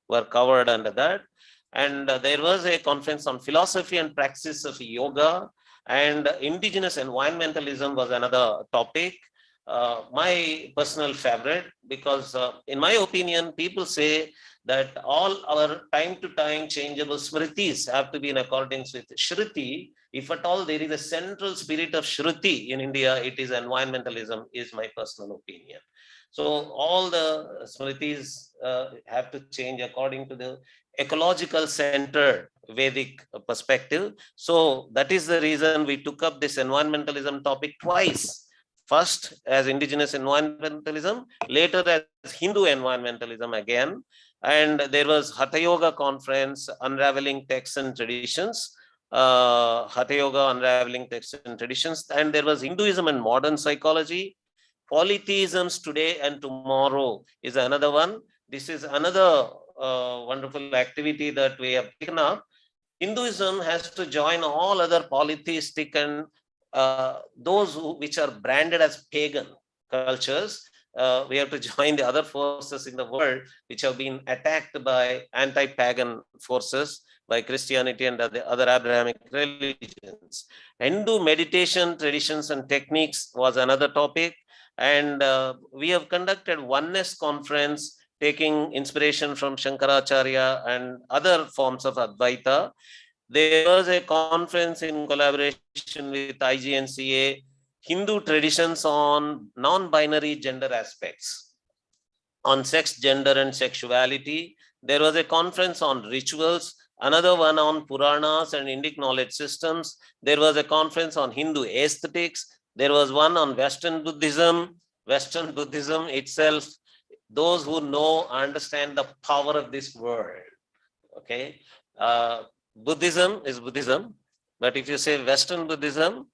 were covered under that. And there was a conference on philosophy and practice of yoga, and indigenous environmentalism was another topic. My personal favorite, because in my opinion, people say that all our time to time changeable smritis have to be in accordance with Shruti. If at all there is a central spirit of Shruti in India, it is environmentalism, is my personal opinion. So all the smritis have to change according to the ecological centered Vedic perspective. So that is the reason we took up this environmentalism topic twice. First as indigenous environmentalism, later as Hindu environmentalism again. And there was Hatha Yoga conference, unraveling texts and traditions. Hatha Yoga, unraveling texts and traditions. And there was Hinduism and modern psychology. Polytheisms today and tomorrow is another one. This is another wonderful activity that we have taken up. Hinduism has to join all other polytheistic and those which are branded as pagan cultures. We have to join the other forces in the world which have been attacked by anti-pagan forces, by Christianity and the other Abrahamic religions. Hindu meditation traditions and techniques was another topic. And we have conducted oneness conference, taking inspiration from Shankaracharya and other forms of Advaita. There was a conference in collaboration with IGNCA, Hindu traditions on non-binary gender aspects, on sex, gender, and sexuality. There was a conference on rituals, another one on Puranas and Indic knowledge systems. There was a conference on Hindu aesthetics. There was one on Western Buddhism. Western Buddhism itself, those who know understand the power of this world. Okay, Buddhism is Buddhism, but if you say Western Buddhism,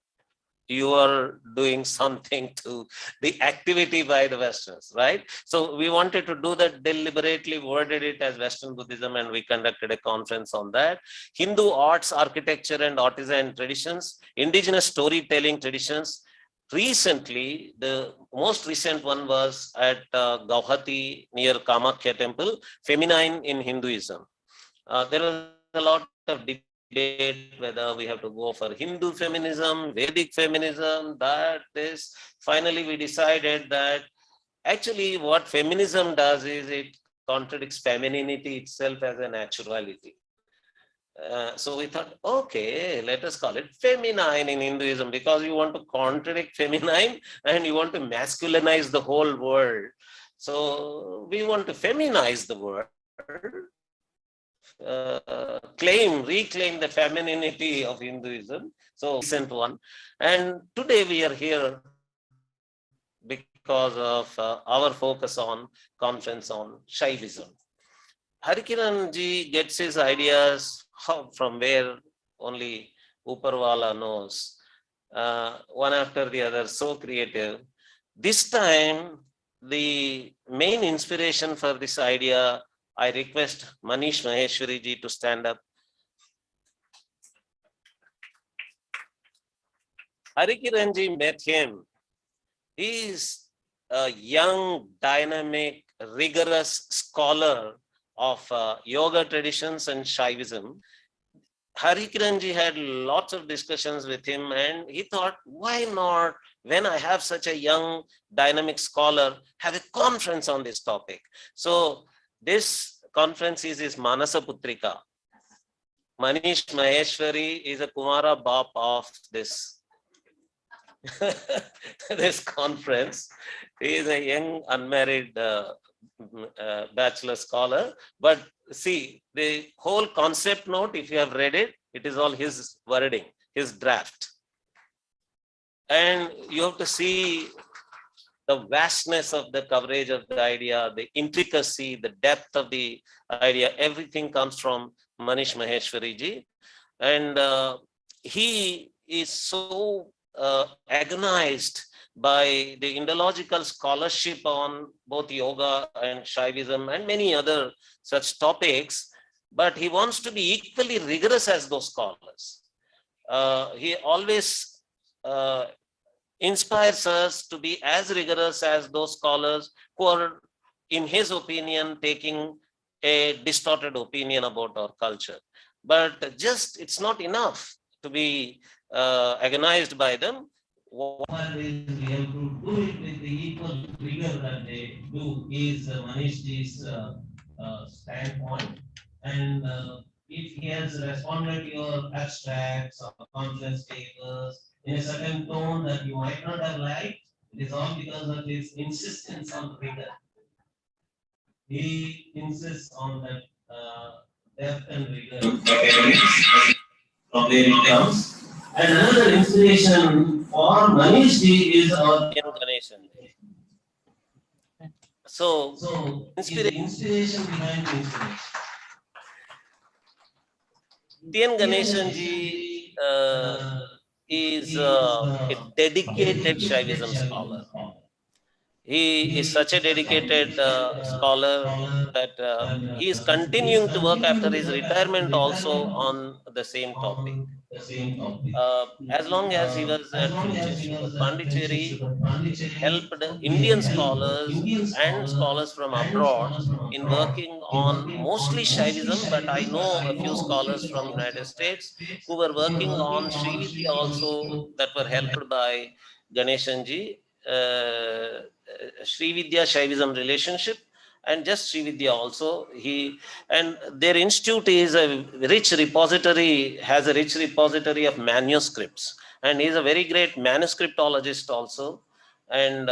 you are doing something to the activity by the Westerners, right? So we wanted to do that, deliberately worded it as Western Buddhism, and we conducted a conference on that. Hindu arts, architecture, and artisan traditions, indigenous storytelling traditions. Recently, the most recent one was at Guwahati near Kamakhya temple, feminine in Hinduism. There was a lot of debate whether we have to go for Hindu feminism, Vedic feminism, that, this. Finally, we decided that actually what feminism does is it contradicts femininity itself as a naturality. So we thought, okay, let us call it feminine in Hinduism, because you want to contradict feminine and you want to masculinize the whole world. So we want to feminize the world, reclaim the femininity of Hinduism. So recent one. And today we are here because of our focus on conference on Shaivism. Harikiran ji gets his ideas from where only Uparwala knows. One after the other, so creative. This time, the main inspiration for this idea, I request Manish Maheshwari ji to stand up. Harikiran ji met him. He is a young, dynamic, rigorous scholar of yoga traditions and Shaivism. Harikiran ji had lots of discussions with him, and he thought, why not, when I have such a young, dynamic scholar, have a conference on this topic? So this conference is his Manasa Putrika. Manish Maheshwari is a Kumara Bap of this, this conference. He is a young, unmarried bachelor scholar, but see, the whole concept note, if you have read it, it is all his wording, his draft. And you have to see the vastness of the coverage of the idea, the intricacy, the depth of the idea, everything comes from Manish Maheshwari ji. And he is so agonized by the Indological scholarship on both yoga and Shaivism and many other such topics, but he wants to be equally rigorous as those scholars. He always inspires us to be as rigorous as those scholars who are, in his opinion, taking a distorted opinion about our culture. But just it's not enough to be agonized by them. What is we have to do it with the equal rigor that they do is Manishji's standpoint. And if he has responded to your abstracts or conference papers in a certain tone that you might not have liked, it is all because of his insistence on rigor. He insists on that depth and rigor from where it comes. And another inspiration for Manishji is our Ganeshan. So inspiration behind the inspiration. T.N. Ganeshan ji is a dedicated Shaivism scholar. He is such a dedicated scholar that he is continuing to work after his retirement also on the same topic. As long as he was at French Institute of Pondicherry, he helped Indian scholars and scholars from abroad in working on mostly Shaivism, but I know a few scholars from United States who were working on Srividya also that were helped by Ganeshanji, Srividya Shaivism relationship, and just Srividya also. And their institute is a rich repository, has a rich repository of manuscripts, and he is a very great manuscriptologist also, and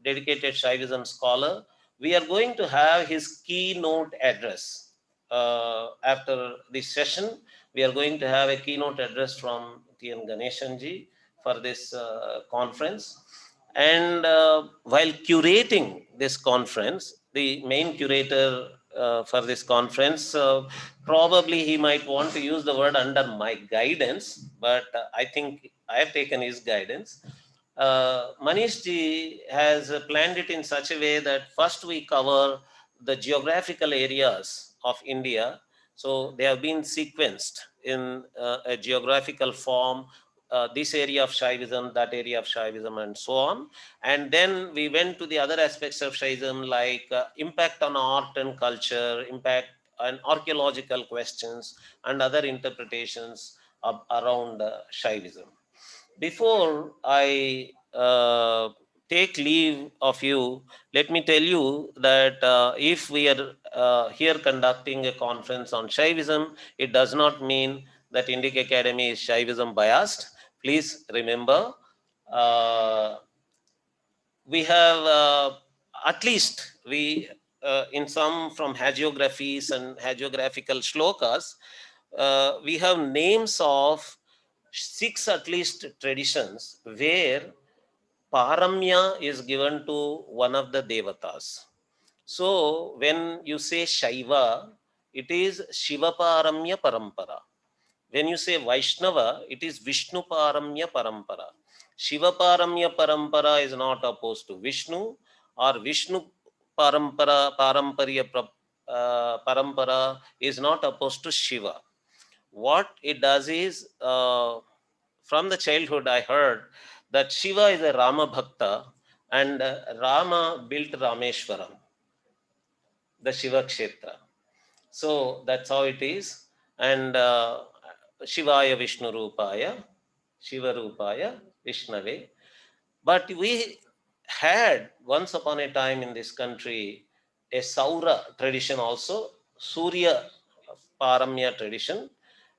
dedicated Shaivism scholar. We are going to have his keynote address after this session. We are going to have a keynote address from T.N. Ganeshanji for this conference. And while curating this conference, the main curator for this conference, probably he might want to use the word under my guidance, but I think I have taken his guidance. Manish ji has planned it in such a way that first we cover the geographical areas of India. So they have been sequenced in a geographical form, this area of Shaivism, that area of Shaivism, and so on. And then we went to the other aspects of Shaivism, like impact on art and culture, impact on archaeological questions, and other interpretations around Shaivism. Before I take leave of you, let me tell you that if we are here conducting a conference on Shaivism, it does not mean that INDICA Academy is Shaivism biased. Please remember, we have at least in some from hagiographies and hagiographical shlokas, we have names of 6 at least traditions where paramya is given to one of the devatas. So when you say Shaiva, it is Shiva paramya parampara. When you say Vaishnava, it is Vishnu paramya parampara. Shiva paramya parampara is not opposed to Vishnu, or Vishnu paramparya parampara is not opposed to Shiva. What it does is, from the childhood I heard that Shiva is a Rama Bhakta, and Rama built Rameshwaram, the Shiva Kshetra. So that's how it is. And Shivaya Vishnu Rupaya, Shiva Rupaya, Vishnave. But we had once upon a time in this country a Saura tradition also, Surya Paramya tradition,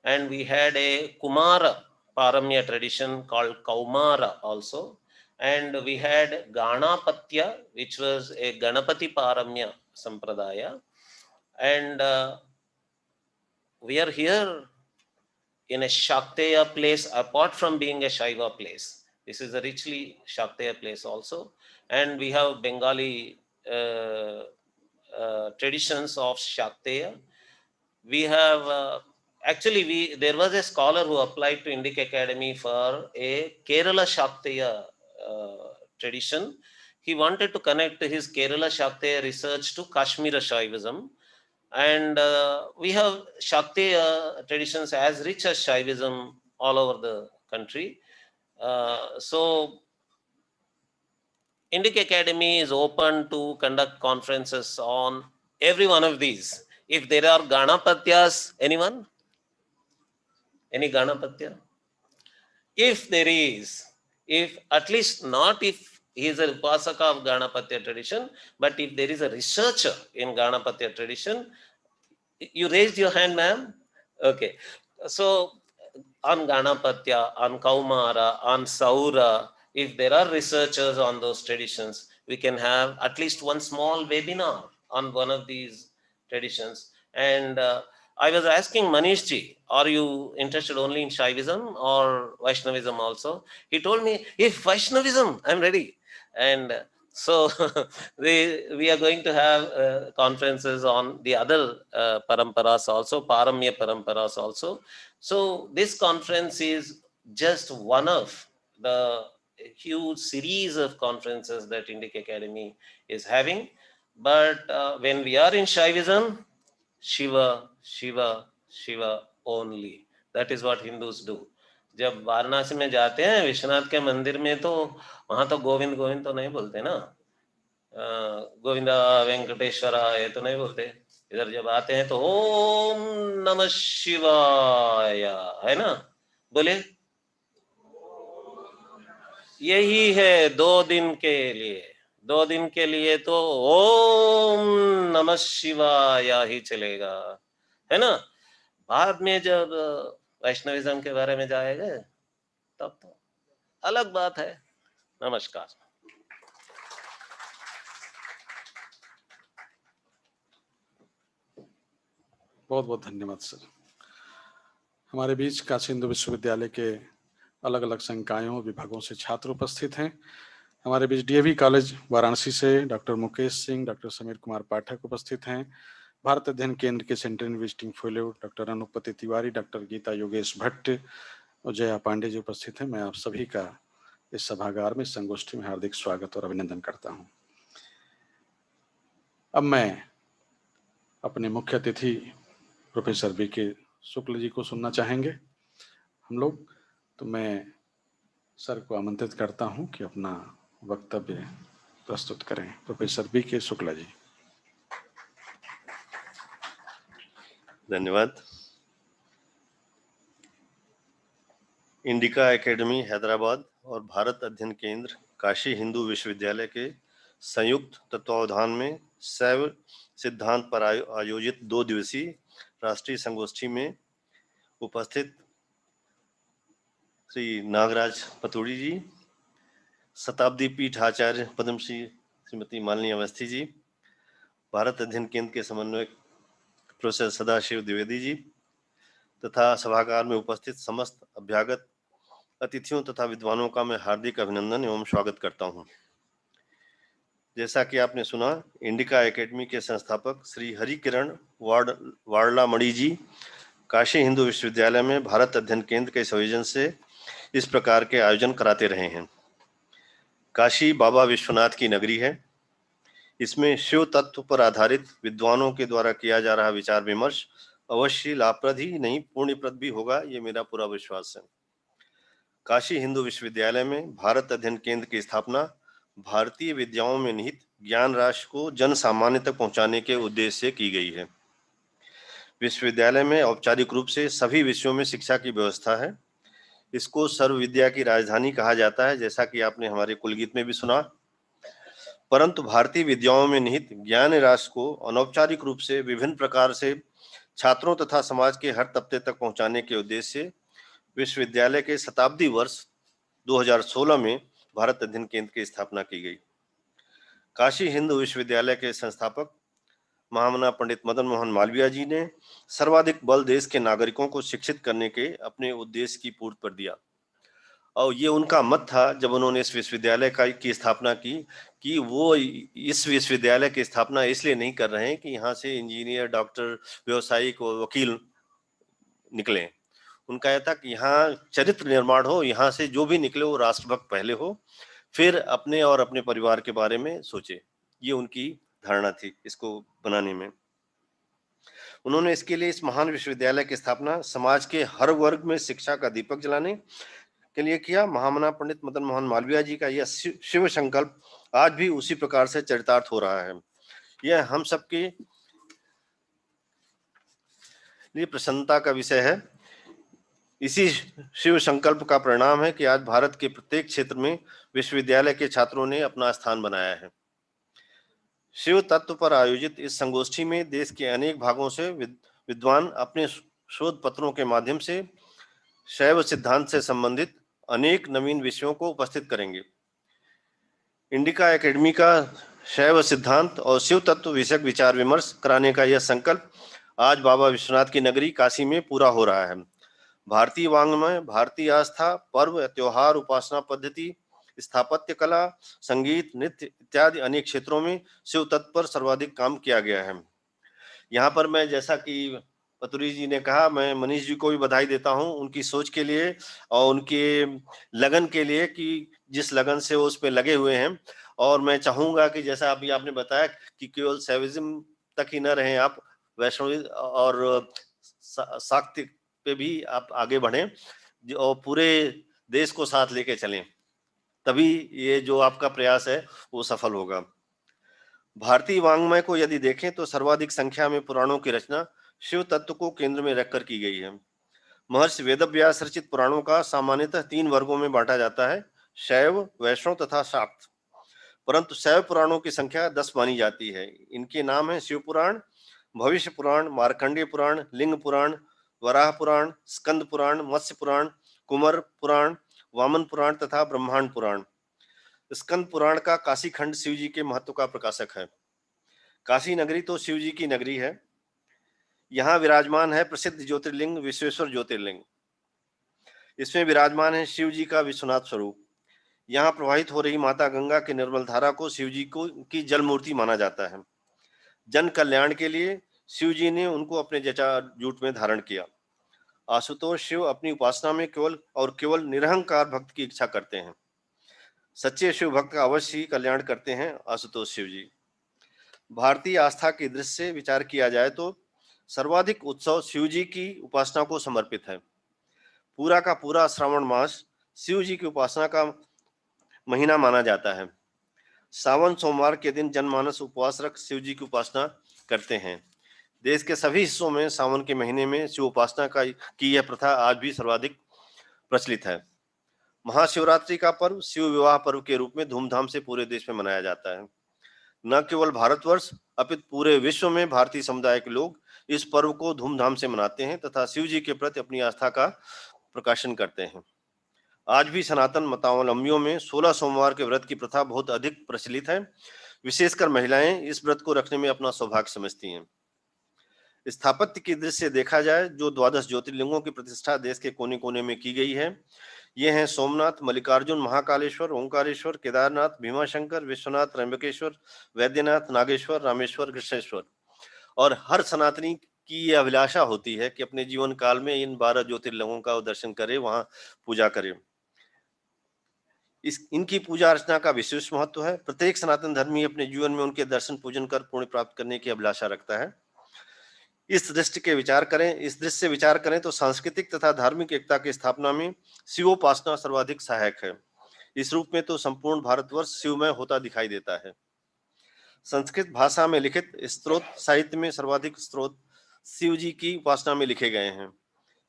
and we had a Kumara Paramya tradition called Kaumara also, and we had Ganapatya, which was a Ganapati Paramya Sampradaya, and we are here in a Shakteya place apart from being a Shaiva place. This is a richly Shakteya place also, and we have Bengali traditions of Shakteya. We have actually there was a scholar who applied to INDICA Academy for a Kerala Shakteya tradition. He wanted to connect his Kerala Shakteya research to Kashmira Shaivism, and we have Shakteya traditions as rich as Shaivism all over the country. So INDIC Academy is open to conduct conferences on every one of these. If there are Ganapatyas, anyone? Any Ganapatya? If there is, if at least not if he is a Upasaka of Ganapatya tradition, but if there is a researcher in Ganapatya tradition, you raised your hand, ma'am? Okay. So on Ganapatya, on Kaumara, on Saura, if there are researchers on those traditions, we can have at least one small webinar on one of these traditions. And I was asking Manish ji, are you interested only in Shaivism or Vaishnavism also? He told me, if Vaishnavism, I'm ready. And so we are going to have conferences on the other paramparas also, Paramya paramparas also. So this conference is just one of the huge series of conferences that Indic Academy is having. But when we are in Shaivism, Shiva, Shiva, Shiva only. That is what Hindus do. जब वाराणसी में जाते हैं विश्वनाथ के मंदिर में तो वहां तो गोविंद गोविंद तो नहीं बोलते ना, गोविंदा वेंकटेश्वरा ये तो नहीं बोलते. इधर जब आते हैं तो ओम नमः शिवाय, है ना, बोले. यही है 2 दिन के लिए, 2 दिन के लिए तो ओम नमः शिवाय ही चलेगा, है ना. बाद में जब वैष्णविज्म के बारे में जाएगा तब तो अलग बात है. नमस्कार. बहुत बहुत धन्यवाद सर. हमारे बीच काशी हिंदू विश्वविद्यालय के अलग अलग संकायों विभागों से छात्र उपस्थित हैं. हमारे बीच डीएवी कॉलेज वाराणसी से डॉक्टर मुकेश सिंह, डॉक्टर समीर कुमार पाठक उपस्थित हैं. भारत अध्ययन केंद्र के central visiting fellow doctor Anupati Tiwari, doctor Geeta Yogesh Bhatt और जया पांडे जी उपस्थित हैं. मैं आप सभी का इस सभागार में, संगोष्ठी में हार्दिक स्वागत और अभिनंदन करता हूं. अब मैं अपने मुख्य अतिथि प्रोफेसर बीके शुक्ल जी को सुनना चाहेंगे हम लोग. तो मैं सर को आमंत्रित करता हूं कि अपना वक्तव्य प्रस्तुत करें. Professor BK Shukla ji. धन्यवाद. इंडिका एकेडमी हैदराबाद और भारत अध्ययन केंद्र काशी हिंदू विश्वविद्यालय के संयुक्त तत्वावधान में शैव सिद्धांत पर आयोजित 2 दिवसीय राष्ट्रीय संगोष्ठी में उपस्थित श्री नागराज पतौड़ी जी, शताब्दी पीठ आचार्य पद्मश्री श्रीमती मालिनी अवस्थी जी, भारत अध्ययन केंद्र के समन्वयक प्रोफेसर सदाशिव द्विवेदी जी तथा सभागार में उपस्थित समस्त अभ्यागत अतिथियों तथा विद्वानों का मैं हार्दिक अभिनंदन एवं स्वागत करता हूं. जैसा कि आपने सुना, इंडिका एकेडमी के संस्थापक श्री हरिकिरण वाड़ला मणि जी काशी हिंदू विश्वविद्यालय में भारत अध्ययन केंद्र के संयोजन से इस प्रकार के आयोजन कराते रहे हैं. काशी बाबा विश्वनाथ की नगरी है. इसमें शिव तत्व पर आधारित विद्वानों के द्वारा किया जा रहा विचार विमर्श अवश्य लाभप्रद ही नहीं पुण्यप्रद भी होगा, ये मेरा पूरा विश्वास है. काशी हिंदू विश्वविद्यालय में भारत अध्ययन केंद्र की स्थापना भारतीय विद्याओं में निहित ज्ञान राशि को जन सामान्य तक पहुंचाने के उद्देश्य से की गई है. विश्वविद्यालय में औपचारिक रूप से सभी विषयों में शिक्षा की व्यवस्था है. इसको सर्व विद्या की राजधानी कहा जाता है, जैसा कि आपने हमारे कुलगीत में भी सुना. परंतु भारतीय विद्याओं में निहित ज्ञान राशि को अनौपचारिक रूप से विभिन्न प्रकार से छात्रों तथा समाज के हर तबके तक पहुंचाने के उद्देश्य से विश्वविद्यालय के शताब्दी वर्ष 2016 में भारत अध्ययन केंद्र की स्थापना की गई. काशी हिंदू विश्वविद्यालय के संस्थापक महामना पंडित मदन मोहन मालवीय जी ने सर्वाधिक बल देश के नागरिकों को शिक्षित करने के अपने उद्देश्य की पूर्ति पर दिया. और ये उनका मत था जब उन्होंने इस विश्वविद्यालय की स्थापना की कि वो इस विश्वविद्यालय की स्थापना इसलिए नहीं कर रहे हैं कि यहाँ से इंजीनियर, डॉक्टर, व्यवसायिक और वकील निकले. उनका यह था कि यहाँ चरित्र निर्माण हो, यहाँ से जो भी निकले वो राष्ट्रभक्त पहले हो, फिर अपने और अपने परिवार के बारे में सोचे. ये उनकी धारणा थी इसको बनाने में. उन्होंने इसके लिए इस महान विश्वविद्यालय की स्थापना समाज के हर वर्ग में शिक्षा का दीपक जलाने के लिए किया. महामना पंडित मदन मोहन मालवीय जी का यह शिव संकल्प आज भी उसी प्रकार से चरितार्थ हो रहा है. यह हम सबके ये प्रसन्नता का विषय है। इसी शिव संकल्प का परिणाम है कि आज भारत के प्रत्येक क्षेत्र में विश्वविद्यालय के छात्रों ने अपना स्थान बनाया है। शिव तत्व पर आयोजित इस संगोष्ठी में देश के अनेक भागों से विद्वान अपने शोध पत्रों के माध्यम से शैव सिद्धांत से संबंधित अनेक नवीन विषयों को उपस्थित करेंगे। इंडिका एकेडमी का शैव सिद्धांत और शिव तत्व विषयक विचार विमर्श कराने का यह संकल्प आज बाबा विश्वनाथ की नगरी काशी में पूरा हो रहा है। भारतीय वाङ्मय, भारतीय आस्था, पर्व, त्योहार, उपासना पद्धति, स्थापत्य कला, संगीत, नृत्य इत्यादि अनेक क्षेत्रों में शिव तत्व पर सर्वाधिक काम किया गया है। यहाँ पर मैं, जैसा कि पतुरी जी ने कहा, मैं मनीष जी को भी बधाई देता हूँ उनकी सोच के लिए और उनके लगन के लिए कि जिस लगन से वो उस पर लगे हुए हैं। और मैं चाहूंगा कि जैसा अभी आपने बताया कि केवल शैविज्म तक ही न रहे आप, वैष्णव और शाक्ति पे भी आप आगे बढ़ें और पूरे देश को साथ लेके चलें, तभी ये जो आपका प्रयास है वो सफल होगा। भारतीय वाङ्मय को यदि देखें तो सर्वाधिक संख्या में पुराणों की रचना शिव तत्व को केंद्र में रखकर की गई है। महर्षि वेदव्यास रचित पुराणों का सामान्यतः 3 वर्गों में बांटा जाता है, शैव, वैष्णव तथा शाक्त। परंतु शैव पुराणों की संख्या 10 मानी जाती है। इनके नाम है शिव पुराण, भविष्य पुराण, मार्कंडेय पुराण, लिंग पुराण, वराह पुराण, स्कंद पुराण, मत्स्य पुराण, कुमार पुराण, वामन पुराण तथा ब्रह्मांड पुराण। स्कंद पुराण का काशी खंड शिव जी के महत्व का प्रकाशक है। काशी नगरी तो शिव जी की नगरी है। यहाँ विराजमान है प्रसिद्ध ज्योतिर्लिंग विश्वेश्वर ज्योतिर्लिंग। इसमें विराजमान है शिव जी का विश्वनाथ स्वरूप। यहाँ प्रवाहित हो रही माता गंगा की निर्मल धारा को शिव जी को की जल मूर्ति माना जाता है। जन कल्याण के लिए शिव जी ने उनको अपने जटाजूट में धारण किया। आशुतोष शिव अपनी उपासना में केवल निरहंकार भक्त की इच्छा करते हैं। सच्चे शिव भक्त का अवश्य ही कल्याण करते हैं आशुतोष शिव जी। भारतीय आस्था की दृष्टि से विचार किया जाए तो सर्वाधिक उत्सव शिव जी की उपासना को समर्पित है। पूरा का पूरा श्रावण मास शिव जी की उपासना का महीना माना जाता है। सावन सोमवार के दिन जनमानस उपवास रख शिव जी की उपासना करते हैं। देश के सभी हिस्सों में सावन के महीने में शिव उपासना की यह प्रथा आज भी सर्वाधिक प्रचलित है। महाशिवरात्रि का पर्व शिव विवाह पर्व के रूप में धूमधाम से पूरे देश में मनाया जाता है। न केवल भारतवर्ष अपितु पूरे विश्व में भारतीय समुदाय के लोग इस पर्व को धूमधाम से मनाते हैं तथा शिव जी के प्रति अपनी आस्था का प्रकाशन करते हैं। आज भी सनातन मतावलंबियों में 16 सोमवार के व्रत की प्रथा बहुत अधिक प्रचलित है। विशेषकर महिलाएं इस व्रत को रखने में अपना सौभाग्य समझती हैं। स्थापत्य की दृष्टि से देखा जाए जो 12 ज्योतिर्लिंगों की प्रतिष्ठा देश के कोने कोने में की गई है, ये हैं सोमनाथ, मल्लिकार्जुन, महाकालेश्वर, ओंकारेश्वर, केदारनाथ, भीमाशंकर, विश्वनाथ, त्र्यंबकेश्वर, वैद्यनाथ, नागेश्वर, रामेश्वर, कृष्णेश्वर। और हर सनातनी की यह अभिलाषा होती है कि अपने जीवन काल में इन 12 ज्योतिर्लिंगों का दर्शन करे, वहां पूजा करे। इनकी पूजा अर्चना का विशेष महत्व है। प्रत्येक सनातन धर्मी अपने जीवन में उनके दर्शन पूजन कर पुण्य प्राप्त करने की अभिलाषा रखता है। इस दृष्टि से विचार करें तो सांस्कृतिक तथा धार्मिक एकता की स्थापना में शिवोपासना सर्वाधिक सहायक है। इस रूप में तो संपूर्ण भारतवर्ष शिवमय होता दिखाई देता है। संस्कृत भाषा में लिखित स्तोत्र साहित्य में सर्वाधिक स्तोत्र शिव जी की उपासना में लिखे गए हैं।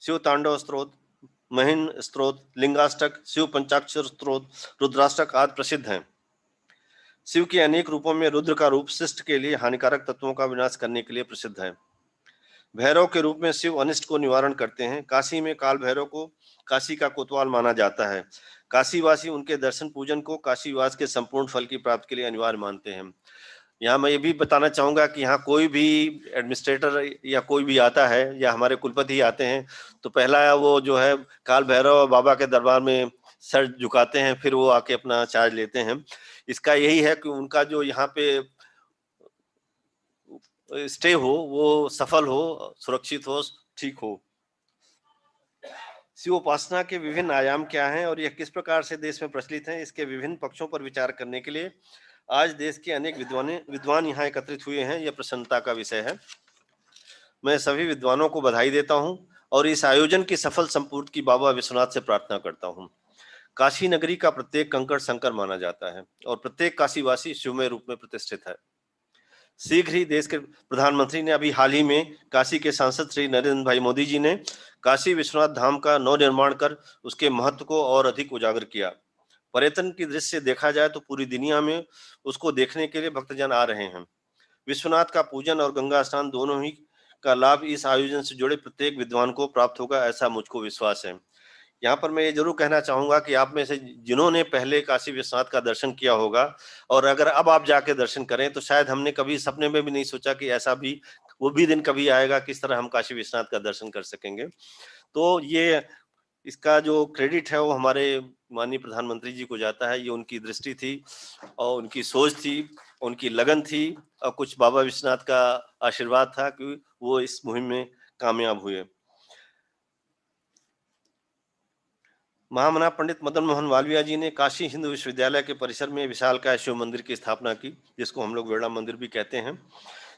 शिव तांडव स्तोत्र, महिन स्तोत्र, लिंगाष्टक, शिव पंचाक्षर स्तोत्र, रुद्राष्टक आदि प्रसिद्ध हैं। शिव के अनेक रूपों में रुद्र का रूप शिष्ट के लिए हानिकारक तत्वों का विनाश करने के लिए प्रसिद्ध है। भैरव के रूप में शिव अनिष्ट को निवारण करते हैं। काशी में काल भैरव को काशी का कोतवाल माना जाता है। काशीवासी उनके दर्शन पूजन को काशीवास के संपूर्ण फल की प्राप्ति के लिए अनिवार्य मानते हैं। यहाँ मैं ये भी बताना चाहूंगा कि यहाँ कोई भी एडमिनिस्ट्रेटर या कोई भी आता है या हमारे कुलपति आते हैं तो पहला वो जो है काल भैरव बाबा के दरबार में सर झुकाते हैं, फिर वो आके अपना चार्ज लेते हैं। इसका यही है कि उनका जो यहाँ पे स्टे हो वो सफल हो, सुरक्षित हो, ठीक हो। शिव उपासना के विभिन्न आयाम क्या हैं और यह किस प्रकार से देश में प्रचलित हैं, इसके विभिन्न पक्षों पर विचार करने के लिए आज देश के अनेक विद्वान यहाँ एकत्रित हुए हैं। यह प्रसन्नता का विषय है। मैं सभी विद्वानों को बधाई देता हूं और इस आयोजन की सफल संपूर्ति की बाबा विश्वनाथ से प्रार्थना करता हूं। काशी नगरी का प्रत्येक कंकड़ शंकर माना जाता है और प्रत्येक काशीवासी शिवमय रूप में प्रतिष्ठित है। शीघ्र ही देश के प्रधानमंत्री ने अभी हाल ही में काशी के सांसद श्री नरेंद्र भाई मोदी जी ने काशी विश्वनाथ धाम का नवनिर्माण कर उसके महत्व को और अधिक उजागर किया। पर्यटन की दृष्टि से देखा जाए तो पूरी दुनिया में उसको देखने के लिए भक्तजन आ रहे हैं। विश्वनाथ का पूजन और गंगा स्नान दोनों ही का लाभ इस आयोजन से जुड़े प्रत्येक विद्वान को प्राप्त होगा, ऐसा मुझको विश्वास है। यहाँ पर मैं ये जरूर कहना चाहूंगा कि आप में से जिन्होंने पहले काशी विश्वनाथ का दर्शन किया होगा और अगर अब आप जाके दर्शन करें तो शायद हमने कभी सपने में भी नहीं सोचा कि ऐसा भी वो भी दिन कभी आएगा किस तरह हम काशी विश्वनाथ का दर्शन कर सकेंगे। तो ये इसका जो क्रेडिट है वो हमारे माननीय प्रधानमंत्री जी को जाता है। ये उनकी दृष्टि थी और उनकी सोच थी, उनकी लगन थी और कुछ बाबा विश्वनाथ का आशीर्वाद था कि वो इस मुहिम में कामयाब हुए। महामना पंडित मदन मोहन मालवीय जी ने काशी हिंदू विश्वविद्यालय के परिसर में विशालकाय शिव मंदिर की स्थापना की, जिसको हम लोग वेड़ा मंदिर भी कहते हैं,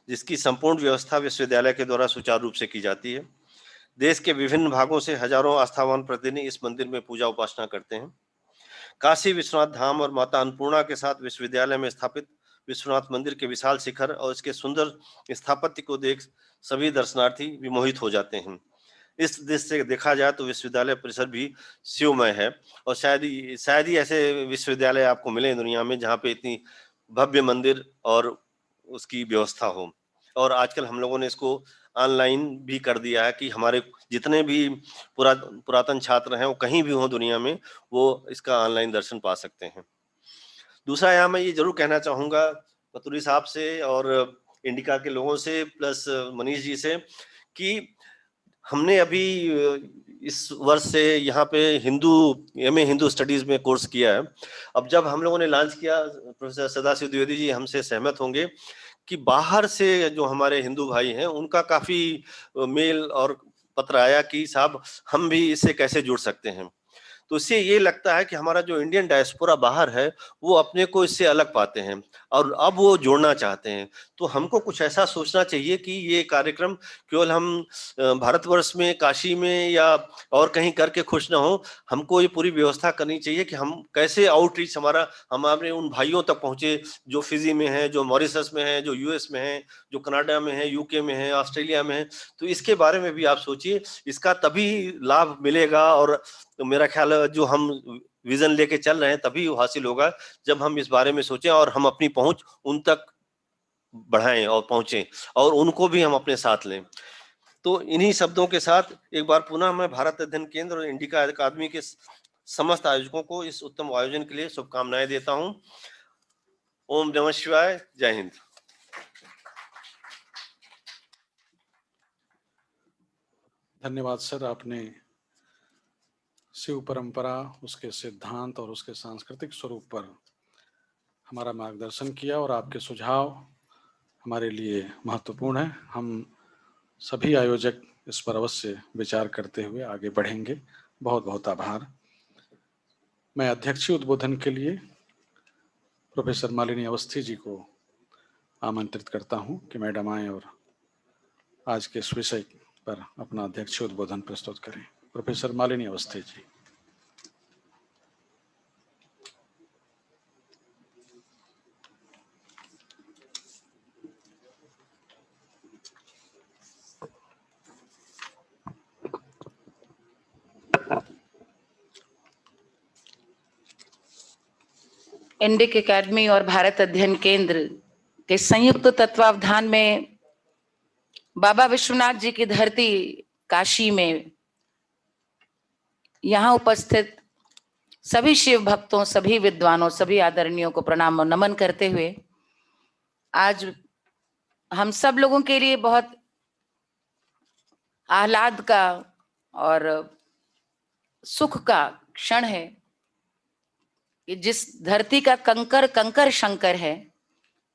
जिसकी संपूर्ण व्यवस्था विश्वविद्यालय के द्वारा सुचारू रूप से की जाती है। देश के विभिन्न भागों से हजारों आस्थावान प्रतिनिधि इस मंदिर में पूजा उपासना करते हैं। काशी विश्वनाथ धाम और माता अन्नपूर्णा के साथ विश्वविद्यालय में स्थापित विश्वनाथ मंदिर के विशाल शिखर और इसके सुंदर स्थापत्य को देख सभी दर्शनार्थी विमोहित हो जाते हैं। इस दृष्टि से देखा जाए तो विश्वविद्यालय परिसर भी शिवमय है और शायद ही ऐसे विश्वविद्यालय आपको मिले दुनिया में जहाँ पे इतनी भव्य मंदिर और उसकी व्यवस्था हो। और आजकल हम लोगों ने इसको ऑनलाइन भी कर दिया है कि हमारे जितने भी पुरातन छात्र हैं वो कहीं भी हो दुनिया में वो इसका ऑनलाइन दर्शन पा सकते हैं। दूसरा यहाँ मैं ये जरूर कहना चाहूँगा पतुरी साहब से और इंडिका के लोगों से प्लस मनीष जी से कि हमने अभी इस वर्ष से यहाँ पे एमए हिंदू स्टडीज में कोर्स किया है। अब जब हम लोगों ने लॉन्च किया, प्रोफेसर सदाशिव द्विवेदी जी हमसे सहमत होंगे कि बाहर से जो हमारे हिंदू भाई हैं उनका काफी मेल और पत्र आया कि साहब हम भी इससे कैसे जुड़ सकते हैं। तो इससे ये लगता है कि हमारा जो इंडियन डायस्पोरा बाहर है वो अपने को इससे अलग पाते हैं और अब वो जोड़ना चाहते हैं। तो हमको कुछ ऐसा सोचना चाहिए कि ये कार्यक्रम केवल हम भारतवर्ष में काशी में या और कहीं करके खुश ना हो, हमको ये पूरी व्यवस्था करनी चाहिए कि हम कैसे आउटरीच हमारे उन भाइयों तक पहुंचे जो फिजी में है, जो मॉरिशस में है, जो यूएस में है, जो कनाडा में है, यूके में है, ऑस्ट्रेलिया में है। तो इसके बारे में भी आप सोचिए, इसका तभी लाभ मिलेगा और तो मेरा ख्याल है जो हम विजन लेके चल रहे हैं तभी हासिल होगा जब हम इस बारे में सोचें और हम अपनी पहुंच उन तक बढ़ाएं और पहुंचें और उनको भी हम अपने साथ लें। तो इन्हीं शब्दों के साथ एक बार पुनः मैं भारत अध्ययन केंद्र और इंडिका अकादमी के समस्त आयोजकों को इस उत्तम आयोजन के लिए शुभकामनाएं देता हूं। ओम नमः शिवाय। जय हिंद। धन्यवाद सर, आपने शिव परंपरा, उसके सिद्धांत और उसके सांस्कृतिक स्वरूप पर हमारा मार्गदर्शन किया और आपके सुझाव हमारे लिए महत्वपूर्ण है। हम सभी आयोजक इस पर अवश्य विचार करते हुए आगे बढ़ेंगे। बहुत बहुत आभार। मैं अध्यक्षीय उद्बोधन के लिए प्रोफेसर मालिनी अवस्थी जी को आमंत्रित करता हूं कि मैडम आए और आज के इस विषय पर अपना अध्यक्षीय उद्बोधन प्रस्तुत करें। Professor Malini Awasthi ji. Indic academy और भारत अध्ययन केंद्र के संयुक्त तत्वावधान में बाबा विश्वनाथ जी की धरती काशी में यहाँ उपस्थित सभी शिव भक्तों, सभी विद्वानों, सभी आदरणीयों को प्रणाम और नमन करते हुए आज हम सब लोगों के लिए बहुत आह्लाद का और सुख का क्षण है कि जिस धरती का कंकर कंकर शंकर है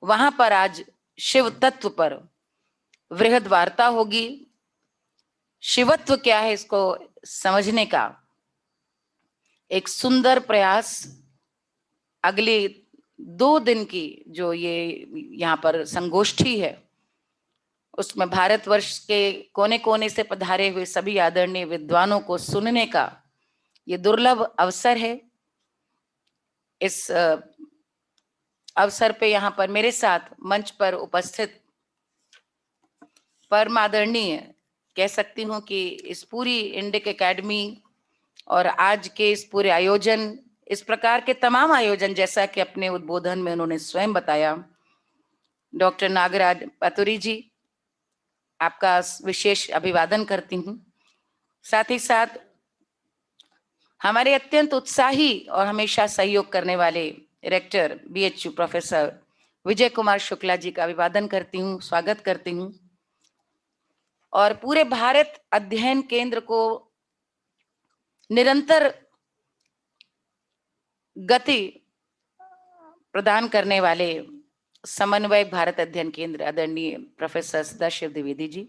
वहां पर आज शिव तत्व पर वृहद वार्ता होगी। शिवत्व क्या है इसको समझने का एक सुंदर प्रयास अगले 2 दिन की जो ये यहाँ पर संगोष्ठी है उसमें भारतवर्ष के कोने कोने से पधारे हुए सभी आदरणीय विद्वानों को सुनने का ये दुर्लभ अवसर है। इस अवसर पे यहाँ पर मेरे साथ मंच पर उपस्थित परम आदरणीय कह सकती हूँ कि इस पूरी इंडिक एकेडमी और आज के इस पूरे आयोजन, इस प्रकार के तमाम आयोजन, जैसा कि अपने उद्बोधन में उन्होंने स्वयं बताया, डॉक्टर नागराज पतुरी जी, आपका विशेष अभिवादन करती हूँ। साथ ही साथ हमारे अत्यंत उत्साही और हमेशा सहयोग करने वाले rector BHU professor Vijay Kumar Shukla ji का अभिवादन करती हूँ, स्वागत करती हूँ। और पूरे भारत अध्ययन केंद्र को निरंतर गति प्रदान करने वाले समन्वयक भारत अध्ययन केंद्र आदरणीय प्रोफेसर सदाशिव द्विवेदी जी,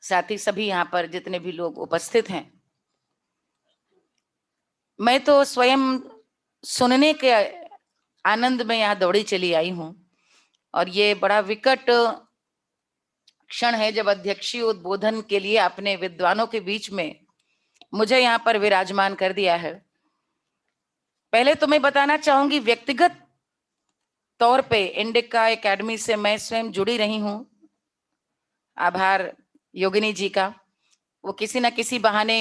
साथ ही सभी यहाँ पर जितने भी लोग उपस्थित हैं। मैं तो स्वयं सुनने के आनंद में यहाँ दौड़ी चली आई हूँ और ये बड़ा विकट क्षण है जब अध्यक्षीय उद्बोधन के लिए अपने विद्वानों के बीच में मुझे यहाँ पर विराजमान कर दिया है। पहले तो मैं बताना चाहूंगी, व्यक्तिगत तौर पे इंडिका एकेडमी से मैं स्वयं जुड़ी रही हूँ। आभार योगिनी जी का, वो किसी ना किसी बहाने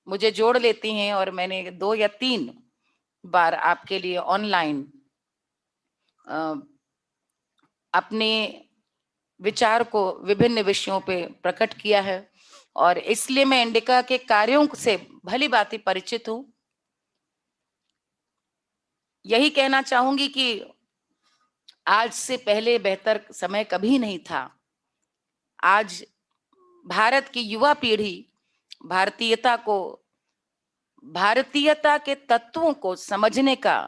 मुझे जोड़ लेती हैं और मैंने 2 या 3 बार आपके लिए ऑनलाइन अपने विचार को विभिन्न विषयों पे प्रकट किया है और इसलिए मैं इंडिका के कार्यों से भली भांति परिचित हूं। यही कहना चाहूंगी कि आज से पहले बेहतर समय कभी नहीं था। आज भारत की युवा पीढ़ी भारतीयता को, भारतीयता के तत्वों को समझने का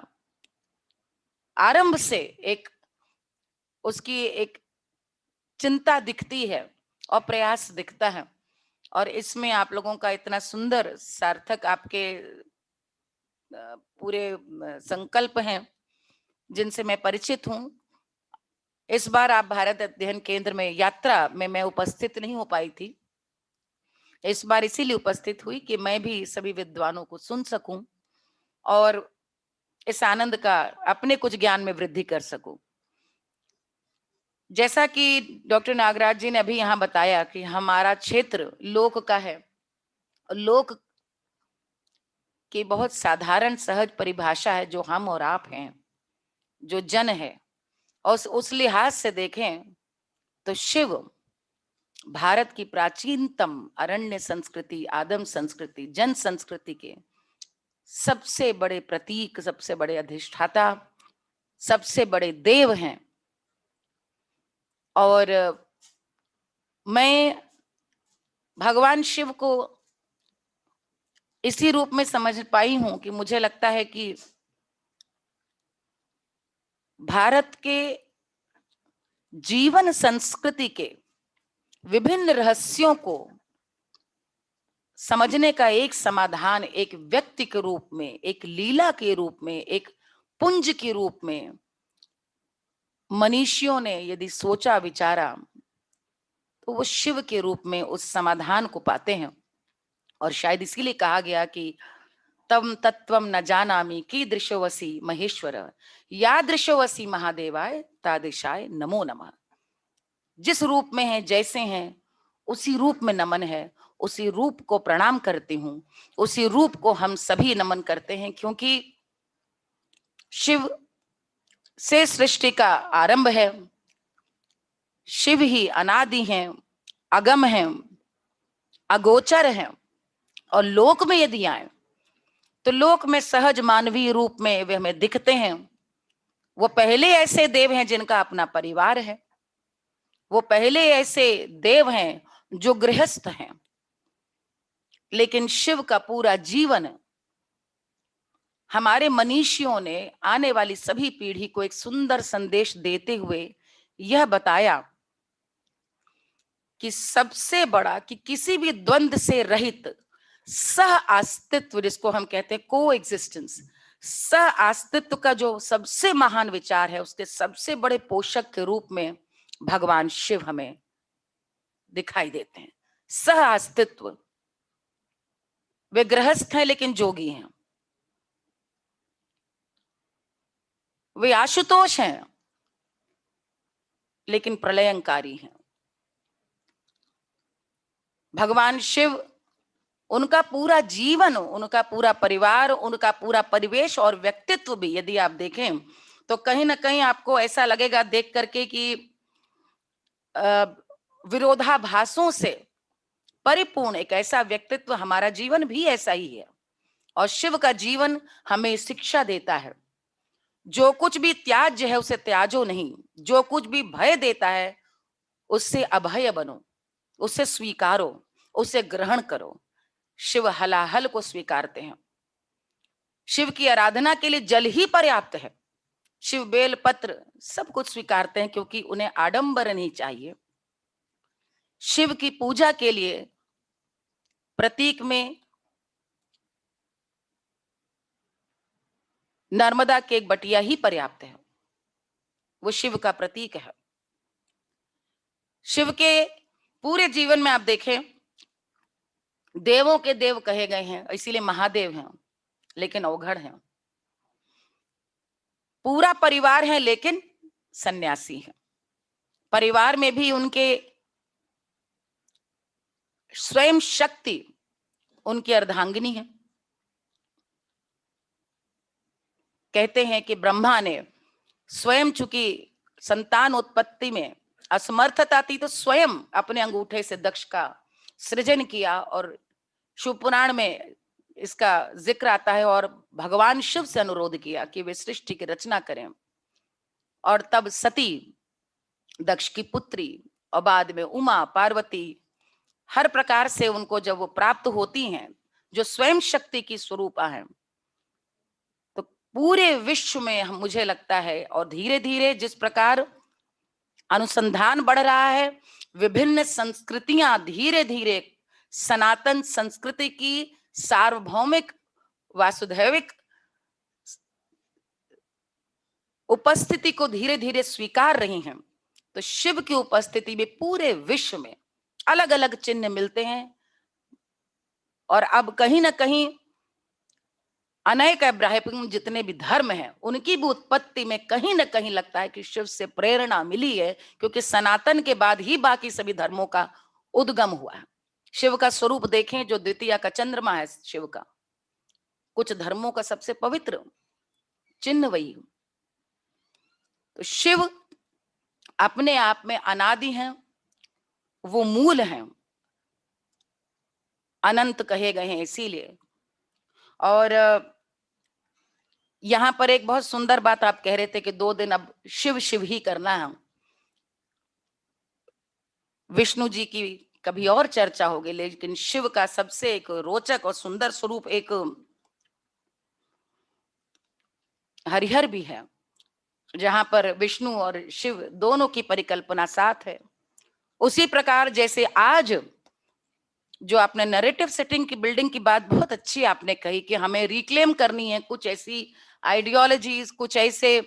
आरंभ से उसकी एक चिंता दिखती है और प्रयास दिखता है और इसमें आप लोगों का इतना सुंदर सार्थक आपके पूरे संकल्प हैं जिनसे मैं परिचित हूं। इस बार आप भारत अध्ययन केंद्र में यात्रा में मैं उपस्थित नहीं हो पाई थी। इस बार इसीलिए उपस्थित हुई कि मैं भी सभी विद्वानों को सुन सकूं और इस आनंद का अपने कुछ ज्ञान में वृद्धि कर सकूं। जैसा कि डॉक्टर नागराज जी ने अभी यहाँ बताया कि हमारा क्षेत्र लोक का है। लोक की बहुत साधारण सहज परिभाषा है जो हम और आप हैं, जो जन है। और उस लिहाज से देखें तो शिव भारत की प्राचीनतम अरण्य संस्कृति, आदम संस्कृति, जन संस्कृति के सबसे बड़े प्रतीक, सबसे बड़े अधिष्ठाता, सबसे बड़े देव हैं। और मैं भगवान शिव को इसी रूप में समझ पाई हूं कि मुझे लगता है कि भारत के जीवन संस्कृति के विभिन्न रहस्यों को समझने का एक समाधान एक व्यक्ति के रूप में, एक लीला के रूप में, एक पुंज के रूप में मनीषियों ने यदि सोचा विचारा तो वो शिव के रूप में उस समाधान को पाते हैं। और शायद इसीलिए कहा गया कि तम तत्वम न जानामि कीदृशोऽसि महेश्वर यादृशोऽसि महादेवाय तादृशाय नमो नमः। जिस रूप में है, जैसे हैं, उसी रूप में नमन है, उसी रूप को प्रणाम करती हूँ, उसी रूप को हम सभी नमन करते हैं क्योंकि शिव से सृष्टि का आरंभ है। शिव ही अनादि हैं, अगम हैं, अगोचर हैं और लोक में यदि आए तो लोक में सहज मानवीय रूप में वे हमें दिखते हैं। वो पहले ऐसे देव हैं जिनका अपना परिवार है, वो पहले ऐसे देव हैं जो गृहस्थ हैं, लेकिन शिव का पूरा जीवन हमारे मनीषियों ने आने वाली सभी पीढ़ी को एक सुंदर संदेश देते हुए यह बताया कि सबसे बड़ा, कि किसी भी द्वंद्व से रहित सह अस्तित्व, जिसको हम कहते हैं को एग्जिस्टेंस, सह अस्तित्व का जो सबसे महान विचार है, उसके सबसे बड़े पोषक के रूप में भगवान शिव हमें दिखाई देते हैं। सह अस्तित्व, वे गृहस्थ हैं लेकिन जोगी हैं। वे आशुतोष हैं लेकिन प्रलयंकारी हैं। भगवान शिव, उनका पूरा जीवन, उनका पूरा परिवार, उनका पूरा परिवेश और व्यक्तित्व भी यदि आप देखें तो कहीं ना कहीं आपको ऐसा लगेगा देख करके कि विरोधाभासों से परिपूर्ण एक ऐसा व्यक्तित्व, हमारा जीवन भी ऐसा ही है। और शिव का जीवन हमें शिक्षा देता है, जो कुछ भी त्याज्य है उसे त्याजो नहीं, जो कुछ भी भय देता है उससे अभय बनो, उसे स्वीकारो, उसे ग्रहण करो। शिव हलाहल को स्वीकारते हैं। शिव की आराधना के लिए जल ही पर्याप्त है। शिव बेल पत्र सब कुछ स्वीकारते हैं क्योंकि उन्हें आडंबर नहीं चाहिए। शिव की पूजा के लिए प्रतीक में नर्मदा के एक बटिया ही पर्याप्त है, वो शिव का प्रतीक है। शिव के पूरे जीवन में आप देखें, देवों के देव कहे गए हैं, इसीलिए महादेव हैं, लेकिन अवघड़ हैं। पूरा परिवार है लेकिन सन्यासी है। परिवार में भी उनके स्वयं शक्ति उनकी अर्धांगिनी है। कहते हैं कि ब्रह्मा ने स्वयं, चूंकि संतान उत्पत्ति में असमर्थता थी, तो स्वयं अपने अंगूठे से दक्ष का सृजन किया। और शिव पुराण में इसका जिक्र आता है। और भगवान शिव से अनुरोध किया कि वे सृष्टि की रचना करें। और तब सती दक्ष की पुत्री और बाद में उमा पार्वती, हर प्रकार से उनको जब वो प्राप्त होती हैं, जो स्वयं शक्ति की स्वरूपा है, तो पूरे विश्व में मुझे लगता है, और धीरे धीरे जिस प्रकार अनुसंधान बढ़ रहा है, विभिन्न संस्कृतियां धीरे धीरे सनातन संस्कृति की सार्वभौमिक वासुदैविक उपस्थिति को धीरे धीरे स्वीकार रही हैं। तो शिव की उपस्थिति में पूरे विश्व में अलग अलग चिन्ह मिलते हैं। और अब कहीं ना कहीं अनेक अब्राह्मण जितने भी धर्म हैं, उनकी भी उत्पत्ति में कहीं ना कहीं लगता है कि शिव से प्रेरणा मिली है, क्योंकि सनातन के बाद ही बाकी सभी धर्मों का उद्गम हुआ है। शिव का स्वरूप देखें, जो द्वितीया का चंद्रमा है शिव का, कुछ धर्मों का सबसे पवित्र चिन्ह वही। तो शिव अपने आप में अनादि हैं, वो मूल हैं, अनंत कहे गए हैं इसीलिए। और यहां पर एक बहुत सुंदर बात आप कह रहे थे कि 2 दिन अब शिव शिव ही करना है। विष्णु जी की कभी और चर्चा होगी, लेकिन शिव का सबसे एक रोचक और सुंदर स्वरूप एक हरिहर भी है, जहां पर विष्णु और शिव दोनों की परिकल्पना साथ है। उसी प्रकार जैसे आज जो आपने नैरेटिव सेटिंग की बिल्डिंग की बात बहुत अच्छी आपने कही कि हमें रिक्लेम करनी है कुछ ऐसी आइडियोलॉजीज, कुछ ऐसे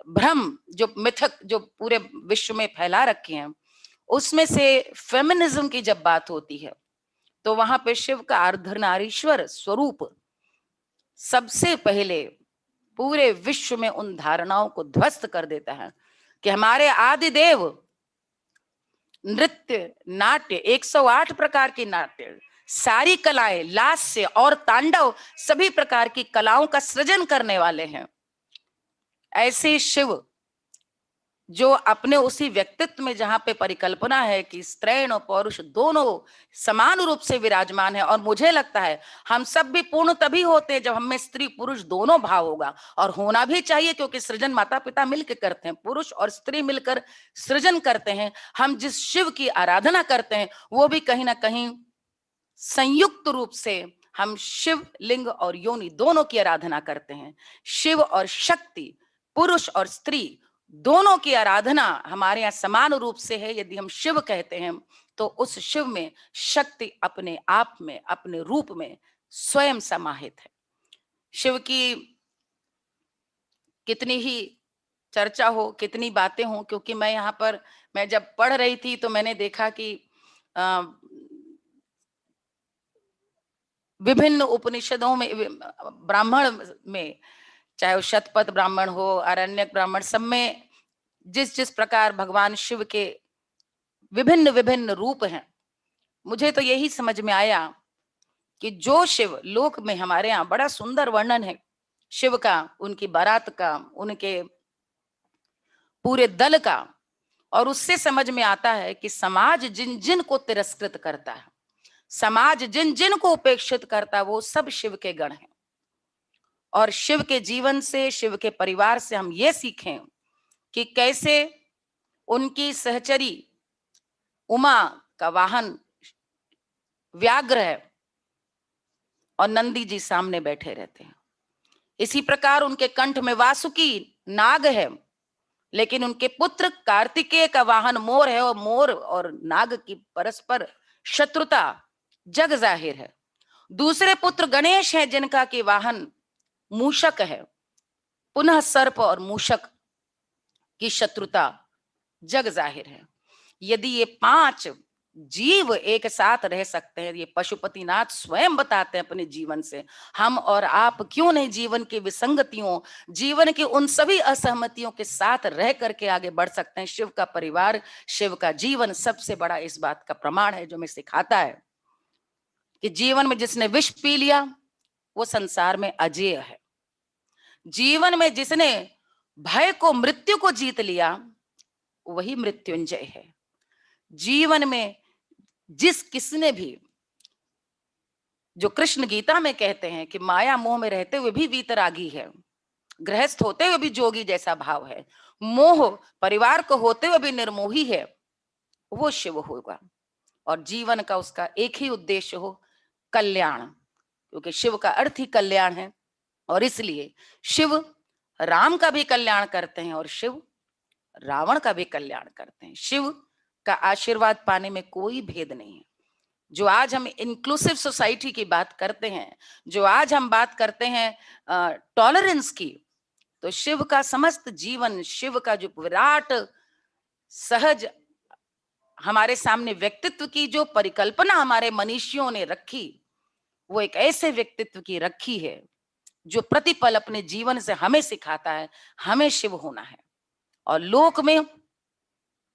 भ्रम जो मिथक जो पूरे विश्व में फैला रखे हैं, उसमें से फेमिनिज्म की जब बात होती है तो वहां पे शिव का अर्धनारीश्वर स्वरूप सबसे पहले पूरे विश्व में उन धारणाओं को ध्वस्त कर देता है कि हमारे आदि देव नृत्य, नाट्य, 108 प्रकार की नाट्य, सारी कलाएं, लास्य और तांडव, सभी प्रकार की कलाओं का सृजन करने वाले हैं। ऐसे शिव जो अपने उसी व्यक्तित्व में, जहां पे परिकल्पना है कि स्त्रैण और पौरुष दोनों समान रूप से विराजमान है। और मुझे लगता है हम सब भी पूर्ण तभी होते हैं जब हम में स्त्री पुरुष दोनों भाव होगा, और होना भी चाहिए, क्योंकि सृजन माता पिता मिलकर करते हैं, पुरुष और स्त्री मिलकर सृजन करते हैं। हम जिस शिव की आराधना करते हैं वो भी कहीं ना कहीं संयुक्त रूप से हम शिव लिंग और योनि दोनों की आराधना करते हैं। शिव और शक्ति, पुरुष और स्त्री दोनों की आराधना हमारे यहाँ समान रूप से है। यदि हम शिव कहते हैं तो उस शिव में शक्ति अपने आप में, अपने रूप में स्वयं समाहित है। शिव की कितनी ही चर्चा हो, कितनी बातें हो, क्योंकि मैं यहाँ पर, मैं जब पढ़ रही थी तो मैंने देखा कि विभिन्न उपनिषदों में, ब्राह्मण में चाहे वो शतपथ ब्राह्मण हो, आरण्यक ब्राह्मण, सब में जिस जिस प्रकार भगवान शिव के विभिन्न विभिन्न रूप हैं, मुझे तो यही समझ में आया कि जो शिव लोक में हमारे यहाँ बड़ा सुंदर वर्णन है शिव का, उनकी बारात का, उनके पूरे दल का, और उससे समझ में आता है कि समाज जिन जिन को तिरस्कृत करता है, समाज जिन जिन को उपेक्षित करता है, वो सब शिव के गण हैं। और शिव के जीवन से, शिव के परिवार से हम ये सीखें कि कैसे उनकी सहचरी उमा का वाहन व्याघ्र है और नंदी जी सामने बैठे रहते हैं। इसी प्रकार उनके कंठ में वासुकी नाग है, लेकिन उनके पुत्र कार्तिकेय का वाहन मोर है, और मोर और नाग की परस्पर शत्रुता जग जाहिर है। दूसरे पुत्र गणेश हैं, जिनका की वाहन मूषक है, पुनः सर्प और मूषक की शत्रुता जग जाहिर है। यदि ये 5 जीव एक साथ रह सकते हैं, ये पशुपतिनाथ स्वयं बताते हैं अपने जीवन से, हम और आप क्यों नहीं जीवन की विसंगतियों, जीवन की उन सभी असहमतियों के साथ रह करके आगे बढ़ सकते हैं। शिव का परिवार, शिव का जीवन सबसे बड़ा इस बात का प्रमाण है, जो हमें सिखाता है कि जीवन में जिसने विष पी लिया वो संसार में अजेय है। जीवन में जिसने भय को, मृत्यु को जीत लिया, वही मृत्युंजय है। जीवन में जिस किसने भी, जो कृष्ण गीता में कहते हैं कि माया मोह में रहते हुए भी वीतरागी है, गृहस्थ होते हुए भी जोगी जैसा भाव है, मोह परिवार को होते हुए भी निर्मोही है, वो शिव होगा। और जीवन का उसका एक ही उद्देश्य हो, कल्याण, क्योंकि शिव का अर्थ ही कल्याण है। और इसलिए शिव राम का भी कल्याण करते हैं और शिव रावण का भी कल्याण करते हैं। शिव का आशीर्वाद पाने में कोई भेद नहीं है। जो आज हम इंक्लूसिव सोसाइटी की बात करते हैं, जो आज हम बात करते हैं टॉलरेंस की, तो शिव का समस्त जीवन, शिव का जो विराट सहज हमारे सामने व्यक्तित्व की जो परिकल्पना हमारे मनीषियों ने रखी, वो एक ऐसे व्यक्तित्व की रखी है जो प्रतिपल अपने जीवन से हमें सिखाता है हमें शिव होना है। और लोक में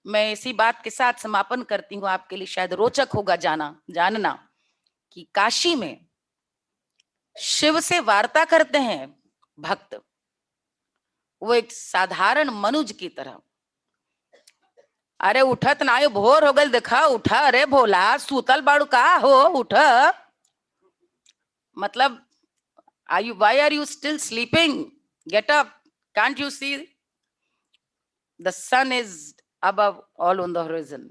मैं इसी बात के साथ समापन करती हूँ, आपके लिए शायद रोचक होगा जानना कि काशी में शिव से वार्ता करते हैं भक्त, वो एक साधारण मनुज की तरह, अरे उठत ना, भोर हो गल, देखा उठा, अरे भोला सूतल बाड़ू का हो, उठ, मतलब why are you still sleeping? Get up, can't you see the sun is above all on the horizon?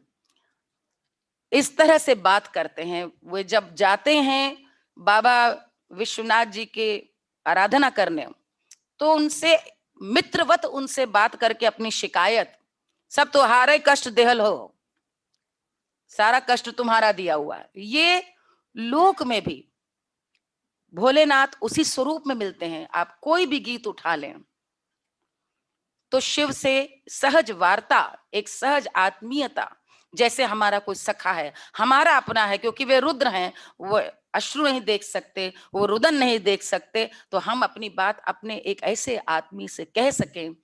इस तरह से बात करते हैं। वे जब जाते हैं बाबा विश्वनाथ जी के आराधना करने, तो उनसे मित्रवत उनसे बात करके अपनी शिकायत, सब तुम्हारे कष्ट देहल हो, सारा कष्ट तुम्हारा दिया हुआ है। ये लोक में भी भोलेनाथ उसी स्वरूप में मिलते हैं। आप कोई भी गीत उठा लें तो शिव से सहज वार्ता, एक सहज आत्मीयता, जैसे हमारा कोई सखा है, हमारा अपना है, क्योंकि वे रुद्र हैं, वो अश्रु नहीं देख सकते, वो रुदन नहीं देख सकते, तो हम अपनी बात अपने एक ऐसे आदमी से कह सकें।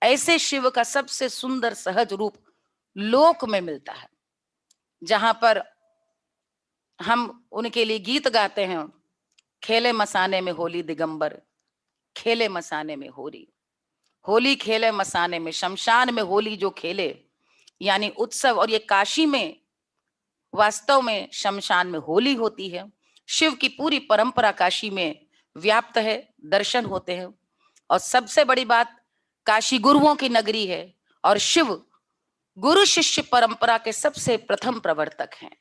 ऐसे शिव का सबसे सुंदर सहज रूप लोक में मिलता है, जहां पर हम उनके लिए गीत गाते हैं, खेले मसाने में होली दिगंबर, खेले मसाने में होली, होली खेले मसाने में, शमशान में होली जो खेले, यानी उत्सव। और ये काशी में वास्तव में शमशान में होली होती है। शिव की पूरी परंपरा काशी में व्याप्त है, दर्शन होते हैं। और सबसे बड़ी बात, काशी गुरुओं की नगरी है और शिव गुरु शिष्य परंपरा के सबसे प्रथम प्रवर्तक हैं।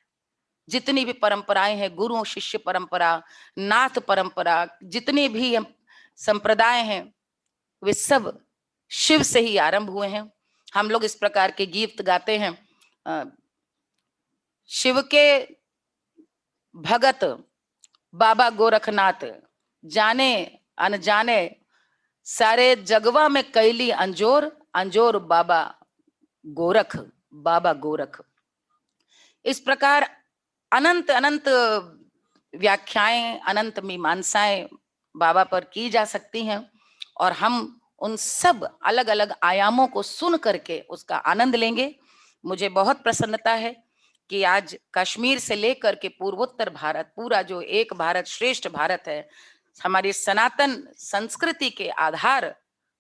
जितनी भी परंपराएं हैं, गुरु शिष्य परंपरा, नाथ परंपरा, जितने भी संप्रदाय हैं, वे सब शिव से ही आरंभ हुए हैं। हम लोग इस प्रकार के गीत गाते हैं। शिव के भगत बाबा गोरखनाथ, जाने अनजाने सारे जगवा में कैली अंजोर, अंजोर बाबा गोरख, बाबा गोरख। इस प्रकार अनंत अनंत व्याख्याएं, अनंत मीमांसाएं बाबा पर की जा सकती हैं, और हम उन सब अलग अलग आयामों को सुन करके उसका आनंद लेंगे। मुझे बहुत प्रसन्नता है कि आज कश्मीर से लेकर के पूर्वोत्तर भारत, पूरा जो एक भारत श्रेष्ठ भारत है, हमारी सनातन संस्कृति के आधार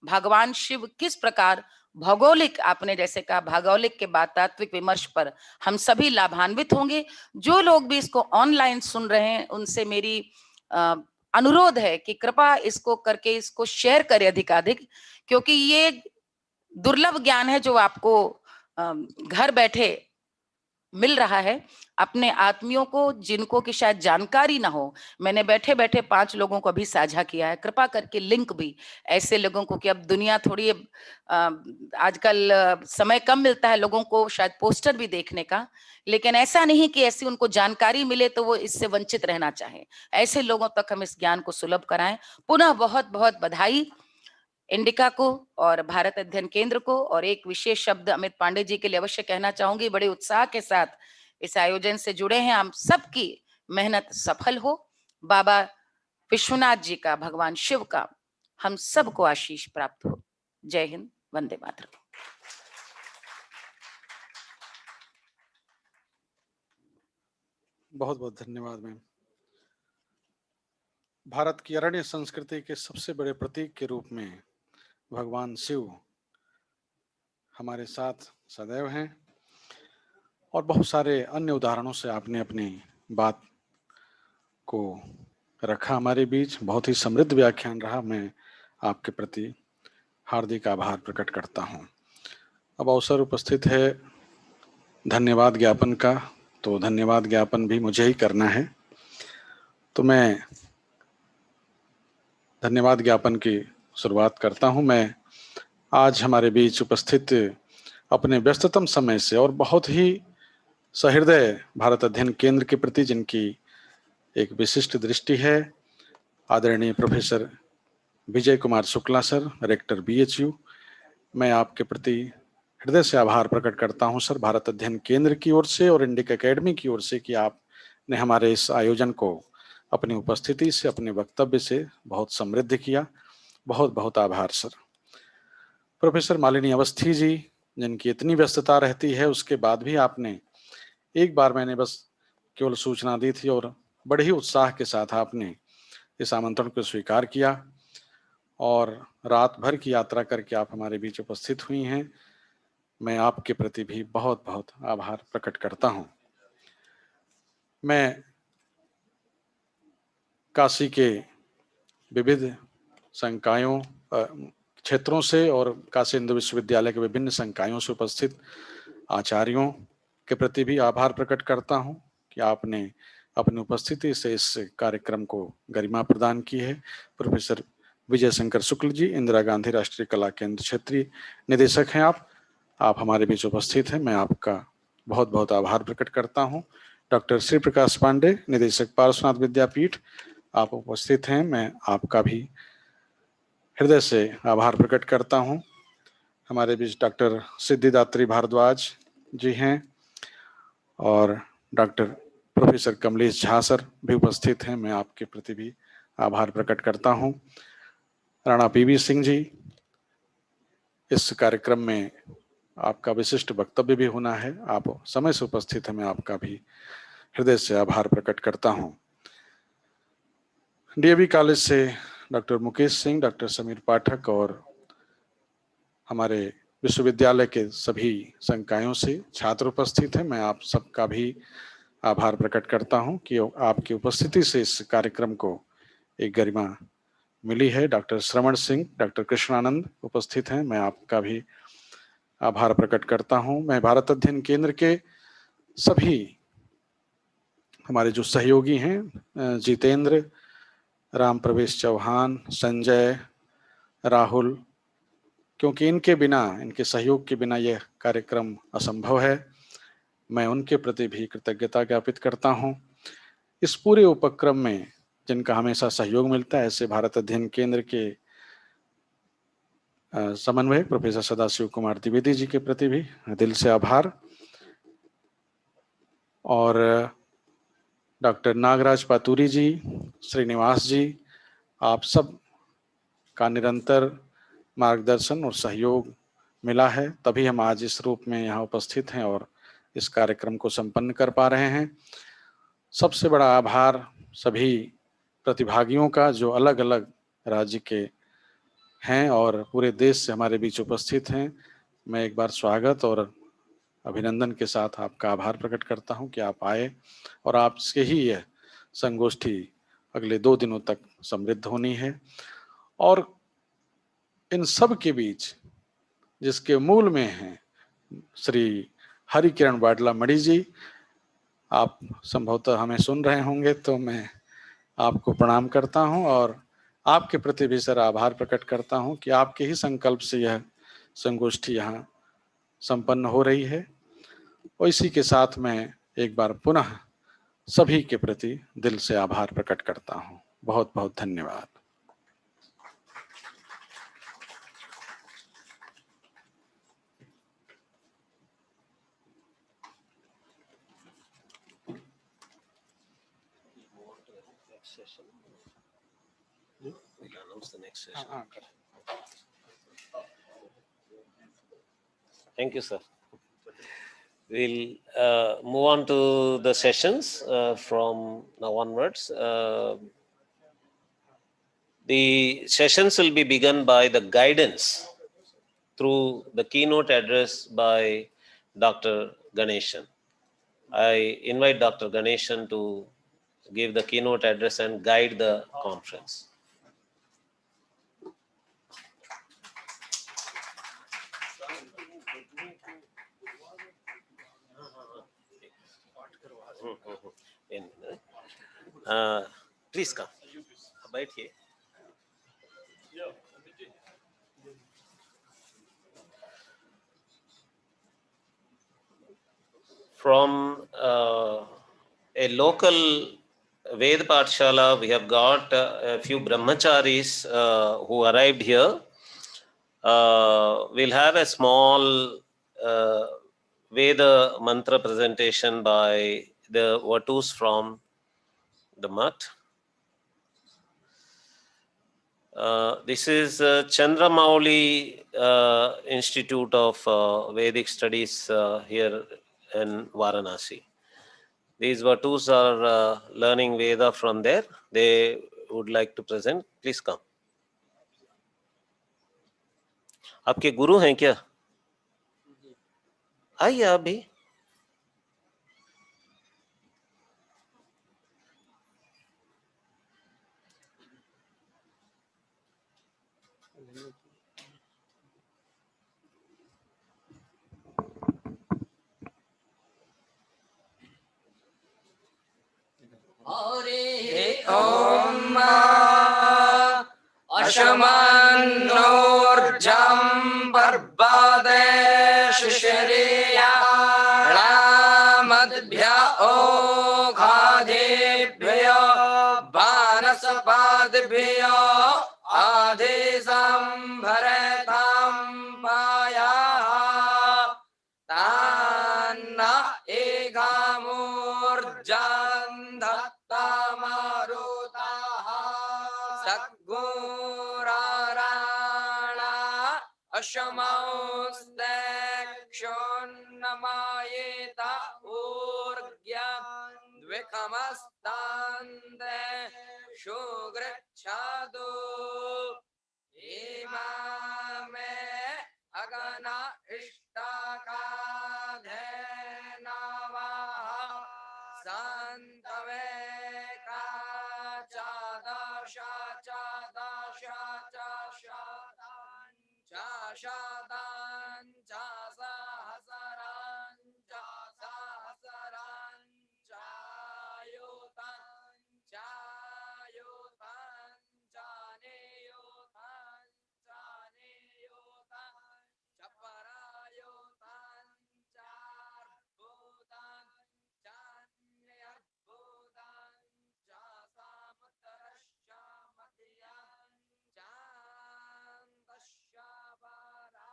भगवान शिव किस प्रकार भौगोलिक, आपने जैसे कहा भौगोलिक के बाद तात्विक विमर्श पर हम सभी लाभान्वित होंगे। जो लोग भी इसको ऑनलाइन सुन रहे हैं उनसे मेरी अनुरोध है कि कृपा इसको करके इसको शेयर करें अधिकाधिक, क्योंकि ये दुर्लभ ज्ञान है जो आपको घर बैठे मिल रहा है। अपने आत्मियों को जिनको की शायद जानकारी ना हो, मैंने बैठे बैठे 5 लोगों को भी साझा किया है, कृपा करके लिंक भी ऐसे लोगों को, कि अब दुनिया थोड़ी आजकल समय कम मिलता है लोगों को शायद पोस्टर भी देखने का, लेकिन ऐसा नहीं कि ऐसी उनको जानकारी मिले तो वो इससे वंचित रहना चाहे। ऐसे लोगों तक हम इस ज्ञान को सुलभ कराएं। पुनः बहुत बहुत बधाई इंडिका को और भारत अध्ययन केंद्र को। और एक विशेष शब्द अमित पांडे जी के लिए अवश्य कहना चाहूंगी, बड़े उत्साह के साथ इस आयोजन से जुड़े हैं, हम सबकी मेहनत सफल हो। बाबा विश्वनाथ जी का, भगवान शिव का हम सबको आशीष प्राप्त हो। जय हिंद, वंदे मातरम। बहुत बहुत धन्यवाद मैम। भारत की अरण्य संस्कृति के सबसे बड़े प्रतीक के रूप में भगवान शिव हमारे साथ सदैव हैं, और बहुत सारे अन्य उदाहरणों से आपने अपनी बात को रखा हमारे बीच। बहुत ही समृद्ध व्याख्यान रहा। मैं आपके प्रति हार्दिक आभार प्रकट करता हूं। अब अवसर उपस्थित है धन्यवाद ज्ञापन का, तो धन्यवाद ज्ञापन भी मुझे ही करना है। तो मैं धन्यवाद ज्ञापन की शुरुआत करता हूं। मैं आज हमारे बीच उपस्थित अपने व्यस्ततम समय से और बहुत ही सहृदय भारत अध्ययन केंद्र के प्रति, जिनकी एक विशिष्ट दृष्टि है, आदरणीय professor Vijay Kumar Shukla sir, rector BHU, मैं आपके प्रति हृदय से आभार प्रकट करता हूं सर, भारत अध्ययन केंद्र की ओर से और इंडिका एकेडमी की ओर से, कि आपने हमारे इस आयोजन को अपनी उपस्थिति से, अपने वक्तव्य से बहुत समृद्ध किया। बहुत बहुत आभार सर। प्रोफेसर मालिनी अवस्थी जी, जिनकी इतनी व्यस्तता रहती है, उसके बाद भी आपने एक बार, मैंने बस केवल सूचना दी थी और बड़े ही उत्साह के साथ आपने इस आमंत्रण को स्वीकार किया और रात भर की यात्रा करके आप हमारे बीच उपस्थित हुई हैं। मैं आपके प्रति भी बहुत बहुत आभार प्रकट करता हूं। मैं काशी के विविध संकायों क्षेत्रों से और काशी हिंदू विश्वविद्यालय के विभिन्न संकायों से उपस्थित आचार्यों के प्रति भी आभार प्रकट करता हूं कि आपने अपनी उपस्थिति से इस कार्यक्रम को गरिमा प्रदान की है। प्रोफेसर विजय शंकर शुक्ल जी, इंदिरा गांधी राष्ट्रीय कला केंद्र क्षेत्रीय निदेशक हैं आप हमारे बीच उपस्थित हैं, मैं आपका बहुत बहुत आभार प्रकट करता हूं। डॉक्टर श्री प्रकाश पांडे, निदेशक पार्श्वनाथ विद्यापीठ, आप उपस्थित हैं, मैं आपका भी हृदय से आभार प्रकट करता हूं। हमारे बीच डॉक्टर सिद्धिदात्री भारद्वाज जी हैं और doctor professor Kamlesh Jha sir भी उपस्थित हैं, मैं आपके प्रति भी आभार प्रकट करता हूं। राणा PV सिंह जी, इस कार्यक्रम में आपका विशिष्ट वक्तव्य भी होना है, आप समय से उपस्थित हैं, मैं आपका भी हृदय से आभार प्रकट करता हूं। DAV कॉलेज से डॉक्टर मुकेश सिंह, डॉक्टर समीर पाठक और हमारे विश्वविद्यालय के सभी संकायों से छात्र उपस्थित हैं, मैं आप सबका भी आभार प्रकट करता हूं कि आपकी उपस्थिति से इस कार्यक्रम को एक गरिमा मिली है। डॉक्टर श्रवण सिंह, डॉक्टर कृष्णानंद उपस्थित हैं, मैं आपका भी आभार प्रकट करता हूं। मैं भारत अध्ययन केंद्र के सभी हमारे जो सहयोगी हैं, जितेंद्र, राम प्रवेश चौहान, संजय, राहुल, क्योंकि इनके बिना, इनके सहयोग के बिना यह कार्यक्रम असंभव है, मैं उनके प्रति भी कृतज्ञता ज्ञापित करता हूं। इस पूरे उपक्रम में जिनका हमेशा सहयोग मिलता है, ऐसे भारत अध्ययन केंद्र के समन्वय प्रोफेसर सदाशिव कुमार द्विवेदी जी के प्रति भी दिल से आभार, और डॉक्टर नागराज पातुरी जी, श्रीनिवास जी आप सब का निरंतर मार्गदर्शन और सहयोग मिला है, तभी हम आज इस रूप में यहाँ उपस्थित हैं और इस कार्यक्रम को संपन्न कर पा रहे हैं। सबसे बड़ा आभार सभी प्रतिभागियों का जो अलग अलग राज्य के हैं और पूरे देश से हमारे बीच उपस्थित हैं। मैं एक बार स्वागत और अभिनंदन के साथ आपका आभार प्रकट करता हूं कि आप आए और आपसे ही यह संगोष्ठी अगले 2 दिनों तक समृद्ध होनी है। और इन सब के बीच जिसके मूल में हैं श्री हरिकिरण वाडला मणि जी, आप संभवतः हमें सुन रहे होंगे, तो मैं आपको प्रणाम करता हूं और आपके प्रति भी सर आभार प्रकट करता हूं कि आपके ही संकल्प से यह संगोष्ठी यहाँ संपन्न हो रही है। और इसी के साथ मैं एक बार पुनः सभी के प्रति दिल से आभार प्रकट करता हूं। बहुत बहुत धन्यवाद। Thank you, sir. We'll move on to the sessions from now onwards. The sessions will be begun by the guidance through the keynote address by Dr. Ganeshan. I invite Dr. Ganeshan to give the keynote address and guide the conference. Please come. बैठिए. From a local Ved Pathshala, we have got a few brahmacharis who arrived here. We'll have a small Veda mantra presentation by the Vatus from the Mutt. This is Chandramauli Institute of Vedic Studies here in Varanasi. These Vatus are learning Veda from there. They would like to present. Please come. आपके गुरु हैं क्या? आइए आप भी. Hare Om Ashamanurjam Barbade Shishriya Ramadbhya Oghadibhya Vanasapadbhya Adhisam Bharatam Paya Tanna Egamurjan Ashamaustakshonnamayeta urgyam dvikhamastande shugrachadu imame agana ishtakadhenava santave kachadasha Shadan Sahasran Chayutan Chaneyutan Chaparayutan Charbutan Chanyadbutan Chasamutarashamadhyam Chantashabara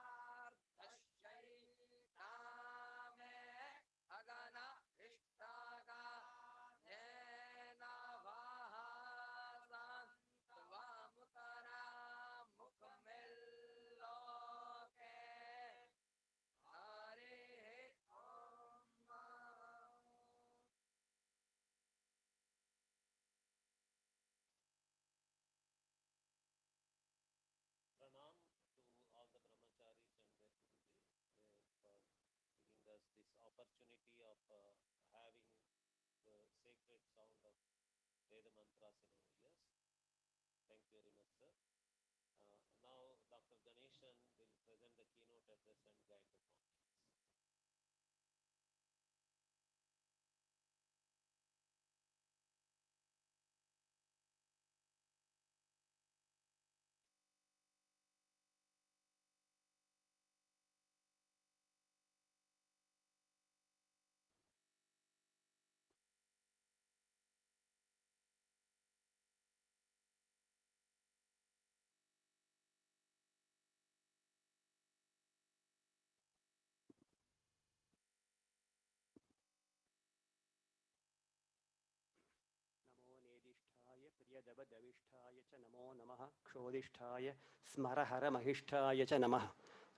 opportunity of having the sacred sound of Veda mantras in our ears. Thank you very much, sir. Now, Dr. Ganeshan will present the keynote address and guide the conference. प्रियदवदविष्ठाय च नमो नमः क्षोदिष्ठाय स्मरहरमहिष्ठाय च नमः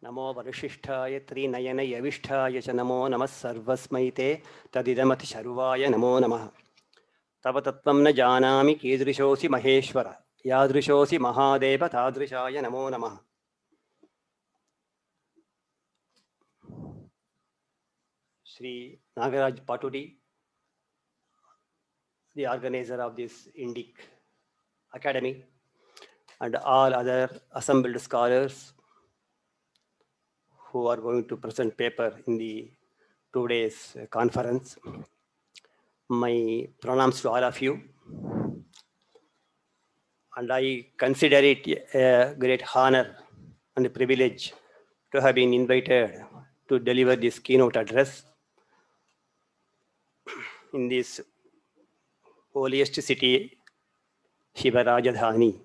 नमो वरिष्ठाय त्रिनयनयविष्ठाय च नमो नमः सर्वस्मै ते तदिदमतिशर्वाय नमो नमः तव तत्त्वं न जानामि कीदृशोऽसि महेश्वर यादृशोऽसि महादेव तादृशाय नमो नमः Shri Nagraj पाटुडी, the organizer of this INDIC Academy, and all other assembled scholars who are going to present paper in the today's conference. My pronouns to all of you. And I consider it a great honor and a privilege to have been invited to deliver this keynote address in this holiest city, Shiva Rajadhani.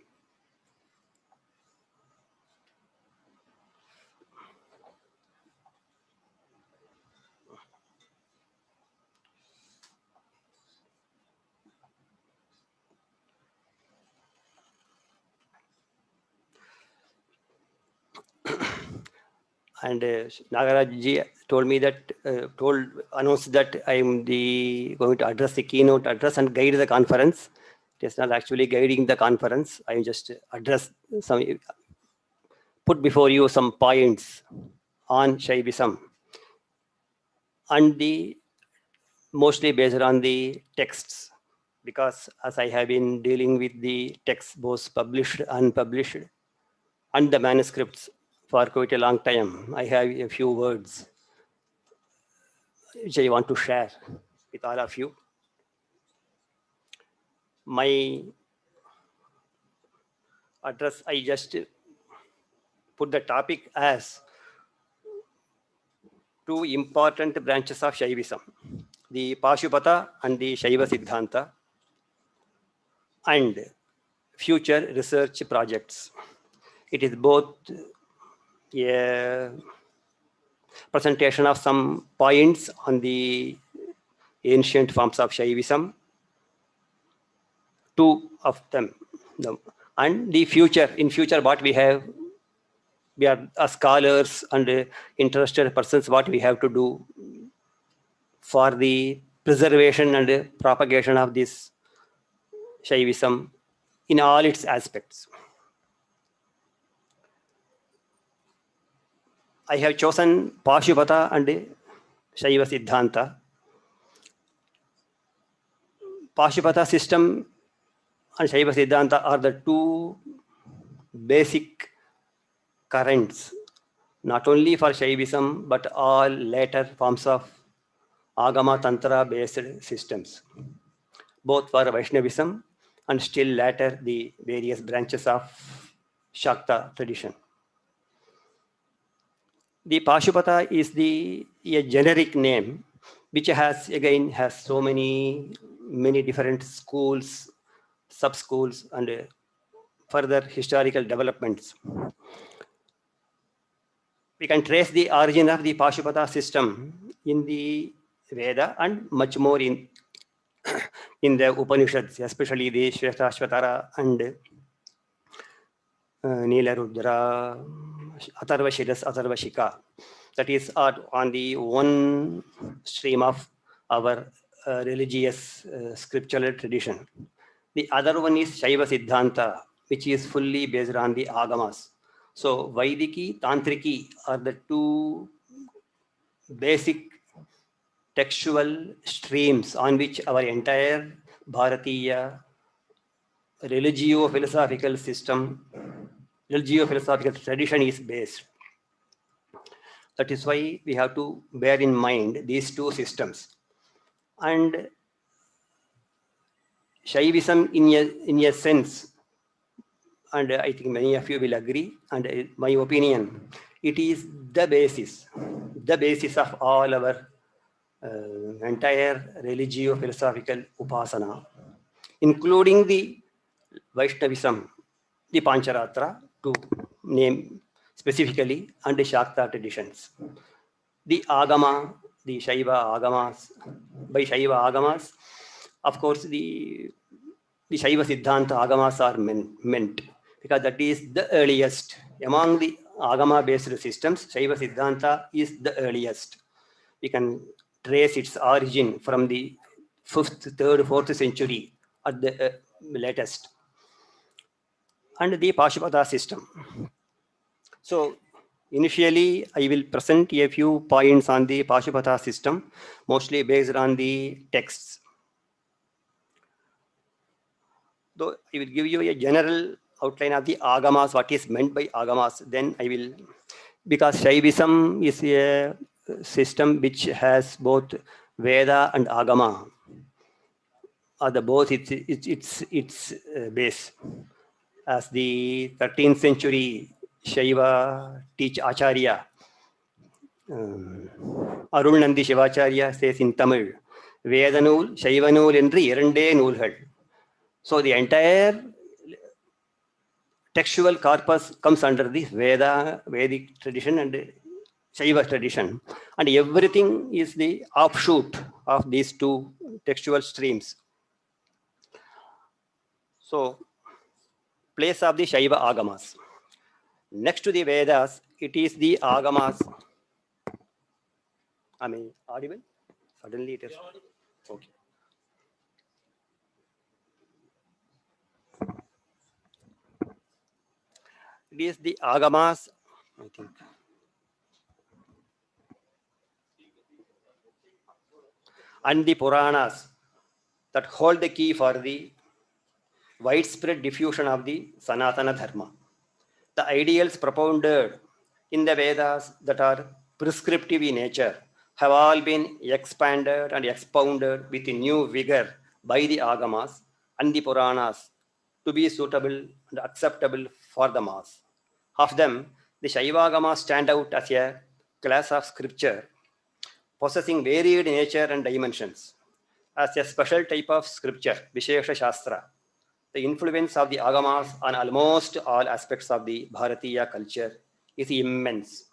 And Nagaraj told me that, announced that I am going to address the keynote address and guide the conference. It is not actually guiding the conference. I just put before you some points on Shaivism, and mostly based on the texts, because as I have been dealing with the texts, both published, unpublished, and the manuscripts for quite a long time, I have a few words which I want to share with all of you. My address, I just put the topic as two important branches of Shaivism, the Pashupata and the Shaiva Siddhanta, and future research projects. It is both a presentation of some points on the ancient forms of Shaivism, two of them, and the future. In future, what we are scholars and interested persons, what we have to do for the preservation and propagation of this Shaivism in all its aspects. I have chosen Pashupata and Shaiva Siddhanta. Pashupata system and Shaiva Siddhanta are the two basic currents, not only for Shaivism, but all later forms of Agama Tantra based systems, both for Vaishnavism and still later the various branches of Shakta tradition. The Pashupata is a generic name, which has so many different schools, sub-schools, and further historical developments. We can trace the origin of the Pashupata system in the Veda and much more in the Upanishads, especially the Shvetashvatara and Nila Rudra, Atharva Shiras, Atharva Shika. That is on the one stream of our religious scriptural tradition. The other one is Shaiva Siddhanta, which is fully based on the Agamas. So Vaidiki, Tantriki are the two basic textual streams on which our entire Bharatiya religio-philosophical system, religio-philosophical tradition is based. That is why we have to bear in mind these two systems. And Shaivism in a sense, and I think many of you will agree, and my opinion, it is the basis of all our entire religio-philosophical upasana, including the Vaishnavism, the Pancharatra, to name specifically, and the Shakta traditions. The Agama, the Shaiva Agamas, by Shaiva Agamas, of course, the Shaiva Siddhanta Agamas are meant, because that is the earliest. Among the Agama-based systems, Shaiva Siddhanta is the earliest. We can trace its origin from the 5th, 3rd, 4th century at the latest. And the Pashupata system. So initially, I will present a few points on the Pashupata system, mostly based on the texts. Though I will give you a general outline of the Agamas, what is meant by Agamas, then I will, because Shaivism is a system which has both Veda and Agama, or the both its base. As the 13th century Shaiva Acharya, Arulnandi Shivacharya says in Tamil, Vedanul, Shaivanul endri irande noolgal. So the entire textual corpus comes under the Vedic tradition and Shaiva tradition. And everything is the offshoot of these two textual streams. So, place of the Shaiva Agamas. Next to the Vedas, it is the Agamas. I mean, audible? Suddenly it is. Okay. It is the Agamas, I think. And the Puranas that hold the key for the widespread diffusion of the Sanatana Dharma. The ideals propounded in the Vedas that are prescriptive in nature have all been expanded and expounded with new vigor by the Agamas and the Puranas to be suitable and acceptable for the mass. Of them, the Shaiva Agamas stand out as a class of scripture possessing varied nature and dimensions. As a special type of scripture, Vishesha Shastra, the influence of the Agamas on almost all aspects of the Bharatiya culture is immense.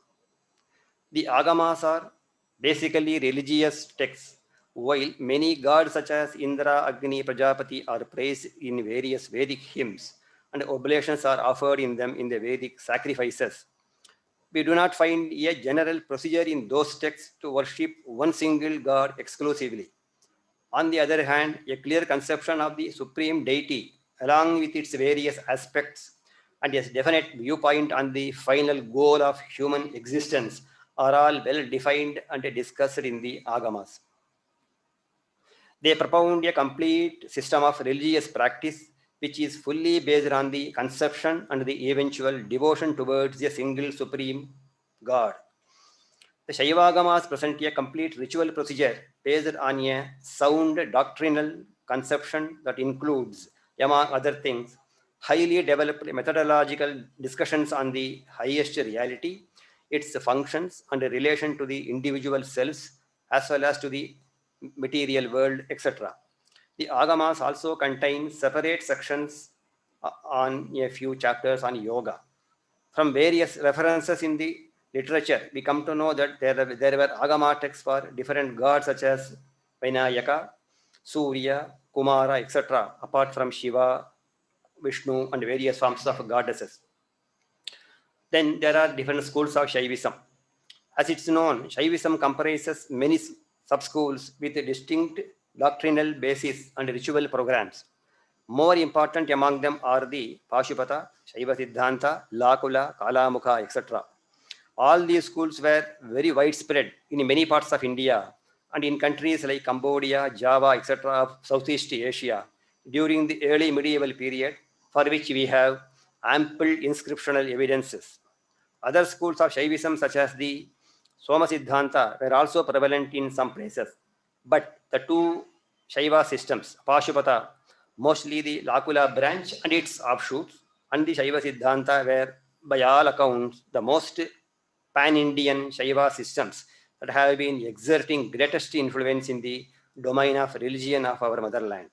The Agamas are basically religious texts, while many gods such as Indra, Agni, Prajapati are praised in various Vedic hymns and oblations are offered in them in the Vedic sacrifices. We do not find a general procedure in those texts to worship one single god exclusively. On the other hand, a clear conception of the supreme deity along with its various aspects and a definite viewpoint on the final goal of human existence are all well defined and discussed in the Agamas. They propound a complete system of religious practice which is fully based on the conception and the eventual devotion towards a single supreme God. The Shaivagamas present a complete ritual procedure based on a sound doctrinal conception that includes, among other things, highly developed methodological discussions on the highest reality, its functions and relation to the individual selves, as well as to the material world, etc. The Agamas also contain separate sections on a few chapters on yoga. From various references in the literature, we come to know that there were Agama texts for different gods such as Vinayaka, Surya, Kumara, etc., apart from Shiva, Vishnu, and various forms of goddesses. Then there are different schools of Shaivism. As it's known, Shaivism comprises many sub-schools with distinct doctrinal basis and ritual programs. More important among them are the Pashupata, Shaiva Siddhanta, Lakula, Kalamukha, etc. All these schools were very widespread in many parts of India and in countries like Cambodia, Java, etc. of Southeast Asia during the early medieval period, for which we have ample inscriptional evidences. Other schools of Shaivism, such as the Soma Siddhanta, were also prevalent in some places. But the two Shaiva systems, Pashupata, mostly the Lakula branch and its offshoots, and the Shaiva Siddhanta were, by all accounts, the most pan-Indian Shaiva systems that have been exerting greatest influence in the domain of religion of our motherland.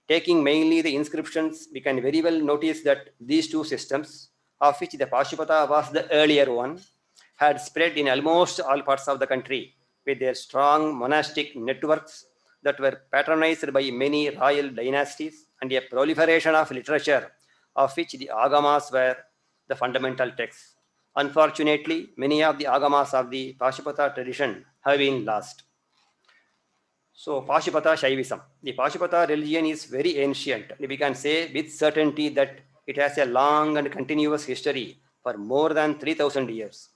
Taking mainly the inscriptions, we can very well notice that these two systems, of which the Pashupata was the earlier one, had spread in almost all parts of the country with their strong monastic networks that were patronized by many royal dynasties and a proliferation of literature, of which the Agamas were the fundamental texts. Unfortunately, many of the Agamas of the Pashupata tradition have been lost. So, Pashupata Shaivism. The Pashupata religion is very ancient. We can say with certainty that it has a long and continuous history for more than 3,000 years.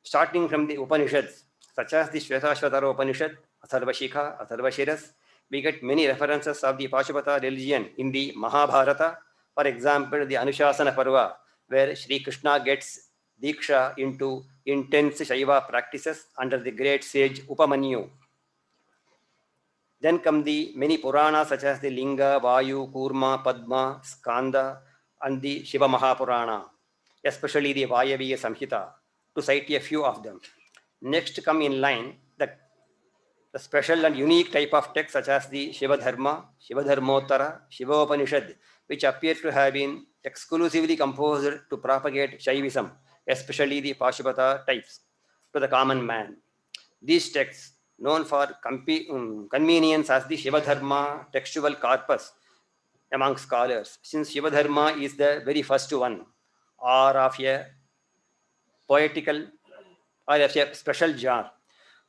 Starting from the Upanishads, such as the Shvetashvatara Upanishad, Atharvashikha, Atharvashiras, we get many references of the Pashupata religion in the Mahabharata. For example, the Anushasana Parva, where Sri Krishna gets Diksha into intense Shaiva practices under the great sage Upamanyu. Then come the many Puranas such as the Linga, Vayu, Kurma, Padma, Skanda, and the Shiva Mahapurana, especially the Vayaviya Samhita, to cite a few of them. Next come in line the special and unique type of text such as the Shiva Dharma, Shiva Dharmottara, Shiva Upanishad, which appear to have been exclusively composed to propagate Shaivism, especially the Pashupata types, to the common man. These texts, known for convenience as the Shiva Dharma textual corpus among scholars, since Shiva Dharma is the very first one, or of a poetical or of a special genre.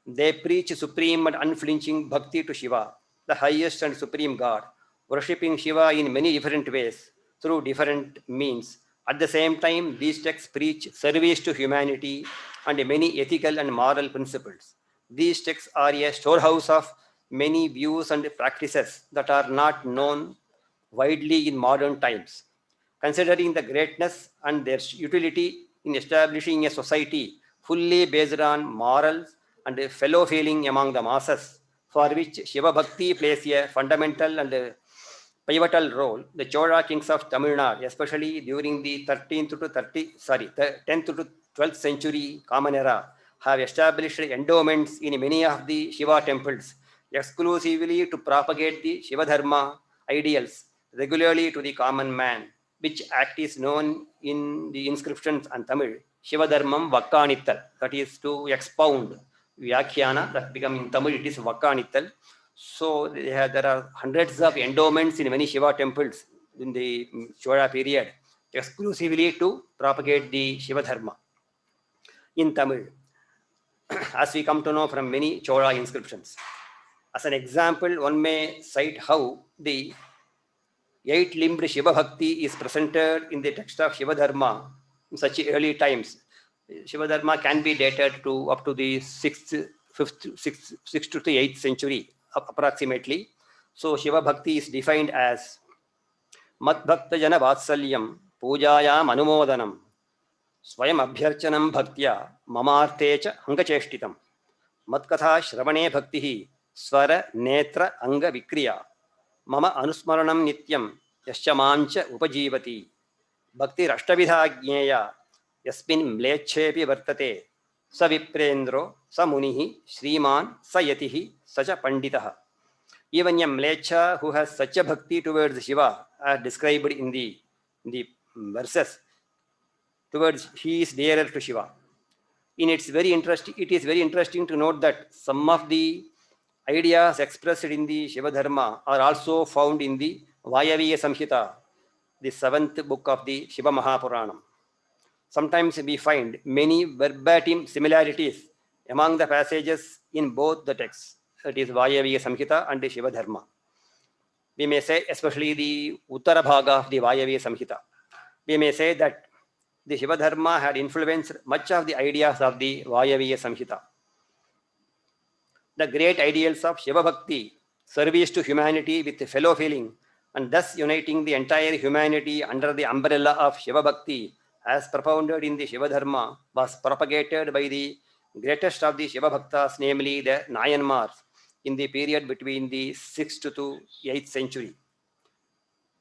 They preach supreme and unflinching bhakti to Shiva, the highest and supreme God, worshipping Shiva in many different ways through different means. At the same time, these texts preach service to humanity and many ethical and moral principles. These texts are a storehouse of many views and practices that are not known widely in modern times. Considering the greatness and their utility in establishing a society fully based on morals and fellow feeling among the masses, for which Shiva Bhakti plays a fundamental and pivotal role, the Chola kings of Tamil Nadu, especially during the 10th to 12th century Common Era, have established endowments in many of the Shiva temples exclusively to propagate the Shiva Dharma ideals regularly to the common man, which act is known in the inscriptions and Tamil, Shiva Dharmam Vakkanittal, that is to expound. Vyakhyana, that become in Tamil, it is Vakkanittal. So there are hundreds of endowments in many Shiva temples in the Chola period, exclusively to propagate the Shiva Dharma in Tamil, as we come to know from many Chola inscriptions. As an example, one may cite how the 8-limbed Shiva Bhakti is presented in the text of Shiva Dharma in such early times. Shiva Dharma can be dated to up to the 6th to the 8th century approximately. So Shiva Bhakti is defined as Mat Bhakta Jana Vatsalyam Pujayam Anumodanam Swayam Abhyarchanam Bhaktya Mamartecha Angacheshtitam Matkatha Shravane Bhaktihi Swara Netra Anga Vikriya Mama Anusmaranam Nityam Yaschamamcha Upajivati Bhakti Rashtavidha Jnaya Yasmin Mlechepi Vartate Sa Viprendro Sa Munihi Shriman Sa Yatihi Sacha Panditaha. Even a Mlecha who has such a bhakti towards Shiva, as described in the verses, towards he is dearer to Shiva. It is very interesting to note that some of the ideas expressed in the Shiva Dharma are also found in the Vayaviya Samhita, the 7th book of the Shiva Mahapuranam. Sometimes we find many verbatim similarities among the passages in both the texts, that is Vayaviya Samhita and the Shiva Dharma. We may say, especially the Uttara Bhaga of the Vayaviya Samhita, we may say that the Shiva Dharma had influenced much of the ideas of the Vayaviya Samhita. the great ideals of Shiva Bhakti, service to humanity with fellow feeling, and thus uniting the entire humanity under the umbrella of Shiva Bhakti, as propounded in the Shiva Dharma, was propagated by the greatest of the Shiva Bhaktas, namely the Nayanmars, in the period between the 6th to 8th century.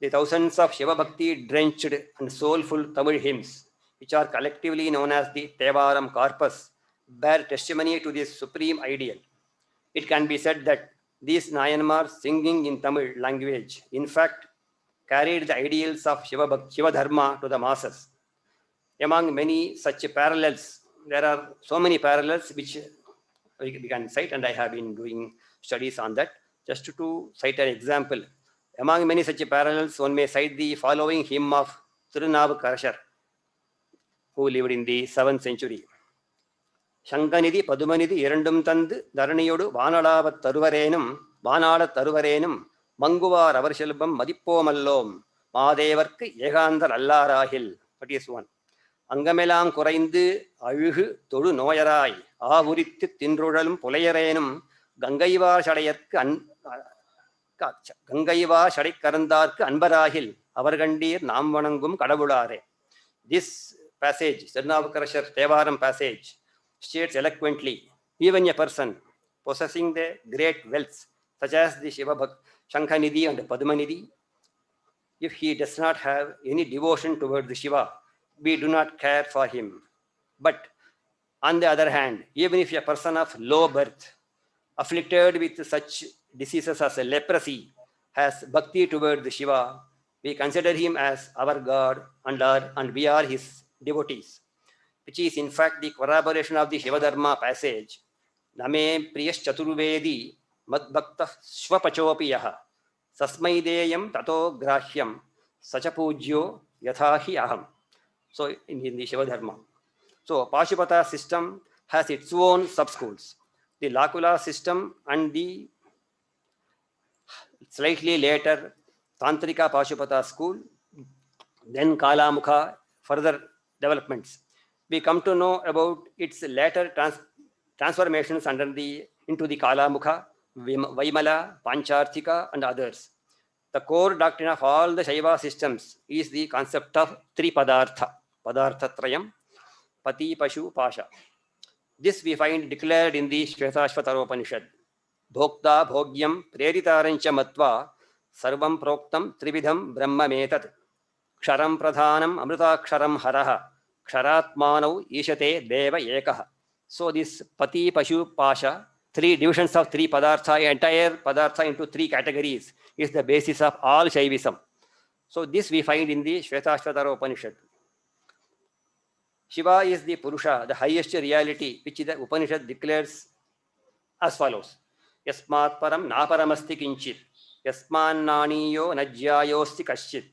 The thousands of Shiva Bhakti drenched and soulful Tamil hymns, which are collectively known as the Tevaram corpus, bear testimony to this supreme ideal. It can be said that these Nayanmars singing in Tamil language, in fact, carried the ideals of Shiva Dharma to the masses. Among many such parallels, there are so many parallels which we can cite, and I have been doing studies on that. Just to cite an example, among many such parallels, one may cite the following hymn of Tirunavukarashar, who lived in the 7th century. Shankanidhi Padumanidhi Irandum Tandu Dharaniyodu Vanalavat Taruvarenum Manguvar Avarshalbam Madipo Mallom Madevarku Yegandar Allarahil. That is one. Angamelam Kuraindu Avuhu Todu Noyarai Avurithi Tindrudalum Pulayarenum Gangaiva Shadikarandarku Anbarahil Avargandir Namvanangum Kadabulare. This passage, Tirunavukarashar Tevaram passage, states eloquently, even a person possessing the great wealths such as the Shiva Shankanidhi and Padmanidhi, if he does not have any devotion towards the Shiva, we do not care for him. But on the other hand, even if a person of low birth, afflicted with such diseases as leprosy, has bhakti towards the Shiva, we consider him as our God and we are his devotees, which is in fact the corroboration of the Shiva Dharma passage. Name Priyas Chaturvedi Madbhakta Shvapachopi Yaha Sasmai Deyam Tato Grahyam Sachapujyo Yathahi Aham. So in the Shiva Dharma. So Pashupata system has its own sub-schools. The Lakula system and the slightly later Tantrika Pashupata school, then Kalamukha, further developments. We come to know about its later transformations into the Kalamukha, Vaimala, Pancharthika, and others. The core doctrine of all the Shaiva systems is the concept of Tripadartha, Padarthatrayam, Pati, Pashu, Pasha. This we find declared in the Shvetashvataropanishad. Bhokta Bhogyam Preritarancha Matva Sarvam Proktam Trividham Brahma Metat Ksharam Pradhanam Amritaksharam Haraha Ksharatmanau Ishate Deva Ekaha. So this Pati, Pashu, Pasha, three divisions of three Padartha, entire Padartha into three categories, is the basis of all Shaivism. So this we find in the Shvetashvatara Upanishad. Shiva is the Purusha, the highest reality, which the Upanishad declares as follows. Yasmat param naparamasti kinchit, yasman naniyo najyayosti kashchit,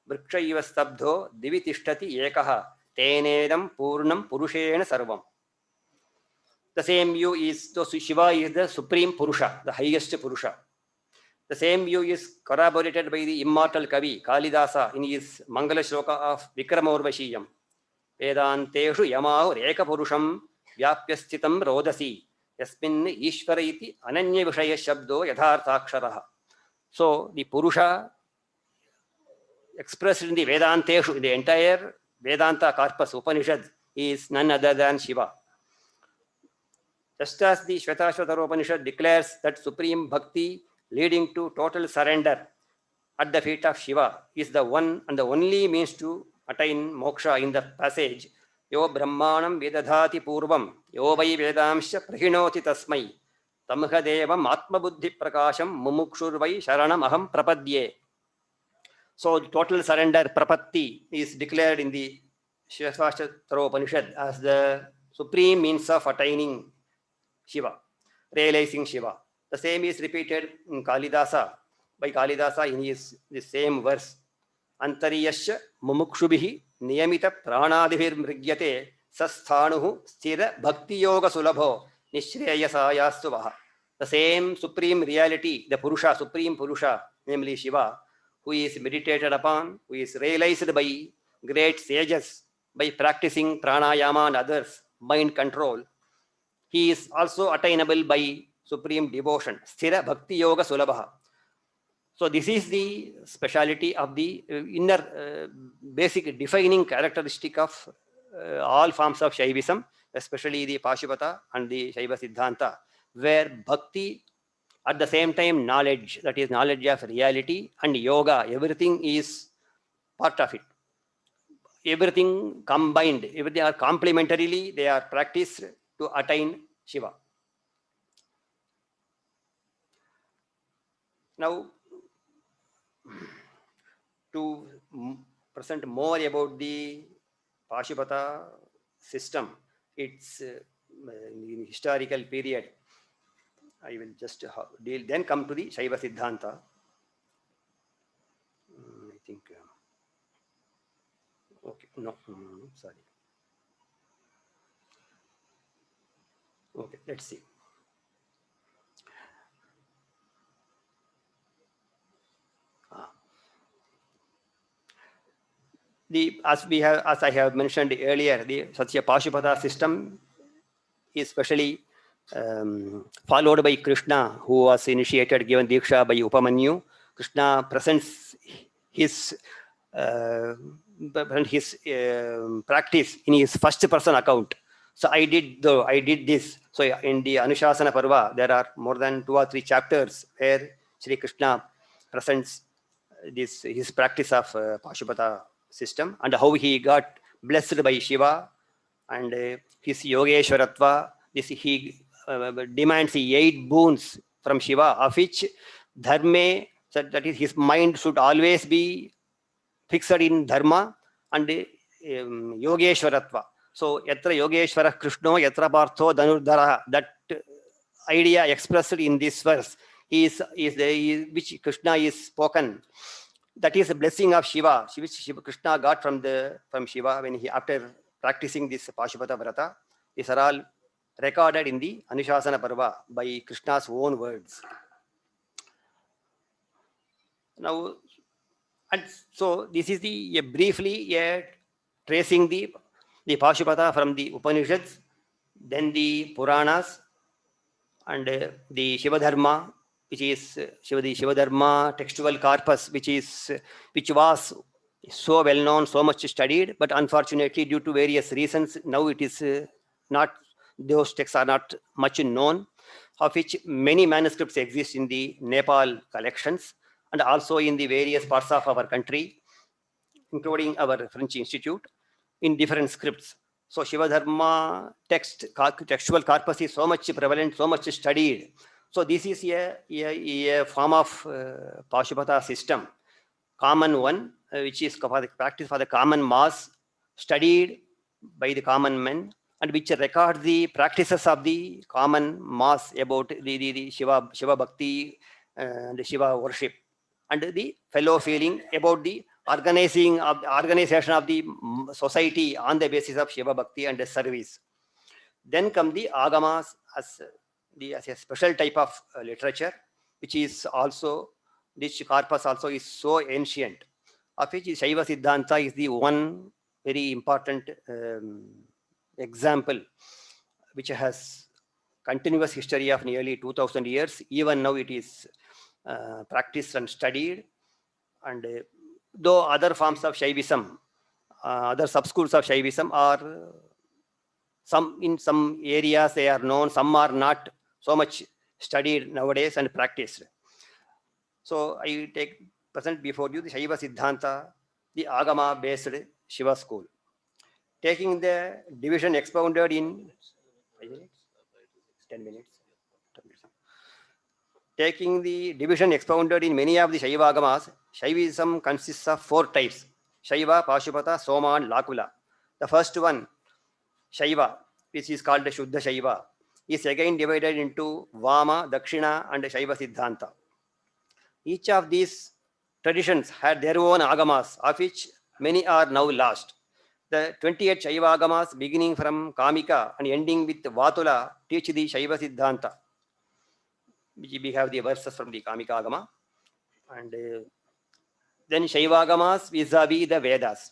vrikshaiva stabdho divitishtati ekaha, tenedam purnam purushena sarvam. The same view is, so Shiva is the supreme Purusha, the highest Purusha. The same view is corroborated by the immortal Kavi, Kalidasa, in his Mangala Shloka of Vikramourvashiyam. Vedanteshu yamahu reka purusham vyapyastitam rodasi yasmin ishvara iti ananya vishaya shabdo yatharthaksharaha. So the Purusha expressed in the Vedanteshu, in the entire Vedanta corpus Upanishad, is none other than Shiva. Just as the Shvetashvatara Upanishad declares that supreme bhakti leading to total surrender at the feet of Shiva is the one and the only means to attain moksha in the passage, Yo Brahmanam Vedadhati Purvam, Yo Vai Vedamsha Prahinoti Tasmai, Tamha Devam Atma Buddhi Prakasham Mumukshur Vai Sharanam Aham Prapadye. So total surrender, Prapatti, is declared in the Shvetashvatara Upanishad as the supreme means of attaining Shiva, realizing Shiva. The same is repeated in Kalidasa, by Kalidasa in the same verse. Antariyasya mumukshubhihi niyamita pranadivir mrigyate sasthanuhu sthira bhakti yoga sulabho nishreyasayasuvaha. The same supreme reality, the Purusha, supreme Purusha, namely Shiva, who is meditated upon, who is realized by great sages by practicing pranayama and others, mind control. He is also attainable by supreme devotion, sthira bhakti yoga sulabha. So this is the speciality of the inner basic defining characteristic of all forms of Shaivism, especially the Pashupata and the Shaiva Siddhanta, where bhakti, at the same time knowledge, that is knowledge of reality, and yoga, everything is part of it. Everything combined, everything are complementarily, they are practiced to attain Shiva. Now, to present more about the Pashupata system, its in historical period, I will just deal, then come to the Shaiva Siddhanta. I think, okay, no, sorry. Okay, let's see. As I have mentioned earlier, the Satya Pashupata system is specially followed by Krishna, who was initiated, given Diksha by Upamanyu. Krishna presents his practice in his first person account. So I did this. So in the Anushasana Parva, there are more than 2 or 3 chapters where Sri Krishna presents his practice of Pashupata system and how he got blessed by Shiva and his Yogeshwaratva. This he demands 8 boons from Shiva, of which dharma, so that is his mind should always be fixed in dharma, and Yogeshwaratva. So yatra Yogeshwara Krishno yatra partho dhanurdhara, that idea expressed in this verse is which Krishna is spoken. That is the blessing of Shiva, which Krishna got from Shiva when he, after practicing this Pashupata Vrata. These are all recorded in the Anushasana Parva by Krishna's own words. Now, and so this is the briefly tracing the Pashupata from the Upanishads, then the Puranas, and the Shiva Dharma, which is the Shiva Dharma textual corpus, which was so well known, so much studied, but unfortunately due to various reasons, now it is not, those texts are not much known, of which many manuscripts exist in the Nepal collections and also in the various parts of our country, including our French Institute, in different scripts. So Shiva Dharma textual corpus is so much prevalent, so much studied. So this is a form of Pashupata system, common one, which is for the practice for the common mass, studied by the common men, and which records the practices of the common mass about the Shiva Bhakti and Shiva worship, and the fellow feeling about the organization of the society on the basis of Shiva Bhakti and service. Then come the Agamas as a special type of literature, which is also, this corpus also is so ancient, of which Shaiva Siddhanta is the one very important example, which has continuous history of nearly 2000 years. Even now it is practiced and studied, and though other forms of Shaivism, other subschools of Shaivism are in some areas they are known, some are not so much studied nowadays and practiced. So I present before you the Shaiva Siddhanta, the Agama based Shiva school, taking the division expounded in 10 minutes. Taking the division expounded in many of the Shaiva Agamas, Shaivism consists of 4 types: Shaiva, Pashupata, Soma, and Lakula. The first one, Shaiva, which is called the Shuddha Shaiva, is again divided into Vama, Dakshina, and Shaiva Siddhanta. Each of these traditions had their own Agamas, of which many are now lost. The 28 Shaiva Agamas, beginning from Kamika and ending with Vatula, teach the Shaiva Siddhanta. We have the verses from the Kamika Agama. And then Shaiva Agamas vis-a-vis the Vedas.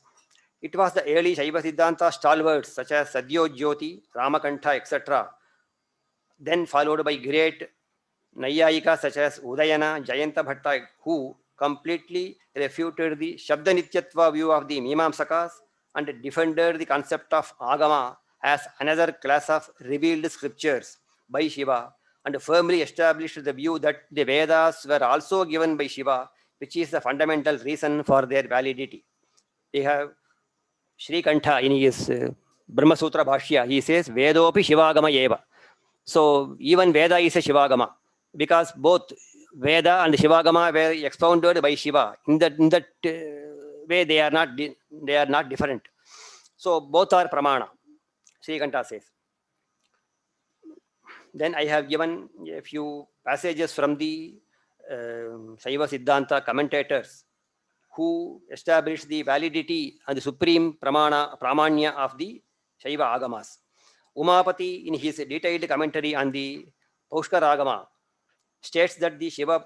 It was the early Shaiva Siddhanta stalwarts such as Sadhyo Jyoti, Ramakantha, etc. Then followed by great Nayayika such as Udayana, Jayanta Bhatta, who completely refuted the Shabda Nityatva view of the Mimamsakas and defended the concept of Agama as another class of revealed scriptures by Shiva, and firmly established the view that the Vedas were also given by Shiva, which is the fundamental reason for their validity. They have Sri Kantha in his Brahma Sutra Bhashya, he says, Vedopi Shivagama Eva. So even Veda is a Shivagama, because both Veda and Shivagama were expounded by Shiva. In that way, they are not different. So both are Pramana, Sri Kantha says. Then I have given a few passages from the Shaiva Siddhanta commentators who established the validity and the supreme pramanya of the Shaiva Agamas. Umapati, in his detailed commentary on the Paushkara Agama, states that the Shiva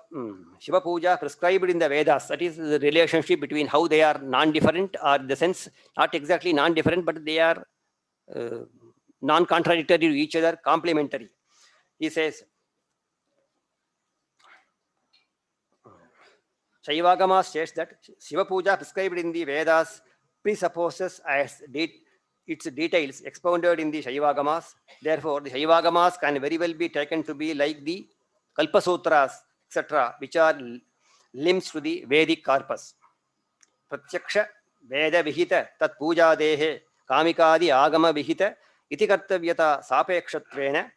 Puja prescribed in the Vedas, that is the relationship between how they are non-different, or in the sense not exactly non-different, but they are non-contradictory to each other, complementary. He says, Shaivagama states that Shiva Puja prescribed in the Vedas presupposes as its details expounded in the Shaivagamas. Therefore, the Shaivagamas can very well be taken to be like the Kalpasutras, etc., which are limbs to the Vedic corpus. Pratyaksha Veda Vihita Tat Puja Dehe Kamikadi Agama Vihita Iti Kartavyata Sapekshatvena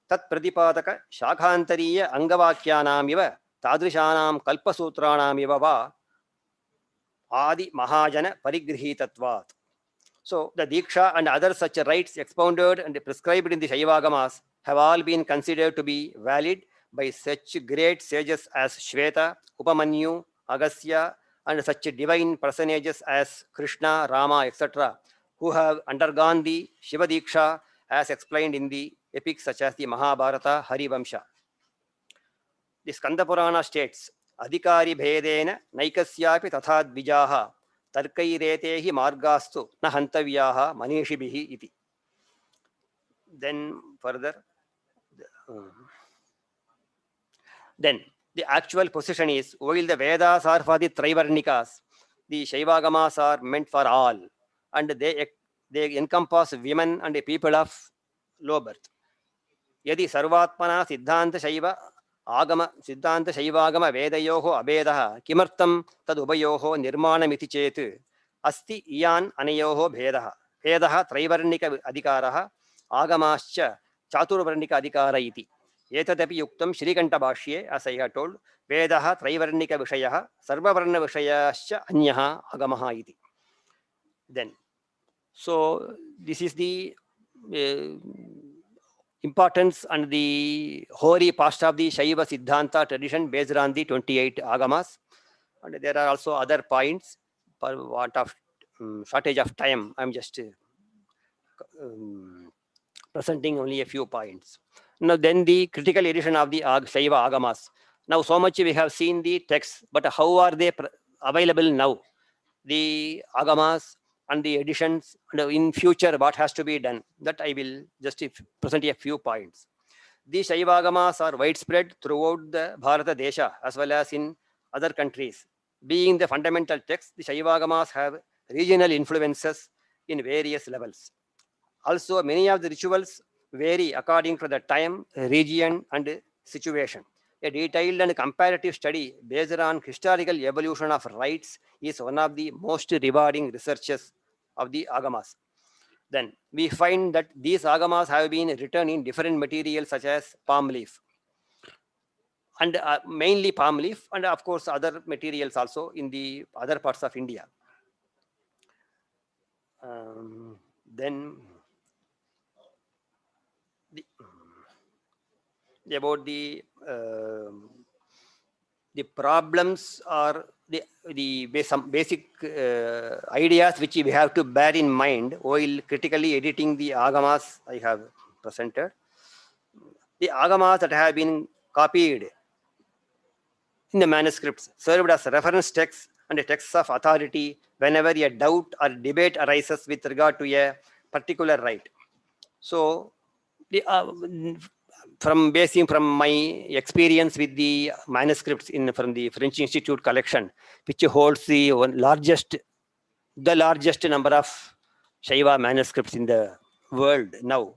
Tat Pradipadaka Shakhantariya Angavakyanam Iva Tadrishanam Kalpasutranam Iva Va Adi Mahajana Parigrhitatvat. So the Diksha and other such rites expounded and prescribed in the Shaivagamas have all been considered to be valid by such great sages as Shveta, Upamanyu, Agastya, and such divine personages as Krishna, Rama, etc., who have undergone the Shiva Diksha as explained in the epics such as the Mahabharata, Harivamsha. The Skanda Purana states, Adhikari Bhedena Naikasyapi Tatha Dvijaha Tarkairetehi Margastu Na Hantavyaha Manishibihi iti. Then further, then the actual position is, while the Vedas are for the Trivarnikas, the Shaivagamas are meant for all, and they encompass women and the people of low birth. Yadi Sarvatmana Siddhanta Shaiva Agama Siddhanta Shaivagama Vedayoho Abedaha Kimartam Tad Ubayoho Nirmanamiti Chetu Asti Iyan Anayoho Bhedaha Vedaha Trivarnika Adhikaraha Agamascha Chaturvarnika Adhikara iti. Etadapi Yuktam Shrikanta Bhashye, as I have told, Vedaha Trivarnika Vishayaha Sarvavarna Vishayascha Anyaha Agamaha iti. Then, so this is the importance and the hoary past of the Shaiva Siddhanta tradition based on the 28 Agamas. And there are also other points. For want of shortage of time, I am just presenting only a few points. Now then the critical edition of the Shaiva Agamas. Now so much we have seen the texts, but how are they available now? The Agamas and the editions, and in future what has to be done, that I will just present a few points. These Shaivagamas are widespread throughout the Bharata Desha as well as in other countries. Being the fundamental text, the Shaivagamas have regional influences in various levels. Also, many of the rituals vary according to the time, region, and situation. A detailed and comparative study based on historical evolution of rites is one of the most rewarding researches of the Agamas. Then we find that these Agamas have been written in different materials such as palm leaf, and mainly palm leaf, and of course other materials also in the other parts of India. Then about the problems or some basic ideas which we have to bear in mind while critically editing the Agamas I have presented. The Agamas that have been copied in the manuscripts served as reference texts and texts of authority whenever a doubt or debate arises with regard to a particular rite. So from my experience with the manuscripts from the French Institute collection, which holds the largest number of Shaiva manuscripts in the world now,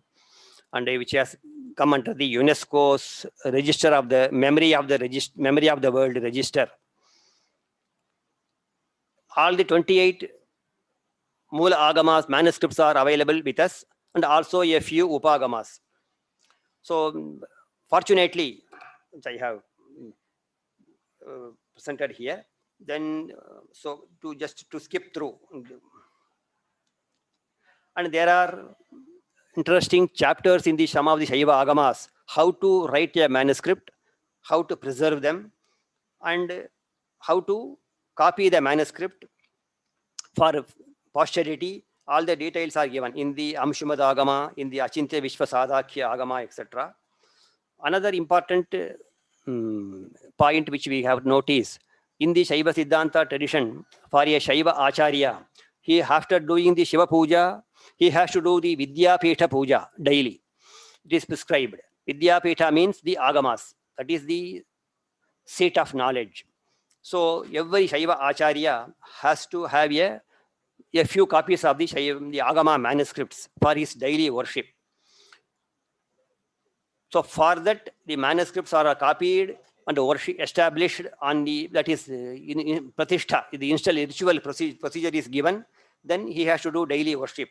and which has come under the UNESCO's register of the memory of the world register. All the 28 Mula Agamas manuscripts are available with us, and also a few Upagamas. So fortunately, which I have presented here, then so to skip through, and there are interesting chapters in some of the Shaiva Agamas, how to write a manuscript, how to preserve them, and how to copy the manuscript for posterity. All the details are given in the Amshumad Agama, in the Achintya Vishwasadakya Agama, etc. Another important point which we have noticed, in the Shaiva Siddhanta tradition, for a Shaiva Acharya, he, after doing the Shiva Puja, he has to do the Vidyapita Puja daily. It is prescribed. Vidyapita means the Agamas, that is the seat of knowledge. So every Shaiva Acharya has to have a few copies of the Agama manuscripts for his daily worship. So for that, the manuscripts are copied and worship established on the, that is in Pratishtha, the initial ritual procedure is given, then he has to do daily worship.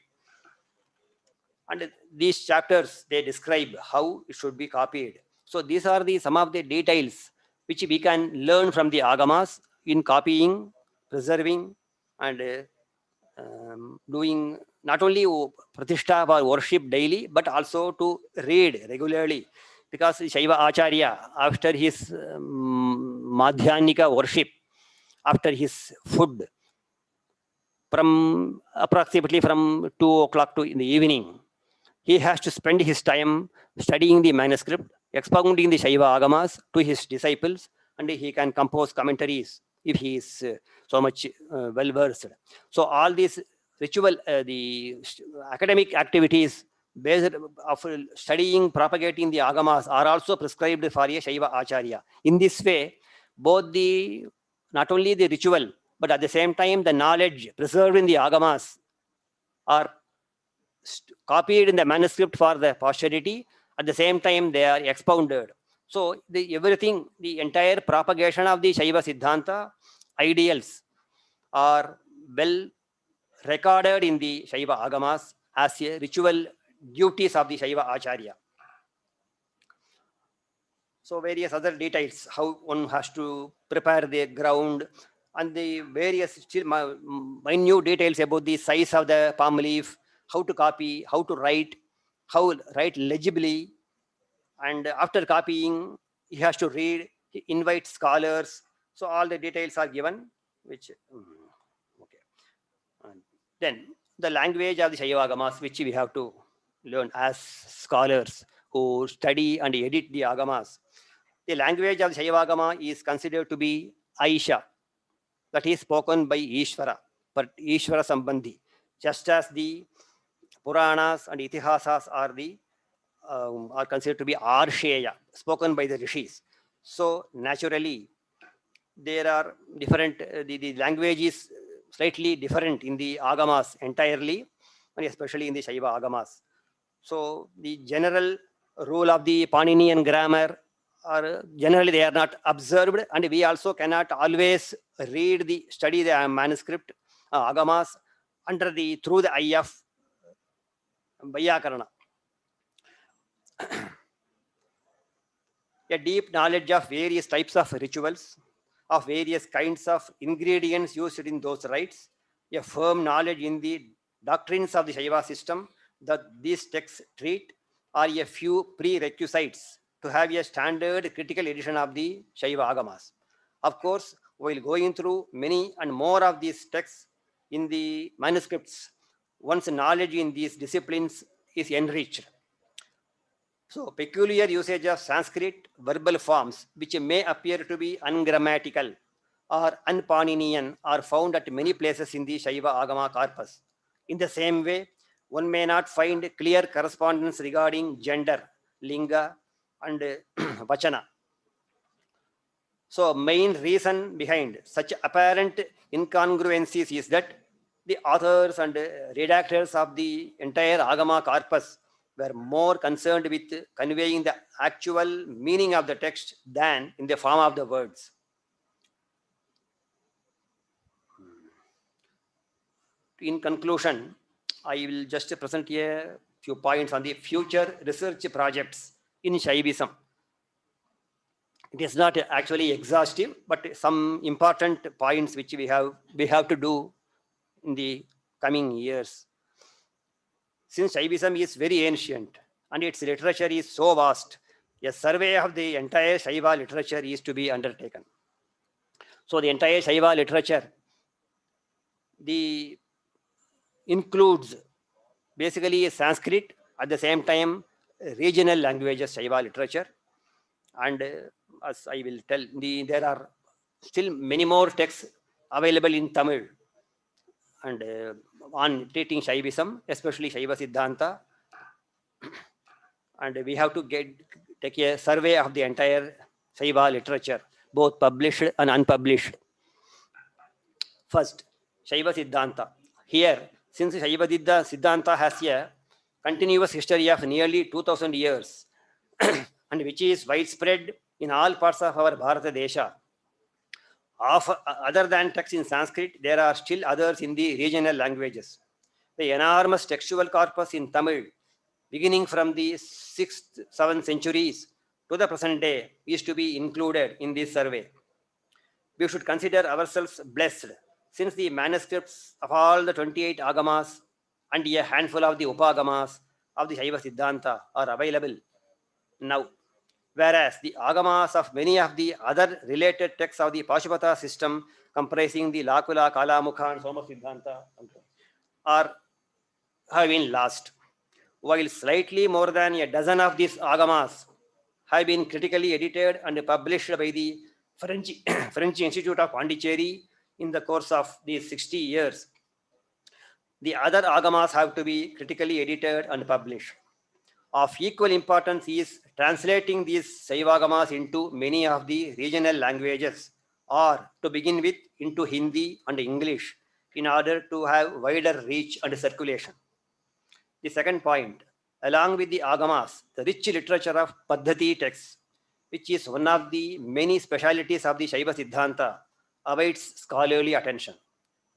And these chapters, they describe how it should be copied. So these are some of the details which we can learn from the Agamas in copying, preserving, and doing not only pratishtha or worship daily, but also to read regularly. Because Shaiva Acharya, after his Madhyanika worship, after his food, from approximately from 2 o'clock to in the evening, he has to spend his time studying the manuscript, expounding the Shaiva Agamas to his disciples, and he can compose commentaries if he is so much well versed. So all these ritual, the academic activities based of studying, propagating the Agamas are also prescribed for a Shaiva Acharya. In this way, both not only the ritual, but at the same time the knowledge preserved in the Agamas are copied in the manuscript for the posterity. At the same time, they are expounded. So the entire propagation of the Shaiva Siddhanta ideals are well recorded in the Shaiva Agamas as a ritual duties of the Shaiva Acharya. So various other details, how one has to prepare the ground, and the various minute details about the size of the palm leaf, how to copy, how to write, how write legibly, and after copying, he has to read, he invites scholars. So all the details are given, which, okay. And then the language of the Shaiva Agamas, which we have to learn as scholars who study and edit the Agamas. The language of the Shaiva Agama is considered to be Aisha, that is spoken by Ishvara, but Ishvara Sambandhi, just as the Puranas and Itihasas are considered to be Arsheya, spoken by the Rishis. So naturally, there are different, the language is slightly different in the Agamas entirely, and especially in the Shaiva Agamas. So the general rule of the Paninian grammar are generally they are not observed, and we also cannot always study the manuscript Agamas through the eye of Vyakarana. A deep knowledge of various types of rituals, of various kinds of ingredients used in those rites, a firm knowledge in the doctrines of the Shaiva system that these texts treat, are a few prerequisites to have a standard critical edition of the Shaiva Agamas. Of course, while going through many and more of these texts in the manuscripts, one's knowledge in these disciplines is enriched. So peculiar usage of Sanskrit verbal forms, which may appear to be ungrammatical or unpaninian, are found at many places in the Shaiva Agama corpus. In the same way, one may not find clear correspondence regarding gender, linga, and Vachana. So main reason behind such apparent incongruencies is that the authors and redactors of the entire Agama corpus were more concerned with conveying the actual meaning of the text than in the form of the words. In conclusion, I will just present a few points on the future research projects in Shaivism. It is not actually exhaustive, but some important points which we have to do in the coming years. Since Shaivism is very ancient and its literature is so vast, a survey of the entire Shaiva literature is to be undertaken. So the entire Shaiva literature includes basically Sanskrit, at the same time regional languages Shaiva literature, and as I will tell, there are still many more texts available in Tamil and on treating Shaivism, especially Shaiva Siddhanta, and we have to take a survey of the entire Shaiva literature, both published and unpublished. First, Shaiva Siddhanta. Here, since Shaiva Siddhanta has a continuous history of nearly 2000 years and which is widespread in all parts of our Bharata Desha, other than texts in Sanskrit, there are still others in the regional languages. The enormous textual corpus in Tamil, beginning from the 6th, 7th centuries to the present day, is to be included in this survey. We should consider ourselves blessed, since the manuscripts of all the 28 Agamas and a handful of the Upagamas of the Shaiva Siddhanta are available now, whereas the Agamas of many of the other related texts of the Pashupata system, comprising the Lakula, Kalamukha and Soma Siddhanta, have been lost, while slightly more than a dozen of these Agamas have been critically edited and published by the French Institute of Pondicherry in the course of these 60 years. The other Agamas have to be critically edited and published. Of equal importance is translating these Shaivagamas into many of the regional languages, or to begin with into Hindi and English, in order to have wider reach and circulation. The second point, along with the Agamas, the rich literature of Paddhati texts, which is one of the many specialities of the Shaiva Siddhanta, awaits scholarly attention.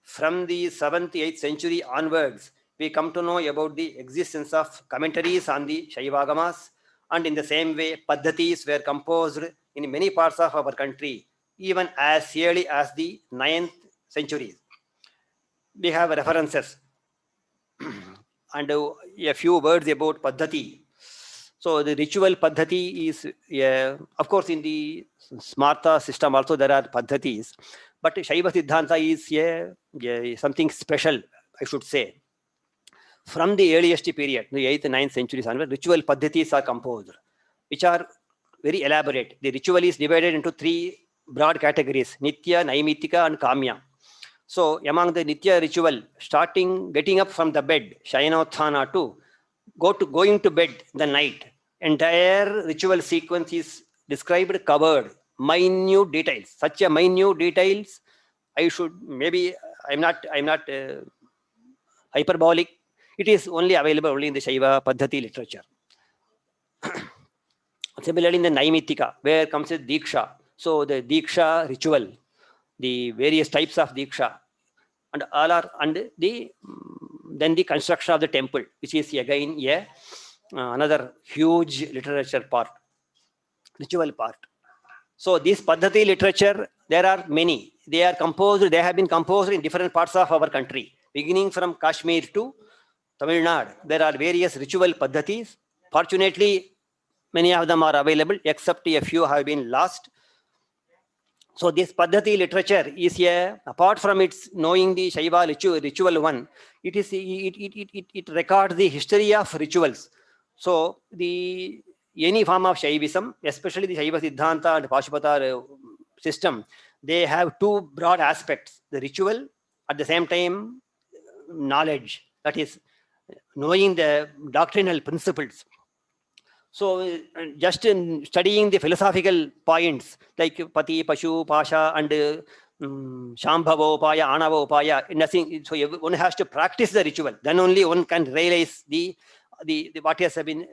From the 7th, 8th century onwards, we come to know about the existence of commentaries on the Shaivagamas, and in the same way, Paddhatis were composed in many parts of our country, even as early as the 9th century. We have references and a few words about Paddhati. So the ritual Paddhati is, of course, in the Smartha system also there are Paddhatis, but Shaiva Siddhanta is something special, I should say. From the earliest period, the 8th and 9th centuries onward, ritual Paddhatis are composed, which are very elaborate. The ritual is divided into 3 broad categories: Nitya, Naimitika and Kamya. So among the Nitya ritual, getting up from the bed, Shayanothana, to going to bed the night, entire ritual sequence is described, covered, minute details. Such a minute details, I'm not hyperbolic. It is only available only in the Shaiva Paddhati literature. Similarly, in the Naimitika, where comes the Diksha. So the Diksha ritual, the various types of Diksha, and all are, and then the construction of the temple, which is again another huge literature part, ritual part. So this Paddhati literature, there are many. They have been composed in different parts of our country, beginning from Kashmir to Tamil Nadu. There are various ritual Paddhatis. Fortunately, many of them are available, except a few have been lost. So this Paddhati literature is apart from its knowing the Shaiva ritual one, it records the history of rituals. So any form of Shaivism, especially the Shaiva Siddhanta and Pashupata system, they have 2 broad aspects: the ritual, at the same time knowledge, that is knowing the doctrinal principles. So just in studying the philosophical points like Pati, Pashu, Pasha, and Shambhava Upaya, Anava Upaya, nothing. So one has to practice the ritual. Then only one can realize the what has been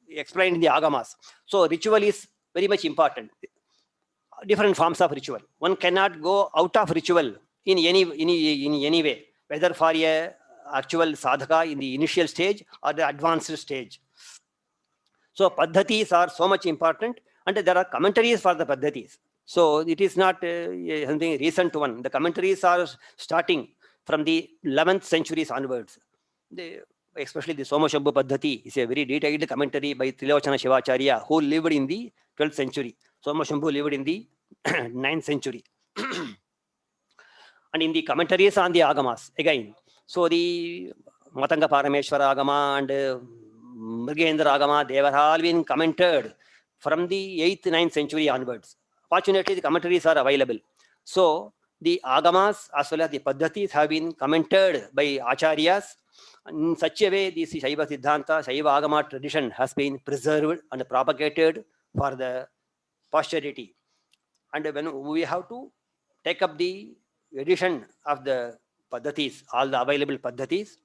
explained in the Agamas. So ritual is very much important. Different forms of ritual. One cannot go out of ritual in any way, whether for a actual sadhaka in the initial stage or the advanced stage. So paddhatis are so much important, and there are commentaries for the paddhatis. So it is not something recent one. The commentaries are starting from the 11th centuries onwards. Especially the Somashambhu Paddhati is a very detailed commentary by Trilochana Shivacharya, who lived in the 12th century. Somashambhu lived in the 9th century. And in the commentaries on the Agamas, again, so the Matanga Parameshwara Agama and Mrigendra Agama, they were all been commented from the 8th, 9th century onwards. Fortunately, the commentaries are available. So the Agamas as well as the Paddhatis have been commented by Acharyas. In such a way, this Shaiva Siddhanta, Shaiva Agama tradition has been preserved and propagated for the posterity. And when we have to take up the edition of the Paddhatis, all the available Paddhatis,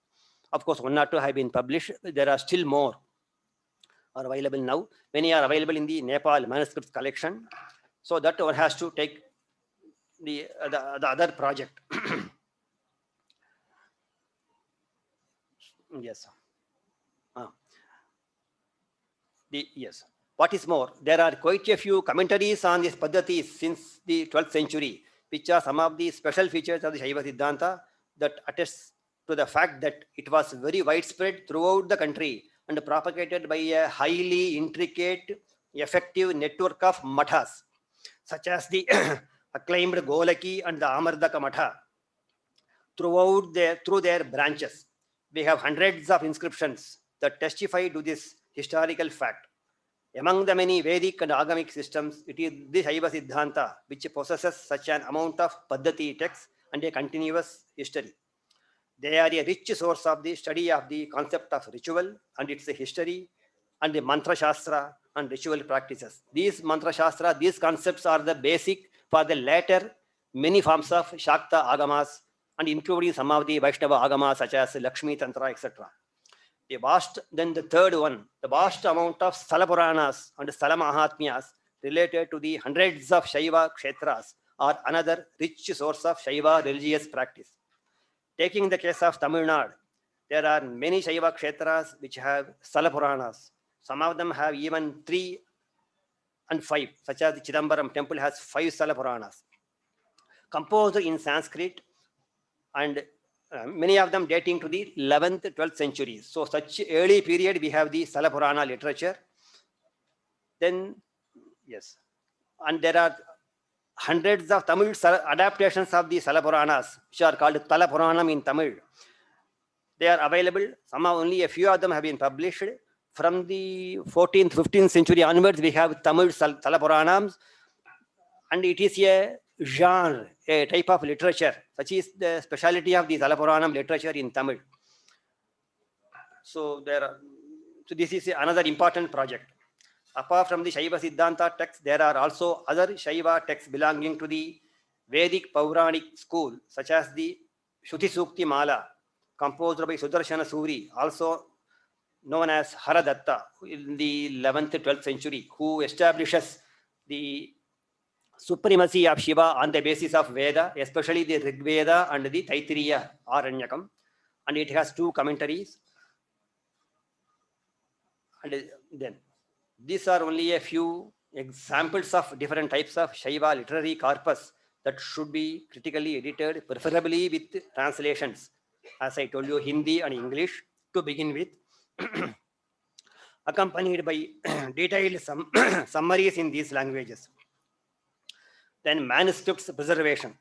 of course, 1 or 2 have been published. There are still more are available now. Many are available in the Nepal manuscripts collection. So that one has to take the other project. Yes. Yes. What is more, there are quite a few commentaries on these Paddhatis since the 12th century, which are some of the special features of the Shaiva Siddhanta that attests to the fact that it was very widespread throughout the country and propagated by a highly intricate, effective network of mathas, such as the acclaimed Golaki and the Amardaka Matha, through their branches. We have hundreds of inscriptions that testify to this historical fact. Among the many Vedic and Agamic systems, it is the Shaiva Siddhanta which possesses such an amount of Paddhati texts and a continuous history. They are a rich source of the study of the concept of ritual and its history, and the Mantra Shastra and ritual practices. These Mantra Shastra, these concepts are the basic for the later many forms of Shakta Agamas, and including some of the Vaishnava Agamas such as Lakshmi Tantra, etc. Then the third one, the vast amount of Sthala Puranas and Sthala Mahatmyas related to the hundreds of Shaiva Kshetras are another rich source of Shaiva religious practice. Taking the case of Tamil Nadu, there are many Shaiva Kshetras which have Sthala Puranas. Some of them have even 3 and 5, such as the Chidambaram temple has 5 Sthala Puranas, composed in Sanskrit, and many of them dating to the 11th, 12th centuries. So such early period, we have the Sthala Purana literature. Then, yes, and there are hundreds of Tamil adaptations of the Sthala Puranas, which are called Thala Puranam in Tamil. They are available. Only a few of them have been published. From the 14th, 15th century onwards, we have Tamil Thala Puranams, and it is a genre, a type of literature. Such is the speciality of the Thala Puranam literature in Tamil. So this is another important project. Apart from the Shaiva Siddhanta texts, there are also other Shaiva texts belonging to the Vedic Pauranic school, such as the Shruti Sukti Mala, composed by Sudarshana Suri, also known as Haradatta, in the 11th, 12th century, who establishes the supremacy of Shiva on the basis of Veda, especially the Rig Veda and the Taittiriya Aranyakam. And it has 2 commentaries. And then these are only a few examples of different types of Shaiva literary corpus that should be critically edited, preferably with translations. As I told you, Hindi and English to begin with, accompanied by detailed summaries in these languages. Then manuscripts preservation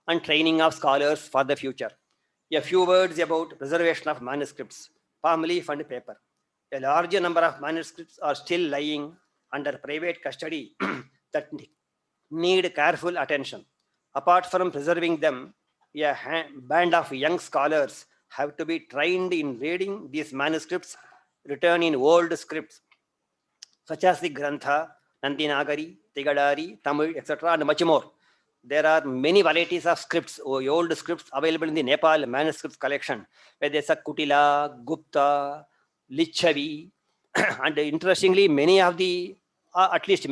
and training of scholars for the future. A few words about preservation of manuscripts, palm leaf and paper. A larger number of manuscripts are still lying under private custody that need careful attention. Apart from preserving them, a band of young scholars have to be trained in reading these manuscripts written in old scripts such as the Grantha, Nandinagari, Tigadari, Tamil, etc., and much more. There are many varieties of scripts, old scripts available in the Nepal manuscripts collection, where there's a Kutila, Gupta, Lichavi, and interestingly, many of the, at least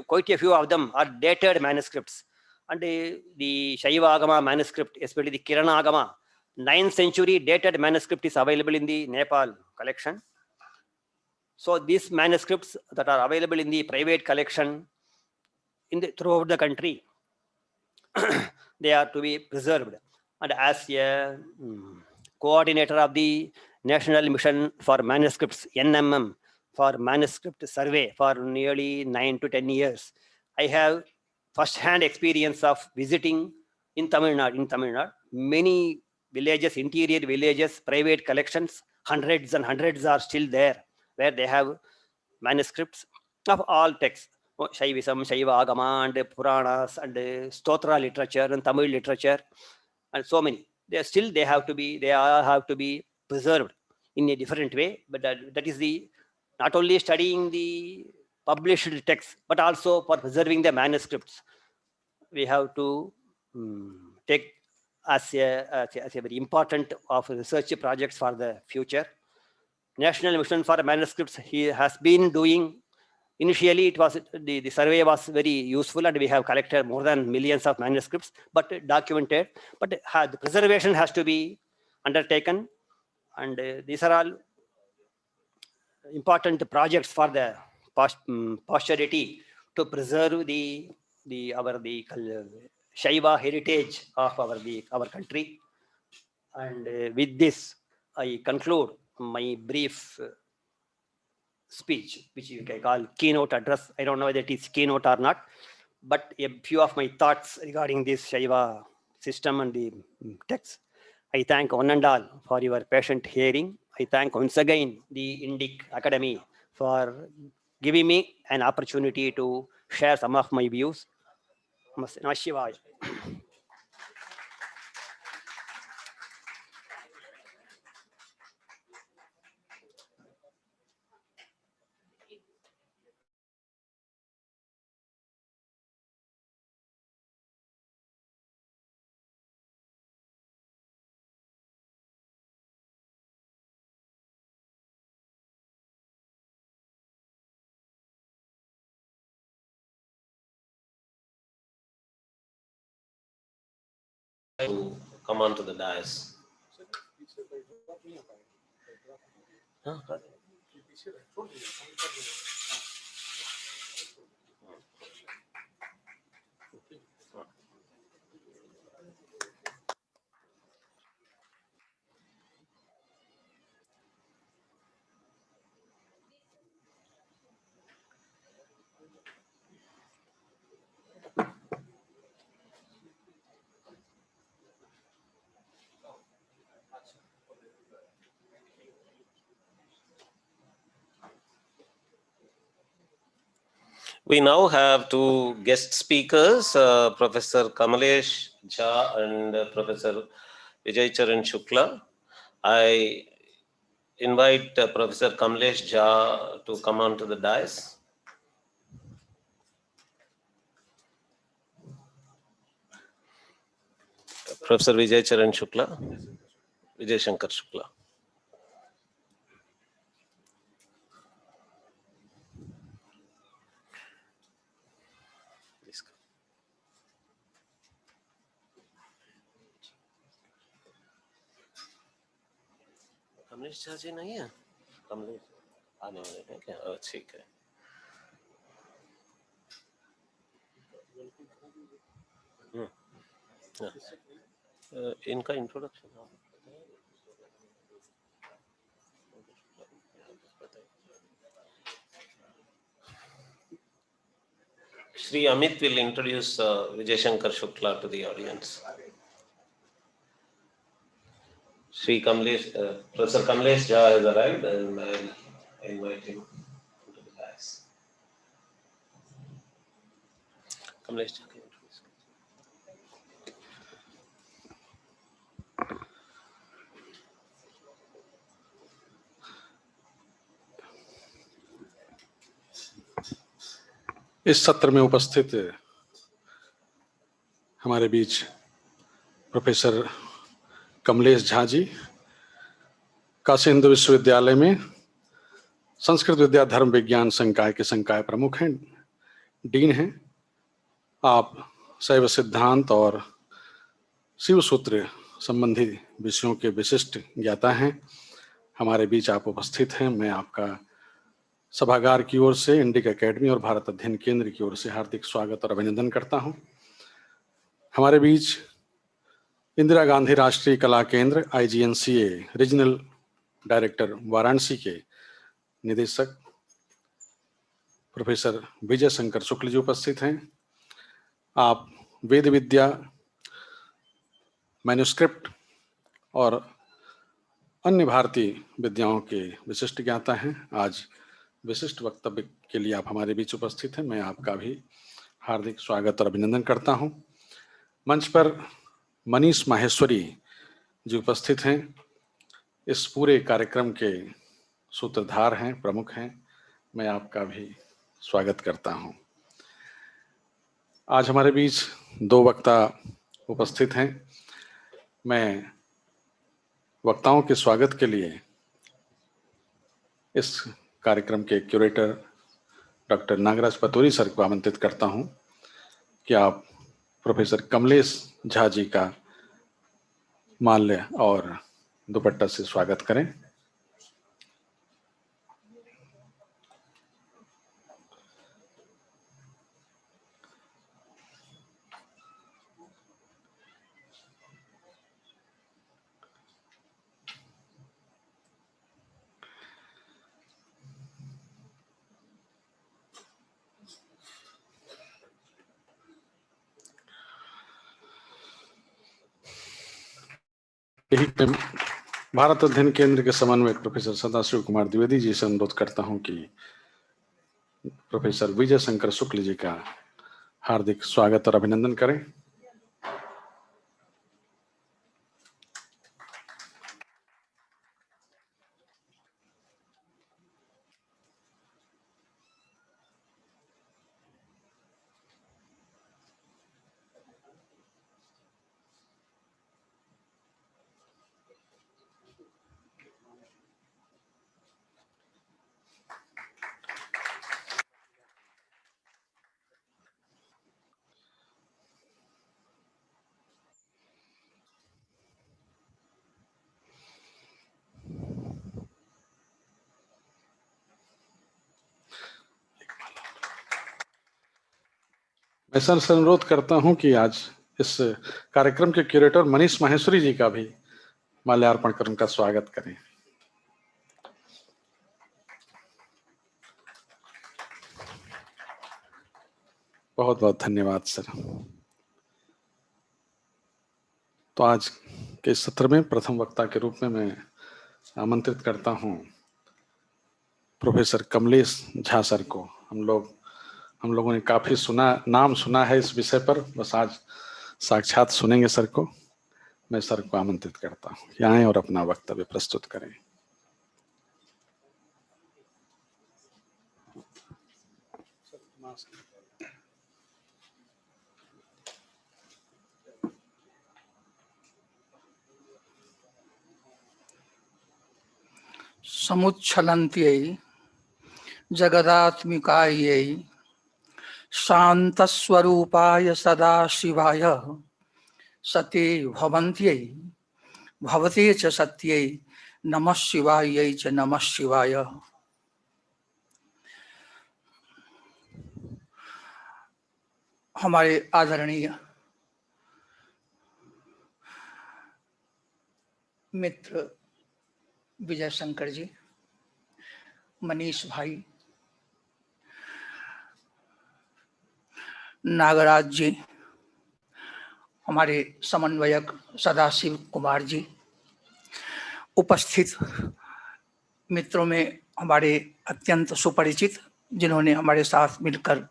quite a few of them are dated manuscripts. And the Shaiva Agama manuscript, especially the Kirana Agama, 9th century dated manuscript is available in the Nepal collection. So these manuscripts that are available in the private collection throughout the country, they are to be preserved. And as a coordinator of the National Mission for Manuscripts, NMM, for manuscript survey for nearly 9 to 10 years, I have first-hand experience of visiting in Tamil Nadu, many villages, interior villages, private collections, hundreds and hundreds are still there, where they have manuscripts of all texts, Shaivism, Shaiva Agama, and Puranas, and Stotra literature, and Tamil literature, and so many. They have to be preserved in a different way. But that is the not only studying the published texts, but also for preserving the manuscripts. We have to take as a very important of research projects for the future. National Mission for Manuscripts he has been doing. Initially, it was the survey was very useful, and we have collected more than millions of manuscripts, but documented. But the preservation has to be undertaken, and these are all important projects for the posterity to preserve the Shaiva heritage of our country. And with this, I conclude my brief speech, which you can call keynote address. I don't know whether it is keynote or not, but a few of my thoughts regarding this Shaiva system and the text. I thank one and all for your patient hearing. I thank once again the Indic Academy for giving me an opportunity to share some of my views. Namah Shivaya. To come onto the dais. We now have two guest speakers, Professor Kamalesh Jha and Professor Vijay Charan Shukla. I invite Professor Kamalesh Jha to come onto the dais. Professor Vijay Charan Shukla, Vijay Shankar Shukla. Kamlesh Jha ji नहीं है कमलेश आने वाले हैं क्या ठीक है इनका introduction Shri Amit will introduce Vijay Shankar Shukla to the audience. Shri Kamlesh, Professor Kamlesh Jha has arrived, and I invite him to the dais. Kamlesh Jha, can you introduce? इस सत्र में उपस्थित हमारे बीच प्रोफेसर कमलेश झा जी काशी हिंदू विश्वविद्यालय में संस्कृत विद्या धर्म विज्ञान संकाय के संकाय प्रमुख हैं, डीन हैं। आप शैव सिद्धांत और शिव सूत्र संबंधी विषयों के विशिष्ट ज्ञाता हैं। हमारे बीच आप उपस्थित हैं। मैं आपका सभागार की ओर से, इंडिका एकेडमी और भारत अध्ययन केंद्र की ओर से हार्दिक स्वागत और अभिनंदन करता हूं। हमारे बीच इंदिरा गांधी राष्ट्रीय कला केंद्र IGNCA रीजनल डायरेक्टर वाराणसी के निदेशक प्रोफेसर विजय शंकर शुक्ल जी उपस्थित हैं। आप वेद विद्या, मैन्युस्क्रिप्ट और अन्य भारतीय विद्याओं के विशिष्ट ज्ञाता हैं। आज विशिष्ट वक्तव्य के लिए आप हमारे बीच उपस्थित हैं। मैं आपका भी हार्दिक स्वागत और अभिनंदन करता हूं। मंच पर मनीष माहेश्वरी जी उपस्थित हैं। इस पूरे कार्यक्रम के सूत्रधार हैं, प्रमुख हैं। मैं आपका भी स्वागत करता हूं। आज हमारे बीच 2 वक्ता उपस्थित हैं। मैं वक्ताओं के स्वागत के लिए इस कार्यक्रम के क्यूरेटर डॉक्टर नागराज पतौरी सर को आमंत्रित करता हूं कि आप प्रोफेसर कमलेश झा जी का माल्य और दुपट्टा से स्वागत करें। यही भारत अध्ययन केंद्र के समन्वयक प्रोफेसर सदाशिव कुमार द्विवेदी जी से अनुरोध करता हूं कि प्रोफेसर विजय शंकर शुक्ल जी का हार्दिक स्वागत और अभिनंदन करें। मैं सर से अनुरोध करता हूं कि आज इस कार्यक्रम के क्यूरेटर मनीष माहेश्वरी जी का भी माल्यार्पण कर उनका स्वागत करें। बहुत बहुत धन्यवाद सर। तो आज के सत्र में प्रथम वक्ता के रूप में मैं आमंत्रित करता हूं प्रोफेसर कमलेश झा सर को। हम लोगों ने काफी नाम सुना है इस विषय पर, बस आज साक्षात सुनेंगे सर को। मैं सर को आमंत्रित करता हूं कि आएं और अपना वक्तव्य प्रस्तुत करें। समुच्छलन्त्यै जगदात्मिकायै शान्तस्वरूपाय सदाशिवाय सते भवन्त्यै भवते च सत्यै नमः शिवायै च नमः शिवाय। हमारे आदरणीय मित्र विजय शंकर जी, मनीष भाई, नागराज जी, हमारे समन्वयक सदाशिव कुमार जी, उपस्थित मित्रों में हमारे अत्यंत सुपरिचित जिन्होंने हमारे साथ मिलकर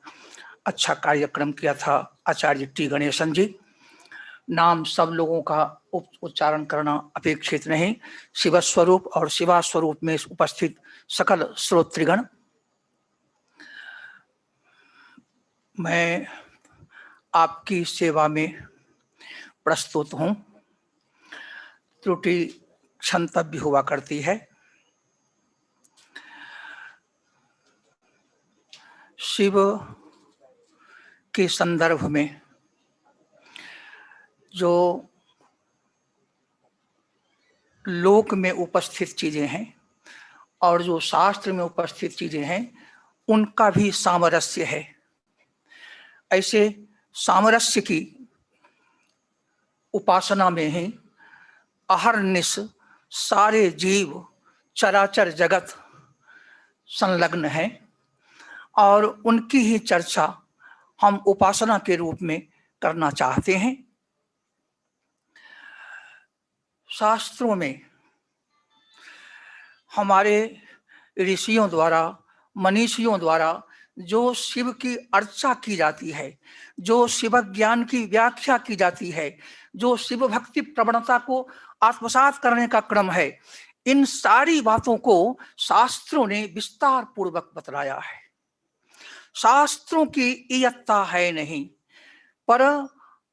अच्छा कार्यक्रम किया था, आचार्य टी गणेशन जी। नाम सब लोगों का उच्चारण करना अपेक्षित नहीं। शिव स्वरूप और शिवा स्वरूप में उपस्थित सकल श्रोतृगण, मैं आपकी सेवा में प्रस्तुत हूँ। त्रुटि क्षंतव्य हुआ करती है। शिव के संदर्भ में जो लोक में उपस्थित चीजें हैं और जो शास्त्र में उपस्थित चीजें हैं उनका भी सामरस्य है। ऐसे सामरस्य की उपासना में ही अहर्निश सारे जीव चराचर जगत संलग्न है और उनकी ही चर्चा हम उपासना के रूप में करना चाहते हैं। शास्त्रों में हमारे ऋषियों द्वारा, मनीषियों द्वारा जो शिव की अर्चा की जाती है, जो शिव ज्ञान की व्याख्या की जाती है, जो शिव भक्ति प्रवणता को आत्मसात करने का क्रम है, इन सारी बातों को शास्त्रों ने विस्तार पूर्वक बतलाया है। शास्त्रों की इयत्ता है नहीं, पर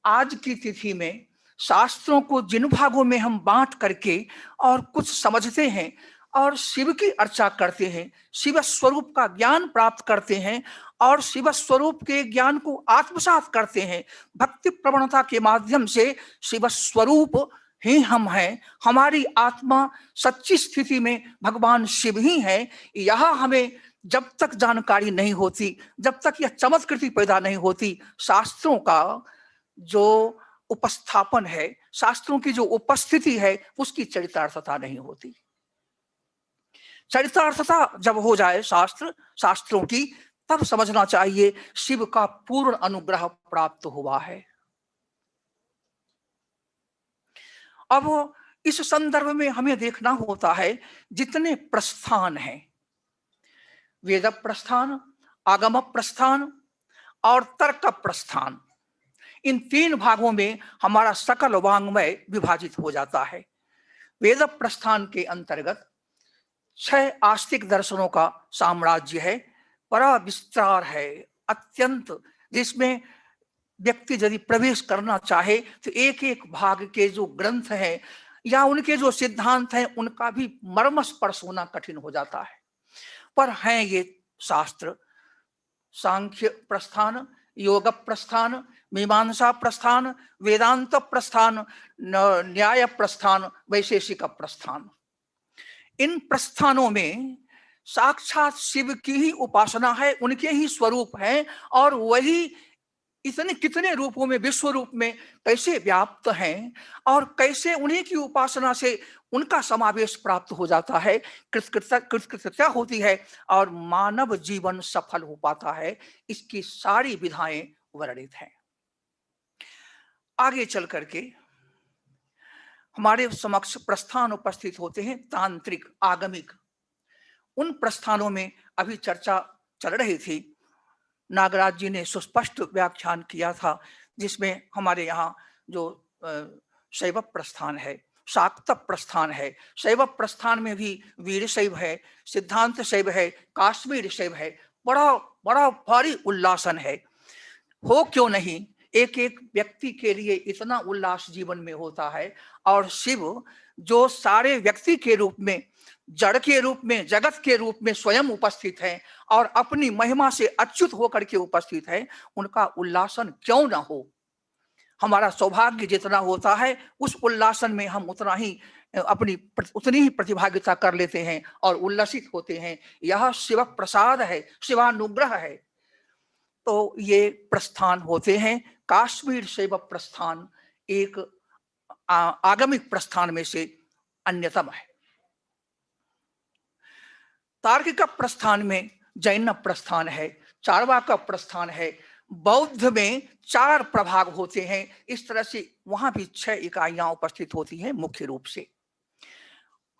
आज की तिथि में शास्त्रों को जिन भागों में हम बांट करके और कुछ समझते हैं और शिव की अर्चा करते हैं, शिव स्वरूप का ज्ञान प्राप्त करते हैं और शिव स्वरूप के ज्ञान को आत्मसात करते हैं, भक्ति प्रवणता के माध्यम से शिव स्वरूप ही हम हैं, हमारी आत्मा सच्ची स्थिति में भगवान शिव ही है। यह हमें जब तक जानकारी नहीं होती, जब तक यह चमत्कृति पैदा नहीं होती, शास्त्रों का जो उपस्थापन है, शास्त्रों की जो उपस्थिति है, उसकी चरितार्थता नहीं होती। चरितार्थता जब हो जाए शास्त्रों की, तब समझना चाहिए शिव का पूर्ण अनुग्रह प्राप्त हुआ है। अब इस संदर्भ में हमें देखना होता है जितने प्रस्थान हैं, वेद प्रस्थान, आगम प्रस्थान और तर्क प्रस्थान, इन तीन भागों में हमारा सकल वांग्मय विभाजित हो जाता है। वेद प्रस्थान के अंतर्गत 6 आस्तिक दर्शनों का साम्राज्य है, बड़ा विस्तार है अत्यंत, जिसमें व्यक्ति यदि प्रवेश करना चाहे तो एक एक भाग के जो ग्रंथ हैं या उनके जो सिद्धांत हैं उनका भी मर्म स्पर्श होना कठिन हो जाता है। पर हैं ये शास्त्र सांख्य प्रस्थान, योग प्रस्थान, मीमांसा प्रस्थान, वेदांत प्रस्थान, न्याय प्रस्थान, वैशेषिक प्रस्थान। इन प्रस्थानों में साक्षात शिव की ही उपासना है, उनके ही स्वरूप हैं और वही इतने कितने रूपों में, विश्व रूप में कैसे व्याप्त हैं और कैसे उन्हीं की उपासना से उनका समावेश प्राप्त हो जाता है, कृतकृत्यता होती है और मानव जीवन सफल हो पाता है। इसकी सारी विधाएं वर्णित हैं। आगे चल करके हमारे समक्ष प्रस्थान उपस्थित होते हैं तांत्रिक, आगमिक। उन प्रस्थानों में अभी चर्चा चल रही थी, नागराज जी ने सुस्पष्ट व्याख्यान किया था, जिसमें हमारे यहाँ जो शैव प्रस्थान है, शाक्त प्रस्थान है, शैव प्रस्थान में भी वीर शैव है, सिद्धांत शैव है, काश्मीर शैव है, बड़ा बड़ा भारी उल्लासन है। हो क्यों नहीं, एक एक व्यक्ति के लिए इतना उल्लास जीवन में होता है और शिव जो सारे व्यक्ति के रूप में, जड़ के रूप में, जगत के रूप में स्वयं उपस्थित है और अपनी महिमा से अच्युत होकर के उपस्थित है, उनका उल्लासन क्यों ना हो। हमारा सौभाग्य जितना होता है उस उल्लासन में हम उतना ही उतनी ही प्रतिभागिता कर लेते हैं और उल्लसित होते हैं। यह शिव प्रसाद है, शिवानुग्रह है। तो ये प्रस्थान होते हैं। काश्मीर शैव प्रस्थान एक आगमिक प्रस्थान में से अन्यतम है। तार्किक प्रस्थान में जैन प्रस्थान है, चार्वाक प्रस्थान है, बौद्ध में 4 प्रभाग होते हैं। इस तरह से वहां भी 6 इकाइयां उपस्थित होती हैं मुख्य रूप से।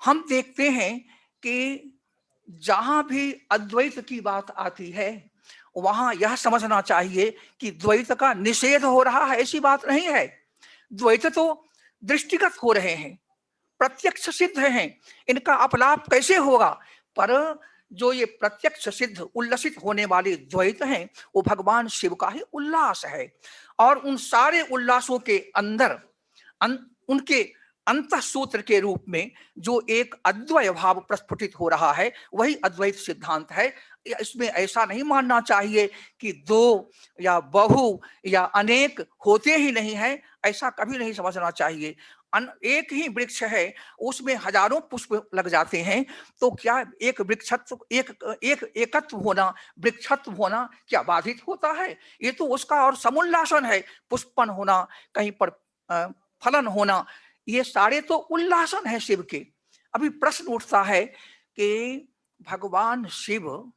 हम देखते हैं कि जहां भी अद्वैत की बात आती है वहां यह समझना चाहिए कि द्वैत का निषेध हो रहा है, ऐसी बात नहीं है। द्वैत तो दृष्टिगत हो रहे हैं, प्रत्यक्ष सिद्ध हैं, इनका अपलाप कैसे होगा, पर जो ये प्रत्यक्ष सिद्ध उल्लसित होने वाले द्वैत हैं वो भगवान शिव का ही उल्लास है। और उन सारे उल्लासों के अंदर उनके अंतः सूत्र के रूप में जो एक अद्वय भाव प्रस्फुटित हो रहा है वही अद्वैत सिद्धांत है। इसमें ऐसा नहीं मानना चाहिए कि दो या बहु या अनेक होते ही नहीं है, ऐसा कभी नहीं समझना चाहिए। एक ही वृक्ष है, उसमें हजारों पुष्प लग जाते हैं, तो क्या एक वृक्षत्व एकत्व होना, वृक्षत्व होना क्या बाधित होता है? ये तो उसका और समुल्लासन है। पुष्पन होना, कहीं पर फलन होना, ये सारे तो उल्लासन है शिव के। अभी प्रश्न उठता है कि भगवान शिव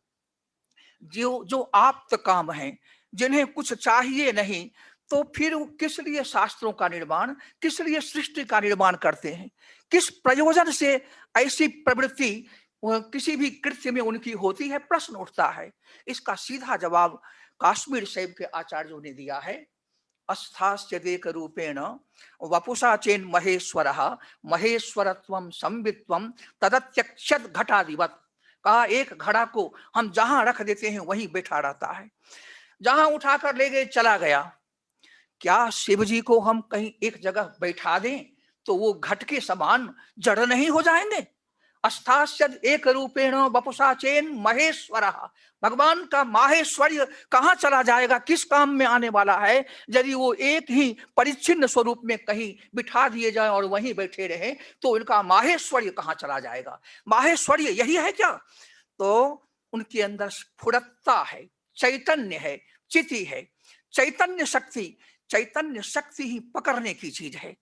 जो आप्त काम है, जिन्हें कुछ चाहिए नहीं, तो फिर किस लिए शास्त्रों का निर्माण, किस लिए सृष्टि का निर्माण करते हैं? किस प्रयोजन से ऐसी प्रवृत्ति किसी भी कृत्य में उनकी होती है? प्रश्न उठता है। इसका सीधा जवाब काश्मीर शैव के आचार्यों ने दिया है। अस्थास्य देक रूपेण वपुषा चेन महेश्वरः महेश्वरत्वं संवित्वं तदत्यक्षत घटादिवत। कहा एक घड़ा को हम जहां रख देते हैं वहीं बैठा रहता है, जहां उठाकर ले गए चला गया। क्या शिव जी को हम कहीं एक जगह बैठा दें तो वो घट के समान जड़ नहीं हो जाएंगे? अस्थास्यद एक रूपेण वपुषा चेन महेश्वरः, भगवान का माहेश्वर्य कहाँ चला जाएगा, किस काम में आने वाला है? यदि वो एक ही परिच्छिन्न स्वरूप में कहीं बिठा दिए जाए और वहीं बैठे रहे तो उनका माहेश्वर्य कहाँ चला जाएगा? माहेश्वर्य यही है क्या? तो उनके अंदर स्फुरत्ता है, चैतन्य है, चिति है। चैतन्य शक्ति ही पकड़ने की चीज है।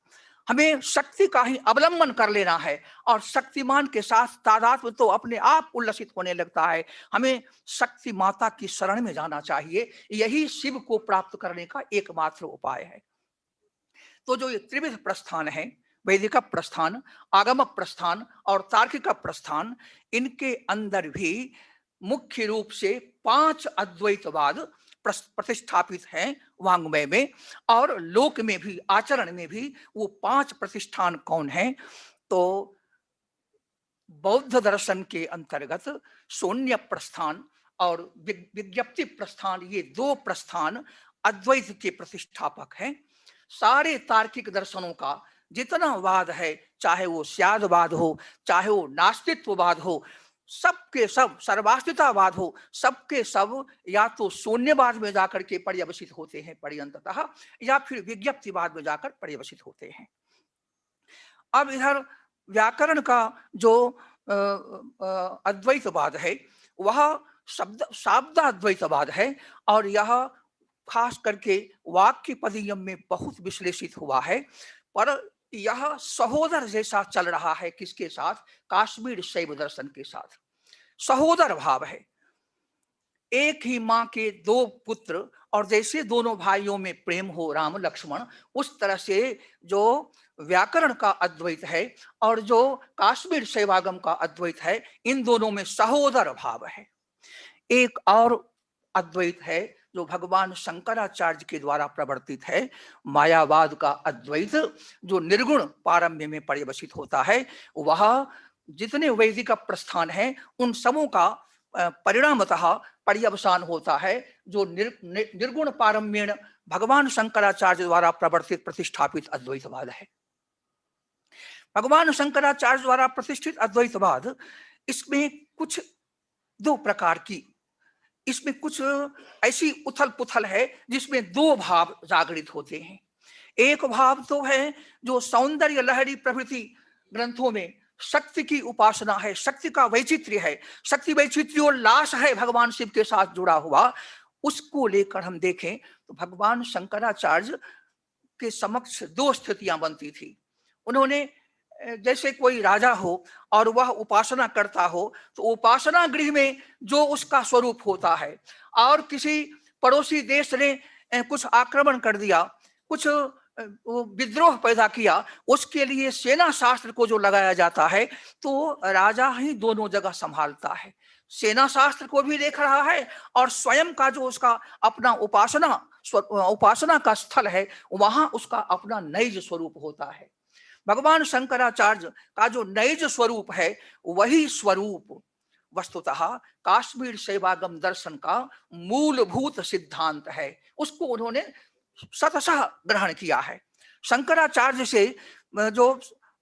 हमें शक्ति का ही अवलंबन कर लेना है और शक्तिमान के साथ तादात्म्य तो अपने आप उल्लसित होने लगता है। हमें शक्ति माता की शरण में जाना चाहिए, यही शिव को प्राप्त करने का एकमात्र उपाय है। तो जो ये त्रिविध प्रस्थान है, वैदिक प्रस्थान, आगमक प्रस्थान और तार्किक प्रस्थान, इनके अंदर भी मुख्य रूप से 5 अद्वैतवाद प्रतिष्ठापित हैं वांग्मय में, और लोक में भी, आचरण में भी वो 5 प्रतिष्ठान कौन हैं? तो बौद्ध दर्शन के अंतर्गत शून्य प्रस्थान और विज्ञप्ति प्रस्थान, ये 2 प्रस्थान अद्वैत के प्रतिष्ठापक हैं। सारे तार्किक दर्शनों का जितना वाद है, चाहे वो स्यादवाद हो, चाहे वो नास्तित्ववाद हो, सबके सब, सर्वास्तित्ववाद हो, सबके सब या तो शून्यवाद में जाकर के पर्यवसित होते हैं पर्यंततः, या फिर विज्ञप्तिवाद में जाकर पर्यवसित होते हैं। अब इधर व्याकरण का जो अद्वैतवाद है वह शाब्दाद्वैतवाद है, और यह खास करके वाक्य पदीयम में बहुत विश्लेषित हुआ है। पर यह सहोदर जैसा चल रहा है किसके साथ? काश्मीर शैव दर्शन के साथ सहोदर भाव है। एक ही माँ के 2 पुत्र, और जैसे दोनों भाइयों में प्रेम हो, राम लक्ष्मण, उस तरह से जो व्याकरण का अद्वैत है और जो काश्मीर शैवागम का अद्वैत है, इन दोनों में सहोदर भाव है। एक और अद्वैत है जो भगवान शंकराचार्य के द्वारा प्रवर्तित है, मायावाद का अद्वैत, जो निर्गुण पारम्य में पर्यवसित होता है। वह जितने वैदिक प्रस्थान हैं उन सबों का परिणामतः पर्यवसान होता है, जो निर्गुण पारम्येण भगवान शंकराचार्य द्वारा प्रवर्तित प्रतिष्ठापित अद्वैतवाद है। भगवान शंकराचार्य द्वारा प्रतिष्ठित अद्वैतवाद, इसमें कुछ 2 प्रकार की, इसमें कुछ ऐसी उथल पुथल है जिसमें 2 भाव जागृत होते हैं। एक भाव तो है जो सौंदर्य लहरी प्रभृति ग्रंथों में शक्ति की उपासना है, शक्ति का वैचित्र्य है, शक्ति वैचित्र्योल्लास है भगवान शिव के साथ जुड़ा हुआ। उसको लेकर हम देखें तो भगवान शंकराचार्य के समक्ष 2 स्थितियां बनती थी। उन्होंने, जैसे कोई राजा हो और वह उपासना करता हो, तो उपासना गृह में जो उसका स्वरूप होता है, और किसी पड़ोसी देश ने कुछ आक्रमण कर दिया, कुछ विद्रोह पैदा किया, उसके लिए सेना शास्त्र को जो लगाया जाता है, तो राजा ही दोनों जगह संभालता है। सेना शास्त्र को भी देख रहा है और स्वयं का जो उसका अपना उपासना का स्थल है, वहां उसका अपना नैज स्वरूप होता है। भगवान शंकराचार्य का जो नैज स्वरूप है, वही स्वरूप वस्तुतः काश्मीर शैवागम दर्शन का मूलभूत सिद्धांत है, उसको उन्होंने शतशः ग्रहण किया है। शंकराचार्य से जो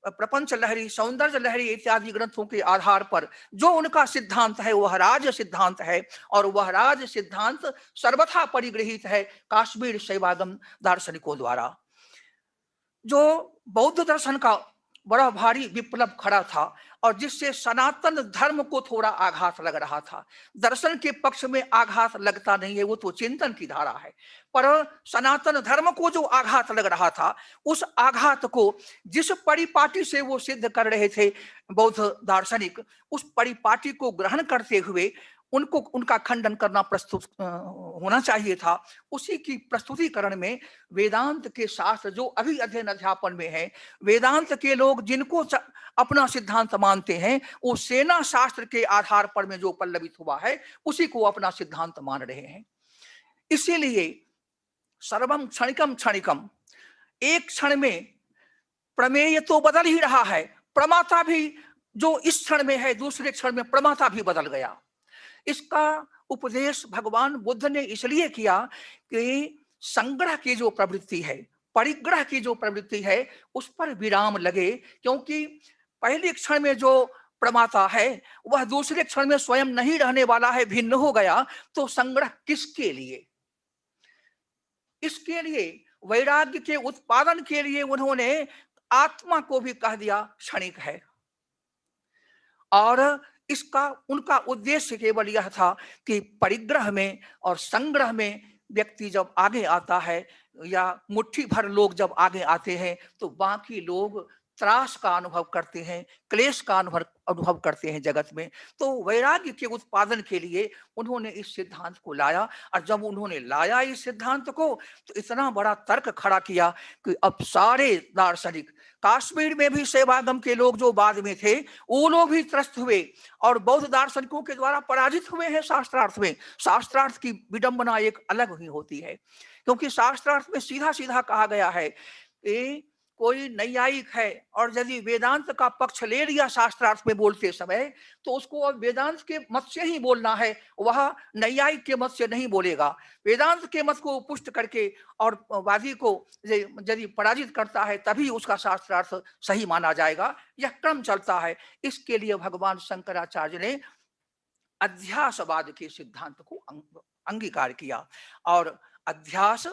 प्रपंच लहरी, सौंदर्य लहरी इत्यादि ग्रंथों के आधार पर जो उनका सिद्धांत है वह राज सिद्धांत है, और वह राज सिद्धांत सर्वथा परिगृहित है काश्मीर शैवागम दार्शनिकों द्वारा। जो बौद्ध दर्शन का बड़ा भारी विप्लव खड़ा था और जिससे सनातन धर्म को थोड़ा आघात लग रहा था, दर्शन के पक्ष में आघात लगता नहीं है, वो तो चिंतन की धारा है, पर सनातन धर्म को जो आघात लग रहा था, उस आघात को जिस परिपाटी से वो सिद्ध कर रहे थे बौद्ध दार्शनिक, उस परिपाटी को ग्रहण करते हुए उनको उनका खंडन करना प्रस्तुत होना चाहिए था। उसी की प्रस्तुतिकरण में वेदांत के शास्त्र जो अभी अध्ययन अध्यापन में है, वेदांत के लोग जिनको अपना सिद्धांत मानते हैं, वो सेना शास्त्र के आधार पर में जो पल्लवित हुआ है उसी को अपना सिद्धांत मान रहे हैं। इसीलिए सर्वम क्षणिकम क्षणिकम, एक क्षण में प्रमेय तो बदल ही रहा है, प्रमाता भी जो इस क्षण में है दूसरे क्षण में प्रमाता भी बदल गया। इसका उपदेश भगवान बुद्ध ने इसलिए किया कि संग्रह की जो प्रवृत्ति है, परिग्रह की जो प्रवृत्ति है, उस पर विराम लगे, क्योंकि पहले क्षण में जो प्रमाता है वह दूसरे क्षण में स्वयं नहीं रहने वाला है, भिन्न हो गया, तो संग्रह किसके लिए? इसके लिए वैराग्य के उत्पादन के लिए उन्होंने आत्मा को भी कह दिया क्षणिक है, और इसका उनका उद्देश्य केवल यह था कि परिग्रह में और संग्रह में व्यक्ति जब आगे आता है या मुट्ठी भर लोग जब आगे आते हैं तो बाकी लोग त्रास का अनुभव करते हैं, क्लेश का अनुभव करते हैं जगत में। तो वैराग्य के उत्पादन के लिए उन्होंने इस सिद्धांत को लाया, और जब उन्होंने लाया इस सिद्धांत को तो इतना बड़ा तर्क खड़ा किया कि अब सारे दार्शनिक, काश्मीर में भी शैवागम के लोग जो बाद में थे वो लोग भी त्रस्त हुए और बौद्ध दार्शनिकों के द्वारा पराजित हुए हैं शास्त्रार्थ में। शास्त्रार्थ की विडंबना एक अलग ही होती है, क्योंकि शास्त्रार्थ में सीधा सीधा कहा गया है कि कोई नैयायिक है और यदि वेदांत का पक्ष ले लिया शास्त्रार्थ में बोलते समय, तो उसको अब वेदांत के मत से ही बोलना है, वह नैयायिक के मत से नहीं बोलेगा। वेदांत के मत को पुष्ट करके और वादी को यदि पराजित करता है तभी उसका शास्त्रार्थ सही माना जाएगा। यह क्रम चलता है। इसके लिए भगवान शंकराचार्य ने अध्यासवाद के सिद्धांत को अंगीकार किया, और अध्यास,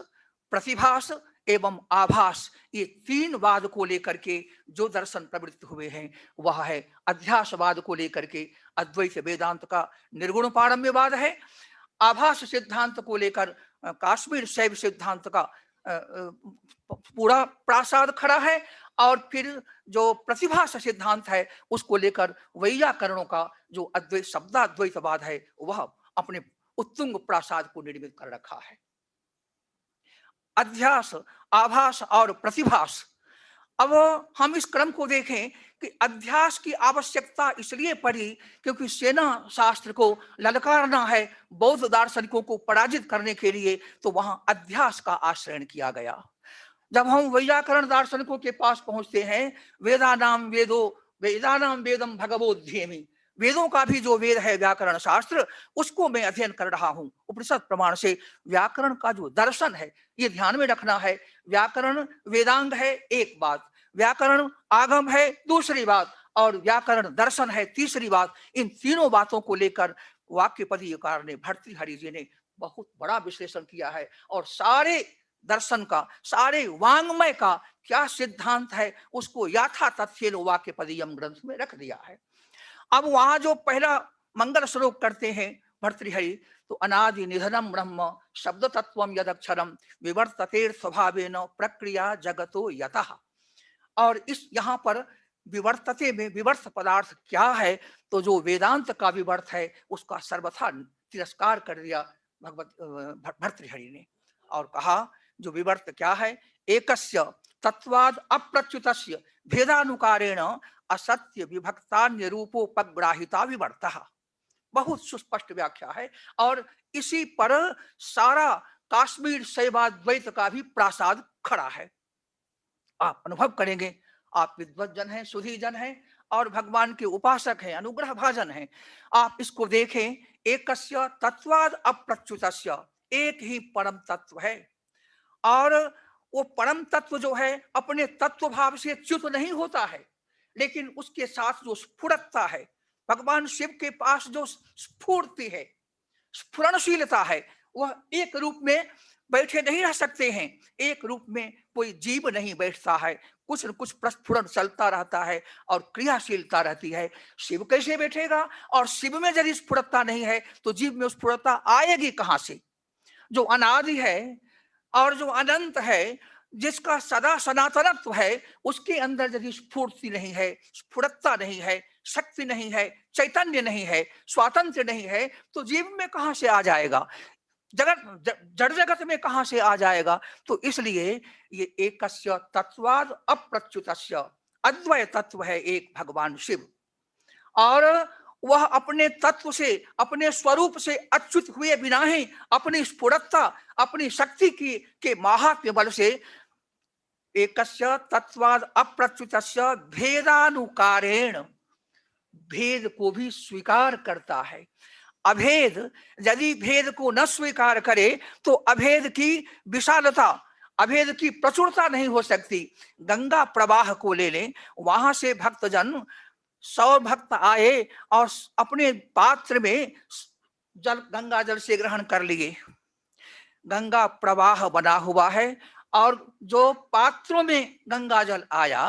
प्रतिभास एवं आभास, ये तीन वाद को लेकर के जो दर्शन प्रवृत्त हुए हैं वह है अध्यासवाद को लेकर के अद्वैत वेदांत का निर्गुण पारम्यवाद है, आभास सिद्धांत को लेकर काश्मीर शैव सिद्धांत का पूरा प्रासाद खड़ा है, और फिर जो प्रतिभास सिद्धांत है उसको लेकर वैयाकरणों का जो अद्वैत शब्दाद्वैतवाद है वह अपने उत्तुंग प्रासाद को निर्मित कर रखा है। अध्यास, आभास और प्रतिभास। अब हम इस क्रम को देखें कि अध्यास की आवश्यकता इसलिए पड़ी क्योंकि सेना शास्त्र को ललकारना है बौद्ध दार्शनिकों को पराजित करने के लिए, तो वहां अध्यास का आश्रय किया गया। जब हम वैयाकरण दार्शनिकों के पास पहुंचते हैं, वेदानाम वेदम भगवोध्येमि, वेदों का भी जो वेद है व्याकरण शास्त्र, उसको मैं अध्ययन कर रहा हूं उपनिषद प्रमाण से। व्याकरण का जो दर्शन है ये ध्यान में रखना है। व्याकरण वेदांग है एक बात, व्याकरण आगम है दूसरी बात, और व्याकरण दर्शन है तीसरी बात। इन तीनों बातों को लेकर वाक्यपदीयकार ने, भर्तृहरि जी ने बहुत बड़ा विश्लेषण किया है, और सारे दर्शन का, सारे वांग्मय का क्या सिद्धांत है उसको यथा तथ्येन वाक्यपदीयम ग्रंथ में रख दिया है। अब वहां जो पहला मंगल श्लोक करते हैं भर्तृहरि, तो अनादि निधनम ब्रह्म शब्द तत्वम यदक्षरम विवर्तते स्वभावेन प्रक्रिया जगतो यतः। और इस यहाँ पर विवर्तते में विवर्त पदार्थ क्या है, तो जो वेदांत का विवर्त है उसका सर्वथा तिरस्कार कर दिया भर्तृहरि ने, और कहा जो विवर्त क्या है, एकस्य तत्वाद अप्रच्युतस्य भेदानुकारेण असत्य विभक्तान्य रूपोपग्राहिता विवर्तः। बहुत सुस्पष्ट व्याख्या है, और इसी पर सारा काश्मीर शैवाद्वैत का भी प्रासाद खड़ा है। आप अनुभव करेंगे, आप विद्वत जन हैं, सुधी जन हैं, और भगवान के उपासक हैं, अनुग्रह भाजन हैं। आप इसको देखें, एकस्य तत्वाद अप्रच्युतस्य, एक ही परम तत्व है। और वो परम तत्व जो है अपने तत्व भाव से च्युत नहीं होता है, लेकिन उसके साथ जो स्फुरता है, भगवान शिव के पास जो स्फूर्ति है, स्फुरणशीलता है, वह एक रूप में बैठे नहीं रह सकते हैं। एक रूप में कोई जीव नहीं बैठता है, कुछ न कुछ प्रस्फुरण चलता रहता है और क्रियाशीलता रहती है। शिव कैसे बैठेगा? और शिव में यदि स्फुरता नहीं है तो जीव में स्फुरता आएगी कहां से? जो अनादि है और जो अनंत है, जिसका सदा सनातनत्व है, उसके अंदर यदि स्फूर्ति नहीं है, स्फुरता नहीं है, शक्ति नहीं है, चैतन्य नहीं है, स्वातंत्र नहीं है, तो जीव में कहां से आ जाएगा? जड़ जगत में कहां से आ जाएगा? तो इसलिए ये एकस्य तत्वाद अप्रच्युतस्य, अद्वय तत्व है एक भगवान शिव। और वह अपने तत्व से, अपने स्वरूप से अच्युत हुए बिना ही अपनी स्फुरता, अपनी शक्ति की के महात्म्य बल से एकस्य तत्वाद अप्रच्युतस्य भेदानुकारेण, भेद को भी स्वीकार करता है। अभेद, यदि भेद को न स्वीकार करे तो अभेद की विशालता, अभेद की प्रचुरता नहीं हो सकती। गंगा प्रवाह को ले लें, वहां से भक्तजन 100 भक्त आए और अपने पात्र में जल, गंगा जल से ग्रहण कर लिए। गंगा प्रवाह बना हुआ है और जो पात्रों में गंगा जल आया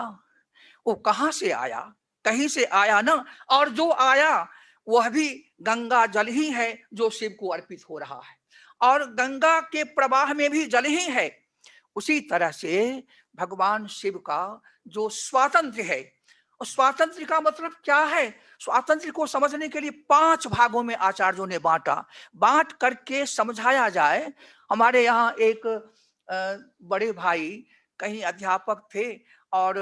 वो कहां से आया? कहीं से आया ना। और जो आया वह भी गंगा जल ही है जो शिव को अर्पित हो रहा है, और गंगा के प्रवाह में भी जल ही है। उसी तरह से भगवान शिव का जो स्वातंत्र्य है, स्वातंत्र्य का मतलब क्या है? स्वातंत्र्य को समझने के लिए 5 भागों में आचार्यों ने बांट करके समझाया जाए। हमारे यहाँ एक बड़े भाई कहीं अध्यापक थे, और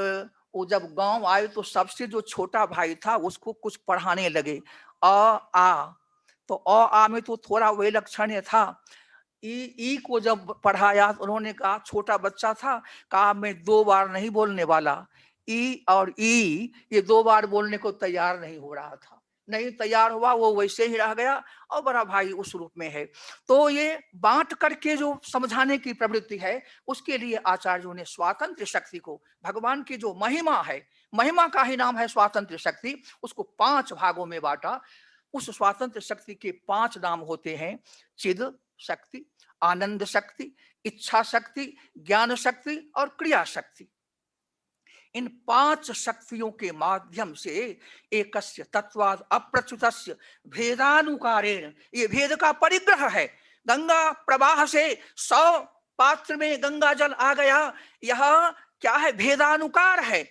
वो जब गांव आए तो सबसे जो छोटा भाई था उसको कुछ पढ़ाने लगे। अ आ, तो आ में तो थोड़ा वही लक्षण था। ई को जब पढ़ाया तो उन्होंने कहा, छोटा बच्चा था, कहा मैं 2 बार नहीं बोलने वाला। ई और ई ये 2 बार बोलने को तैयार नहीं हो रहा था, नहीं तैयार हुआ, वो वैसे ही रह गया, और बड़ा भाई उस रूप में है। तो ये बांट करके जो समझाने की प्रवृत्ति है, उसके लिए आचार्यों ने स्वातंत्र शक्ति को, भगवान की जो महिमा है, महिमा का ही नाम है स्वातंत्र शक्ति, उसको 5 भागों में बांटा। उस स्वातंत्र शक्ति के 5 नाम होते हैं: चिद शक्ति, आनंद शक्ति, इच्छा शक्ति, ज्ञान शक्ति और क्रिया शक्ति। इन 5 शक्तियों के माध्यम से एकस्य तत्वाद अप्रच्युतस्य भेदानुकारेण, ये भेद का परिग्रह है। गंगा प्रवाह से 100 पात्र में गंगा जल आ गया, यह क्या है? भेदानुकार है।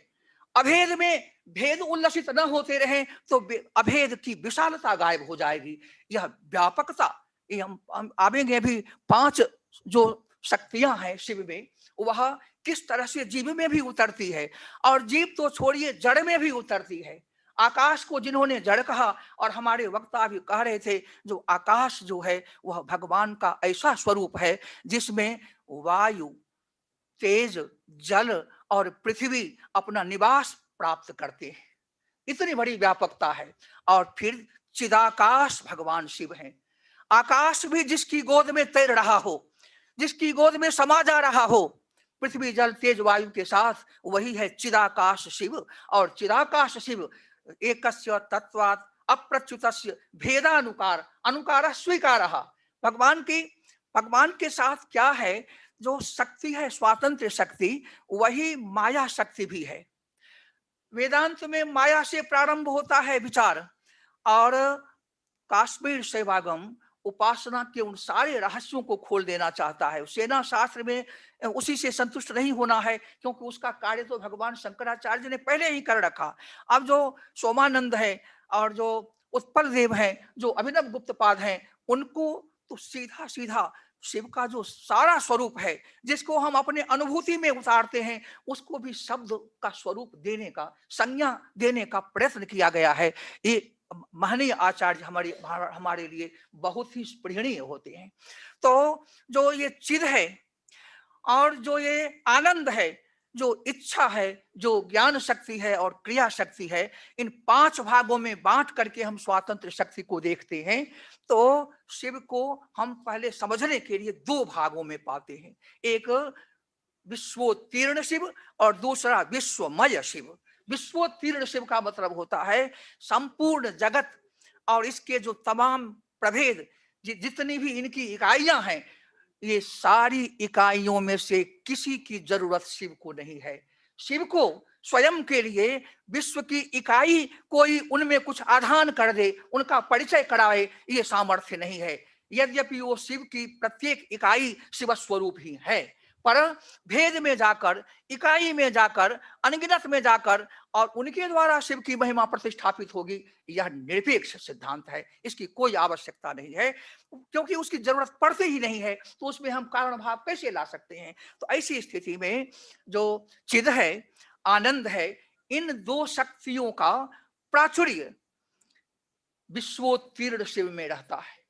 अभेद में भेद उल्लसित न होते रहे तो अभेद की विशालता गायब हो जाएगी। यह व्यापकता, ये हम आवेंगे भी 5 जो शक्तियां हैं शिव में, वह किस तरह से जीव में भी उतरती है, और जीव तो छोड़िए जड़ में भी उतरती है। आकाश को जिन्होंने जड़ कहा, और हमारे वक्ता भी कह रहे थे, जो आकाश जो है वह भगवान का ऐसा स्वरूप है जिसमें वायु, तेज, जल और पृथ्वी अपना निवास प्राप्त करते हैं। इतनी बड़ी व्यापकता है। और फिर चिदाकाश भगवान शिव हैं। आकाश भी जिसकी गोद में तैर रहा हो, जिसकी गोद में समा जा रहा हो, पृथ्वी जल तेज वायु के साथ, वही है चिदाकाश शिव। और चिदाकाश शिव एकस्य तत्वात् अप्रच्युतस्य भेदानुकार, अनुकार स्वीकार। भगवान के साथ क्या है? जो शक्ति है स्वातंत्र शक्ति, वही माया शक्ति भी है। वेदांत में माया से प्रारंभ होता है विचार, और काश्मीर सेवागम उपासना के उन सारे रहस्यों को खोल देना चाहता है। सेना शास्त्र में उसी से संतुष्ट नहीं होना है, क्योंकि उसका कार्य तो भगवान शंकराचार्य ने पहले ही कर रखा। अब जो सोमानंद है और जो उत्पल देव हैं, जो अभिनव गुप्तपाद हैं, उनको तो सीधा सीधा शिव का जो सारा स्वरूप है, जिसको हम अपने अनुभूति में उतारते हैं, उसको भी शब्द का स्वरूप देने का, संज्ञा देने का प्रयत्न किया गया है। ये महनीय आचार्य हमारे लिए बहुत ही स्पृहणीय होते हैं। तो जो ये चिद है और जो ये आनंद है, जो इच्छा है, जो ज्ञान शक्ति है और क्रिया शक्ति है, इन 5 भागों में बांट करके हम स्वातंत्र शक्ति को देखते हैं। तो शिव को हम पहले समझने के लिए 2 भागों में पाते हैं, एक विश्वोत्तीर्ण शिव और दूसरा विश्वमय शिव। विश्वोत्तीर्ण शिव का मतलब होता है संपूर्ण जगत और इसके जो तमाम प्रभेद, जितनी भी इनकी इकाइयां हैं, ये सारी इकाइयों में से किसी की जरूरत शिव को नहीं है। शिव को स्वयं के लिए विश्व की इकाई कोई उनमें कुछ आधान कर दे, उनका परिचय कराए, ये सामर्थ्य नहीं है। यद्यपि वो शिव की प्रत्येक इकाई शिव स्वरूप ही है, पर भेद में जाकर, इकाई में जाकर, अनगिनत में जाकर और उनके द्वारा शिव की महिमा प्रतिष्ठापित होगी, यह निरपेक्ष सिद्धांत है। इसकी कोई आवश्यकता नहीं है, क्योंकि उसकी जरूरत पड़ती ही नहीं है, तो उसमें हम कारण भाव कैसे ला सकते हैं। तो ऐसी स्थिति में जो चिद है, आनंद है, इन 2 शक्तियों का प्राचुर्य विश्वोत्तीर्ण शिव में रहता है।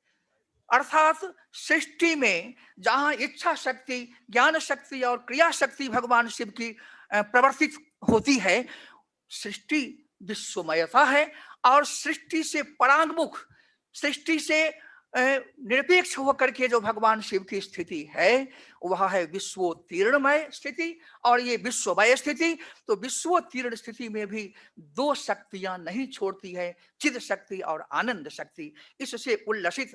अर्थात सृष्टि में जहां इच्छा शक्ति, ज्ञान शक्ति और क्रिया शक्ति भगवान शिव की प्रवर्तित होती है, सृष्टि विश्वमयता है और सृष्टि से परांगमुख, सृष्टि से निरपेक्ष होकर के जो भगवान शिव की स्थिति है वह है विश्वोत्तीर्णमय स्थिति और ये विश्वमय स्थिति। तो विश्वोत्तीर्ण स्थिति में भी 2 शक्तियां नहीं छोड़ती है, चिद शक्ति और आनंद शक्ति। इससे उल्लसित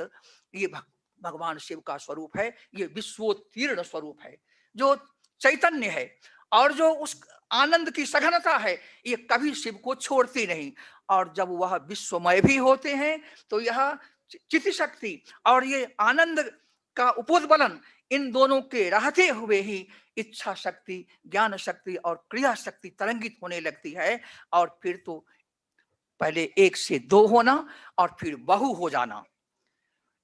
ये भगवान शिव का स्वरूप है, ये विश्वोत्तीर्ण स्वरूप है। जो चैतन्य है और जो उस आनंद की सघनता है, ये कभी शिव को छोड़ती नहीं। और जब वह विश्वमय भी होते हैं तो यह चित्त शक्ति और ये आनंद का उपोद्बलन, इन दोनों के रहते हुए ही इच्छा शक्ति, ज्ञान शक्ति और क्रिया शक्ति तरंगित होने लगती है। और फिर तो पहले 1 से 2 होना और फिर बहु हो जाना।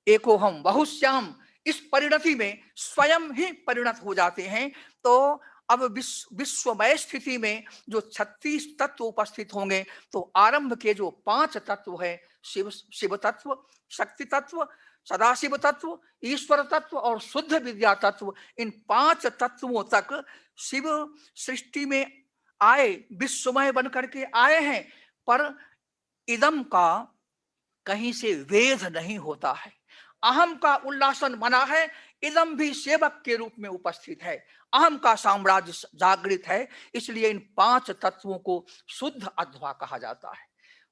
एको हम बहुश्याम, इस परिणति में स्वयं ही परिणत हो जाते हैं। तो अब विश्वमय स्थिति में जो 36 तत्व उपस्थित होंगे, तो आरंभ के जो 5 तत्व है, शिव तत्व, शक्ति तत्व, सदाशिव तत्व, ईश्वर तत्व और शुद्ध विद्या तत्व, इन 5 तत्वों तक शिव सृष्टि में आए, विश्वमय बन करके आए हैं। पर इदम का कहीं से वेद नहीं होता है, अहम का उल्लासन बना है, इदम भी सेवक के रूप में उपस्थित है, अहम का साम्राज्य जागृत है। इसलिए इन 5 तत्वों को शुद्ध अध्वा कहा जाता है।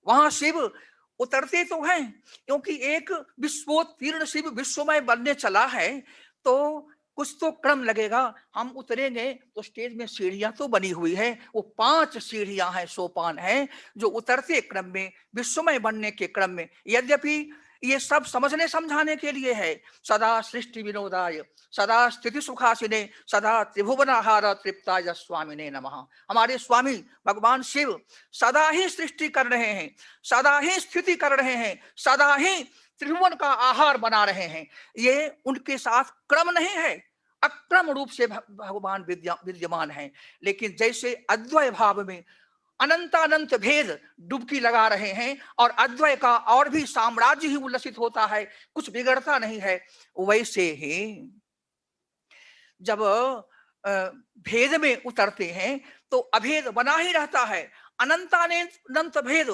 वहां शिव उतरते तो हैं, क्योंकि एक विश्वोत्तीर्ण शिव विश्वमय बनने चला है, तो कुछ तो क्रम लगेगा। हम उतरेंगे तो स्टेज में सीढ़ियां तो बनी हुई है, वो 5 सीढ़ियां हैं, सोपान हैं, जो उतरते क्रम में, विश्वमय बनने के क्रम में, यद्यपि ये सब समझने समझाने के लिए है। सदा सृष्टि विनोदाय, सदा स्थिति सुखासिने, सदा त्रिभुवनाहार तृप्ताय स्वामिने नमः। हमारे स्वामी भगवान शिव सदा ही सृष्टि कर रहे हैं, सदा ही स्थिति कर रहे हैं, सदा ही त्रिभुवन का आहार बना रहे हैं। ये उनके साथ क्रम नहीं है, अक्रम रूप से भगवान विद्यमान है। लेकिन जैसे अद्वय भाव में अनंत भेद डुबकी लगा रहे हैं और अद्वय का और भी साम्राज्य ही उल्लसित होता है, कुछ बिगड़ता नहीं है, वैसे ही जब भेद में उतरते हैं तो अभेद बना ही रहता है। अनंत भेद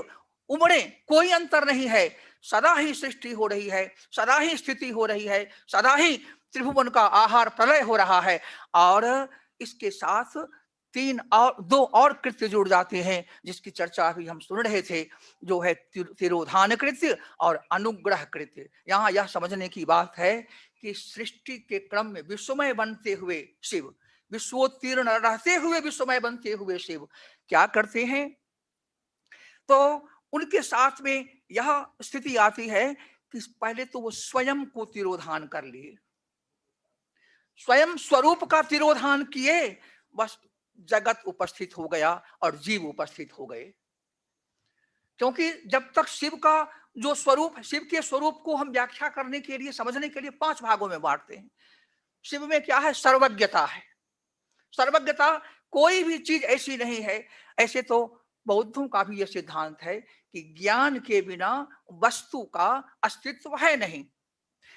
उमड़े, कोई अंतर नहीं है, सदा ही सृष्टि हो रही है, सदा ही स्थिति हो रही है, सदा ही त्रिभुवन का आहार प्रलय हो रहा है। और इसके साथ 2 और कृत्य जुड़ जाते हैं, जिसकी चर्चा अभी हम सुन रहे थे, जो है तिरोधान कृत्य और अनुग्रह कृत्य। यहाँ यह समझने की बात है कि सृष्टि के क्रम में विश्वमय बनते हुए शिव, विश्वोत्तीर्ण रहते हुए विश्वमय बनते हुए शिव क्या करते हैं, तो उनके साथ में यह स्थिति आती है कि पहले तो वो स्वयं को तिरोधान कर लिए, स्वयं स्वरूप का तिरोधान किए, बस जगत उपस्थित हो गया और जीव उपस्थित हो गए। क्योंकि जब तक शिव का जो स्वरूप, शिव के स्वरूप को हम व्याख्या करने के लिए, समझने के लिए 5 भागों में बांटते हैं। शिव में क्या है? सर्वज्ञता है। सर्वज्ञता, कोई भी चीज ऐसी नहीं है, ऐसे तो बौद्धों का भी यह सिद्धांत है कि ज्ञान के बिना वस्तु का अस्तित्व है नहीं।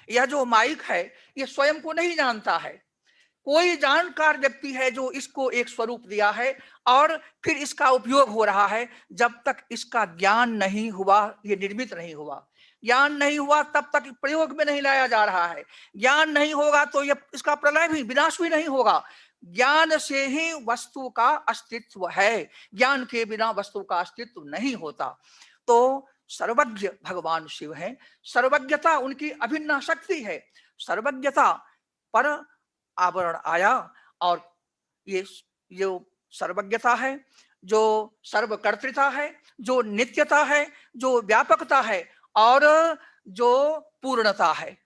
यह जो माइक है, यह स्वयं को नहीं जानता है, कोई जानकार व्यक्ति है जो इसको एक स्वरूप दिया है और फिर इसका उपयोग हो रहा है। जब तक इसका ज्ञान नहीं हुआ, ये निर्मित नहीं हुआ, ज्ञान नहीं हुआ तब तक प्रयोग में नहीं लाया जा रहा है। ज्ञान नहीं होगा तो ये इसका प्रलय भी, विनाश भी नहीं होगा। ज्ञान से ही वस्तु का अस्तित्व है, ज्ञान के बिना वस्तु का अस्तित्व नहीं होता। तो सर्वज्ञ भगवान शिव हैं, सर्वज्ञता उनकी अभिन्न शक्ति है। सर्वज्ञता पर आवरण आया और ये जो सर्वज्ञता है, जो सर्वकर्तृता है, जो नित्यता है, जो व्यापकता है और जो पूर्णता है,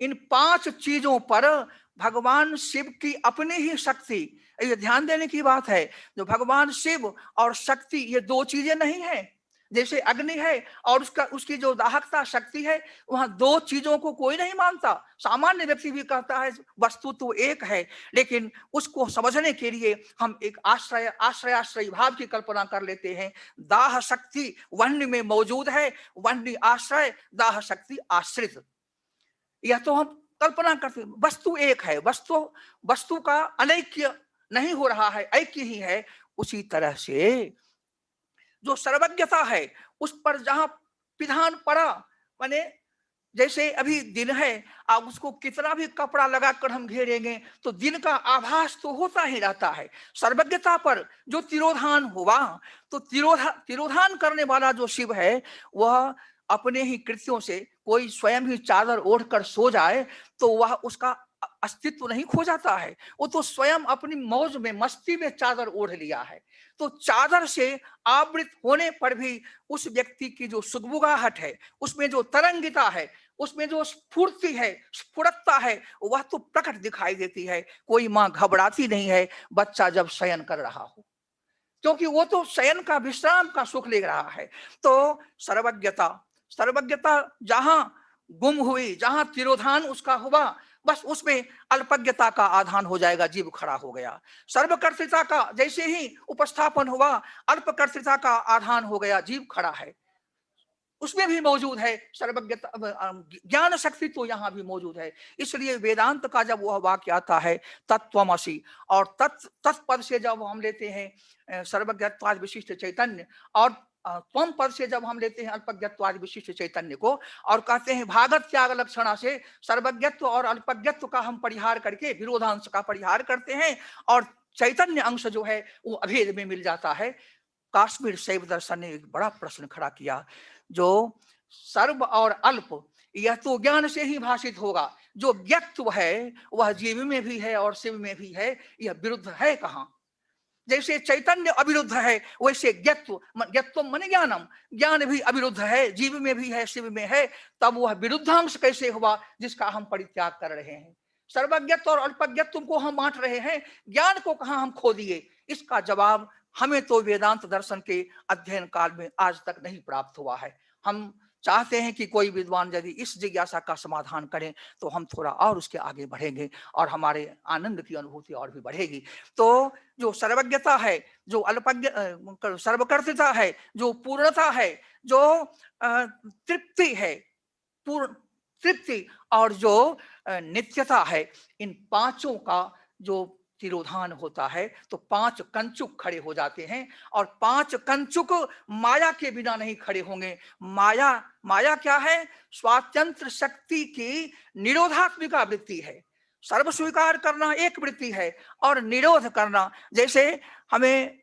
इन 5 चीजों पर भगवान शिव की अपनी ही शक्ति, ये ध्यान देने की बात है। जो भगवान शिव और शक्ति ये 2 चीजें नहीं है। जैसे अग्नि है और उसकी जो दाहकता शक्ति है, वहां 2 चीजों को कोई नहीं मानता। सामान्य व्यक्ति भी कहता है वस्तु तो एक है, लेकिन उसको समझने के लिए हम एक आश्रय भाव की कल्पना कर लेते हैं। दाह शक्ति वह्नि में मौजूद है, वह्नि आश्रय, दाह शक्ति आश्रित, यह तो हम कल्पना करते हैं। वस्तु एक है, वस्तु का अनैक्य नहीं हो रहा है, ऐक्य ही है। उसी तरह से जो सर्वज्ञता है उस पर जहां विधान पड़ा, माने जैसे अभी दिन है, आप उसको कितना भी कपड़ा लगाकर हम घेरेंगे तो दिन का आभास तो होता ही रहता है। सर्वज्ञता पर जो तिरोधान हुआ, तो तिरोधान करने वाला जो शिव है वह अपने ही कृत्यों से, कोई स्वयं ही चादर ओढ़कर सो जाए तो वह उसका अस्तित्व नहीं खो जाता है। वो तो स्वयं अपनी मौज में, मस्ती में चादर ओढ़ लिया है। तो चादर से आवृत होने पर भी उस व्यक्ति की जो सुगबुगाहट है, उसमें जो तरंगिता है, उसमें जो स्फूर्ति है, स्फुरता है, वह तो प्रकट दिखाई देती है। कोई माँ घबराती नहीं है बच्चा जब शयन कर रहा हो, क्योंकि वो तो शयन का, विश्राम का सुख ले रहा है। तो सर्वज्ञता जहां गुम हुई, जहां तिरोधान उसका हुआ, बस उसमें अल्पज्ञता का आधान हो जाएगा, जीव खड़ा हो गया। सर्वकर्तृता का जैसे ही उपस्थापन हुआ, अल्पकर्तृता का आधान हो गया, जीव खड़ा है। उसमें भी मौजूद है सर्वज्ञता, ज्ञान शक्ति तो यहाँ भी मौजूद है। इसलिए वेदांत का जब वह वाक्य आता है तत्त्वमसि, और तत्पद से जब हम लेते हैं सर्वज्ञत्वाद विशिष्ट चैतन्य, और त्वम पद से जब हम लेते हैं अल्पज्ञत्वाद विशिष्ट चैतन्य को, और कहते हैं भागत त्याग लक्षणा से सर्वज्ञत्व और अल्पज्ञत्व का हम परिहार करके विरोधांश का परिहार करते हैं, और चैतन्य अंश जो है वो अभेद में मिल जाता है। काश्मीर शैव दर्शन ने एक बड़ा प्रश्न खड़ा किया, जो सर्व और अल्प यह तो ज्ञान से ही भाषित होगा, जो ज्ञत्व है वह जीव में भी है और शिव में भी है, यह विरुद्ध है कहाँ? जैसे चैतन्य अविरुद्ध है, वैसे ज्ञत्व मन ज्ञानम, ज्ञान भी अविरुद्ध है, जीव में भी है, शिव में है। तब वह विरुद्धांश कैसे हुआ जिसका हम परित्याग कर रहे हैं? सर्वज्ञत्व और अल्पज्ञत्व को हम बांट रहे हैं, ज्ञान को कहाँ हम खो दिए? इसका जवाब हमें तो वेदांत दर्शन के अध्ययन काल में आज तक नहीं प्राप्त हुआ है। हम चाहते हैं कि कोई विद्वान यदि इस जिज्ञासा का समाधान करें तो हम थोड़ा और उसके आगे बढ़ेंगे और हमारे आनंद की अनुभूति और भी बढ़ेगी। तो जो सर्वज्ञता है, जो सर्वकर्तृता है, जो पूर्णता है, जो तृप्ति है, पूर्ण तृप्ति, और जो नित्यता है, इन 5 का जो तिरोधान होता है तो 5 कंचुक खड़े हो जाते हैं, और 5 कंचुक माया के बिना नहीं खड़े होंगे। माया क्या है? स्वातंत्र शक्ति की निरोधात्मिका वृत्ति है। सर्व स्वीकार करना एक वृत्ति है और निरोध करना, जैसे हमें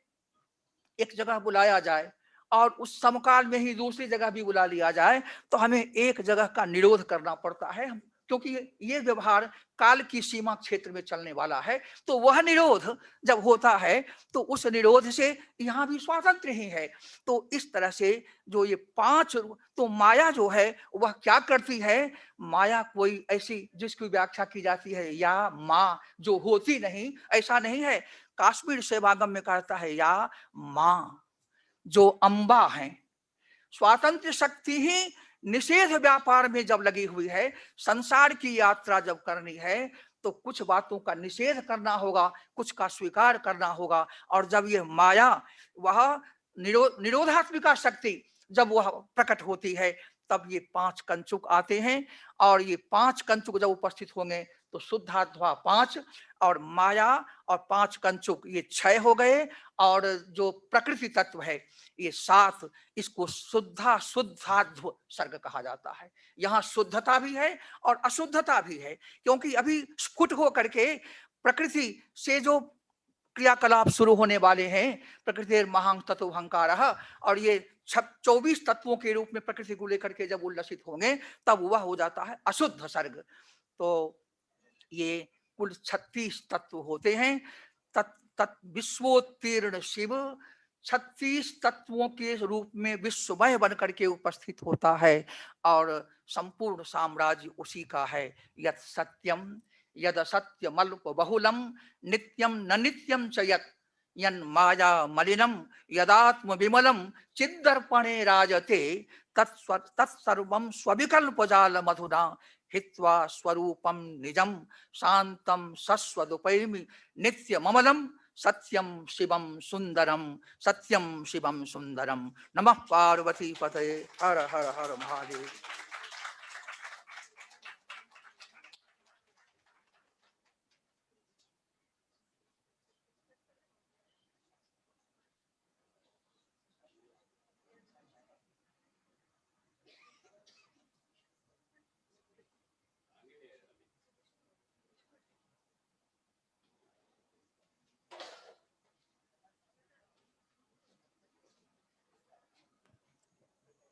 एक जगह बुलाया जाए और उस समकाल में ही दूसरी जगह भी बुला लिया जाए तो हमें एक जगह का निरोध करना पड़ता है, क्योंकि ये व्यवहार काल की सीमा क्षेत्र में चलने वाला है। तो वह निरोध जब होता है तो उस निरोध से यहाँ भी स्वातंत्र ही है। तो इस तरह से जो ये 5, तो माया जो है वह क्या करती है? माया कोई ऐसी जिसकी व्याख्या की जाती है या माँ जो होती नहीं, ऐसा नहीं है। काश्मीर सेवागम में कहता है या माँ जो अम्बा है। स्वातंत्र शक्ति ही निषेध व्यापार में जब लगी हुई है, संसार की यात्रा जब करनी है तो कुछ बातों का निषेध करना होगा, कुछ का स्वीकार करना होगा। और जब ये माया, वह निरोधात्मिका शक्ति जब वह प्रकट होती है तब ये 5 कंचुक आते हैं, और ये 5 कंचुक जब उपस्थित होंगे तो शुद्धात्मा 5 और माया और 5 कंचुक ये 6 हो गए, और जो प्रकृति तत्व है ये 7। इसको शुद्धाध्व सर्ग कहा जाता है। यहाँ शुद्धता भी है और अशुद्धता भी है, क्योंकि अभी स्फुट हो करके प्रकृति से जो क्रियाकलाप शुरू होने वाले हैं, प्रकृति महां तत्व अहंकार, और ये 24 तत्वों के रूप में प्रकृति को लेकर के जब उल्लसित होंगे तब वह हो जाता है अशुद्ध सर्ग। तो ये कुल 36 तत्व होते हैं। तत् विश्वोत्तीर्ण शिव 36 तत्वों के रूप में विश्वमय बन करके उपस्थित होता है, और संपूर्ण साम्राज्य उसी का है। यत् सत्यम यद सत्यमल्प बहुलम नित्यम न नित्यम च यत् यन्माया मलिनम यदात्म विमलम चिद्दर्पणे राजते तत्सर्वं स्वविकल्प जाल मधुना हित्वा स्वरूपम निजम शांतम सस्वदुपैमि नित्यममलम सत्यम शिवम सुंदरम सत्यम शिवम सुंदरम। नमः पार्वती पतये। हर हर हर Mahadev.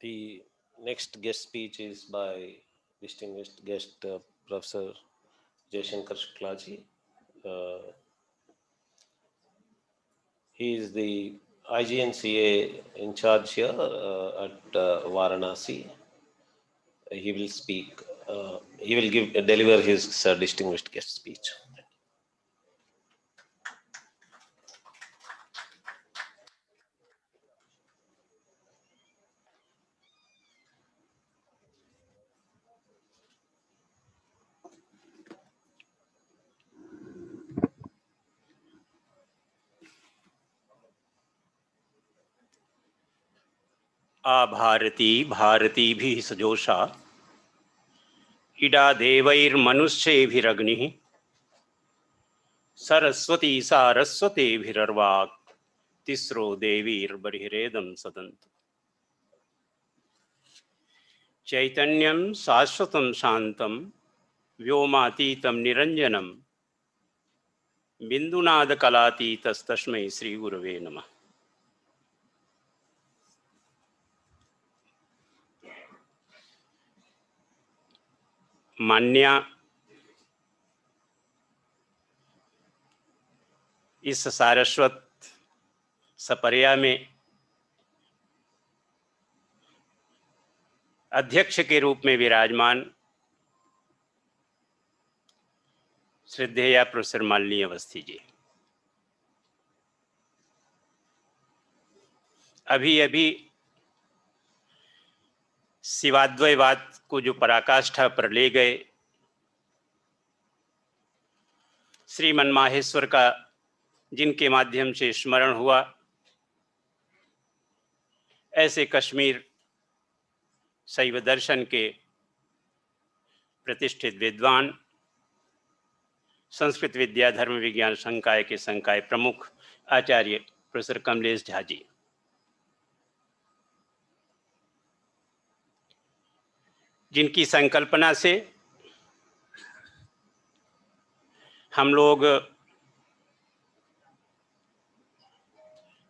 The next guest speech is by distinguished guest Professor Jaishankar Shuklaji. He is the IGNCA in charge here at Varanasi. He will speak. He will deliver his distinguished guest speech. Bharti Bharti भी सजोषा इडा देवैर्मनुष्यैभिरग्निः सरस्वती सारस्वतेभिरर्वाक् तिस्रो देवीर्बर्हिरेदं सदन्तु। चैतन्यं शाश्वतं शान्तं व्योमातीतं निरञ्जनं बिन्दुनादकलातीतस्तस्मै श्रीगुरवे नमः। मान्या इस सारस्वत सपर्या में अध्यक्ष के रूप में विराजमान श्रद्धेय प्रोफेसर मालिनी अवस्थी जी, अभी अभी शिवाद्वैतवाद को जो पराकाष्ठा पर ले गए, श्रीमन माहेश्वर का जिनके माध्यम से स्मरण हुआ, ऐसे कश्मीर शैव दर्शन के प्रतिष्ठित विद्वान, संस्कृत विद्या धर्म विज्ञान संकाय के संकाय प्रमुख आचार्य प्रोफेसर कमलेश झा जी, जिनकी संकल्पना से हम लोग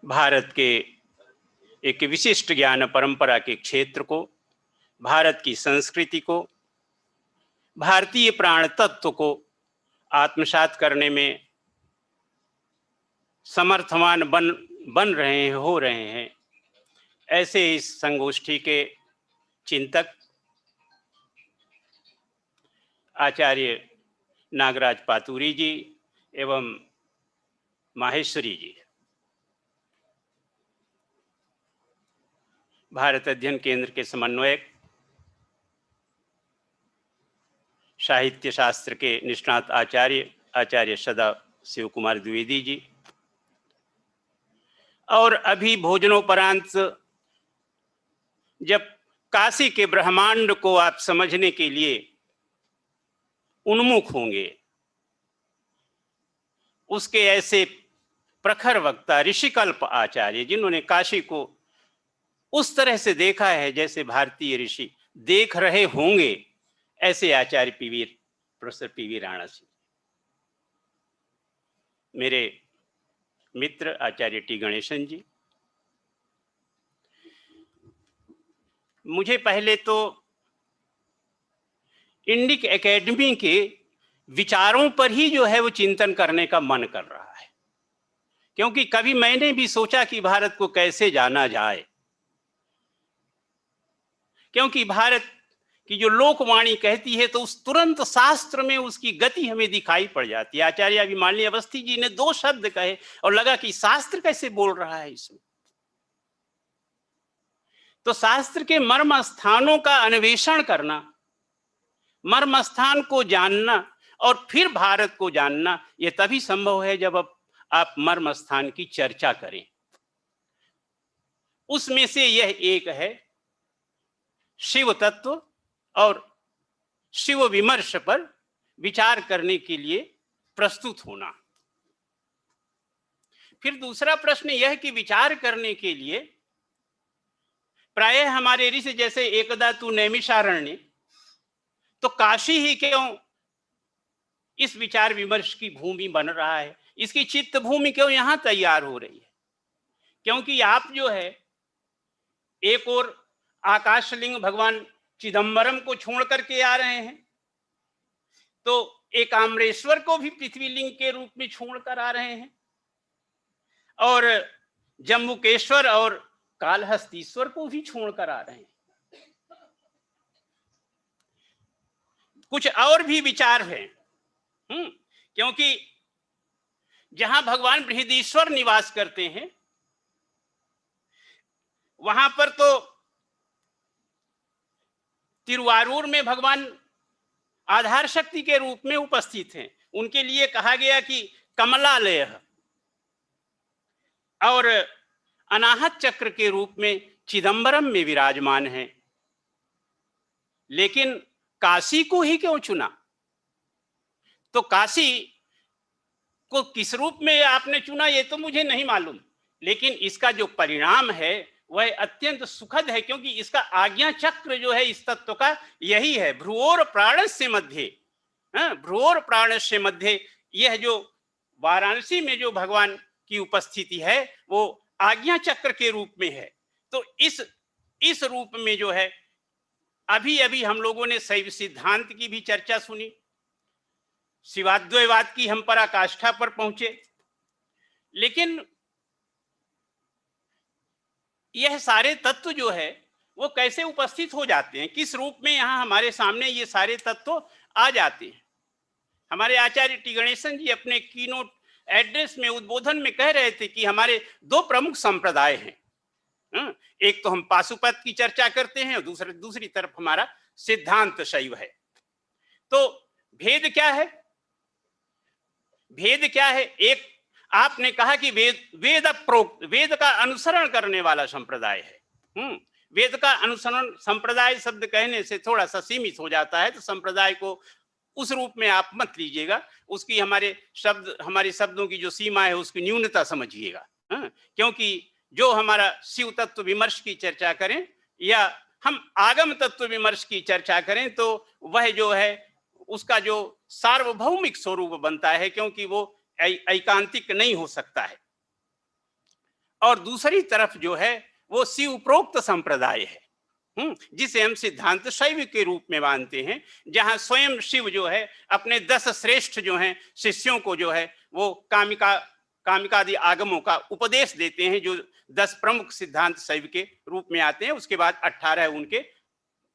भारत के एक विशिष्ट ज्ञान परंपरा के क्षेत्र को, भारत की संस्कृति को, भारतीय प्राण तत्व को आत्मसात करने में समर्थवान बन रहे हैं, हो रहे हैं, ऐसे इस संगोष्ठी के चिंतक आचार्य नागराज पातुरी जी एवं माहेश्वरी जी, भारत अध्ययन केंद्र के समन्वयक, साहित्य शास्त्र के निष्णात आचार्य सदा शिव कुमार द्विवेदी जी, और अभी भोजनोपरांत जब काशी के ब्रह्मांड को आप समझने के लिए उन्मुख होंगे, उसके ऐसे प्रखर वक्ता ऋषिकल्प आचार्य, जिन्होंने काशी को उस तरह से देखा है जैसे भारतीय ऋषि देख रहे होंगे, ऐसे आचार्य प्रोफेसर पीवी राणा सिंह। मेरे मित्र आचार्य टी गणेशन जी, मुझे पहले तो इंडिक एकेडमी के विचारों पर ही जो है वो चिंतन करने का मन कर रहा है, क्योंकि कभी मैंने भी सोचा कि भारत को कैसे जाना जाए, क्योंकि भारत की जो लोकवाणी कहती है तो उस तुरंत शास्त्र में उसकी गति हमें दिखाई पड़ जाती है। आचार्य अभिमानी अवस्थी जी ने 2 शब्द कहे और लगा कि शास्त्र कैसे बोल रहा है इसमें। तो शास्त्र के मर्म स्थानों का अन्वेषण करना, मर्म स्थान को जानना और फिर भारत को जानना, यह तभी संभव है जब आप मर्म स्थान की चर्चा करें। उसमें से यह एक है शिव तत्व और शिव विमर्श पर विचार करने के लिए प्रस्तुत होना। फिर दूसरा प्रश्न यह कि विचार करने के लिए प्रायः हमारे ऋषि जैसे एकदा तू नैमिषारण्य, तो काशी ही क्यों इस विचार विमर्श की भूमि बन रहा है, इसकी चित्त भूमि क्यों यहां तैयार हो रही है? क्योंकि आप जो है एक और आकाशलिंग भगवान चिदंबरम को छोड़ करके आ रहे हैं, तो एकाम्रेश्वर को भी पृथ्वीलिंग के रूप में छोड़कर आ रहे हैं, और जम्बुकेश्वर और कालहस्तीश्वर को भी छोड़कर आ रहे हैं। कुछ और भी विचार हैं, क्योंकि जहां भगवान बृहदीश्वर निवास करते हैं वहां पर तो तिरुवारूर में भगवान आधार शक्ति के रूप में उपस्थित हैं। उनके लिए कहा गया कि कमलालय, और अनाहत चक्र के रूप में चिदंबरम में विराजमान हैं। लेकिन काशी को ही क्यों चुना? तो काशी को किस रूप में आपने चुना ये तो मुझे नहीं मालूम, लेकिन इसका जो परिणाम है वह अत्यंत सुखद है, क्योंकि इसका आज्ञा चक्र जो है इस तत्व का यही है, भ्रुवोर प्राणस्य मध्य, भ्रुवोर प्राणस्य मध्य। यह जो वाराणसी में जो भगवान की उपस्थिति है वो आज्ञा चक्र के रूप में है। तो इस रूप में जो है, अभी अभी हम लोगों ने शैव सिद्धांत की भी चर्चा सुनी, शिवाद्वैतवाद की हम पराकाष्ठा पर पहुंचे, लेकिन यह सारे तत्व जो है वो कैसे उपस्थित हो जाते हैं, किस रूप में यहाँ हमारे सामने ये सारे तत्व आ जाते हैं? हमारे आचार्य टी गणेशन जी अपने कीनोट एड्रेस में उद्बोधन में कह रहे थे कि हमारे 2 प्रमुख संप्रदाय हैं। एक तो हम पाशुपत की चर्चा करते हैं और दूसरी तरफ हमारा सिद्धांत शैव है। तो भेद क्या है? भेद क्या है? एक आपने कहा कि वेद का अनुसरण करने वाला संप्रदाय है। वेद का अनुसरण, संप्रदाय शब्द कहने से थोड़ा सा सीमित हो जाता है, तो संप्रदाय को उस रूप में आप मत लीजिएगा, उसकी हमारे शब्दों की जो सीमा है उसकी न्यूनता समझिएगा। क्योंकि जो हमारा शिव तत्व विमर्श की चर्चा करें या हम आगम तत्व विमर्श की चर्चा करें, तो वह जो है उसका जो सार्वभौमिक स्वरूप बनता है, क्योंकि वो ऐकांतिक नहीं हो सकता है। और दूसरी तरफ जो है वो शिव प्रोक्त संप्रदाय है, जिसे हम सिद्धांत शैव के रूप में मानते हैं, जहां स्वयं शिव जो है अपने 10 श्रेष्ठ जो हैं शिष्यों को जो है वो कामिकादि आगमों का उपदेश देते हैं, जो 10 प्रमुख सिद्धांत शैव के रूप में आते हैं। उसके बाद 18 उनके,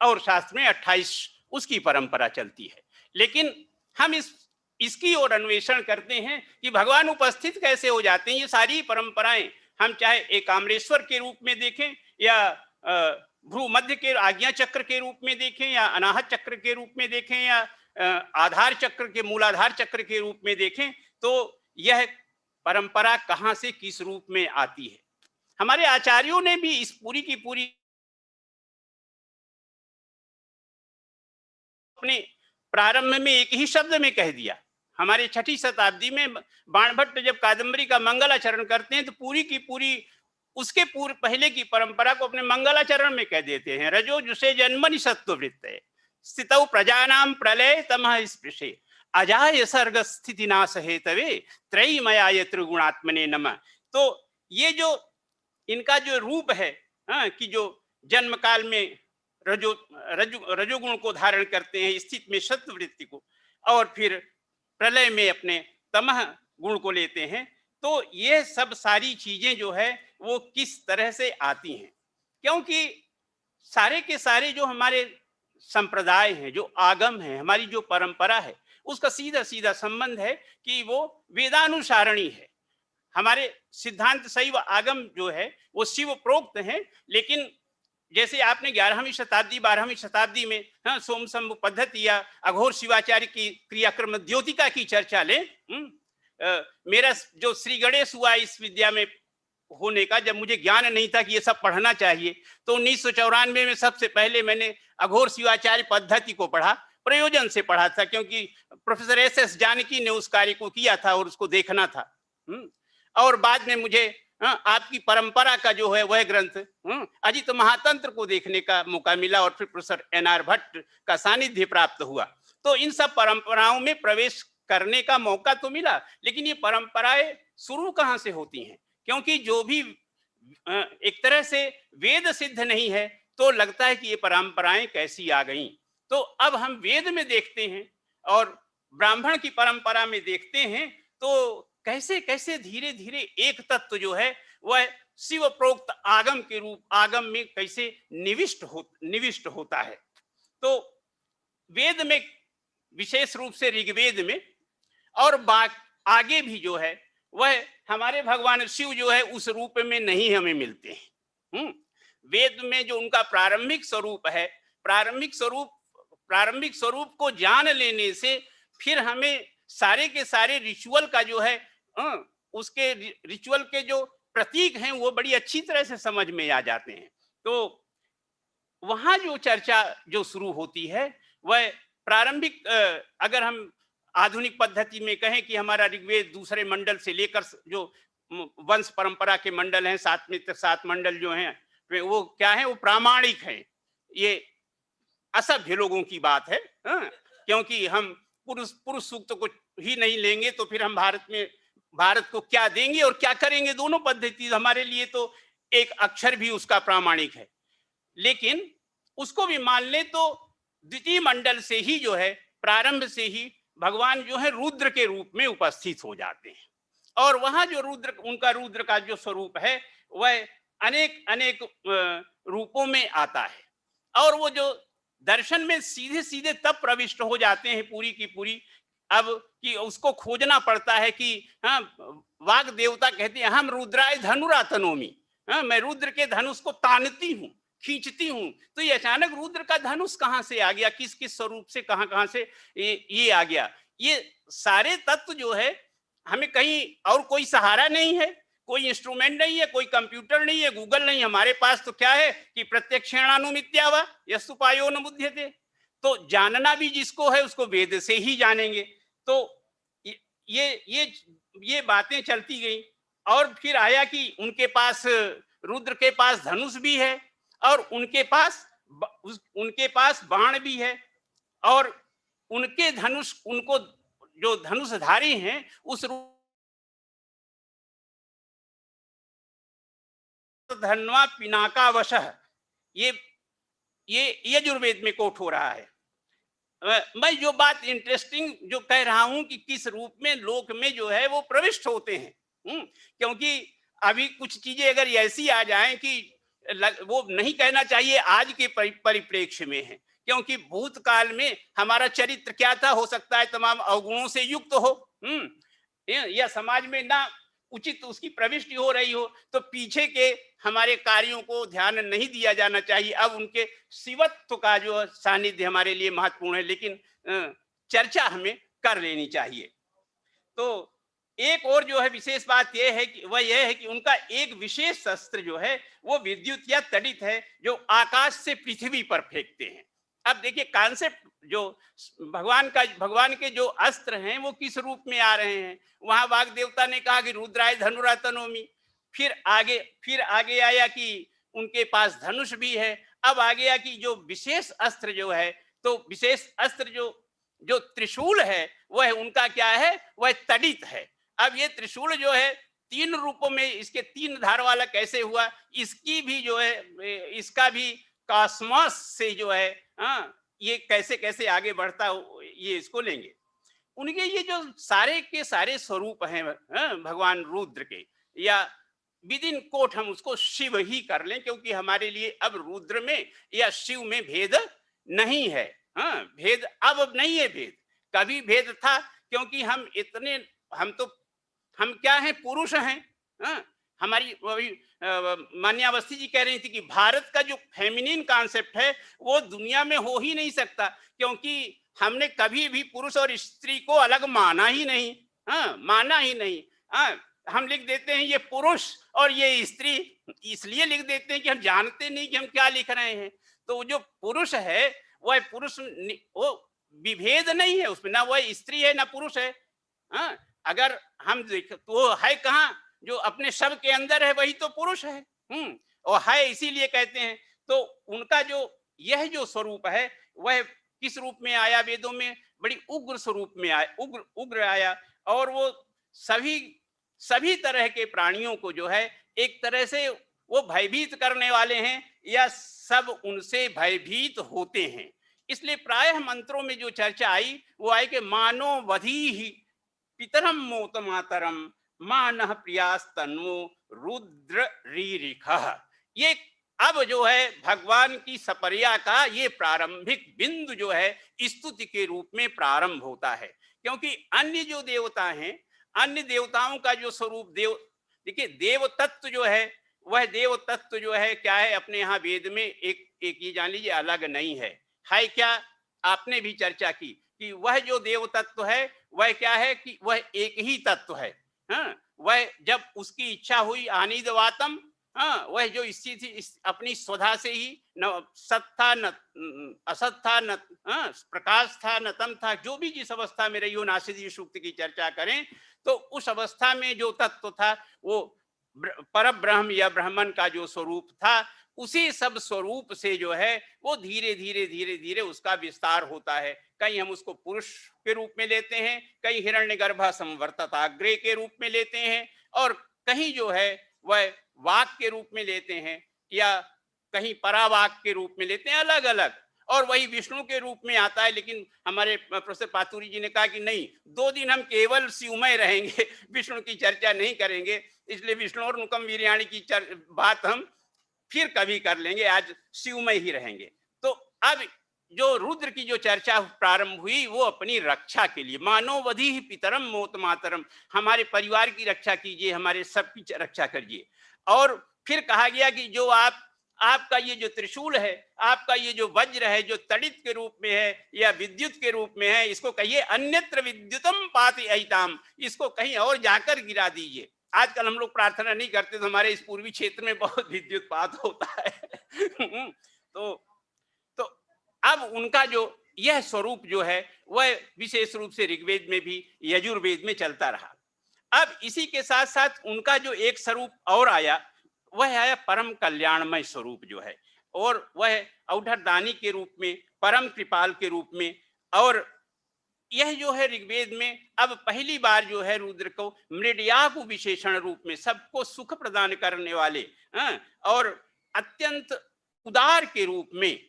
और शास्त्र में 28 उसकी परंपरा चलती है। लेकिन हम इसकी ओर अन्वेषण करते हैं कि भगवान उपस्थित कैसे हो जाते हैं। ये सारी परंपराएं हम चाहे एकाम्रेश्वर के रूप में देखें या भ्रू मध्य के आज्ञा चक्र के रूप में देखें या अनाहत चक्र के रूप में देखें या आधार चक्र के मूलाधार चक्र के रूप में देखें, तो यह परंपरा कहां से किस रूप में आती है। हमारे आचार्यों ने भी इस पूरी की पूरी अपने प्रारंभ में एक ही शब्द में कह दिया, हमारे 6ठी शताब्दी में बाणभट्ट जब कादम्बरी का मंगलाचरण करते हैं तो पूरी की पूरी उसके पूर्व पहले की परंपरा को अपने मंगलाचरण में कह देते हैं। रजो जुषे जन्मनि सत्ववृत्ते स्थितौ प्रजानाम प्रलय तमः स्पृशे अजाय सर्ग स्थिति नाश हेतवे त्रयीमयाय त्रिगुणात्मने नमः। तो ये जो इनका जो रूप है कि जो जन्म काल में रजोगुण को धारण करते हैं, स्थिति में सत्ववृत्ति को, और फिर प्रलय में अपने तमह गुण को लेते हैं। तो ये सब सारी चीजें जो है वो किस तरह से आती हैं, क्योंकि सारे के सारे जो हमारे संप्रदाय हैं, जो आगम है, हमारी जो परंपरा है, उसका सीधा सीधा संबंध है कि वो वेदानुसारणी है। हमारे सिद्धांत शैव आगम जो है वो शिव प्रोक्त है, लेकिन जैसे आपने 11वीं शताब्दी 12वीं शताब्दी में सोमशंभु पद्धति या अघोर शिवाचार्य की क्रियाक्रम द्योतिका की चर्चा लें। मेरा जो श्री गणेश हुआ इस विद्या में होने का, जब मुझे ज्ञान नहीं था कि ये सब पढ़ना चाहिए, तो 1994 में सबसे पहले मैंने अघोर शिवाचार्य पद्धति को पढ़ा, प्रयोजन से पढ़ा था, क्योंकि प्रोफेसर एस जानकी ने उस कार्य को किया था और उसको देखना था। और बाद में मुझे आपकी परंपरा का जो है वह ग्रंथ अजित महातंत्र को देखने का मौका मिला और फिर प्रोफेसर NR भट्ट का सानिध्य प्राप्त हुआ। तो इन सब परंपराओं में प्रवेश करने का मौका तो मिला, लेकिन ये परंपराएं शुरू कहाँ से होती हैं? क्योंकि जो भी एक तरह से वेद सिद्ध नहीं है तो लगता है कि ये परंपराएं कैसी आ गईं। तो अब हम वेद में देखते हैं और ब्राह्मण की परंपरा में देखते हैं, तो कैसे कैसे धीरे धीरे एक तत्व जो है वह शिव प्रोक्त आगम के रूप आगम में कैसे निविष्ट होता है। तो वेद में, विशेष रूप से ऋग्वेद में और आगे भी जो है वह हमारे भगवान शिव जो है उस रूप में नहीं हमें मिलते हैं। वेद में जो उनका प्रारंभिक स्वरूप है, प्रारंभिक स्वरूप को जान लेने से फिर हमें सारे के सारे रिचुअल का जो है उसके रिचुअल के जो प्रतीक हैं वो बड़ी अच्छी तरह से समझ में आ जाते हैं। तो वहां जो चर्चा जो शुरू होती है वह प्रारंभिक, अगर हम आधुनिक पद्धति में कहें कि हमारा ऋग्वेद दूसरे मंडल से लेकर जो वंश परंपरा के मंडल हैं, 7 मंडल जो हैं वो क्या है, वो प्रामाणिक हैं। ये असभ्य लोगों की बात है, क्योंकि हम पुरुष सूक्त को ही नहीं लेंगे तो फिर हम भारत को क्या देंगे और क्या करेंगे। दोनों पद्धति हमारे लिए तो एक अक्षर भी उसका प्रामाणिक है, लेकिन उसको भी मान ले तो द्वितीय मंडल से ही जो है, प्रारंभ से ही भगवान जो है रुद्र के रूप में उपस्थित हो जाते हैं। और वहां जो उनका रुद्र का जो स्वरूप है वह अनेक रूपों में आता है। और वो जो दर्शन में सीधे सीधे तब प्रविष्ट हो जाते हैं पूरी की पूरी, अब कि उसको खोजना पड़ता है कि वाग देवता कहते हैं हम रुद्राय धनुरातनोमी, मैं रुद्र के धनुष को तानती हूँ, खींचती हूँ। तो ये अचानक रुद्र का धनुष कहाँ से आ गया, किस किस स्वरूप से कहाँ से ये आ गया। ये सारे तत्व जो है हमें कहीं और कोई सहारा नहीं है, कोई इंस्ट्रूमेंट नहीं है, कोई कंप्यूटर नहीं है, गूगल नहीं, हमारे पास तो क्या है कि प्रत्यक्षेणानुमित्या वा यस्तुपायो न बुध्यते। तो जानना भी जिसको है उसको वेद से ही जानेंगे। तो ये बातें चलती गई और फिर आया कि उनके पास, रुद्र के पास धनुष भी है और उनके पास बाण भी है, और उनके धनुष, उनको जो धनुषधारी हैं उस धन्वा पिनाका वशः, ये यजुर्वेद में कोट हो रहा है। मैं जो बात इंटरेस्टिंग जो कह रहा हूं कि किस रूप में लोक में जो है वो प्रविष्ट होते हैं, क्योंकि अभी कुछ चीजें अगर ऐसी आ जाएं कि वो नहीं कहना चाहिए आज के परिप्रेक्ष्य में है, क्योंकि भूतकाल में हमारा चरित्र क्या था, हो सकता है तमाम अवगुणों से युक्त हो, या समाज में ना उचित उसकी प्रविष्टि हो रही हो, तो पीछे के हमारे कार्यों को ध्यान नहीं दिया जाना चाहिए। अब उनके शिवत्व का जो सानिध्य हमारे लिए महत्वपूर्ण है, लेकिन चर्चा हमें कर लेनी चाहिए। तो एक और जो है विशेष बात यह है कि वह यह है कि उनका एक विशेष शस्त्र जो है वो विद्युत या तड़ित है, जो आकाश से पृथ्वी पर फेंकते हैं। अब देखिए कॉन्सेप्ट जो भगवान के जो अस्त्र हैं वो किस रूप में आ रहे हैं। वहां वाग देवता ने कहा कि रुद्राय धनुरातनोमी, फिर आगे आया कि उनके पास धनुष भी है। अब आ गया कि जो विशेष अस्त्र जो है, तो विशेष अस्त्र जो त्रिशूल है वह उनका क्या है, वह तड़ित है। अब ये त्रिशूल जो है 3 रूपों में, इसके 3 धार वाला कैसे हुआ, इसकी भी जो है, इसका भी कॉस्मोस से जो है ये कैसे कैसे आगे बढ़ता, ये इसको लेंगे। उनके ये जो सारे के सारे स्वरूप हैं भगवान रुद्र के, या विद इन कोट हम उसको शिव ही कर लें, क्योंकि हमारे लिए अब रुद्र में या शिव में भेद नहीं है। भेद अब नहीं है, भेद कभी भेद था, क्योंकि हम क्या हैं, पुरुष हैं। हमारी मान्यावस्थी जी कह रही थी कि भारत का जो फेमिनिन कॉन्सेप्ट है वो दुनिया में हो ही नहीं सकता, क्योंकि हमने कभी भी पुरुष और स्त्री को अलग माना ही नहीं। माना ही नहीं। हम लिख देते हैं ये पुरुष और ये स्त्री, इसलिए लिख देते हैं कि हम जानते नहीं कि हम क्या लिख रहे हैं। तो जो पुरुष है वह पुरुष, वो विभेद नहीं है उसमें, ना वह स्त्री है ना पुरुष है। अगर हम देख तो वो है कहाँ, जो अपने शब्द के अंदर है वही तो पुरुष है। और है इसीलिए कहते हैं। तो उनका जो यह जो स्वरूप है वह किस रूप में आया, वेदों में बड़ी उग्र स्वरूप में आया, उग्र आया। और वो सभी तरह के प्राणियों को जो है एक तरह से वो भयभीत करने वाले हैं, या सब उनसे भयभीत होते हैं। इसलिए प्रायः मंत्रों में जो चर्चा आई वो आई कि मानो वधी ही पितरम मोत मातरम मानः प्रियास्तन्वो रुद्र रीरिखः। ये अब जो है भगवान की सपर्या का ये प्रारंभिक बिंदु जो है स्तुति के रूप में प्रारंभ होता है। क्योंकि अन्य जो देवता हैं, अन्य देवताओं का जो स्वरूप देखिए देव तत्व जो है, वह देव तत्व जो है क्या है, अपने यहाँ वेद में एक ये जान लीजिए अलग नहीं है क्या। आपने भी चर्चा की कि वह जो देव तत्व है वह क्या है कि वह एक ही तत्व है। वह जब उसकी इच्छा हुई आनिदवातम, वह जो स्थिति अपनी स्वधा से ही न सत था न असत था, न प्रकाश था न तम था, जो भी जिस अवस्था में रही हो, नासिदी सूक्त की चर्चा करें तो उस अवस्था में जो तत्व था वो पर ब्रह्म या ब्राह्मण का जो स्वरूप था, उसी सब स्वरूप से जो है वो धीरे धीरे उसका विस्तार होता है। कहीं हम उसको पुरुष के रूप में लेते हैं, कहीं हिरण्यगर्भ संवर्तताग्रे के रूप में लेते हैं, और कहीं जो है वह वाक के रूप में लेते हैं, या कहीं परावाक के रूप में लेते हैं, अलग अलग। और वही विष्णु के रूप में आता है। लेकिन हमारे प्रोफेसर पातुरी जी ने कहा कि नहीं, 2 दिन हम केवल शिवमय रहेंगे, विष्णु की चर्चा नहीं करेंगे। इसलिए विष्णु और नुकम वीर्याणी की बात हम फिर कभी कर लेंगे, आज शिवमय ही रहेंगे। तो अब जो रुद्र की जो चर्चा प्रारंभ हुई वो अपनी रक्षा के लिए, मानववधि ही पितरम मोत मातरम, हमारे परिवार की रक्षा कीजिए, हमारे सबकी रक्षा करिए। और फिर कहा गया कि जो आपका ये जो त्रिशूल है, आपका ये जो वज्र है, जो तड़ित के रूप में है या विद्युत के रूप में है, इसको कहिए अन्यत्र विद्युतम पाति अहिताम, इसको कहीं और जाकर गिरा दीजिए। आजकल हम लोग प्रार्थना नहीं करते, तो हमारे इस पूर्वी क्षेत्र में बहुत विद्युतपात होता है। तो अब उनका जो यह स्वरूप जो है वह विशेष रूप से ऋग्वेद में भी यजुर्वेद में चलता रहा। अब इसी के साथ साथ उनका जो एक स्वरूप और आया, वह आया परम कल्याणमय स्वरूप जो है, और वह औढ़दानी के रूप में, परम कृपाल के रूप में। और यह जो है ऋग्वेद में अब पहली बार जो है रुद्र को मृडयाकु विशेषण रूप में, सबको सुख प्रदान करने वाले और अत्यंत उदार के रूप में।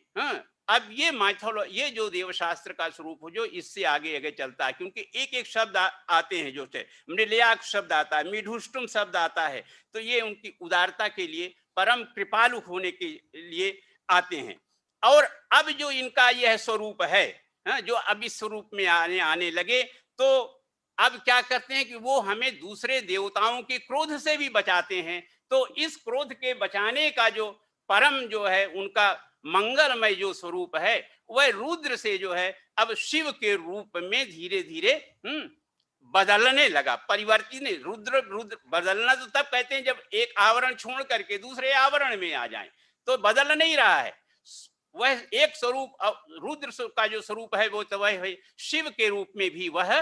अब ये ये जो देवशास्त्र का स्वरूप हो, जो इससे आगे चलता है, क्योंकि एक एक शब्द आते हैं, जो मृडयाक शब्द आता है, मिढुष्टुम शब्द आता है, तो ये उनकी उदारता के लिए, परम कृपालु होने के लिए आते हैं। और अब जो इनका यह स्वरूप है, जो अब इस स्वरूप में आने लगे, तो अब क्या करते हैं कि वो हमें दूसरे देवताओं के क्रोध से भी बचाते हैं। तो इस क्रोध के बचाने का जो परम जो है उनका मंगलमय जो स्वरूप है, वह रुद्र से जो है अब शिव के रूप में धीरे धीरे बदलने लगा, परिवर्तित। रुद्र बदलना तो तब कहते हैं जब एक आवरण छोड़ करके दूसरे आवरण में आ जाए, तो बदल नहीं रहा है। वह एक स्वरूप रुद्र का जो स्वरूप है वो तो वह है शिव के रूप में भी वह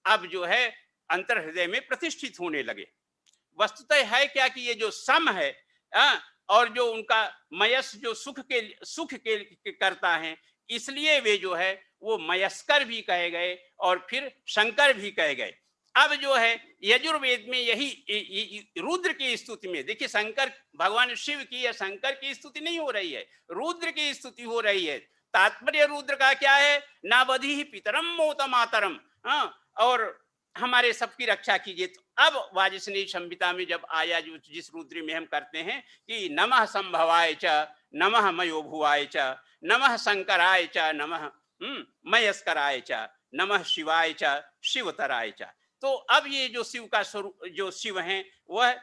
अब जो है अंतर हृदय में प्रतिष्ठित होने लगे। वस्तुतः है क्या कि ये जो सम है और जो उनका मयस जो सुख के करता है, इसलिए वे जो है वो मयस्कर भी कहे गए और फिर शंकर भी कहे गए। अब जो है यजुर्वेद में यही रुद्र की स्तुति में देखिए, शंकर भगवान शिव की या शंकर की स्तुति नहीं हो रही है, रुद्र की स्तुति हो रही है। तात्पर्य रुद्र का क्या है? नावधि ही पितरम मोत मातरम, और हमारे सबकी रक्षा कीजिए। तो अब वाजस्नेयी संहिता में जब आया जो जिस रुद्र में हम करते हैं कि नमः संभवाय च, नमः मयो भुवाय च, नमः शंकराय च, नमः मयस्कराय च, नमः शिवाय च, शिवतराय च। तो अब ये जो शिव का स्वरूप जो शिव हैं वह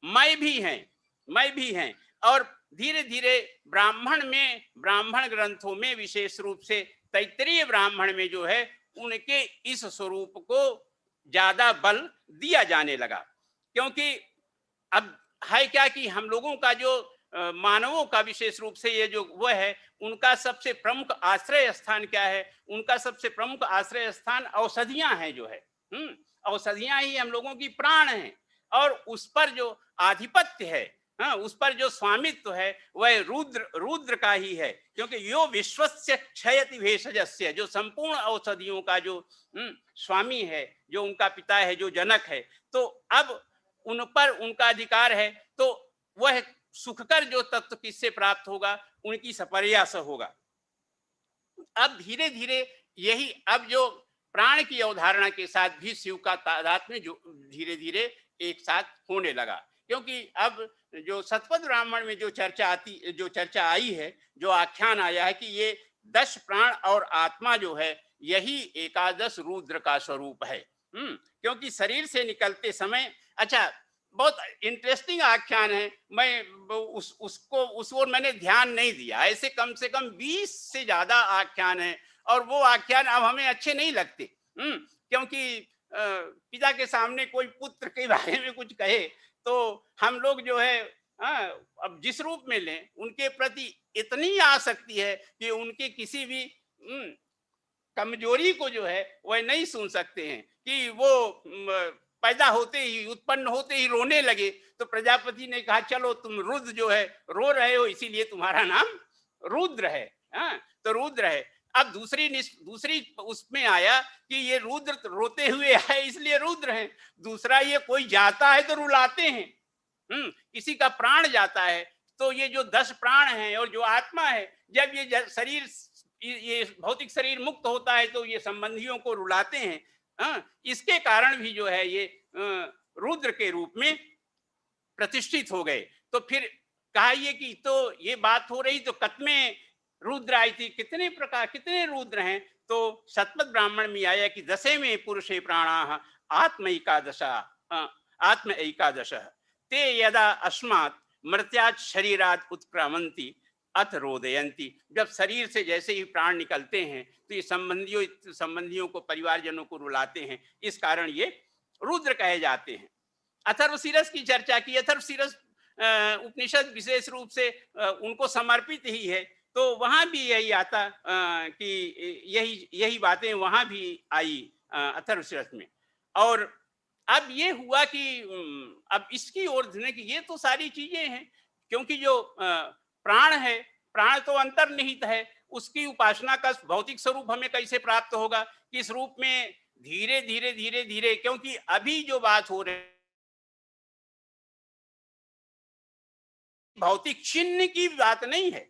मय भी हैं और धीरे धीरे ब्राह्मण ग्रंथों में विशेष रूप से तैत्तरीय ब्राह्मण में जो है उनके इस स्वरूप को ज्यादा बल दिया जाने लगा। क्योंकि अब है क्या कि हम लोगों का जो मानवों का विशेष रूप से ये जो वह है, उनका सबसे प्रमुख आश्रय स्थान क्या है? उनका सबसे प्रमुख आश्रय स्थान औषधियां हैं जो है। औषधियां ही हम लोगों की प्राण हैं और उस पर जो आधिपत्य है, उस पर जो स्वामित्व है वह रुद्र का ही है। क्योंकि यो विश्वस्य क्षयति भेषजस्य, जो संपूर्ण औषधियों का जो स्वामी है, जो उनका पिता है, जो जनक है, तो अब उन पर उनका अधिकार है। तो वह सुखकर जो तत्व किससे प्राप्त होगा? उनकी सपर्या से होगा। अब धीरे धीरे यही अब जो प्राण की अवधारणा के साथ भी शिव का तादात्म्य जो धीरे धीरे एक साथ होने लगा। क्योंकि अब जो शतपथ ब्राह्मण में जो चर्चा आई है, जो आख्यान आया है कि ये 10 प्राण और आत्मा जो है यही एकादश रुद्र का स्वरूप है। क्योंकि शरीर से निकलते समय, अच्छा बहुत इंटरेस्टिंग आख्यान है, मैं उस ओर मैंने ध्यान नहीं दिया। ऐसे कम से कम 20 से ज्यादा आख्यान है और वो आख्यान अब हमें अच्छे नहीं लगते। क्योंकि पिता के सामने कोई पुत्र के बारे में कुछ कहे तो हम लोग जो है अब जिस रूप में लें, उनके प्रति इतनी आसक्ति है कि उनके किसी भी कमजोरी को जो है वह नहीं सुन सकते हैं। कि वो पैदा होते ही, उत्पन्न होते ही रोने लगे तो प्रजापति ने कहा चलो तुम रुद्र जो है रो रहे हो, इसीलिए तुम्हारा नाम रुद्र है। तो रुद्र है। अब दूसरी उसमें आया कि ये रुद्र रोते हुए आए इसलिए रुद्र हैं। दूसरा, ये कोई जाता है तो रुलाते हैं। किसी का प्राण जाता है तो ये जो 10 प्राण हैं और जो आत्मा है, जब ये शरीर, ये भौतिक शरीर मुक्त होता है तो ये संबंधियों को रुलाते हैं। इसके कारण भी जो है ये रुद्र के रूप में प्रतिष्ठित हो गए। तो फिर कहा ये कि तो ये बात हो रही तो कतमें रुद्र आई थी, कितने प्रकार, कितने रुद्र हैं? तो शतपथ ब्राह्मण में आया कि 10 में पुरुषे प्राणाः आत्म एकादश ते यदा अस्मात् मर्त्यात् शरीरात् उत्क्रामन्ति अथ रोदयन्ति। जब शरीर से जैसे ही प्राण निकलते हैं तो ये संबंधियों को, परिवारजनों को रुलाते हैं। इस कारण ये रुद्र कहे जाते हैं। अथर्वशीरस की चर्चा की। अथर्वशीरस उपनिषद विशेष रूप से उनको समर्पित ही है। तो वहां भी यही आता कि यही बातें वहां भी आई अथर्वशीरस में। और अब ये हुआ कि अब इसकी ओर ध्यान कि ये तो सारी चीजें हैं, क्योंकि जो प्राण है, प्राण तो अंतर्निहित है, उसकी उपासना का भौतिक स्वरूप हमें कैसे प्राप्त होगा? किस रूप में? धीरे धीरे, क्योंकि अभी जो बात हो रही भौतिक चिन्ह की बात नहीं है।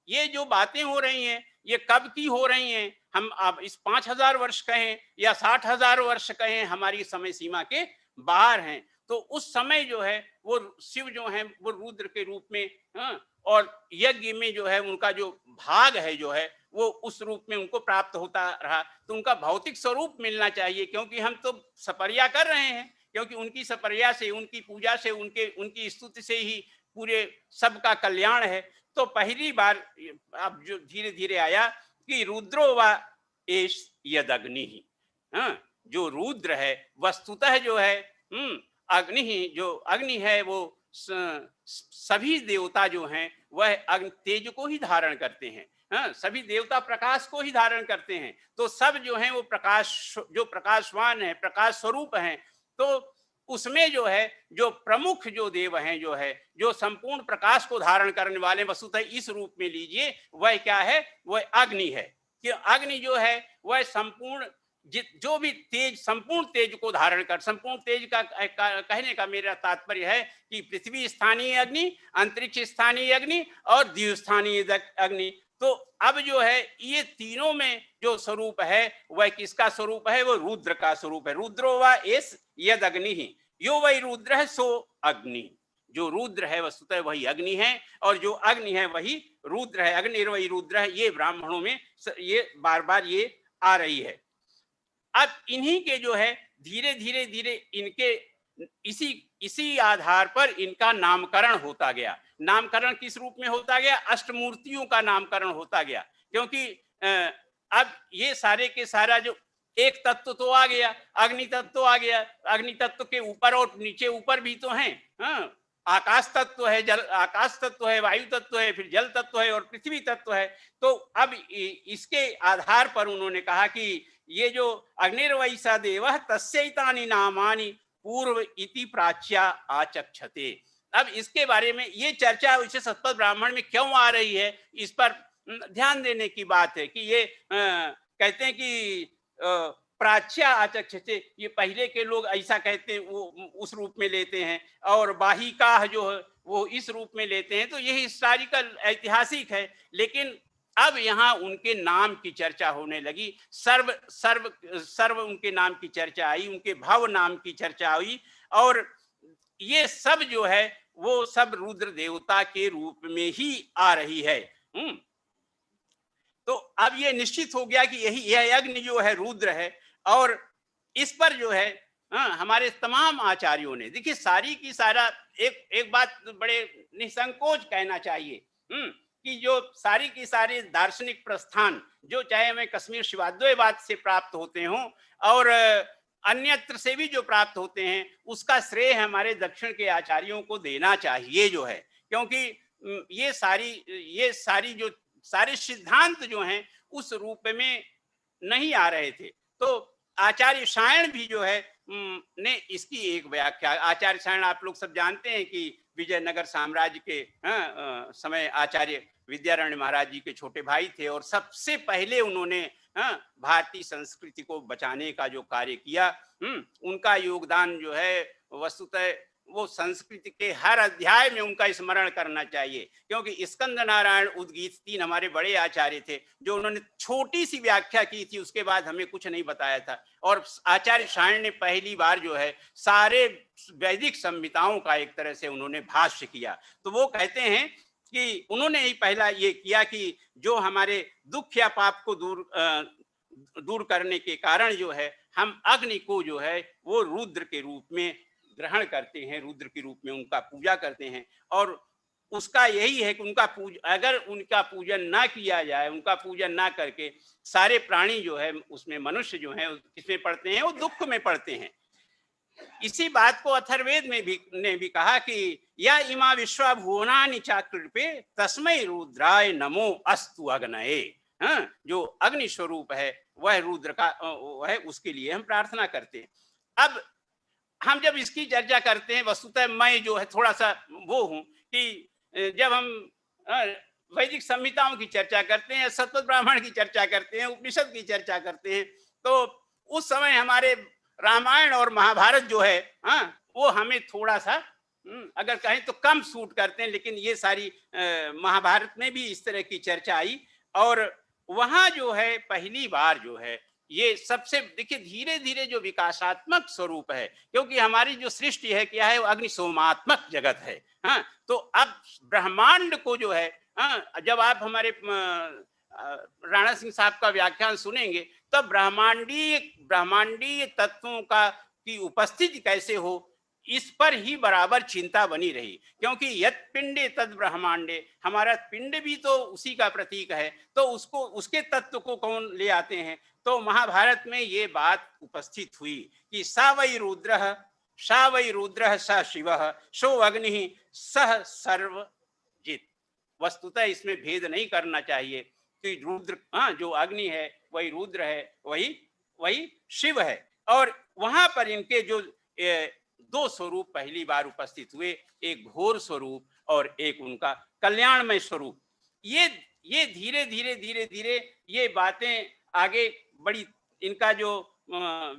ये जो बातें हो रही हैं ये कब की हो रही हैं? हम अब इस 5000 वर्ष कहें या 60,000 वर्ष कहें, हमारी समय सीमा के बाहर हैं। तो उस समय जो है वो शिव जो है वो रुद्र के रूप में, और यज्ञ में जो है उनका जो भाग है जो है वो उस रूप में उनको प्राप्त होता रहा। तो उनका भौतिक स्वरूप मिलना चाहिए, क्योंकि हम तो सपर्या कर रहे हैं। क्योंकि उनकी सपर्या से, उनकी पूजा से, उनकी स्तुति से ही पूरे सबका कल्याण है। तो पहली बार अब जो धीरे धीरे आया कि रुद्रो वा एष यदग्नि ही, जो रुद्र है वस्तुतः जो है अग्नि ही, जो अग्नि है वो सभी देवता जो हैं वह अग्नि तेज को ही धारण करते हैं। हाँ, सभी देवता प्रकाश को ही धारण करते हैं। तो सब जो है वो प्रकाश, जो प्रकाशवान है, प्रकाश स्वरूप हैं। तो उसमें जो है जो प्रमुख जो देव हैं, जो है जो संपूर्ण प्रकाश को धारण करने वाले, वस्तुतः इस रूप में लीजिए वह क्या है, वह अग्नि है। कि अग्नि जो है वह संपूर्ण जो भी तेज, संपूर्ण तेज को धारण कर, संपूर्ण तेज का कहने का मेरा तात्पर्य है कि पृथ्वी स्थानीय अग्नि, अंतरिक्ष स्थानीय अग्नि और द्यू स्थानीय अग्नि। तो अब जो है ये तीनों में जो स्वरूप है वह किसका स्वरूप है, वो रुद्र का स्वरूप है। रुद्रो वा एस यद अग्नि ही यो वही रुद्र है सो अग्नि। जो रुद्र है वस्तुतः वही अग्नि है, और जो अग्नि है वही रुद्र है। अग्नि वही रुद्र है, ये ब्राह्मणों में ये बार बार ये आ रही है। अब इन्हीं के जो है धीरे धीरे धीरे इनके इसी आधार पर इनका नामकरण होता गया। नामकरण किस रूप में होता गया, अष्टमूर्तियों का नामकरण होता गया। क्योंकि अब ये सारे के सारा जो एक तत्व तो आ गया, अग्नि तत्व तो आ गया, अग्नि तत्व के ऊपर और नीचे ऊपर भी तो हैं। हाँ, आकाश तत्व है, जल आकाश तत्व है, वायु तत्व है, फिर जल तत्व है और पृथ्वी तत्व है। तो अब इसके आधार पर उन्होंने कहा कि ये जो अग्निर्वैसा देवः तस्यैतानि नामानि पूर्व इति प्राच्या आचक्षते। अब इसके बारे में ये चर्चा वैसे सतपथ ब्राह्मण में क्यों आ रही है, इस पर ध्यान देने की बात है कि ये कहते हैं कि प्राच्या आचक्षते, ये पहले के लोग ऐसा कहते हैं, वो उस रूप में लेते हैं, और बाहिका जो है वो इस रूप में लेते हैं। तो यही हिस्टोरिकल ऐतिहासिक है। लेकिन अब यहाँ उनके नाम की चर्चा होने लगी, सर्व सर्व सर्व उनके नाम की चर्चा आई, उनके भव नाम की चर्चा हुई, और ये सब जो है वो सब रुद्र देवता के रूप में ही आ रही है। तो अब ये निश्चित हो गया कि यह अग्नि जो है रुद्र है। और इस पर जो है हमारे तमाम आचार्यों ने, देखिए सारी की सारा एक बात बड़े निसंकोच कहना चाहिए कि जो सारी की सारी दार्शनिक प्रस्थान, जो चाहे हमें कश्मीर शिवाद्वैतवाद से प्राप्त होते हों और अन्यत्र से भी जो प्राप्त होते हैं, उसका श्रेय हमारे दक्षिण के आचार्यों को देना चाहिए जो है। क्योंकि ये सारी जो सारे सिद्धांत जो हैं उस रूप में नहीं आ रहे थे। तो आचार्य सायण भी जो है ने इसकी एक व्याख्या, आचार्य सायण आप लोग सब जानते हैं कि विजयनगर साम्राज्य के समय आचार्य विद्यारण्य महाराज जी के छोटे भाई थे, और सबसे पहले उन्होंने भारतीय संस्कृति को बचाने का जो कार्य किया, उनका योगदान जो है वस्तुतः वो संस्कृति के हर अध्याय में उनका स्मरण करना चाहिए। क्योंकि स्कंद नारायण उद्गीत 3 हमारे बड़े आचार्य थे, जो उन्होंने छोटी सी व्याख्या की थी, उसके बाद हमें कुछ नहीं बताया था। और आचार्य सायण ने पहली बार जो है सारे वैदिक संहिताओं का एक तरह से उन्होंने भाष्य किया। तो वो कहते हैं कि उन्होंने ही पहला ये किया कि जो हमारे दुख या पाप को दूर करने के कारण जो है हम अग्नि को जो है वो रुद्र के रूप में ग्रहण करते हैं, रुद्र के रूप में उनका पूजा करते हैं। और उसका यही है कि अगर उनका पूजन ना किया जाए, उनका पूजन ना करके सारे प्राणी जो है उसमें मनुष्य जो है किसमें पड़ते हैं, वो दुख में पड़ते हैं। इसी बात को अथर्ववेद में भी कहा कि या इमा विश्वा भुवनानि चाकृपे तस्मै रुद्राय नमो अस्तु अग्नये। जो अग्नि स्वरूप है वह रुद्र का वह, उसके लिए हम प्रार्थना करते हैं। अब हम जब इसकी चर्चा करते हैं, वस्तुतः मैं जो है थोड़ा सा वो हूँ कि जब हम वैदिक संहिताओं की चर्चा करते हैं, सतपथ ब्राह्मण की चर्चा करते हैं, उपनिषद की चर्चा करते हैं, तो उस समय हमारे रामायण और महाभारत जो है वो हमें थोड़ा सा अगर कहें तो कम सूट करते हैं। लेकिन ये सारी महाभारत में भी इस तरह की चर्चा आई, और वहाँ जो है पहली बार जो है ये सबसे, देखिए धीरे धीरे जो विकासात्मक स्वरूप है, क्योंकि हमारी जो सृष्टि है क्या है, वो अग्निसोमात्मक जगत है। तो अब ब्रह्मांड को जो है जब आप हमारे राणा सिंह साहब का व्याख्यान सुनेंगे तब ब्रह्मांडीय तत्वों की उपस्थिति कैसे हो, इस पर ही बराबर चिंता बनी रही। क्योंकि यत् पिंडे तद ब्रह्मांडे, हमारा पिंड भी तो उसी का प्रतीक है, तो उसके तत्व को कौन ले आते हैं। तो महाभारत में ये बात उपस्थित हुई कि सा वै रुद्रः स शिवः सो अग्निः सह सर्वजित्। वस्तुतः इसमें भेद नहीं करना चाहिए कि रुद्र, हाँ, जो अग्नि है वही रुद्र है, वही शिव है। और वहां पर इनके जो दो स्वरूप पहली बार उपस्थित हुए, एक घोर स्वरूप और एक उनका कल्याणमय स्वरूप। ये धीरे धीरे ये बातें आगे बड़ी, इनका जो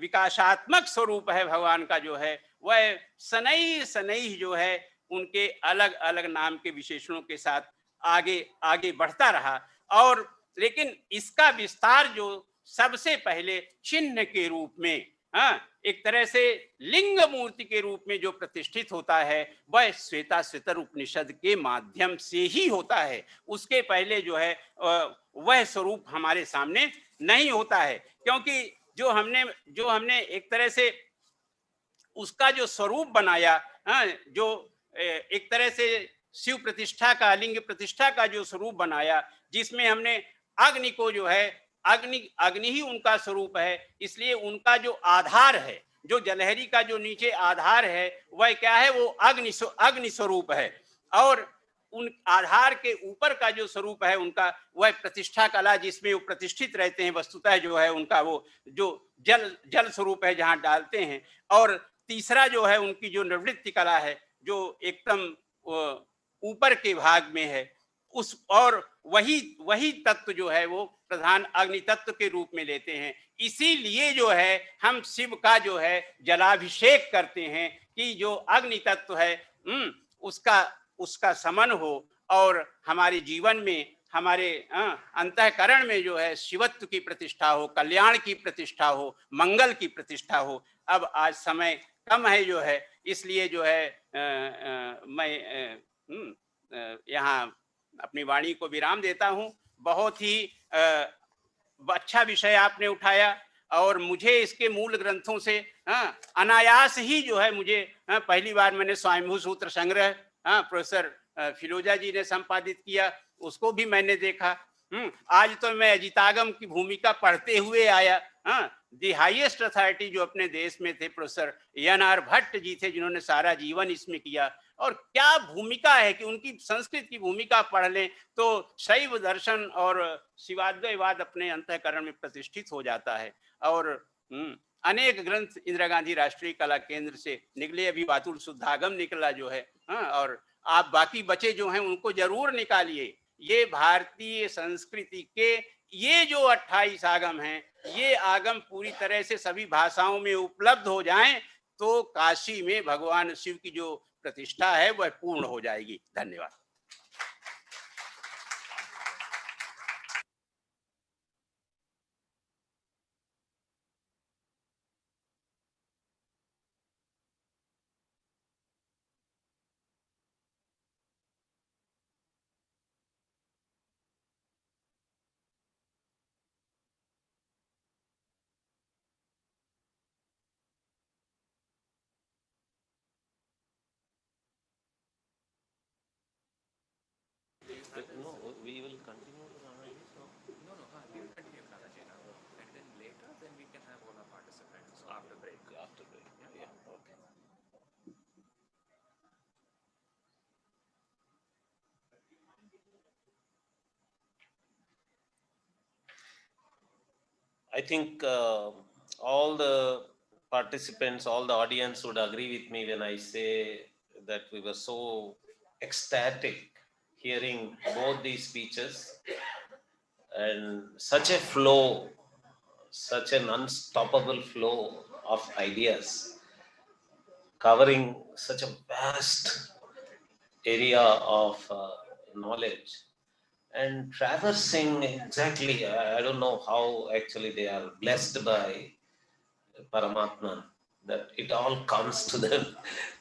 विकासात्मक स्वरूप है भगवान का जो है, वह सनई सनई जो है उनके अलग अलग नाम के विशेषणों के साथ आगे आगे बढ़ता रहा। और लेकिन इसका विस्तार जो सबसे पहले चिन्ह के रूप में, हाँ, एक तरह से लिंग मूर्ति के रूप में जो प्रतिष्ठित होता है, वह श्वेता श्वेतर उपनिषद के माध्यम से ही होता है। उसके पहले जो है वह स्वरूप हमारे सामने नहीं होता है, क्योंकि जो हमने एक तरह से उसका जो स्वरूप बनाया, हाँ, जो एक तरह से शिव प्रतिष्ठा का, लिंग प्रतिष्ठा का जो स्वरूप बनाया, जिसमें हमने अग्नि को जो है, अग्नि ही उनका स्वरूप है, इसलिए उनका जो आधार है, जो जलहरी का जो नीचे आधार है, वह क्या है, वो अग्नि स्वरूप है। और उन आधार के ऊपर का जो स्वरूप है उनका, वह प्रतिष्ठा कला, जिसमें वो प्रतिष्ठित रहते हैं, वस्तुतः जो है उनका वो जो जल स्वरूप है, जहाँ डालते हैं। और तीसरा जो है उनकी जो निवृत्ति कला है, जो एकदम ऊपर के भाग में है, उस और वही तत्व जो है वो प्रधान अग्नि तत्व के रूप में लेते हैं। इसीलिए जो है हम शिव का जो है जलाभिषेक करते हैं कि जो अग्नि तत्व है उसका समन हो और हमारे जीवन में, हमारे अंतःकरण में जो है शिवत्व की प्रतिष्ठा हो, कल्याण की प्रतिष्ठा हो, मंगल की प्रतिष्ठा हो। अब आज समय कम है जो है, इसलिए जो है मैं यहाँ अपनी वाणी को विराम देता हूँ। बहुत ही अच्छा विषय आपने उठाया और मुझे इसके मूल ग्रंथों से अनायास ही जो है, मुझे पहली बार मैंने स्वयंभू सूत्र संग्रह प्रोफेसर फिलोजा जी ने संपादित किया, उसको भी मैंने देखा। आज तो मैं अजितागम की भूमिका पढ़ते हुए आया। दी हाईएस्ट अथॉरिटी जो अपने देश में थे प्रोफेसर एन.आर. भट्ट जी थे, जिन्होंने सारा जीवन इसमें किया। और क्या भूमिका है कि उनकी संस्कृत की भूमिका पढ़ लें तो शैव दर्शन और शिवाद्वैतवाद अपने अंतःकरण में प्रतिष्ठित हो जाता है। और अनेक ग्रंथ इंदिरा गांधी राष्ट्रीय कला केंद्र से निकले, अभी वातुल शुद्धागम निकला जो है। और आप बाकी बचे जो हैं उनको जरूर निकालिए। ये भारतीय संस्कृति के ये जो 28 आगम हैं, ये आगम पूरी तरह से सभी भाषाओं में उपलब्ध हो जाएं तो काशी में भगवान शिव की जो प्रतिष्ठा है वह पूर्ण हो जाएगी। धन्यवाद। No, we will continue with Ramaji. So. No, we will continue with Ramaji now. And then later, then we can have all our participants after break. After break. Yeah. Okay. I think all the participants, all the audience would agree with me when I say that we were so ecstatic hearing both these speeches, and such a flow, such an unstoppable flow of ideas covering such a vast area of knowledge and traversing exactly, I don't know how actually they are blessed by Paramatman, that it all comes to them.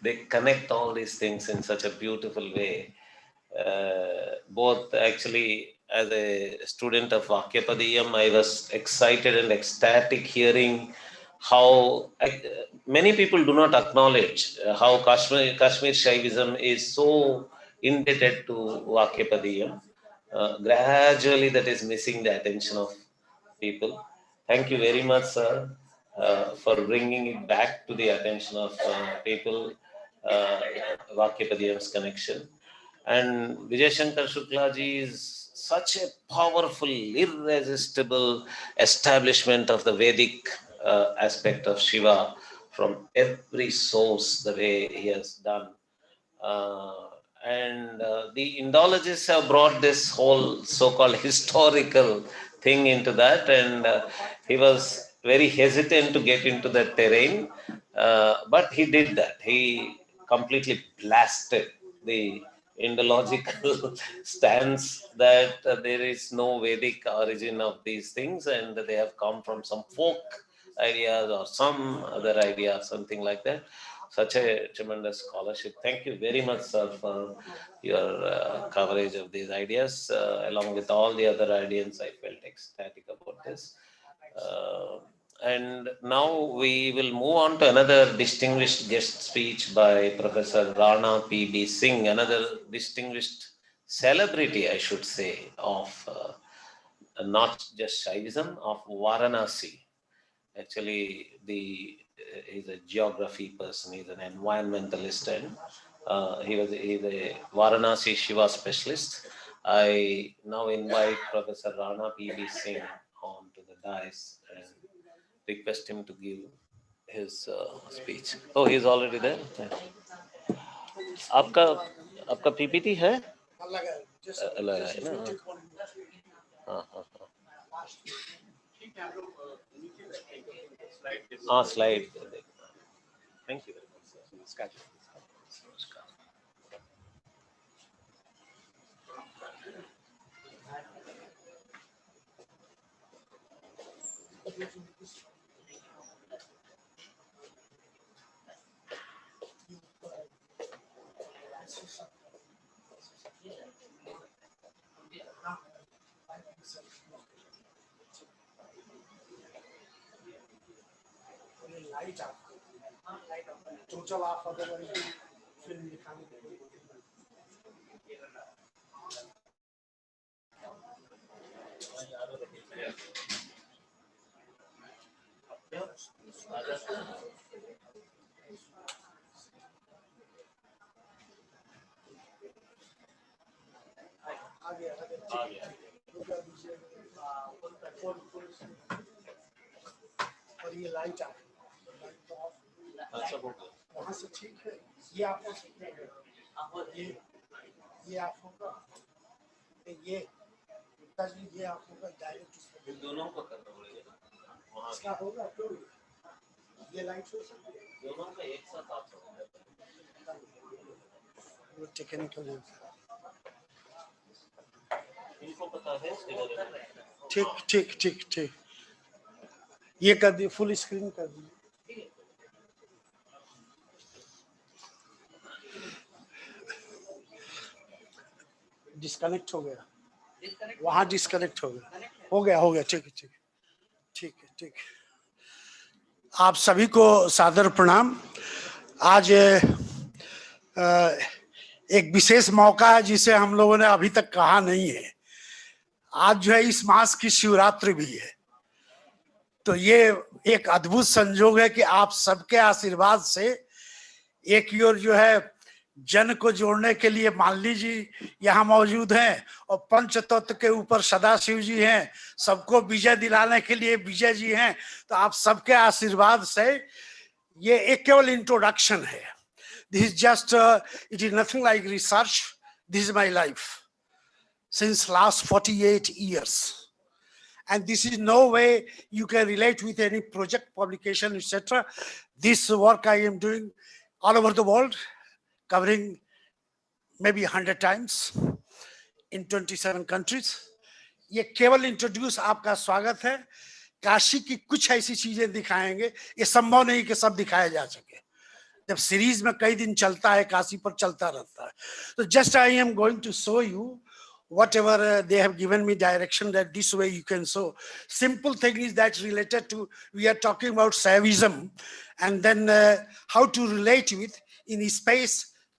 They connect all these things in such a beautiful way. Both actually, as a student of Vakyapadiyam, I was excited and ecstatic hearing how many people do not acknowledge how Kashmir Shaivism is so indebted to Vakyapadiyam. Gradually, that is missing the attention of people. Thank you very much, sir, for bringing it back to the attention of people, Vakyapadiyam's connection. And Vijay Shankar Shukla ji is such a powerful, irresistible establishment of the Vedic aspect of Shiva from every source, the way he has done. The Indologists have brought this whole so-called historical thing into that, and he was very hesitant to get into that terrain, but he did that. He completely blasted the Indological stance that there is no Vedic origin of these things, and they have come from some folk ideas or some other idea, something like that. Such a tremendous scholarship. Thank you very much, sir, for your coverage of these ideas. Along with all the other ideas, I felt ecstatic about this. And now we will move on to another distinguished guest speech by Professor Rana P.B. Singh, another distinguished celebrity, I should say, of not just Shaivism, of Varanasi. Actually, he's a geography person, he's an environmentalist, and he's a Varanasi Shiva specialist. I now invite Professor Rana P.B. Singh on to the dais and request him to give his speech. Oh, he's already there. Yeah. आपका PPT है? लगा है ना? हाँ हाँ हाँ slide. Thank you very much, sir. और ये लाइट आप वहाँ से ठीक है, ये आपको ये आप होगा, ये आप होगा डायरेक्ट दोनों को करना पड़ेगा, इसका होगा तो ये लाइट हो सकती है, दोनों का एक साथ आप वो टेक्निकल है, इनको पता है, ठीक ये कर दिए, फुल स्क्रीन कर दिए, डिस्कनेक्ट हो गया, वहाँ डिस्कनेक्ट हो गया, ठीक है। आप सभी को सादर प्रणाम। आज एक विशेष मौका है जिसे हम लोगों ने अभी तक कहा नहीं है। आज जो है इस मास की शिवरात्रि भी है, तो ये एक अद्भुत संयोग है कि आप सबके आशीर्वाद से एक ओर जो है जन को जोड़ने के लिए मालिनी जी यहाँ मौजूद हैं और पंच तत्व के ऊपर सदाशिव जी हैं, सबको विजय दिलाने के लिए विजय जी हैं। तो आप सबके आशीर्वाद से ये एक केवल इंट्रोडक्शन है। This is just it is nothing like research, this is my life since last 48 years. And this is no way you can relate with any project, publication, etc. This work I am doing all over the world, covering maybe 100 times in 27 countries. ये केवल introduce आपका स्वागत है। काशी की कुछ ऐसी चीजें दिखाएंगे, ये संभव नहीं कि सब दिखाया जा सके। जब सीरीज में कई दिन चलता है, काशी पर चलता रहता है। तो just I am going to show you whatever they have given me direction that this way you can show. Simple thing is that related to, we are talking about Shaivism, and then how to relate with in space,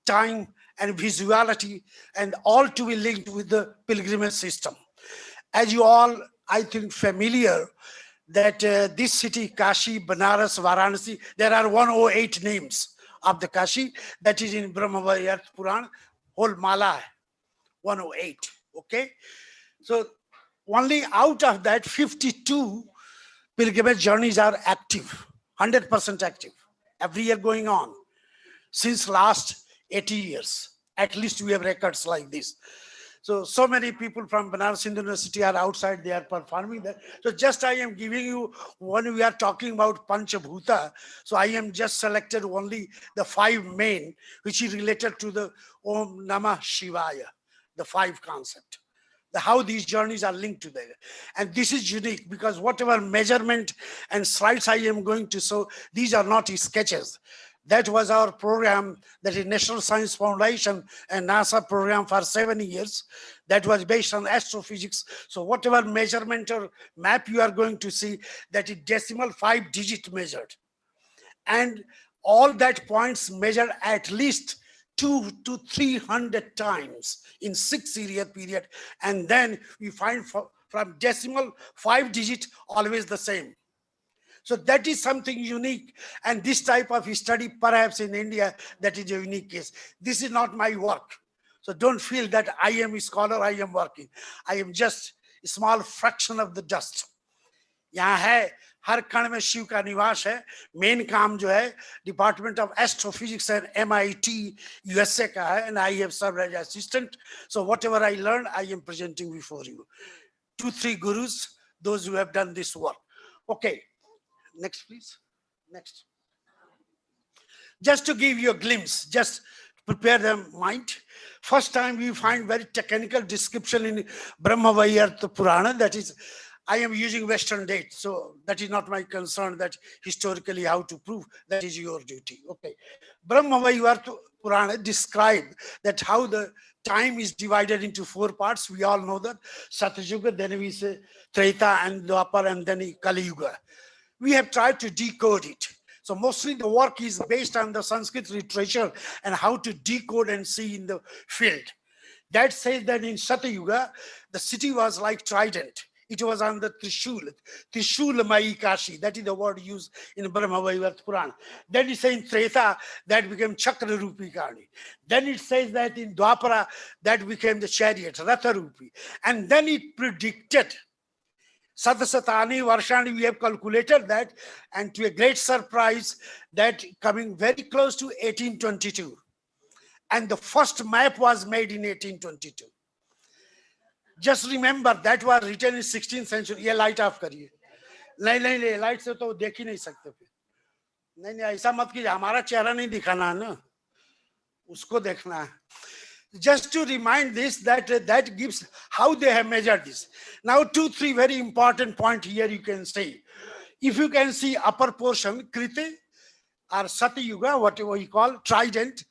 time and visuality, and all to be linked with the pilgrimage system. As you all, I think, familiar that this city, Kashi, Banaras, Varanasi, there are 108 names of the Kashi that is in Brahmavayat Puran, whole mala hai. 108. Okay, so only out of that 52 pilgrimage journeys are active, 100% active, every year going on since last 80 years. At least we have records like this. So many people from Varanasi University are outside, they are performing that. So just I am giving you, when we are talking about Panchabhuta, so I am just selected only the 5 main, which is related to the Om Namah Shivaya, the 5 concept. How these journeys are linked together. And this is unique because whatever measurement and slides I am going to show, these are not sketches. That was our program, that is National Science Foundation and NASA program for 7 years. That was based on astrophysics. So whatever measurement or map you are going to see, that is decimal 5-digit measured. And all that points measured at least 200 to 300 times in 6-year period. And then we find from decimal 5-digit always the same. So that is something unique. And this type of study, perhaps in India, that is a unique case. This is not my work. So don't feel that I am a scholar, I am working. I am just a small fraction of the dust. यहाँ है, हर कण में शिव का निवास है. Main काम जो है department of astrophysics and MIT USA का है, and I have served as assistant. So whatever I learned, I am presenting before you. 2-3 gurus, those who have done this work. Okay, next please. Next. Just to give you a glimpse, just prepare the mind. First time we find very technical description in Brahma-Vaiyartha Purana, that is, I am using Western date, so that is not my concern, that historically how to prove, that is your duty. Okay. Brahma-Vaiyartha Purana describe that how the time is divided into 4 parts. We all know that. Satyuga, then we say Treta and Dwapar, and then Kali Yuga. We have tried to decode it. So mostly the work is based on the Sanskrit literature and how to decode and see in the field. That says that in Satyuga, the city was like trident. It was on the Trishul Mai Kashi. That is the word used in Brahma-Vaiyartha Purana. Then it says in Treta, that became Chakra Rupi Kani. Then it says that in Dwapara, that became the chariot, Ratha Rupi. And then it predicted Satasatani Varshani, we have calculated that, and to a great surprise, that coming very close to 1822. And the first map was made in 1822. Just remember, that was written in 16th century. ये light off करिए. नहीं, light से तो देख ही नहीं सकते फिर. नहीं, ऐसा मत कीजिए, हमारा चेहरा नहीं दिखाना है ना, उसको देखना है. Just to remind this, that gives how they have measured this. Now 2-3 very important point here you can see. If you can see upper portion, Kriti or Satyuga, whatever you call, trident.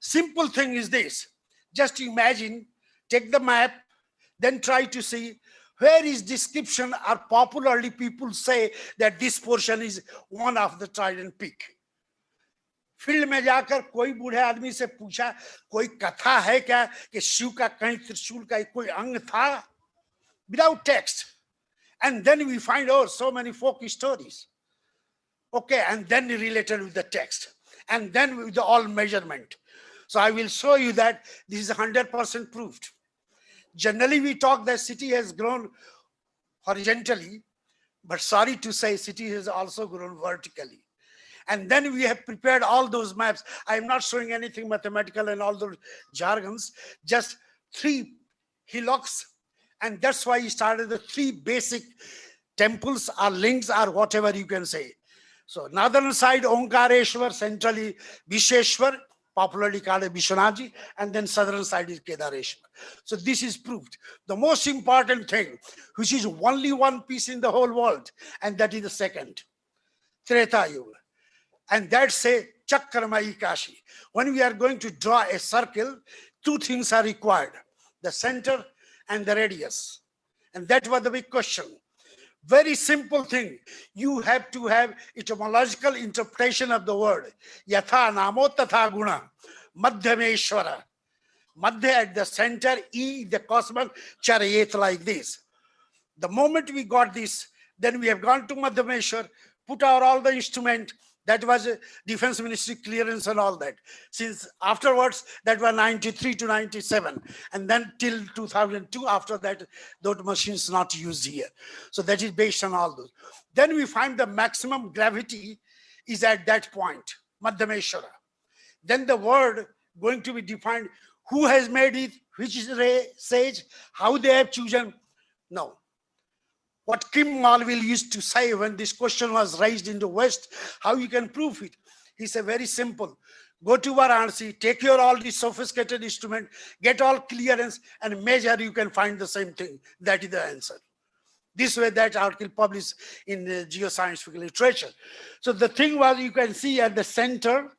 Simple thing is this. Just imagine, take the map, then try to see where is description, or popularly people say that this portion is one of the trident peak. Field में जाकर कोई बूढ़े आदमी से पूछा, कोई कथा है क्या कि शिव का कहीं त्रिशूल का कोई अंग था? Without text. And then we find out so many folk stories. Okay, and then related with the text. And then with the all measurement. So I will show you that this is 100% proved. Generally we talk that city has grown horizontally, but sorry to say city has also grown vertically. And then we have prepared all those maps. I am not showing anything mathematical and all those jargons, just 3 hillocks. And that's why he started the 3 basic temples or links or whatever you can say. So northern side, Omkareshwar, centrally Visheshwar, popularly called Vishwanathji, and then southern side is Kedareshwar. So this is proved. The most important thing, which is only one piece in the whole world, and that is the second, Treta Yuga. And that's a Chakramai Kashi. When we are going to draw a circle, 2 things are required, the center and the radius. And that was the big question. Very simple thing. You have to have etymological interpretation of the word. Yatha namo tatha guna. Madhyameshwara. Madhya at the center, E the cosmos, Charayet like this. The moment we got this, then we have gone to Madhyameshwar, put our all the instrument, That was a defense ministry clearance and all that. Since afterwards, that was 93 to 97. And then till 2002, after that, those machines not used here. So that is based on all those. Then we find the maximum gravity is at that point, Madhyameshwara. Then the word going to be defined, who has made it, which is ray, sage, how they have chosen. No. What Kim Malville used to say when this question was raised in the West, how you can prove it? He said, very simple. Go to Varanasi, take your all these sophisticated instrument, get all clearance and measure, you can find the same thing. That is the answer. This way that article published in the geoscientific literature. So the thing was, you can see at the center,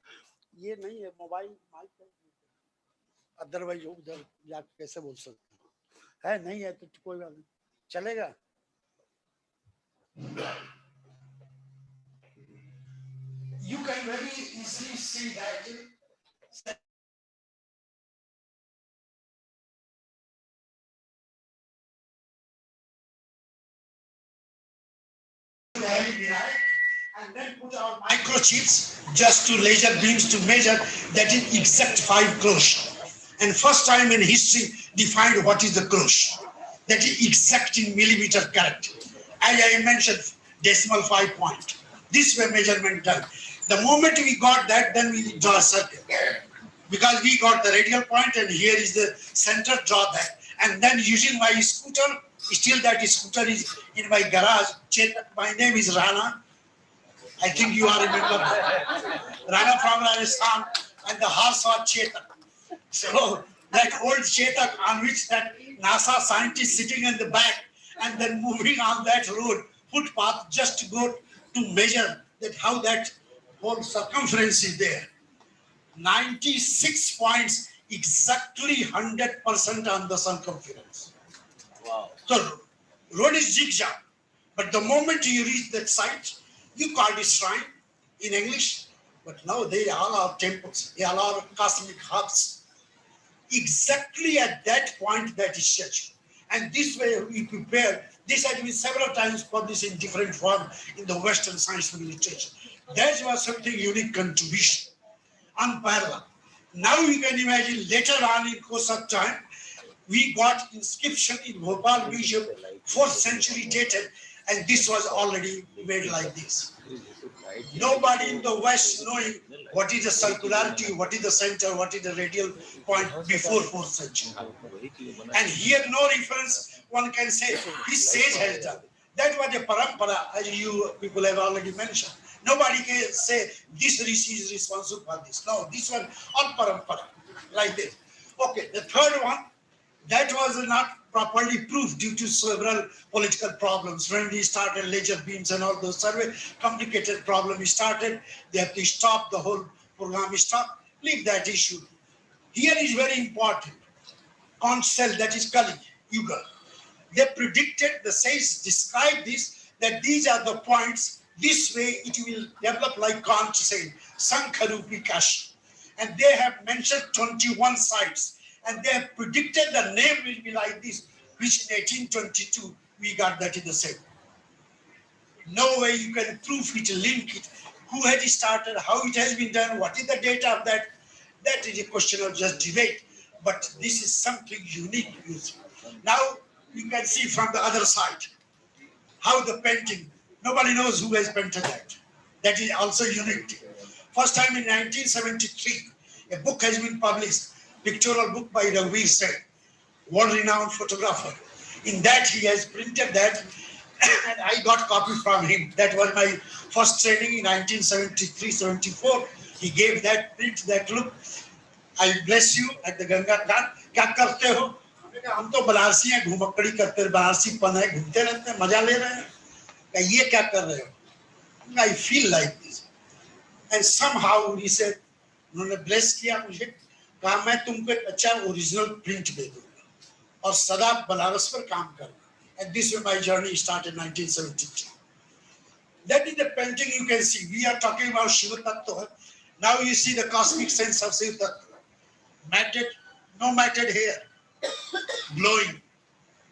ये नहीं है mobile mic otherwise उधर जाके कैसे बोल सकते है नहीं है तो कोई बात नहीं चलेगा you can very easily see that and then put our microchips just to laser beams to measure that is exact 5 crores. And first time in history defined what is the crores. That is exact in millimeter correct. As I mentioned, decimal 5 point. This way measurement done. The moment we got that, then we draw a circle. Because we got the radial point and here is the center, draw that. And then using my scooter, still that scooter is in my garage. My name is Rana. I think you are remember Rana from Rajasthan, and the horse was Chetak. So that old Chetak on which that NASA scientist sitting in the back and then moving on that road, footpath, just to go to measure that how that whole circumference is there. 96 points, exactly 100% on the circumference. Wow. So road is zigzag, but the moment you reach that site, you call it shrine in English, but now they all are temples, they all are cosmic hubs. Exactly at that point that is church. And this way we prepare, this has been several times published in different form in the Western scientific literature. That was something unique contribution, unparalleled. Now you can imagine later on in course of time, we got inscription in Bhopal Museum, 4th century dated, and this was already made like this. Nobody in the West knowing what is the circularity, what is the center, what is the radial point before 4th century. And here no reference one can say, this sage has done. That was a parampara, as you people have already mentioned. Nobody can say, this rishi is responsible for this. No, this one, all parampara, like this. Okay, the third one, that was not properly proved due to several political problems. When we started laser beams and all those survey, complicated problem started, they have to stop, the whole program stop, leave that issue. Here is very important, conch shell, that is Kali Yuga. They predicted, the sage described this, that these are the points, this way it will develop like conch shell, Sankharupi Kashi. And they have mentioned 21 sites. And they have predicted the name will be like this, which in 1822, we got that in the same. No way you can prove it, link it, who had it started, how it has been done, what is the data of that. That is a question of just debate. But this is something unique. Now, you can see from the other side, how the painting, nobody knows who has painted that. That is also unique. First time in 1973, a book has been published, pictorial book by Ravi Sen, world-renowned photographer. In that, he has printed that, and I got copy from him. That was my first training in 1973-74. He gave that print, that look. I bless you at the Ganga Ghat. क्या करते हो? हम तो बनारसी हैं, घुमक्कड़ी करते हैं, बनारसी पन है, घूमते रहते हैं, मजा ले रहे हैं. ये क्या कर रहे हो? I feel like this. And somehow he said, उन्होंने bless किया मुझे. कहा मैं तुमको एक अच्छा ओरिजिनल प्रिंट दे दूंगा और सदा बनारस पर काम करना. And this was my journey started in 1972. That is the painting you can see. We are talking about Shiva Tattva. Now you see the cosmic sense of Shiva Tattva. Matted, no matted hair, glowing.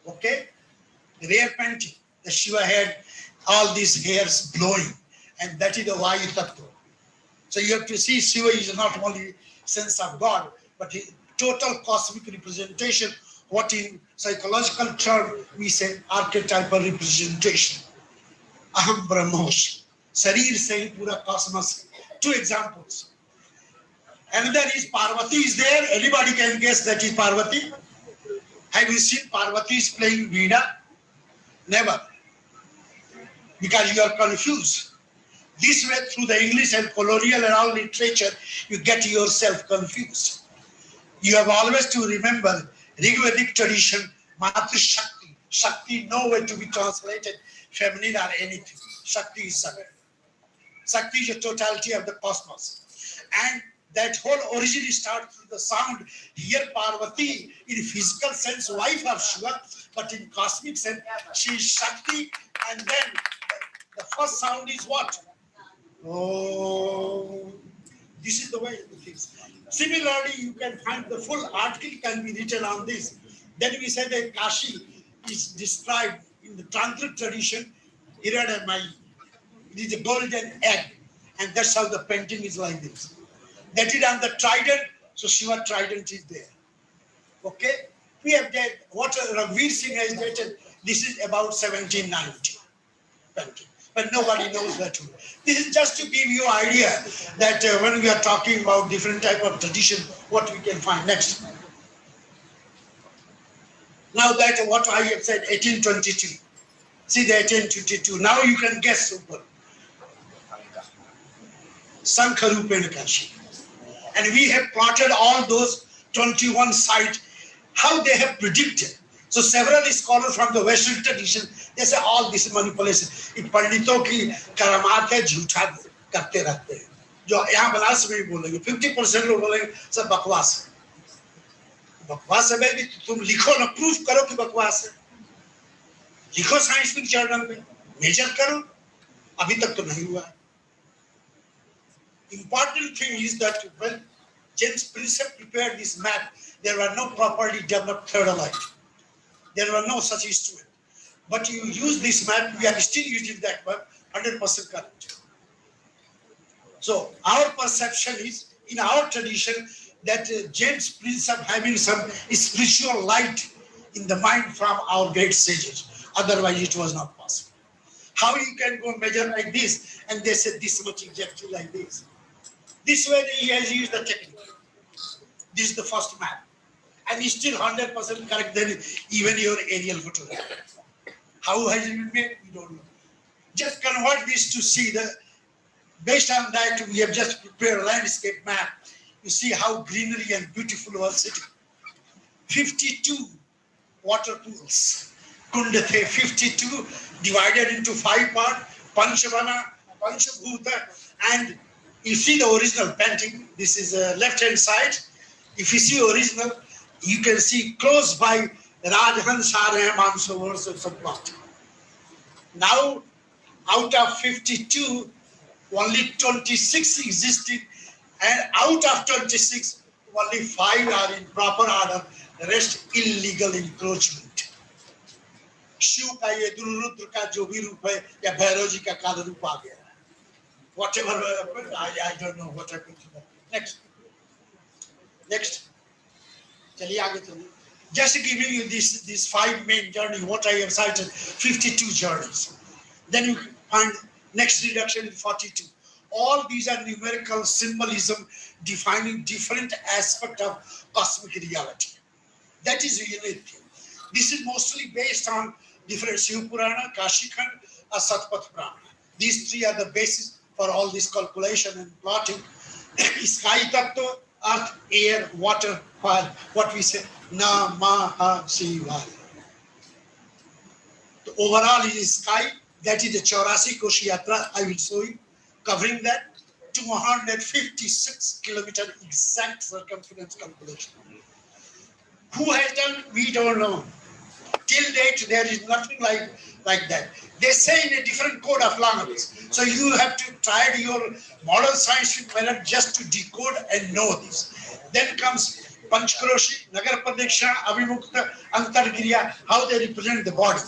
Okay? Rare painting. The Shiva had all these hairs glowing. And that is the Vayu Tattva. So you have to see Shiva is not only sense of God, but a total cosmic representation, what in psychological term we say archetypal representation. Aham Brahmos. Sharir se pura cosmos. Two examples. Another is Parvati is there. Anybody can guess that is Parvati. Have you seen Parvati is playing Veena? Never. Because you are confused. This way, through the English and colonial and all literature, you get yourself confused. You have always to remember Rigvedic tradition, Matri Shakti. Shakti nowhere to be translated feminine or anything. Shakti is Shakti. Shakti is the totality of the cosmos. And that whole origin starts with the sound. Here Parvati, in physical sense, wife of Shiva, but in cosmic sense, she is Shakti. And then the first sound is what? Oh, this is the way it is. Similarly, you can find the full article can be written on this. Then we say that Kashi is described in the Tantric tradition, Hiranamai. It is a golden egg. And that's how the painting is like this. That is on the trident, so Shiva trident is there. Okay? We have that, what Raghuveer Singh has written, this is about 1790 painting. But nobody knows that. This is just to give you an idea that when we are talking about different type of tradition, what we can find next. Now that what I have said, 1822. See the 1822. Now you can guess super. Sankharupena Kashi. And we have plotted all those 21 sites, how they have predicted. So several scholars from the Western tradition, they say all this manipulation. इन पंडितों की करामात है झूठा करते रहते हैं. जो यहाँ बनारस में भी बोलेंगे 50% लोग बोलेंगे सब बकवास है. बकवास है भाई तुम लिखो ना प्रूफ करो कि बकवास है. लिखो साइंटिफिक जर्नल में मेजर करो. अभी तक तो नहीं हुआ है. Important thing is that when James Prinsep prepared this map, there were no properly developed theodolite. There were no such instrument. But you use this map, we are still using that map, 100% correct. So our perception is, in our tradition, that James Prinsep having some spiritual light in the mind from our great sages. Otherwise it was not possible. How you can go measure like this, and they said this much exactly like this. This way he has used the technique. This is the first map. And he's still 100% correct than even your aerial photograph. How has it been made? We don't know. Just convert this to see the, based on that we have just prepared a landscape map. You see how greenery and beautiful was city. 52 water pools. Kundathe, 52 divided into 5 parts. Panchavana, Panchabhuta, and you see the original painting. This is left hand side. If you see original, you can see close by Rajhans Manso plot. Now, out of 52, only 26 existed, and out of 26, only 5 are in proper order, the rest illegal encroachment. Shiv ka ye Durudra ka jo bhi roop hai, ya Bhairav ji ka kala roop aa gaya. Whatever happened, I don't know what happened to that. Next. Next. Chaliye aage chaliye. Just giving you these 5 main journeys, what I have cited, 52 journeys. Then you find next reduction is 42. All these are numerical symbolism defining different aspects of cosmic reality. That is a unique thing. This is mostly based on different Shiv Purana, Kashi Khand, or Satpath Purana. These 3 are the basis for all this calculation and plotting. Sky Tattva, earth, air, water, fire. What we say, Namaha Shivaya. The overall is sky. That is the Chaurasi Koshi Yatra. I will show you. Covering that 256 kilometer exact circumference calculation. Who has done? We don't know. Till date, there is nothing like that. They say in a different code of language. So you have to try your modern scientific method just to decode and know this. Then comes Panchkroshi, Nagar Pradiksha, Avimukta, Antarkriya, how they represent the body.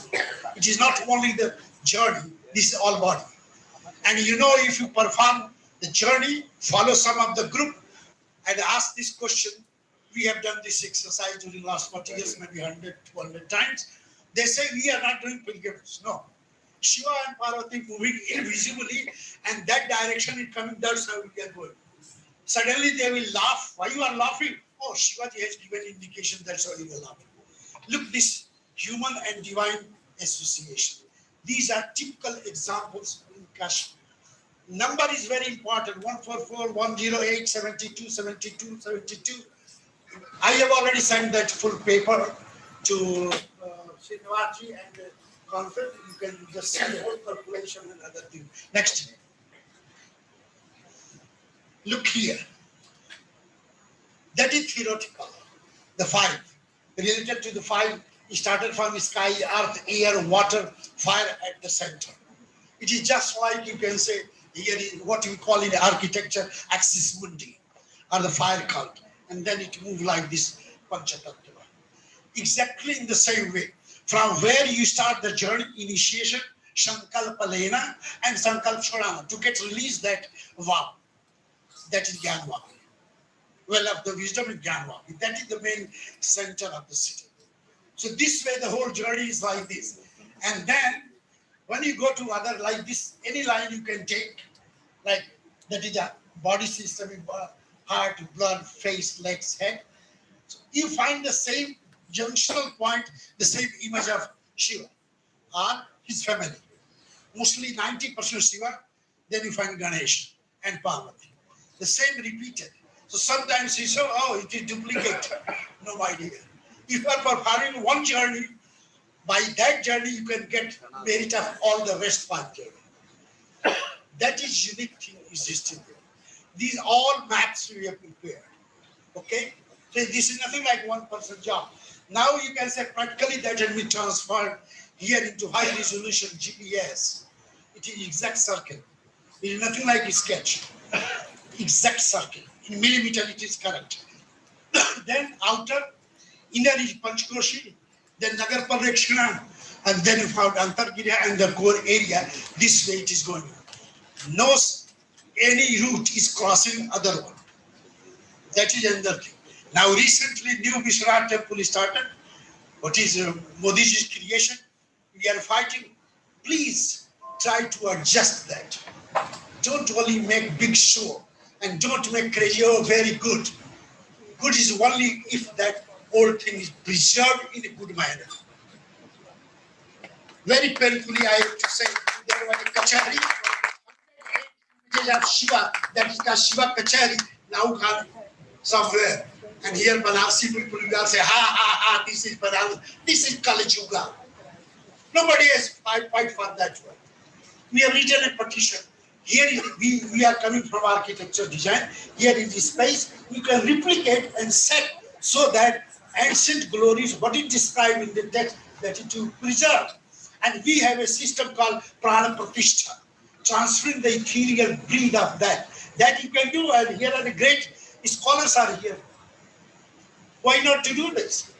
It is not only the journey, this is all body. And you know, if you perform the the journey, follow some of the group and ask this question. We have done this exercise during the last 40 years, maybe 100, 200 times. They say we are not doing pilgrimage. No. Shiva and Parvati moving invisibly, and that direction is coming, that's how we are going. Suddenly they will laugh. Why you are laughing? Oh, Shivaji has given indication, that's why you are laughing. Look, this human and divine association. These are typical examples in Kashmir. Number is very important. 144, 108, 72, 72, 72. I have already sent that full paper to Srinivasji and the conference. You can just see the whole calculation and other things. Next. Look here. That is theoretical. The five. Related to the five, it started from sky, earth, air, water, fire at the center. It is just like you can say, here is what we call in architecture, axis mundi, or the fire cult. And then it moves like this, Panchatattva. Exactly in the same way. From where you start the journey, initiation, Sankalpa Lena, and Sankalp Shodhana, to get released that vow. That is Gyanva. Well, of the wisdom in Gyanva. That is the main center of the city. So this way the whole journey is like this. And then when you go to other like this, any line you can take, like that is a body system, heart, blood, face, legs, head. So you find the same junctional point, the same image of Shiva or his family. Mostly 90% Shiva, then you find Ganesh and Parvati. The same repeated. So sometimes you say, oh, it is duplicate. No idea. If you are performing one journey, by that journey you can get merit of all the rest 5 journeys. That is unique thing existing there. These all maps we have prepared. Okay? So this is nothing like one person job. Now you can say practically that can be transferred here into high resolution GPS. It is exact circle. It is nothing like a sketch. Exact circle. In millimeter it is correct. Then outer, inner is Panchkoshi, then Nagar Parekshana, and then you found Antargiriya and the core area. This way it is going. No any route is crossing other one. That is another thing. Now recently new Vishwanath temple is started. What is Modiji's creation? We are fighting. Please try to adjust that. Don't only make big show and don't make crazy, oh, very good. Good is only if that old thing is preserved in a good manner. Very painfully, I have to say, there was a Kachari, of Shiva, that is called Shiva Kachari, now gone somewhere. And here Varanasi people will say, ha, ha, ha, this is Varanasi, this is Kali Yuga. Nobody has fight for that one. We have written a petition. Here is, we are coming from architecture design. Here is the space we can replicate and set so that ancient glories, what it described in the text, that it will preserve. And we have a system called Prana Pratishtha, transferring the ethereal breed of that. That you can do, and here are the great scholars are here. Why not to do this?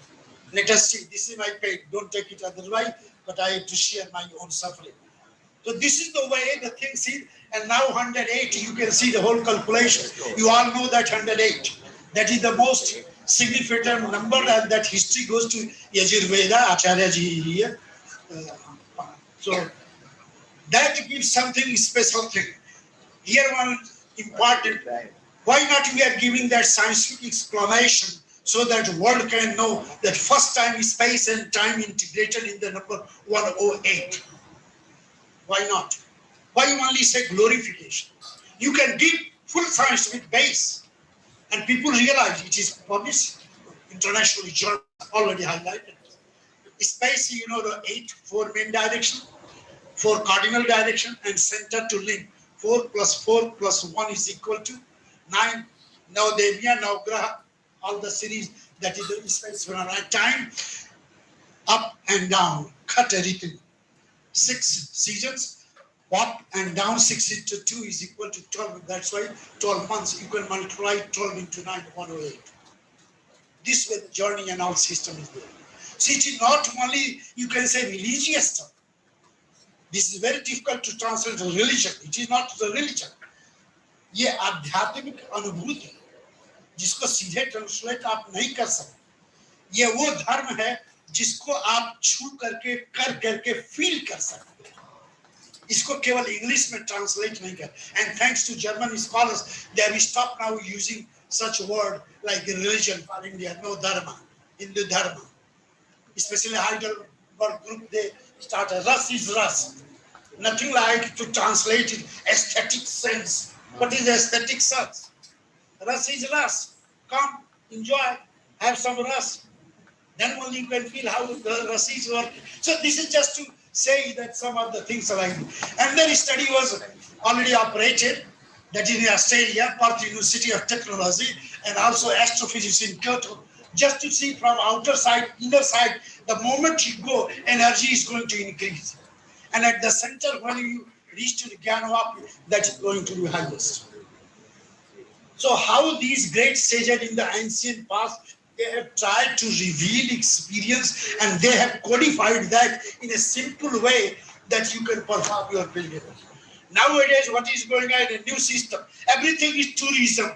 Let us see. This is my pain. Don't take it otherwise, but I have to share my own suffering. So this is the way the things is, and now 108, you can see the whole calculation. You all know that 108. That is the most significant number, and that history goes to Yajurveda, Acharya ji here. So that gives something special thing. Here one important, why not we are giving that scientific explanation so that world can know that first time space and time integrated in the number 108. Why not? Why you only say glorification? You can give full scientific base and people realize it is published internationally, journal already highlighted. Space, you know, the 8, 4 main direction, 4 cardinal direction, and center to link. 4 plus 4 plus 1 is equal to 9. Now Devya, now Graha, all the series that is the space for a time, up and down, cut everything. 6 seasons, up and down, 6 into 2 is equal to 12. That's why 12 months, you can multiply 12 into 9, 108. This way the journey and all system is there. So it is not only, you can say, religious stuff. This is very difficult to translate to religion. It is not the religion. ये आध्यात्मिक अनुभूति जिसको सीधे translate आप नहीं कर सकते, ये वो धर्म है जिसको आप छू करके कर करके फील कर सकते हैं। इसको केवल इंग्लिश में ट्रांसलेट नहीं कर। And thanks to German scholars they have stopped now using such word like religion for India. No dharma, Hindu dharma. Especially Heidelberg group, they started Ras is Ras. Nothing like to translate it aesthetic sense. What is aesthetic sense? Ras is Ras. Come, enjoy, have some Ras. Then only you can feel how the Ras is working. So this is just to say that some of the things are like this. And then study was already operated. That is in Australia, Perth University of Technology, and also astrophysics in Kyoto, just to see from outer side, inner side, the moment you go, energy is going to increase. And at the center, when you reach to the Jnanavapi, that is going to be highest. So how these great sages in the ancient past, they have tried to reveal experience, and they have codified that in a simple way that you can perform your pilgrimage. Nowadays, what is going on in a new system? Everything is tourism.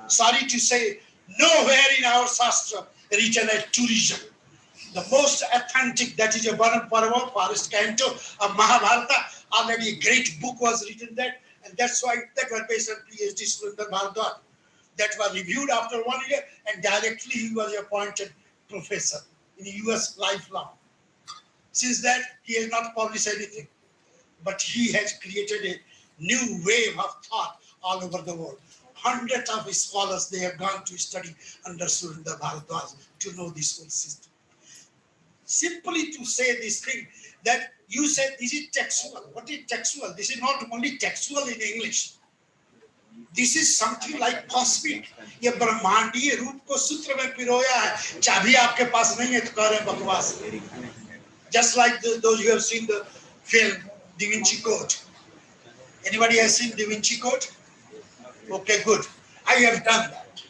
Sorry to say, nowhere in our Shastra written as tourism. The most authentic, that is a Varaparava, Forest Canto of Mahabharata. Already a great book was written there, and that's why that was based on PhD Surinder Bhardwaj. That was reviewed after 1 year, and directly he was appointed professor in US lifelong. Since that, he has not published anything. But he has created a new wave of thought all over the world. Hundreds of scholars, they have gone to study under Surinder Bhardwaj to know this whole system. Simply to say this thing, that you said, is it textual? What is textual? This is not only textual in English. This is something like cosmic. ये ब्रह्मांडीय रूप को सूत्र में पिरोया है. चाबी आपके पास नहीं है तो कह रहे हैं बकवास. Just like those who have seen the film Da Vinci Code. Anybody has seen Da Vinci Code? Okay, good. I have done that.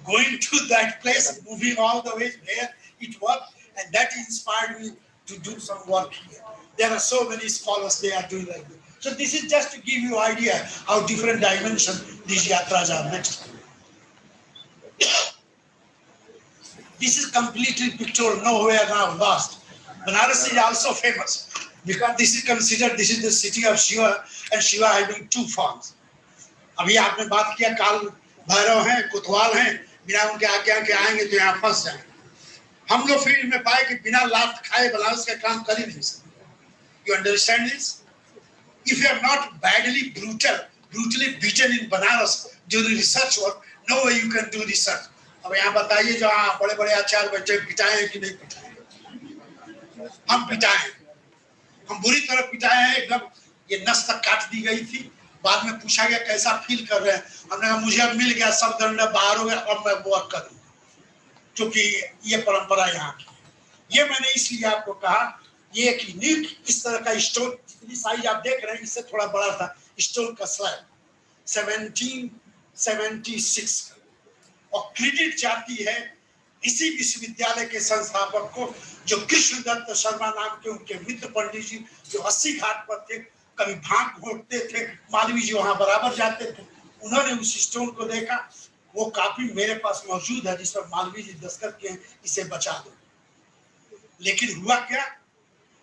Going to that place, moving all the way there, it worked, and that inspired me to do some work here. There are so many scholars, they are doing like that. So this is just to give you idea how different dimensions these yatras are. Next. This is completely pictorial, nowhere now lost. Varanasi is also famous. Because this is considered, this is the city of Shiva, and Shiva having two forms. अभी आपने बात किया काल भैरव हैं, कोतवाल हैं, बिना उनके आज्ञा के आएंगे तो यहाँ फंस जाएंगे. हम लोग फील्ड में पाए कि बिना लात खाए बनारस का काम कर ही नहीं सकते. You understand this? If you are not brutally beaten in Banaras during research work, no way you can do research. अब यहाँ बताइए जो हाँ बड़े-बड़े आचार्य बच्चे पिटाए हैं कि नहीं पिटाए? हम पिटाए हैं. हम बुरी तरह पिटाए हैं. एकदम ये नस तक काट दी गई थी. बाद में पूछा गया कैसा फील कर रहे हैं. हमने कहा मुझे अब मिल गया, सब दंड बाहर हो गया, अब मैं वर्क करूँ. क्योंकि ये परंपरा यहाँ की. ये मैंने इसलिए आपको कहा, ये एक यूनिक इस तरह का स्टोन, जितनी साइज आप देख रहे हैं इससे थोड़ा बड़ा था स्टोन का स्लैब 1776 और क्रेडिट जाती है इसी विश्वविद्यालय के संस्थापक को, जो कृष्णदत्त शर्मा नाम के उनके मित्र पंडित जी, जो 80 घाट पर थे, कभी भांग घोटते थे, मालवी जी वहां बराबर जाते थे. उन्होंने उस स्टोन को देखा, वो काफी मेरे पास मौजूद है जिस पर मालवी जी दस्तखत किए हैं, इसे बचा दो. लेकिन हुआ क्या,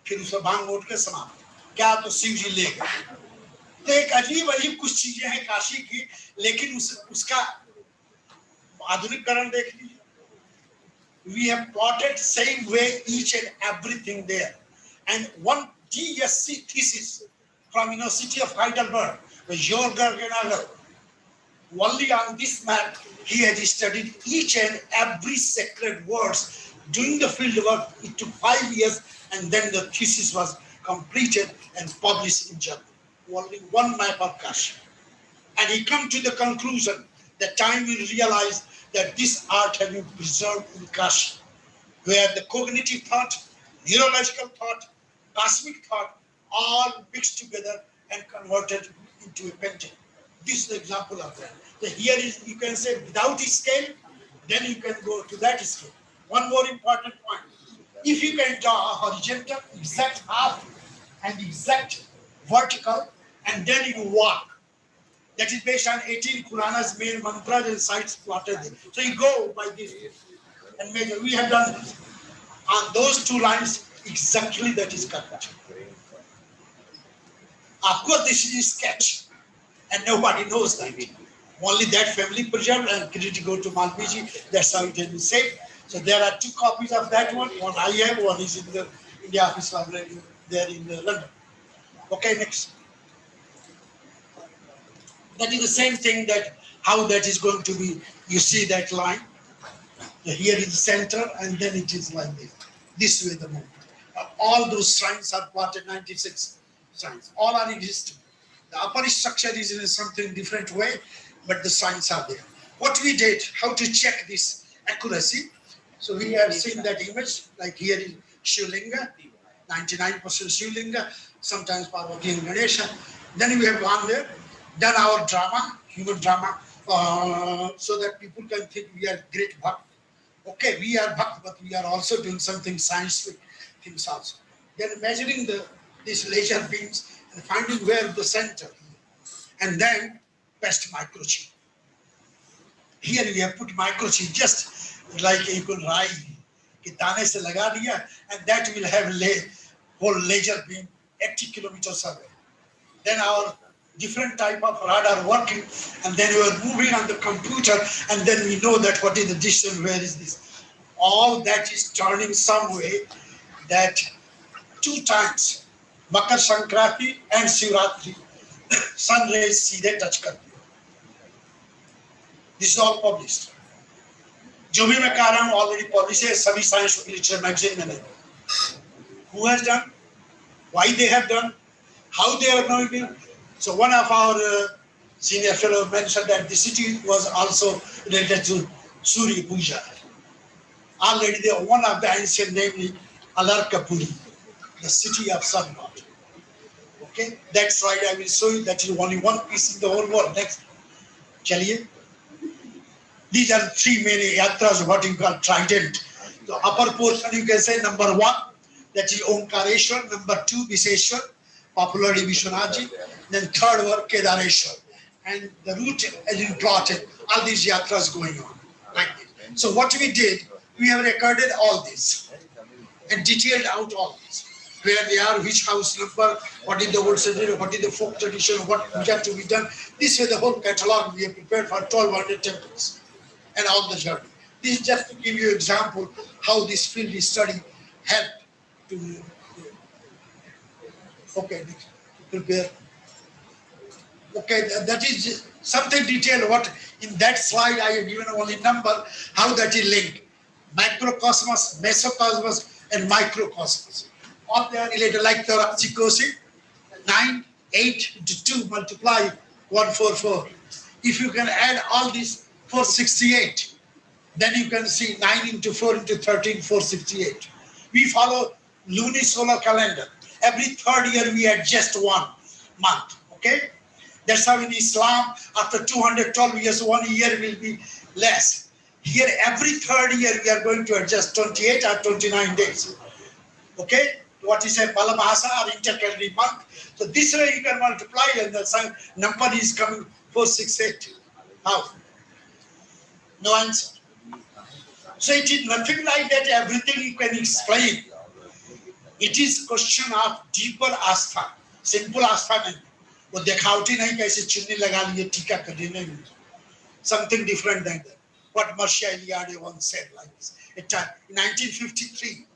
फिर उसे भांग घोट के समाप्त. क्या तो शिव जी ले गए. तो एक अजीब अजीब कुछ चीजें हैं काशी की, लेकिन उसका आधुनिकरण देख लीजिए. We have plotted same way each and everything there. And one DSc thesis from University of Heidelberg, Geographic, only on this map, he had studied each and every sacred words. During the field work, it took 5 years, and then the thesis was completed and published in German. Only one map of Kashi. And he come to the conclusion that time will realize that this art has been preserved in Kashi, where the cognitive thought, neurological thought, cosmic thought, all mixed together and converted into a painting. This is the example of that. So here is, you can say without scale, then you can go to that scale. One more important point. If you can draw a horizontal, exact half, and exact vertical, and then you walk, That is based on 18 Puranas main mantras and sites plotted there. So you go by this and measure. We have done this. On those two lines, exactly that is correct. Of course, this is a sketch, and nobody knows that. Only that family preserved, and credit go to Malviji. That's how it has been saved. So there are two copies of that one. One I have, one is in the India Office Library there in London. Okay, next. That is the same thing, that how that is going to be. You see that line. Here is the center, and then it is like this. This way the movement. All those signs are plotted, 96 signs. All are existing. The upper structure is in something different way, but the signs are there. What we did, how to check this accuracy. So we have seen that image, like here is Shivlinga, 99% Shivlinga, sometimes Parvati and Ganesha. Then we have gone there, done our drama, human drama, so that people can think we are great Bhakti. Okay, we are Bhakti, but we are also doing something scientific things also. Then measuring these laser beams and finding where the center, and then best microchip. Here we have put microchip just like you could rai, and that will have whole laser beam 80 kilometers away. Then our different type of radar working, and then we are moving on the computer, and then we know that what is the distance, where is this. All that is turning some way that 2 times Makar Sankranti and Shivratri sun rays सीधे touch करती है. This is all published. जो भी मैं कह रहा हूँ already published है, सभी science literature magazine में नहीं. Who has done? Why they have done? How they are going to? So one of our senior fellow mentioned that the city was also related to Surya Puja. Already there one of the ancient, namely Alarkapuri, the city of sun god. Okay, that slide I will show you. That is only one piece in the whole world. Next, chaliye. These are 3 main yatras, what you call trident. The upper portion you can say number 1, that is Omkareshwar. Number 2, Viseshwar, popularly Vishwanathji. Then third one, Kedareshwar. And the route has been plotted. All these yatras going on like this. So what we did, we have recorded all this and detailed out all this. Where they are, which house number, what is the old tradition, what is the folk tradition, what has to be done. This way the whole catalogue we have prepared for 1200 temples and all the journey. This is just to give you an example how this field study helped to prepare. Okay, that is something detailed. What in that slide I have given only number, how that is linked. Macrocosmos, mesocosmos, and microcosmos. All they are related, like the Rachikosi, 9, 8 into 2 multiply 144. If you can add all these 468, then you can see 9 into 4 into 13, 468. We follow lunisolar calendar. Every 3rd year we adjust 1 month. Okay? That's how in Islam, after 212 years, 1 year will be less. Here, every 3rd year we are going to adjust 28 or 29 days. Okay? What is a Balabhasa or intercalary month. So this way you can multiply and the number is coming 468. How? No answer. So it is nothing like that, everything you can explain. It is question of deeper astha, simple astha nahi. वो दिखावटी नहीं कैसे चुन्नी लगा लिए टीका करने नहीं. Something different than that. What Marcia Eliade once said like this. In 1953,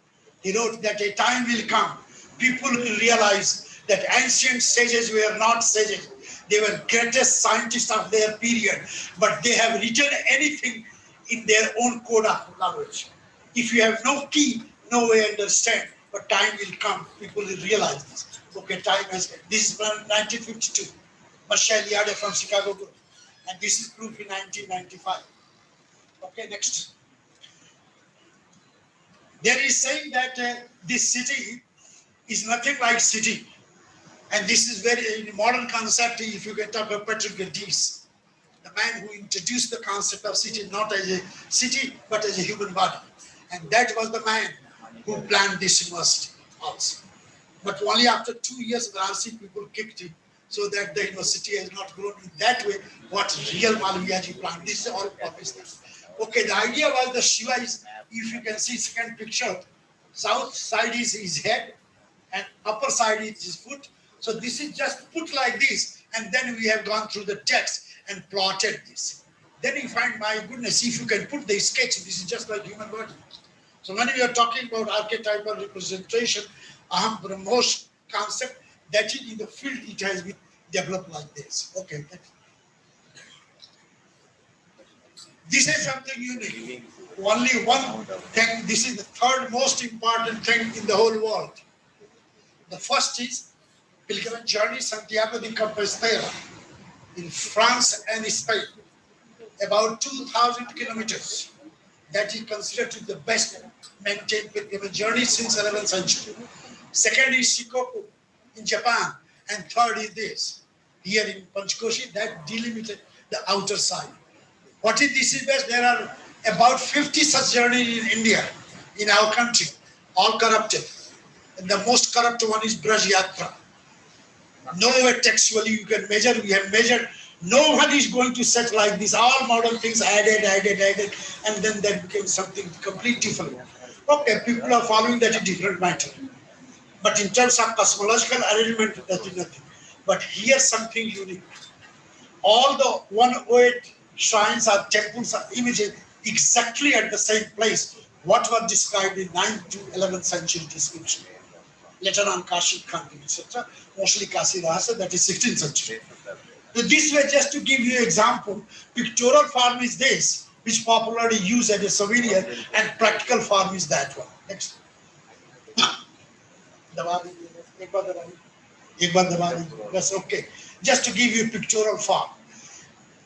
he wrote that a time will come, people will realize that ancient sages were not sages. They were greatest scientists of their period, but they have written anything in their own code of language. If you have no key, no way to understand, but time will come, people will realize this. Okay, time has, this is from 1952, Marcia Eliade from Chicago Group, and this is proof in 1995. Okay, next. There is saying that this city is nothing like city. And this is very modern concept. If you can talk about Patrick Geddes, the man who introduced the concept of city, not as a city, but as a human body. And that was the man who planned this university also. But only after 2 years, Varanasi people kicked him so that the university has not grown in that way. What real Malviyaji plant? This is all published. Okay, the idea was the Shiva is, if you can see second picture, south side is his head and upper side is his foot. So this is just put like this, and then we have gone through the text and plotted this. Then you find, my goodness, if you can put the sketch, this is just like human body. So when we are talking about archetypal representation, Aham Brahmos concept, that is in the field, it has been developed like this. Okay. This is something unique. Only one thing, this is the third most important thing in the whole world. The first is pilgrimage journey Santiago de Compostela in France and Spain, about 2,000 kilometers. That is considered to be the best maintained pilgrimage journey since 11th century. Second is Shikoku in Japan, and third is this, here in Panchkoshi, that delimited the outer side. What is this is best? There are about 50 such journeys in India, in our country, all corrupted. And the most corrupt one is Braj Yatra. Nowhere textually you can measure, we have measured, no one is going to set like this, all modern things added, and then that became something completely different. Okay, people are following that is different matter. But in terms of cosmological arrangement, that is nothing. But here something unique. All the 108 shrines or temples are images exactly at the same place, what was described in 9th to 11th century description. Later on Kashi, Khanki, etc. Mostly Kasi Rahasa, that is 16th century. So this way, just to give you an example, pictorial form is this, which popularly used as a souvenir, and practical form is that one. Next. That's okay. Just to give you pictorial form.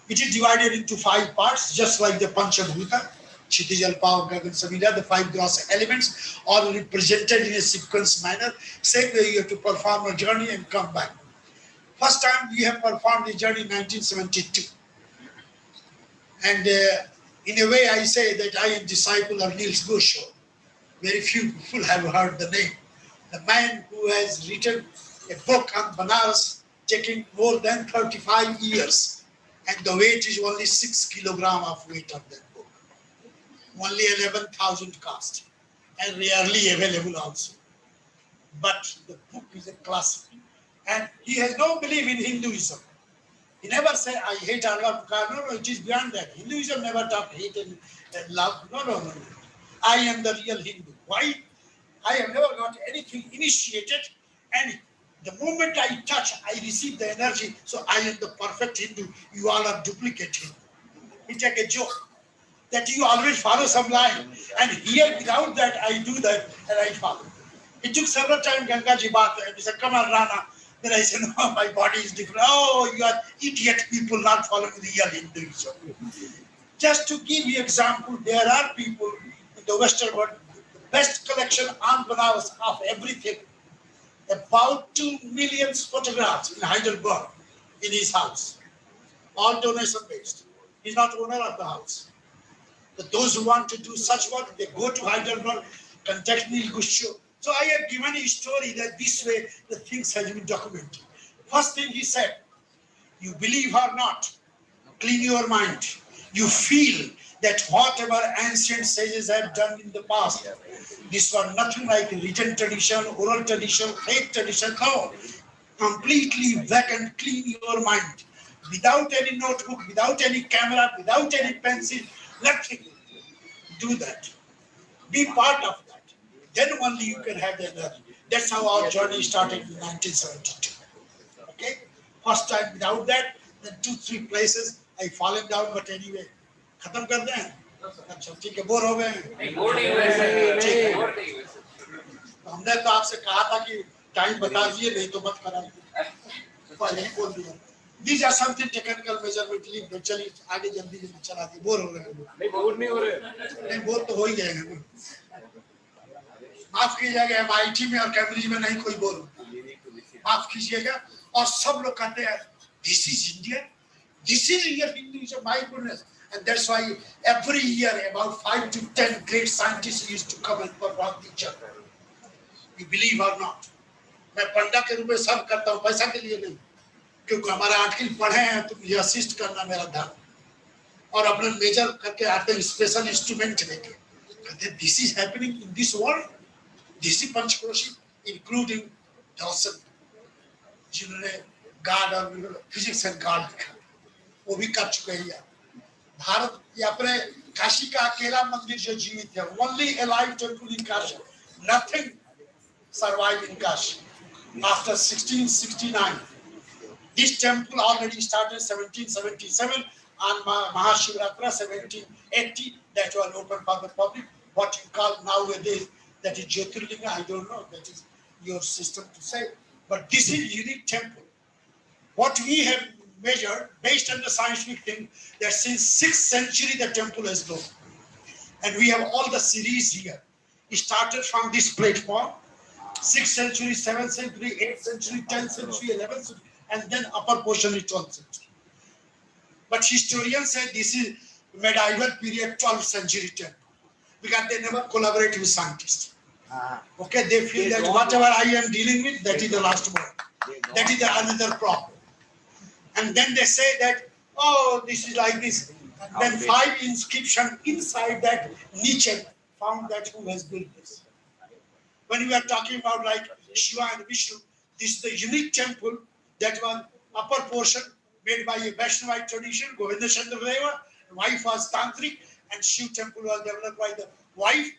It is divided into 5 parts, just like the Panchabhuta, Kshitijal, Pav, Gagan, Samira, the 5 gross elements, all represented in a sequence manner. Same way you have to perform a journey and come back. First time we have performed the journey in 1972. And in a way I say that I am disciple of Niels Gosho. Very few people have heard the name. The man who has written a book on Banaras, taking more than 35 years. And the weight is only 6 kilograms of weight of that book. Only 11,000 cost. And rarely available also. But the book is a classic. And he has no belief in Hinduism. He never said, I hate Allah. No, it is beyond that. Hinduism never taught hate and love. No. I am the real Hindu. Why? I have never got anything initiated, and the moment I touch, I receive the energy. So I am the perfect Hindu. You all are duplicate Hindu. He take a joke that you always follow some line, and here without that I do that and I follow. It took several times Ganga ji bath, and he said, come on, Rana. Then I said, no, my body is different. Oh, you are idiot people not following real Hinduism. Just to give you example, there are people in the Western world, the best collection on Banaras of everything. About 2 million photographs in Heidelberg in his house. All donation based. He's not owner of the house. But those who want to do such work, they go to Heidelberg, contact Neil Gusho. So I have given a story that this way the things have been documented. First thing he said, you believe or not, clean your mind. You feel that whatever ancient sages have done in the past, this was nothing like written tradition, oral tradition, faith tradition. No, completely vacant, clean your mind. Without any notebook, without any camera, without any pencil, nothing. Do that. Be part of that. Then only you can have the energy. That's how our journey started in 1972. Okay? First time without that, then 2-3 places, I fallen down, but anyway. खत्म कर दें अच्छा ठीक है bore हो गए हमने तो आपसे कहा था कि टाइम बता दिए नहीं तो मत कराइए पहले ही बोल दिया these are something technical measurement leave चलिए आगे जल्दी चला दी बोर हो रहे हैं नहीं बोर नहीं हो रहे नहीं बोर तो हो ही जाएगा ना माफ कीजिएगा MIT में और कैम्ब्रिज में नहीं कोई बोर माफ कीजिएगा और सब लोग कहते हैं this is India this is real Hinduism my goodness. And that's why every year about 5 to 10 great scientists used to come and perform the journey. You believe or not? मैं पंडा के रूप में सब करता हूँ पैसा के लिए नहीं क्योंकि हमारा आर्टिकल पढ़े हैं तो मुझे असिस्ट करना मेरा धर्म, और अपने मेजर करके आते हैं स्पेशल इंस्ट्रूमेंट लेके, कहते this is happening in this world, this is Panchkroshi including Dawson जिन्होंने गॉड और फिजिक्स एंड गॉड लिखा, वो भी कर चुके हैं। भारत ये अपने काशी का अकेला मंदिर जो जीवित है, only alive temple in Kashi, nothing survive in Kashi after 1669। This temple already started 1777 on Mahashivratri 1780, that was open for the public. What you call nowadays, that is Jyotirlinga, I don't know, that is your system to say. But this is unique temple. What we have measured based on the scientific thing, that since 6th century the temple has grown. And we have all the series here. It started from this platform, 6th century, 7th century, 8th century, 10th century, 11th century, and then upper portion is 12th century. But historians say this is medieval period 12th century temple, because they never collaborate with scientists. Okay, they feel that whatever I am dealing with, that is the last word. That is another problem. And then they say that, oh, this is like this. And then 5 inscription inside that niche found that who has built this. When we are talking about like Shiva and Vishnu, this is the unique temple that was upper portion made by a Vaishnavite tradition, Govinda Chandra Deva, wife was Tantric, and Shiv temple was developed by the wife,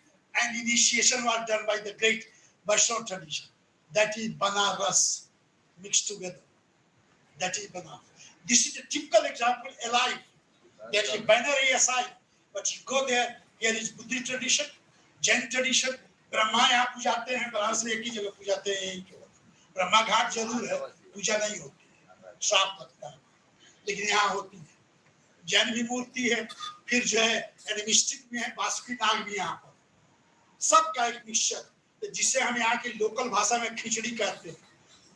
and initiation was done by the great Vaishnava tradition. That is Banaras mixed together. That is Banaras. This is a typical example alive. That is binary aside, but you go there, here is Buddhist tradition, Jain tradition, Brahma यहाँ पूजाते हैं, बनारस में एक ही जगह पूजाते हैं, ब्रह्मा घाट जरूर है, पूजा नहीं होती है, श्राप लगता है, लेकिन यहाँ होती है। जैन भी मूर्ति है, फिर जो है एनिमिस्टिक भी है, बासुकी नाग भी यहाँ पर, सबका एक मिक्सचर, जिसे हम यहाँ की लोकल भाषा में खिचड़ी कहते हैं।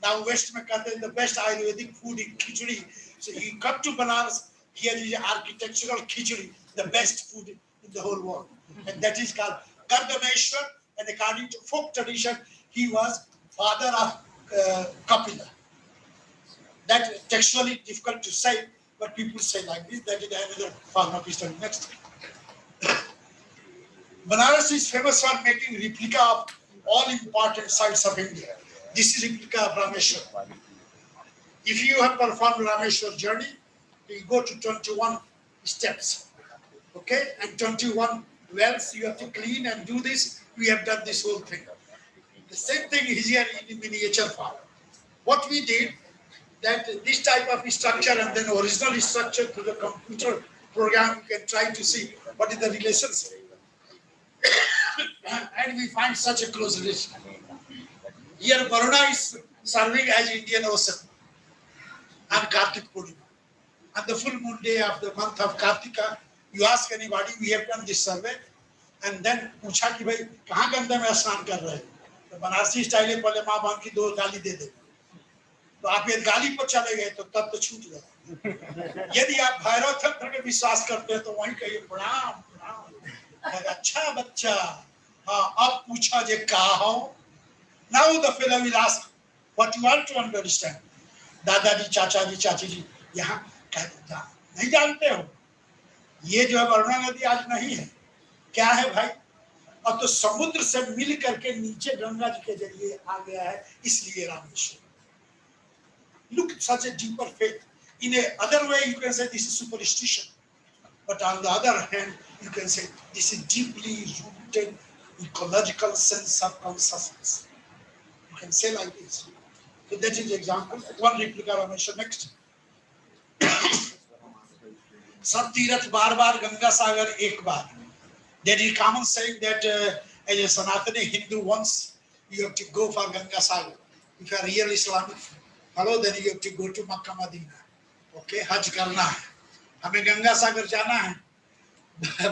Now West में कहते हैं the best Ayurvedic food is khichdi. So you come to Banaras, here is architectural khichdi, the best food in the whole world, and that is called Kardameshwar. And according to folk tradition, he was father of Kapila. That is textually difficult to say, but people say like this. That is another form of history. Next. Banaras is famous for making replica of all important sites of India. This is replica of Rameshwar. If you have performed Rameshwar journey, you go to 21 steps. Okay, and 21 wells you have to clean and do this. We have done this whole thing. The same thing is here in miniature form. What we did, that this type of structure and then original structure to the computer program, you can try to see what is the relationship. And we find such a close relation. Here Varuna is serving as Indian Ocean on Kartik Purnima. On the full moon day of the month of Kartika, you ask anybody, we have done this survey, and then पूछा कि भाई कहाँ गंगा में स्नान कर रहे हैं, तो बनारसी स्टाइल में पहले माँ बाप की 2 गाली दे दे, तो आप ये गाली पर चले गए तो तब तो छूट गया। यदि आप भैरव तंत्र में विश्वास करते हैं तो वहीं कहिए प्रणाम प्रणाम, अच्छा बच्चा, हाँ अब पूछा जे कहाँ हो। Now the fellow will ask what you want to understand. दादाजी चाचाजी चाची जी यहाँ नहीं जानते हो, ये जो है वरुणा नदी आज नहीं है, क्या है भाई, अब तो समुद्र से मिल करके नीचे गंगा जी के जरिए आ गया है, इसलिए Rameshwar. Look at such a deeper faith. In a other way you can say this is superstition, but on the other hand you can say this is deeply rooted ecological sense of consciousness. You can say like this. So that is the example. One replica Rameshwar. Next. सब तीर्थ बार बार, गंगा सागर एक बार. There is common saying that as a Sanatani Hindu, once you have to go for Ganga Sagar. If you are real Islamic fellow, then you have to go to Makkah Madina. Okay, Hajj karna hai. हमें गंगा सागर जाना है.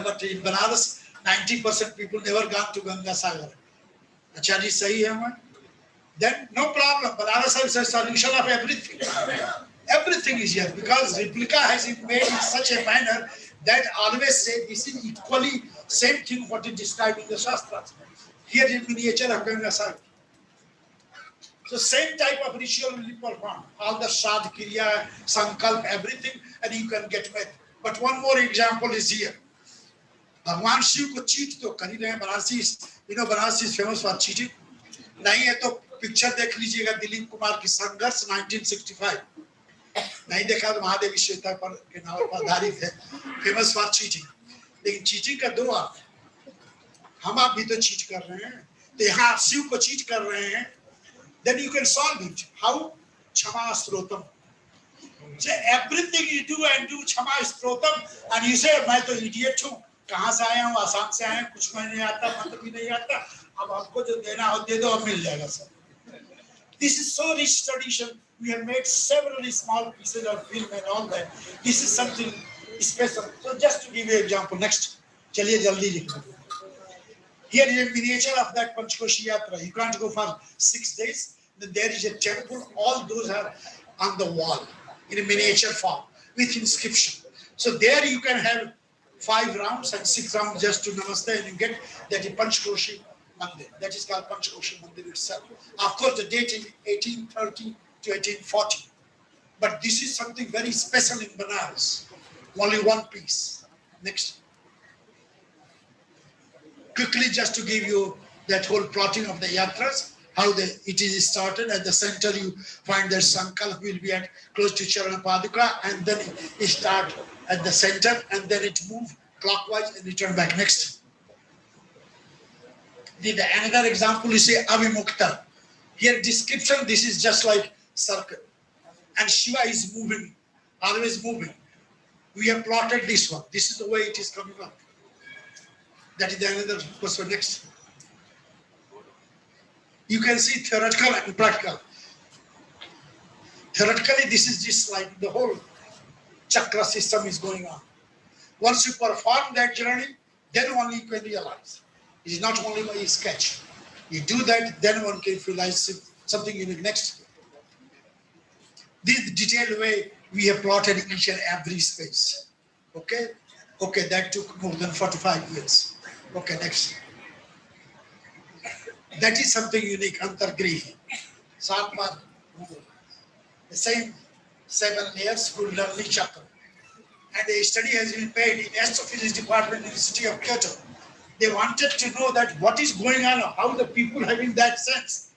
But in Banaras, 90% people never gone to Ganga Sagar. अच्छा जी सही है हमें. Then no problem. Banaras has a solution of everything. Everything is here because replica has been made in such a manner that always say this is equally same thing what is described in the Shastras. Here is miniature of Ganga Sagar. So same type of ritual will be performed. All the Shad, Kriya, Sankalp, everything, and you can get with. But one more example is here. भगवान शिव को cheat तो कर ही रहे हैं Banarasi, Banarasi is famous for cheating. नहीं है तो picture देख लीजिएगा दिलीप कुमार की संघर्ष 1965. नहीं देखा तो महादेवी श्वेता पर के नाम पर आधारित है, फेमस फॉर चीटिंग. लेकिन चीटिंग का दो अर्थ, हम आप भी तो चीट कर रहे हैं, तो यहाँ आप शिव को चीट कर रहे हैं. Then you can solve it. How? Chama Strotam. So everything you do and do Chama Strotam, and you say मैं तो idiot हूँ, कहाँ से आया हूँ, आसाम से आया हूँ, कुछ मैं नहीं आता, मंत्र भी नहीं आता, अब आपको जो देना हो दे दो, अब मिल जाएगा सब. This is so rich tradition. We have made several small pieces of film and all that. This is something special. So just to give you an example, next. चलिए जल्दी लिखो. Here is a miniature of that Panchkoshi Yatra. You can't go for 6 days. Then there is a temple. All those are on the wall in a miniature form with inscription. So there you can have 5 rounds and 6 rounds just to namaste, and you get that is Panchkoshi Mandir. That is called Panchkoshi Mandir itself. Of course, the date is 1830 to 1840. But this is something very special in Banaras. Only one piece. Next. Quickly, just to give you that whole plotting of the yatras, how it is started. At the center, you find that Sankalp will be at close to Charana Paduka, and then it start at the center, and then it move clockwise and return back. Next. Another example is say Avimukta. Here description, this is just like circle. And Shiva is moving, always moving. We have plotted this one. This is the way it is coming up. That is another question. Next. You can see theoretical and practical. Theoretically, this is just like the whole chakra system is going on. Once you perform that journey, then only you can realize. It is not only by a sketch. You do that, then one can realize something unique. Next. This detailed way we have plotted each and every space. Okay? Okay, that took more than 45 years. Okay, next. That is something unique, Antargrihi. Satmar, the same 7 layers, Kundalini Chakra. And a study has been made in Astrophysics Department in the city of Kyoto. They wanted to know that what is going on, how the people having that sense.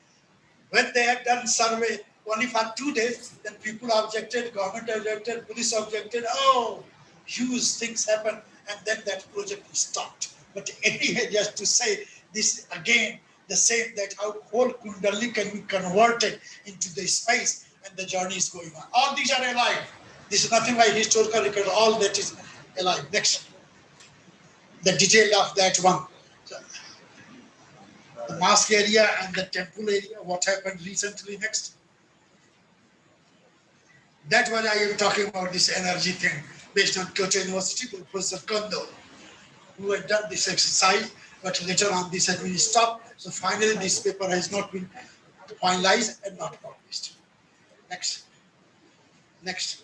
When they had done survey only for 2 days, then people objected, government objected, police objected, oh, huge things happen, and then that project is stopped. But anyway, just to say this again, the same that how whole Kundalini can be converted into the space and the journey is going on. All these are alive. This is nothing like historical record, all that is alive. Next. The detail of that one. So, the mosque area and the temple area, what happened recently. Next. That's what I am talking about, this energy thing based on Kyoto University, Professor Kondo, who had done this exercise, but later on this has been stopped. So finally this paper has not been finalized and not published. Next. Next.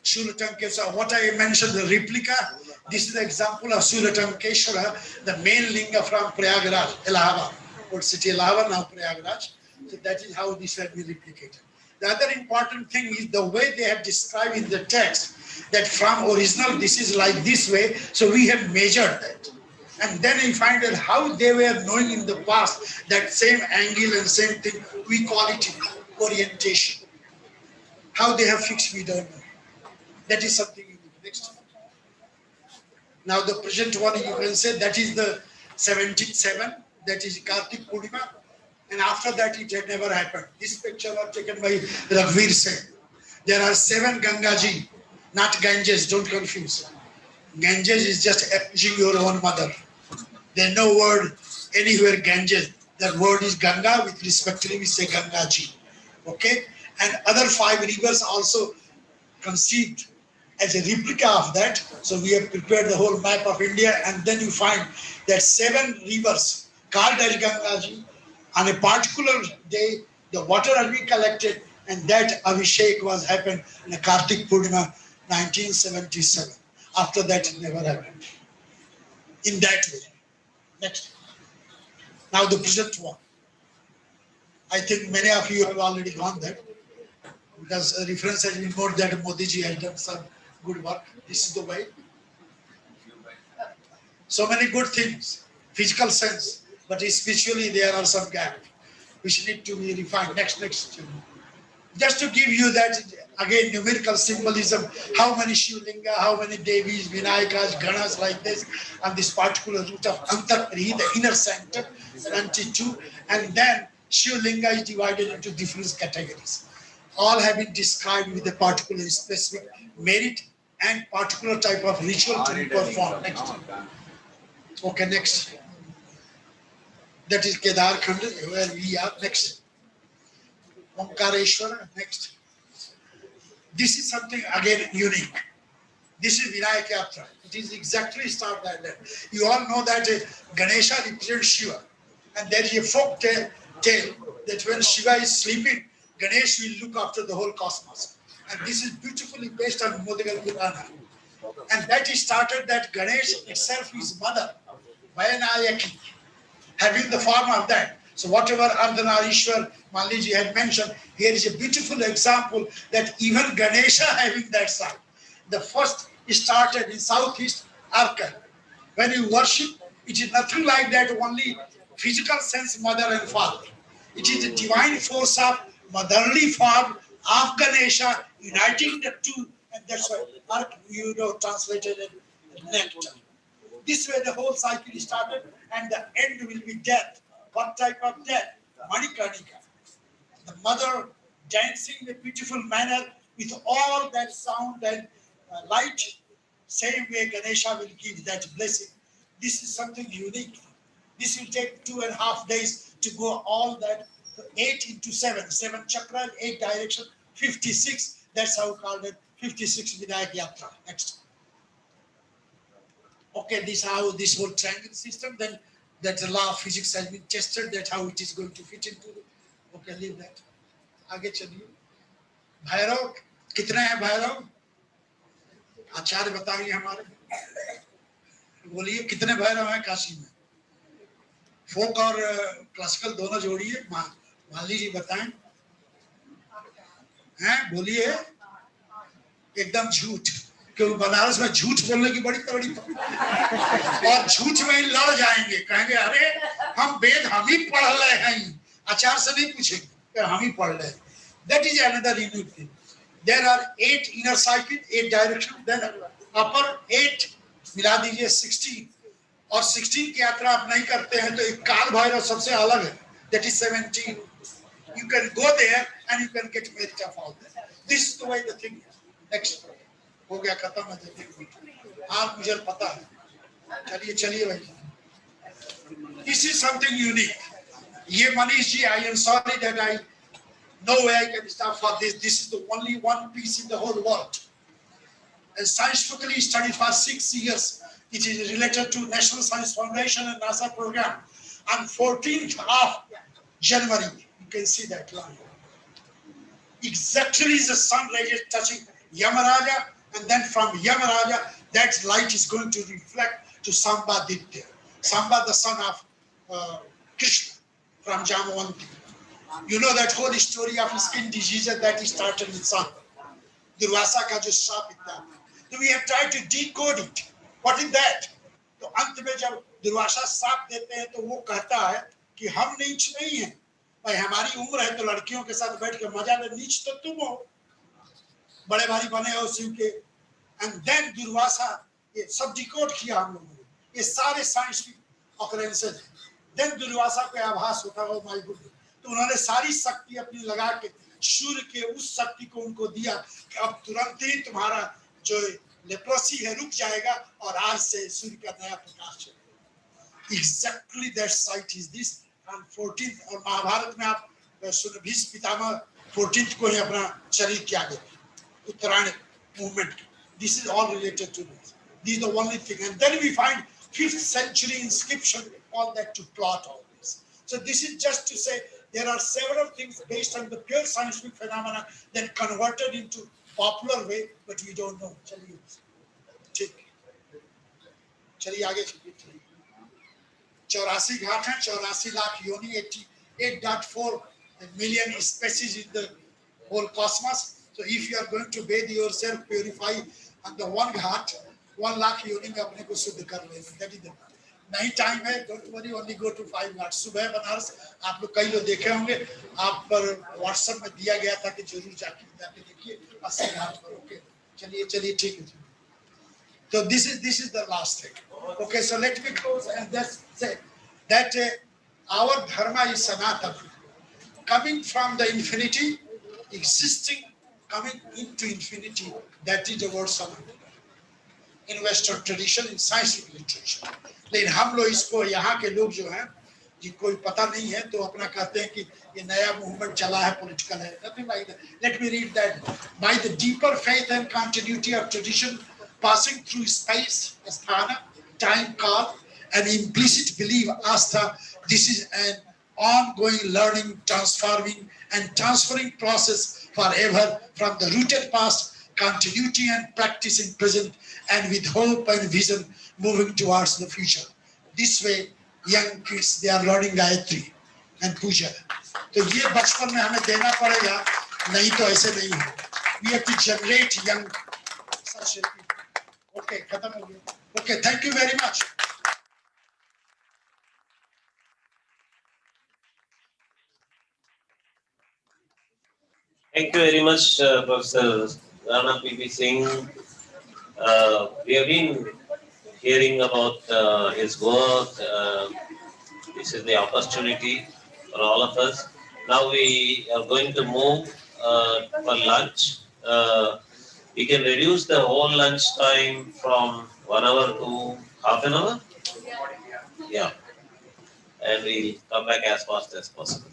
Shulatankeswara, what I mentioned, the replica, this is the example of Shulatankeswara, the main linga from Prayagraj, Allahabad, old city Allahabad, now Prayagraj. So that is how this has been replicated. The other important thing is the way they have described in the text, that from original this is like this way, so we have measured that. And then we find out how they were knowing in the past that same angle and same thing, we call it orientation. How they have fixed, we don't know. That is something unique. Next. Now the present one, you can say that is the 77, that is Kartik Purnima. And after that, it had never happened. This picture was taken by Raghuveer Singh. There are 7 Gangaji, not Ganges, don't confuse. Ganges is just appeasing your own mother. There's no word anywhere Ganges. That word is Ganga, with respectively we say Gangaji. Okay? And other 5 rivers also conceived as a replica of that. So we have prepared the whole map of India, and then you find that 7 rivers called as Gangaji. On a particular day, the water will be collected, and that Abhishek was happened in a Kartik Purnima, 1977. After that, it never happened. In that way. Next. Now the present one. I think many of you have already gone there, because a reference has been made that Modi ji has done some good work. This is the way. So many good things, physical sense, but spiritually there are some gaps which need to be refined. Next. Just to give you that, again, numerical symbolism, how many Shivlinga, how many Devis, Vinayakas, Ganas like this, and this particular root of Antarpri, the inner center, 72, and then Shivlinga is divided into different categories. All have been described with a particular specific merit and particular type of ritual to be performed. Next. Okay, next. That is Kedar Khand, where we are. Next. Omkareshwara, next. This is something again unique. This is Vinayak Yatra. It is exactly started like that. You all know that Ganesha represents Shiva. And there is a folk tale that when Shiva is sleeping, Ganesh will look after the whole cosmos. And this is beautifully based on Modigal Purana. And that is started that Ganesh itself is mother, Vayanayaki, having the form of that. So whatever Ardhanarishwar Maliji had mentioned, here is a beautiful example that even Ganesha having that sign. The first started in Southeast Arkan. When you worship, it is nothing like that, only physical sense, mother and father. It is the divine force of motherly form of Ganesha uniting the two, and that's why Ark, translated as nectar. This way the whole cycle started, and the end will be death. What type of death? Manikarnika. The mother dancing in a beautiful manner with all that sound and light. Same way Ganesha will give that blessing. This is something unique. This will take 2.5 days to go all that 8 into 7. 7 chakras, 8 directions, 56. That's how we call it 56 Vinayak Yatra. Next. Okay, this is how this whole triangle system, then that the law of physics has been tested, that how it is going to fit into it. Okay, leave that. आगे चलिए. भैरव कितने हैं भैरव? आचार्य बताइए हमारे. बोलिए कितने भैरव हैं काशी में? फोक और क्लासिकल दोनों जोड़िए. माली जी बताएं. हैं? बोलिए. एकदम झूठ. क्योंकि बनारस में झूठ बोलने की बड़ी तगड़ी और झूठ में ही लड़ जाएंगे. कहेंगे अरे हम वेद हम ही पढ़ रहे हैं. आचार्य से नहीं पूछेंगे, हम ही पढ़ रहे हैं. That is another unique thing. There are 8 inner cycles, 8 directions, then upper 8 मिला दीजिए 16. और 16 की यात्रा आप नहीं करते हैं तो एक काल भैरव सबसे अलग है. That is 17. You can go there and you can get merit of all that. This is the way the thing is. Next. हो गया खत्म है जल्दी. हाँ मुझे पता है. चलिए भाई. This is something unique. ये Manish ji, I am sorry that I no way I can stop for this. This is the only one piece in the whole world. And scientifically studied for 6 years. It is related to National Science Foundation and NASA program. On 14th of January, you can see that line. Exactly the sun rays touching Yamaraja, and then from Yamaraja, that light is going to reflect to Sambaditya. Samba, the son of Krishna from Jamwanti. You know that whole story of skin disease that he started with sun. Durvasa ka jo shap itna. So we have tried to decode it. What is that? तो अंत में जब Durvasa shop देते हैं तो वो कहता है कि हम नीच नहीं हैं. भाई हमारी उम्र है तो लड़कियों के साथ बैठ के मजा ले. नीच तो तुम हो, बड़े भारी बने हो शिव के. And then दुर्वासा ये सब डिकोड किया हम लोगों ने. ये सारे साइंटिफिक ऑकरेंसेस. Then दुर्वासा को आभास होता हो माय गुड. तो उन्होंने सारी शक्ति अपनी लगा के सूर्य के उस शक्ति को उनको दिया कि अब तुरंत ही तुम्हारा जो लेप्रोसी है रुक जाएगा और आज से सूर्य का नया प्रकाश चलेगा. Exactly that site is this. On 14th और महाभारत में आप भीष्म पितामह 14th को ही अपना शरीर त्याग गए. उत्तरायण movement. This is all related to this. This is the only thing. And then we find 5th century inscription, all that to plot all this. So this is just to say there are several things based on the pure scientific phenomena that converted into popular way, but we don't know. चलिए आगे चलिए. 84 घाट हैं, 84 लाख योनि, 88.4 the million species in the whole cosmos. So if you are going to bathe yourself, purify on the one ghat, 1 lakh योनि में अपने को शुद्ध कर लेना. That is the नहीं टाइम है, don't worry, only go to 5 घाट. सुबह बनारस आप लोग कई लोग देखे होंगे, आप पर व्हाट्सएप में दिया गया था कि जरूर जाके देखिए 80 घाट पर. ओके, चलिए ठीक है. So this is the last thing. Okay, so let me close and just say that our dharma is sanatana, coming from the infinity, existing, coming into infinity. That is the word sanatana in Western tradition, in scientific literature. लेकिन हम लोग इसको यहाँ के लोग जो हैं जिनको पता नहीं है तो अपना कहते हैं कि ये नया मूवमेंट चला है, पॉलिटिकल है. Nothing like that. Let me read that. By the deeper faith and continuity of tradition passing through space, sthana, time, kal, and implicit belief, astha, this is an ongoing learning, transforming and transferring process forever from the rooted past, continuity and practice in present, and with hope and vision moving towards the future. This way, young kids, they are learning Gayatri and Puja. तो ये बचपन में हमें देना पड़ेगा, नहीं तो ऐसे नहीं है. We have to generate young such people. Okay, खत्म हो गया. Okay, thank you very much. Thank you very much, Professor Rana P.V. Singh. We have been hearing about his work. This is the opportunity for all of us. Now we are going to move for lunch. We can reduce the whole lunch time from 1 hour to half an hour. Yeah. And we'll come back as fast as possible.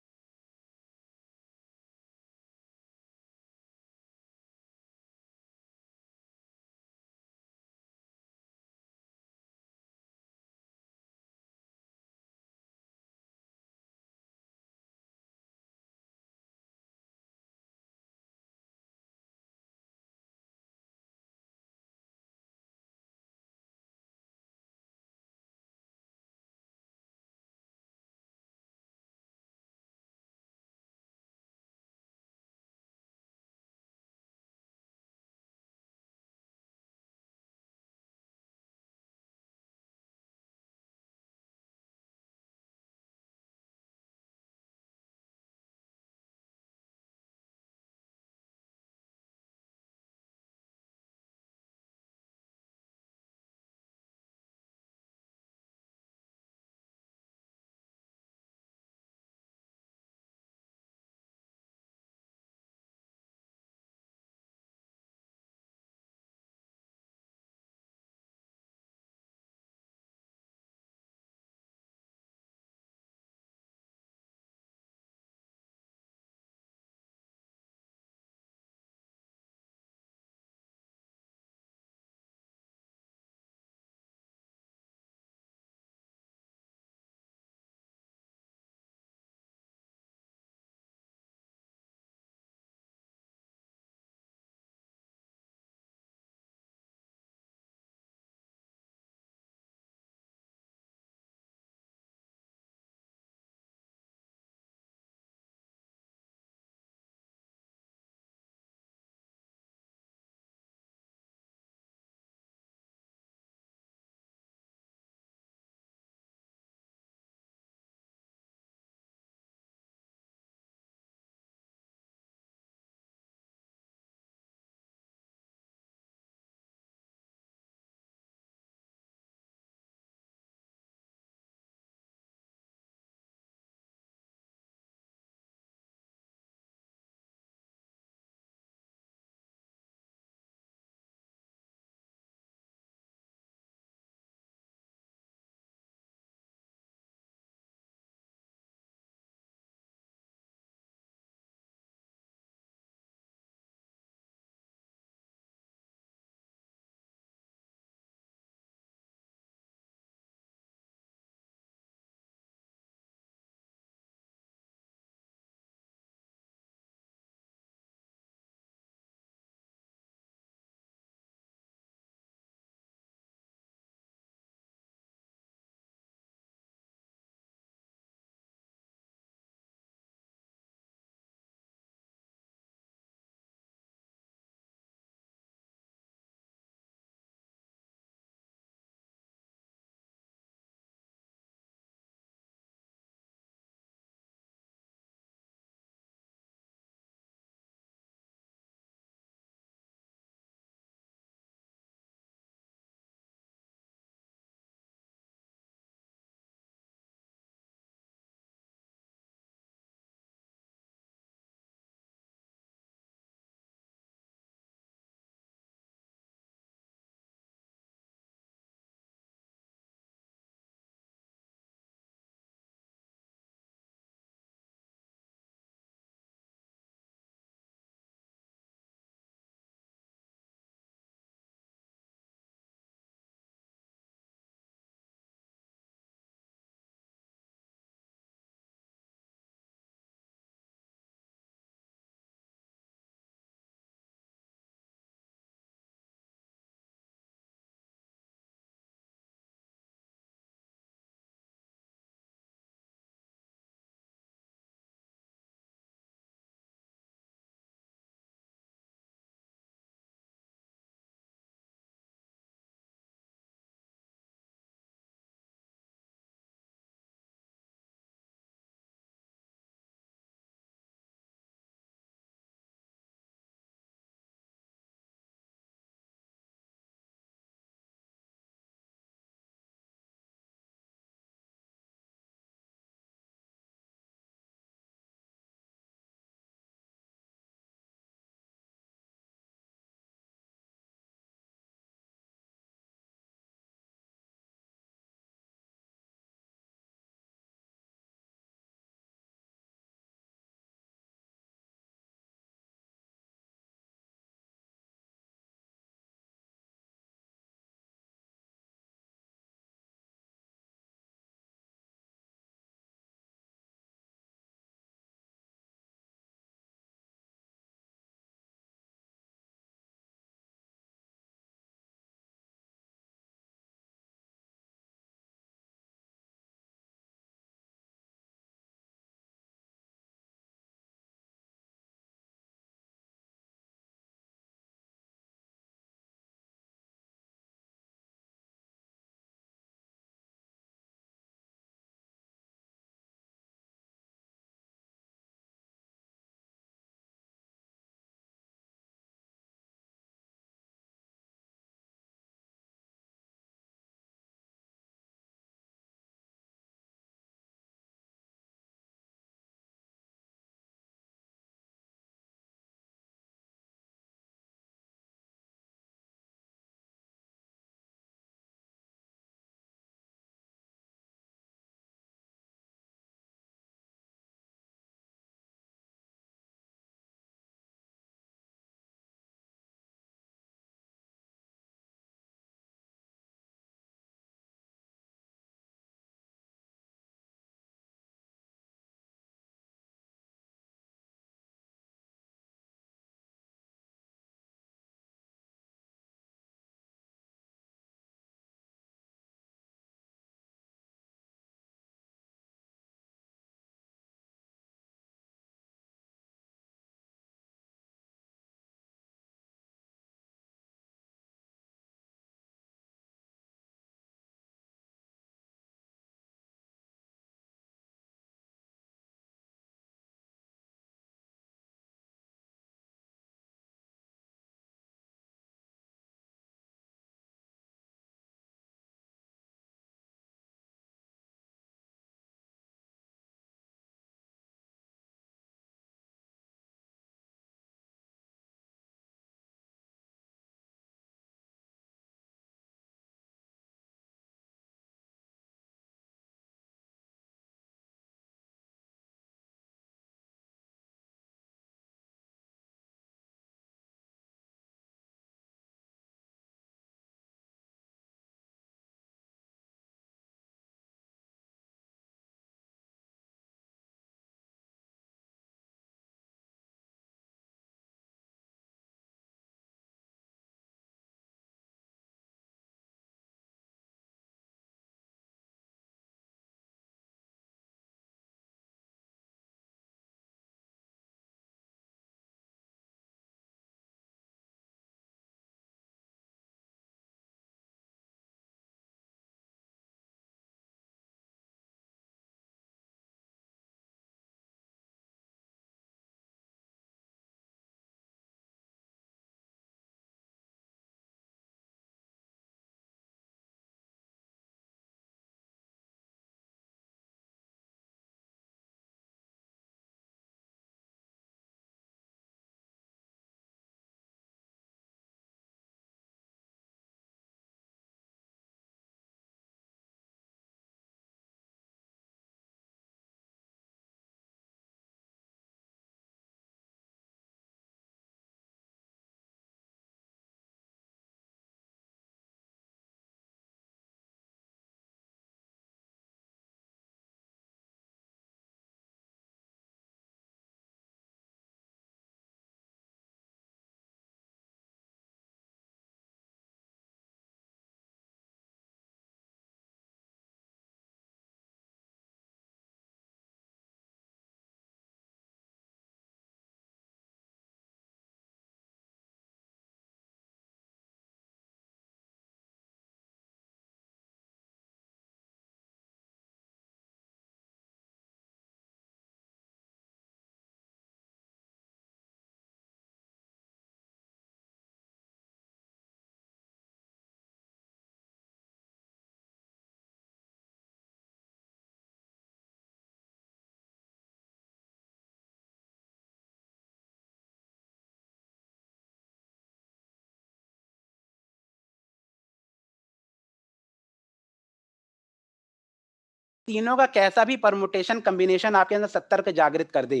तीनों का कैसा भी permutation combination आपके अंदर 70 को जागृत कर दे,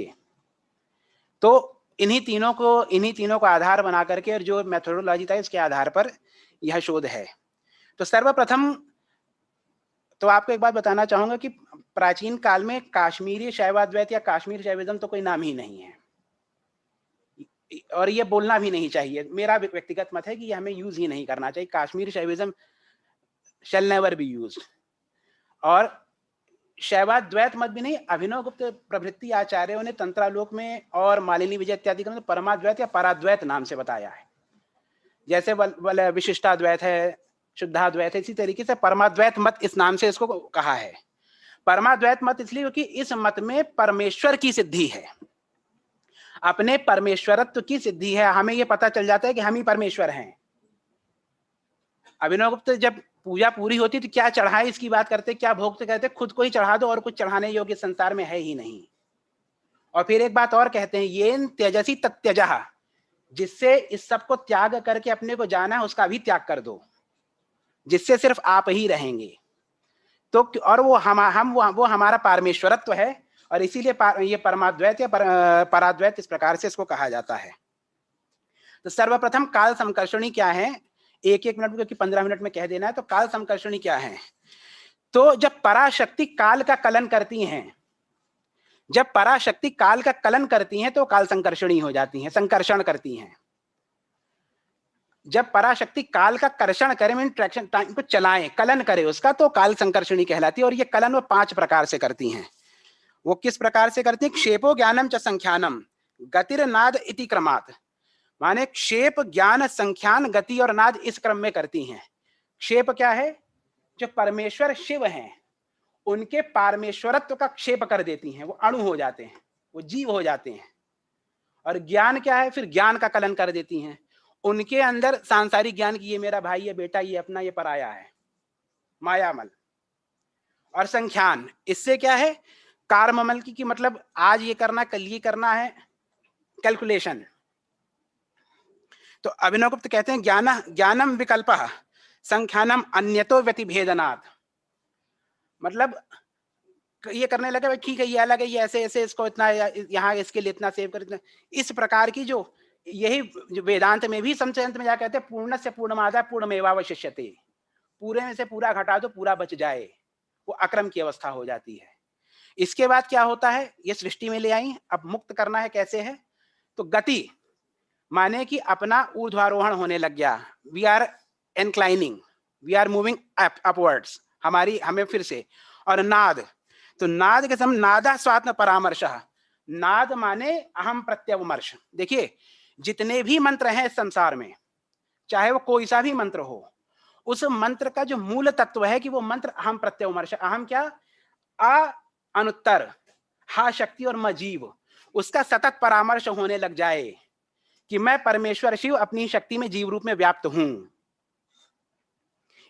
तो इन्हीं तीनों को आधार बना करके और जो मेथोडोलॉजी था इसके आधार पर यह शोध है। तो सर्वप्रथम तो आपको एक बात बताना चाहूंगा कि प्राचीन काल में काश्मीरी शैवाद्वैत या काश्मीर शैविज्म तो कोई नाम ही नहीं है, और ये बोलना भी नहीं चाहिए। मेरा व्यक्तिगत मत है कि ये हमें यूज ही नहीं करना चाहिए। काश्मीर शैविज्म शैल नेवर बी यूज्ड। और शैवाद्वैत मत भी नहीं, अभिनव गुप्त प्रभृति आचार्यों ने तंत्रालोक में और मालिनी विजय इत्यादि में परमाद्वैत या पराद्वैत नाम से बताया है। जैसे विशिष्टाद्वैत है, शुद्धाद्वैत है, इसी तरीके से परमाद्वैत मत इस नाम से इसको कहा है। परमाद्वैत मत इसलिए क्योंकि इस मत में परमेश्वर की सिद्धि है, अपने परमेश्वरत्व की सिद्धि है। हमें यह पता चल जाता है कि हम ही परमेश्वर हैं। अभिनव गुप्त जब पूजा पूरी होती तो क्या चढ़ाए इसकी बात करते, क्या भोग कहते, खुद को ही चढ़ा दो और कुछ चढ़ाने योग्य संसार में है ही नहीं। और फिर एक बात और कहते हैं, ये त्यजसी तत्यजः, जिससे इस सब को त्याग करके अपने को जाना है उसका भी त्याग कर दो, जिससे सिर्फ आप ही रहेंगे। तो और वो वो हमारा परमेश्वरत्व है, और इसीलिए ये परमाद्वैत या पराद्वैत इस प्रकार से इसको कहा जाता है। तो सर्वप्रथम काल समकर्षणी क्या है, एक मिनट क्योंकि 15 मिनट में कह देना है। तो काल समकर्षणी क्या है? तो जब पराशक्ति काल का कलन करती हैं, जब पराशक्ति काल का कलन करती हैं तो काल संकर्षणी हो जाती हैं, संकर्षण करती हैं। जब पराशक्ति काल का कर्षण करे, मीन ट्रैक्शन, टाइम को चलाए, कलन करे उसका, तो काल संकर्षणी कहलाती है। और ये कलन वो 5 प्रकार से करती हैं। वो किस प्रकार से करती है? क्षेपो ज्ञानम च संख्यानम गतिर नाद इति क्रमात्, माने क्षेप ज्ञान संख्यान गति और नाद इस क्रम में करती हैं। क्षेप क्या है? जो परमेश्वर शिव हैं उनके परमेश्वरत्व का क्षेप कर देती हैं, वो अणु हो जाते हैं, वो जीव हो जाते हैं। और ज्ञान क्या है? फिर ज्ञान का कलन कर देती हैं, उनके अंदर सांसारिक ज्ञान की, ये मेरा भाई, ये बेटा, ये अपना, ये पराया है, मायामल। और संख्यान, इससे क्या है? कार्ममल की मतलब आज ये करना, कल ये करना है, कैलकुलेशन। तो अभिनव गुप्त कहते हैं ज्ञानम विकल्पः संख्यानम अन्यतो व्यतिभेदनात्, मतलब ये करने लगे भाई ठीक है, ये अलग है, ये ऐसे ऐसे, इसको इतना यहाँ इसके लिए इतना सेव कर, इतना, इस प्रकार की जो, यही वेदांत में भी संचयंत में जा कहते हैं पूर्णस्य पूर्णमादाय पूर्णमेवावशिष्यते, पूरे में से पूरा घटा दो पूरा बच जाए, वो अक्रम की अवस्था हो जाती है। इसके बाद क्या होता है? ये सृष्टि में ले आई, अब मुक्त करना है, कैसे है? तो गति माने कि अपना ऊर्ध्वारोहण होने लग गया, we are inclining, we are moving upwards, हमें फिर से। और नाद, तो नाद के समय नादा स्वात्म परामर्श, नाद माने अहम प्रत्यवमर्श। देखिए जितने भी मंत्र हैं इस संसार में, चाहे वो कोई सा भी मंत्र हो, उस मंत्र का जो मूल तत्व है कि वो मंत्र अहम प्रत्यवमर्श, अहम क्या? अ अनुत्तर, हा शक्ति और म जीव, उसका सतत परामर्श होने लग जाए कि मैं परमेश्वर शिव अपनी शक्ति में जीव रूप में व्याप्त हूं,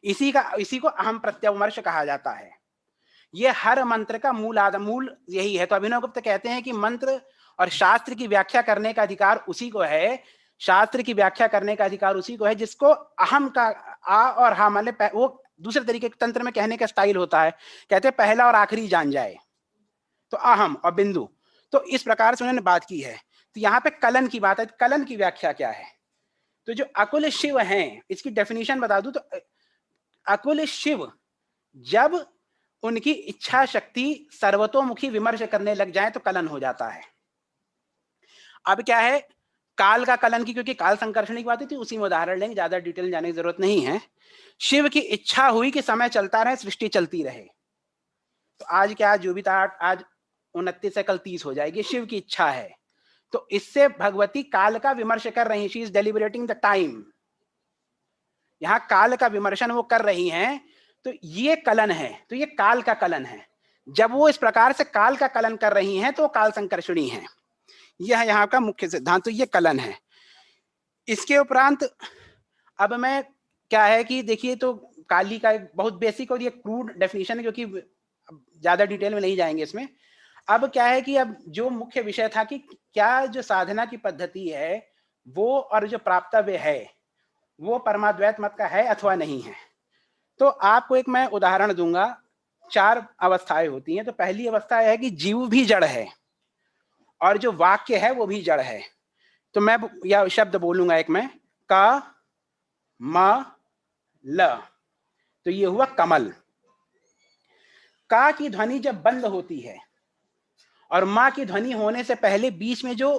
इसी को अहम प्रत्यवमर्श कहा जाता है। ये हर मंत्र का मूल यही है। तो अभिनव गुप्त कहते हैं कि मंत्र और शास्त्र की व्याख्या करने का अधिकार उसी को है, शास्त्र की व्याख्या करने का अधिकार उसी को है जिसको अहम का आ और हा माने, वो दूसरे तरीके के तंत्र में कहने का स्टाइल होता है, कहते हैं पहला और आखिरी जान जाए, तो अहम और बिंदु। तो इस प्रकार से उन्होंने बात की है। तो यहाँ पे कलन की बात है, कलन की व्याख्या क्या है? तो जो अकुल शिव हैं, इसकी डेफिनेशन बता दूं तो अकुल शिव जब उनकी इच्छा शक्ति सर्वतोमुखी विमर्श करने लग जाए तो कलन हो जाता है। अब क्या है काल का कलन की, क्योंकि काल संकर्षणी की बात थी, उसी में उदाहरण लेंगे, ज्यादा डिटेल जाने की जरूरत नहीं है। शिव की इच्छा हुई कि समय चलता रहे, सृष्टि चलती रहे। तो आज क्या, जो भी था आज 29 है, कल 30 हो जाएगी, शिव की इच्छा है। तो इससे भगवती काल का विमर्श कर रही, she is deliberating the time, यहाँ काल का विमर्शन वो कर रही हैं। तो ये कलन है, तो ये काल का कलन है। जब वो इस प्रकार से काल का कलन कर रही हैं तो काल संकर्षणी है, यह यहाँ का मुख्य सिद्धांत। तो ये कलन है। इसके उपरांत अब मैं क्या है कि देखिए, तो काली का एक बहुत बेसिक और ये क्रूड डेफिनेशन है, क्योंकि ज्यादा डिटेल में नहीं जाएंगे इसमें। अब क्या है कि अब जो मुख्य विषय था कि क्या जो साधना की पद्धति है वो और जो प्राप्तव्य है वो परमाद्वैत मत का है अथवा नहीं है। तो आपको एक मैं उदाहरण दूंगा 4 अवस्थाएं होती हैं। तो पहली अवस्था है कि जीव भी जड़ है और जो वाक्य है वो भी जड़ है। तो मैं यह शब्द बोलूंगा एक में, क म ल, तो ये हुआ कमल। का की ध्वनि जब बंद होती है और मां की ध्वनि होने से पहले बीच में जो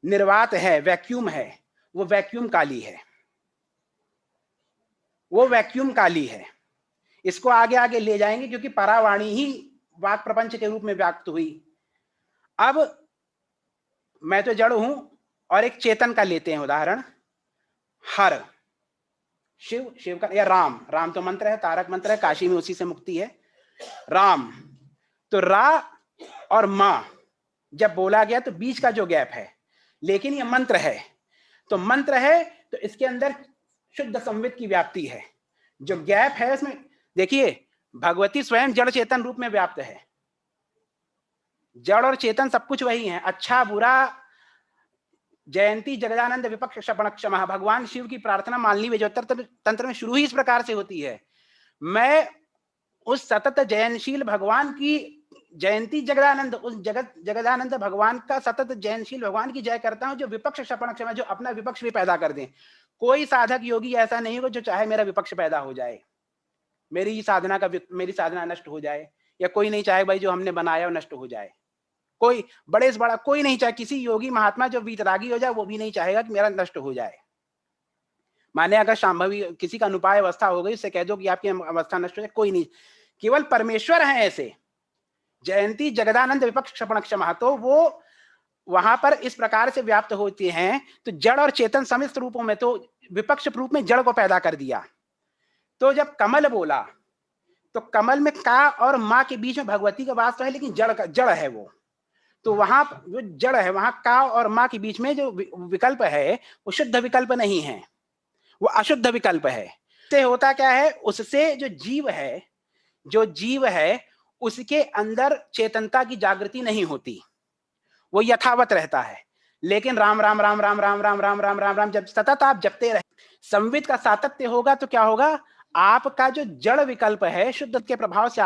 निर्वात है, वैक्यूम है, वो वैक्यूम काली है, वो वैक्यूम काली है। इसको आगे आगे ले जाएंगे क्योंकि परावाणी ही वाक प्रपंच के रूप में व्याप्त हुई। अब मैं तो जड़ हूं और एक चेतन का लेते हैं उदाहरण, हर, शिव, शिव का, या राम, राम तो मंत्र है, तारक मंत्र है, काशी में उसी से मुक्ति है, राम। तो रा और मां जब बोला गया तो बीच का जो गैप है, लेकिन ये मंत्र है, तो मंत्र है तो इसके अंदर शुद्ध संवित की व्याप्ति है। जो गैप है इसमें देखिए, भगवती स्वयं जड़ चेतन रूप में व्याप्त है। जड़ और चेतन सब कुछ वही है। अच्छा बुरा, जयंती जगदानंद विपक्ष क्षपण क्षमा, भगवान शिव की प्रार्थना मालनी वेजोत्तर तंत्र में शुरू ही इस प्रकार से होती है, मैं उस सतत जयनशील भगवान की जयंती जगदानंद, उस जगदानंद भगवान का सतत जयनशील भगवान की जय करता हूं, जो विपक्ष क्षपण क्षमा, जो अपना विपक्ष भी पैदा कर दें। कोई साधक योगी ऐसा नहीं हो जो चाहे मेरा विपक्ष पैदा हो जाए, मेरी साधना नष्ट हो जाए, या कोई नहीं चाहे भाई जो हमने बनाया वो नष्ट हो जाए। कोई बड़े से बड़ा कोई नहीं चाहे, किसी योगी महात्मा जो वीतरागी हो जाए वो भी नहीं चाहेगा कि मेरा नष्ट हो जाए। माने अगर शांभवी किसी का अनुपाय अवस्था हो गई, उससे कह दो कि आपकी अवस्था नष्ट हो जाए, कोई नहीं, केवल परमेश्वर हैं ऐसे। जयंती जगदानंद विपक्ष क्षपण क्षमा, तो वो वहां पर इस प्रकार से व्याप्त होते हैं। तो जड़ और चेतन समिश्र रूपों में, तो विपक्ष रूप में जड़ को पैदा कर दिया। तो जब कमल बोला तो कमल में का और मां के बीच में भगवती का वास तो है, लेकिन जड़ है वो। तो वहां जो जड़ है, वहां का और मां के बीच में जो विकल्प है वो शुद्ध विकल्प नहीं है, वो अशुद्ध विकल्प है। इससे होता क्या है, उससे जो जीव है उसके अंदर चेतनता की जागृति नहीं होती, वो यथावत रहता है। लेकिन राम राम राम राम राम राम राम राम राम राम जब सतत आप जपते रहे, संवित का सातत्य होगा, तो क्या होगा, आपका जो जड़ विकल्प है शुद्ध के प्रभाव से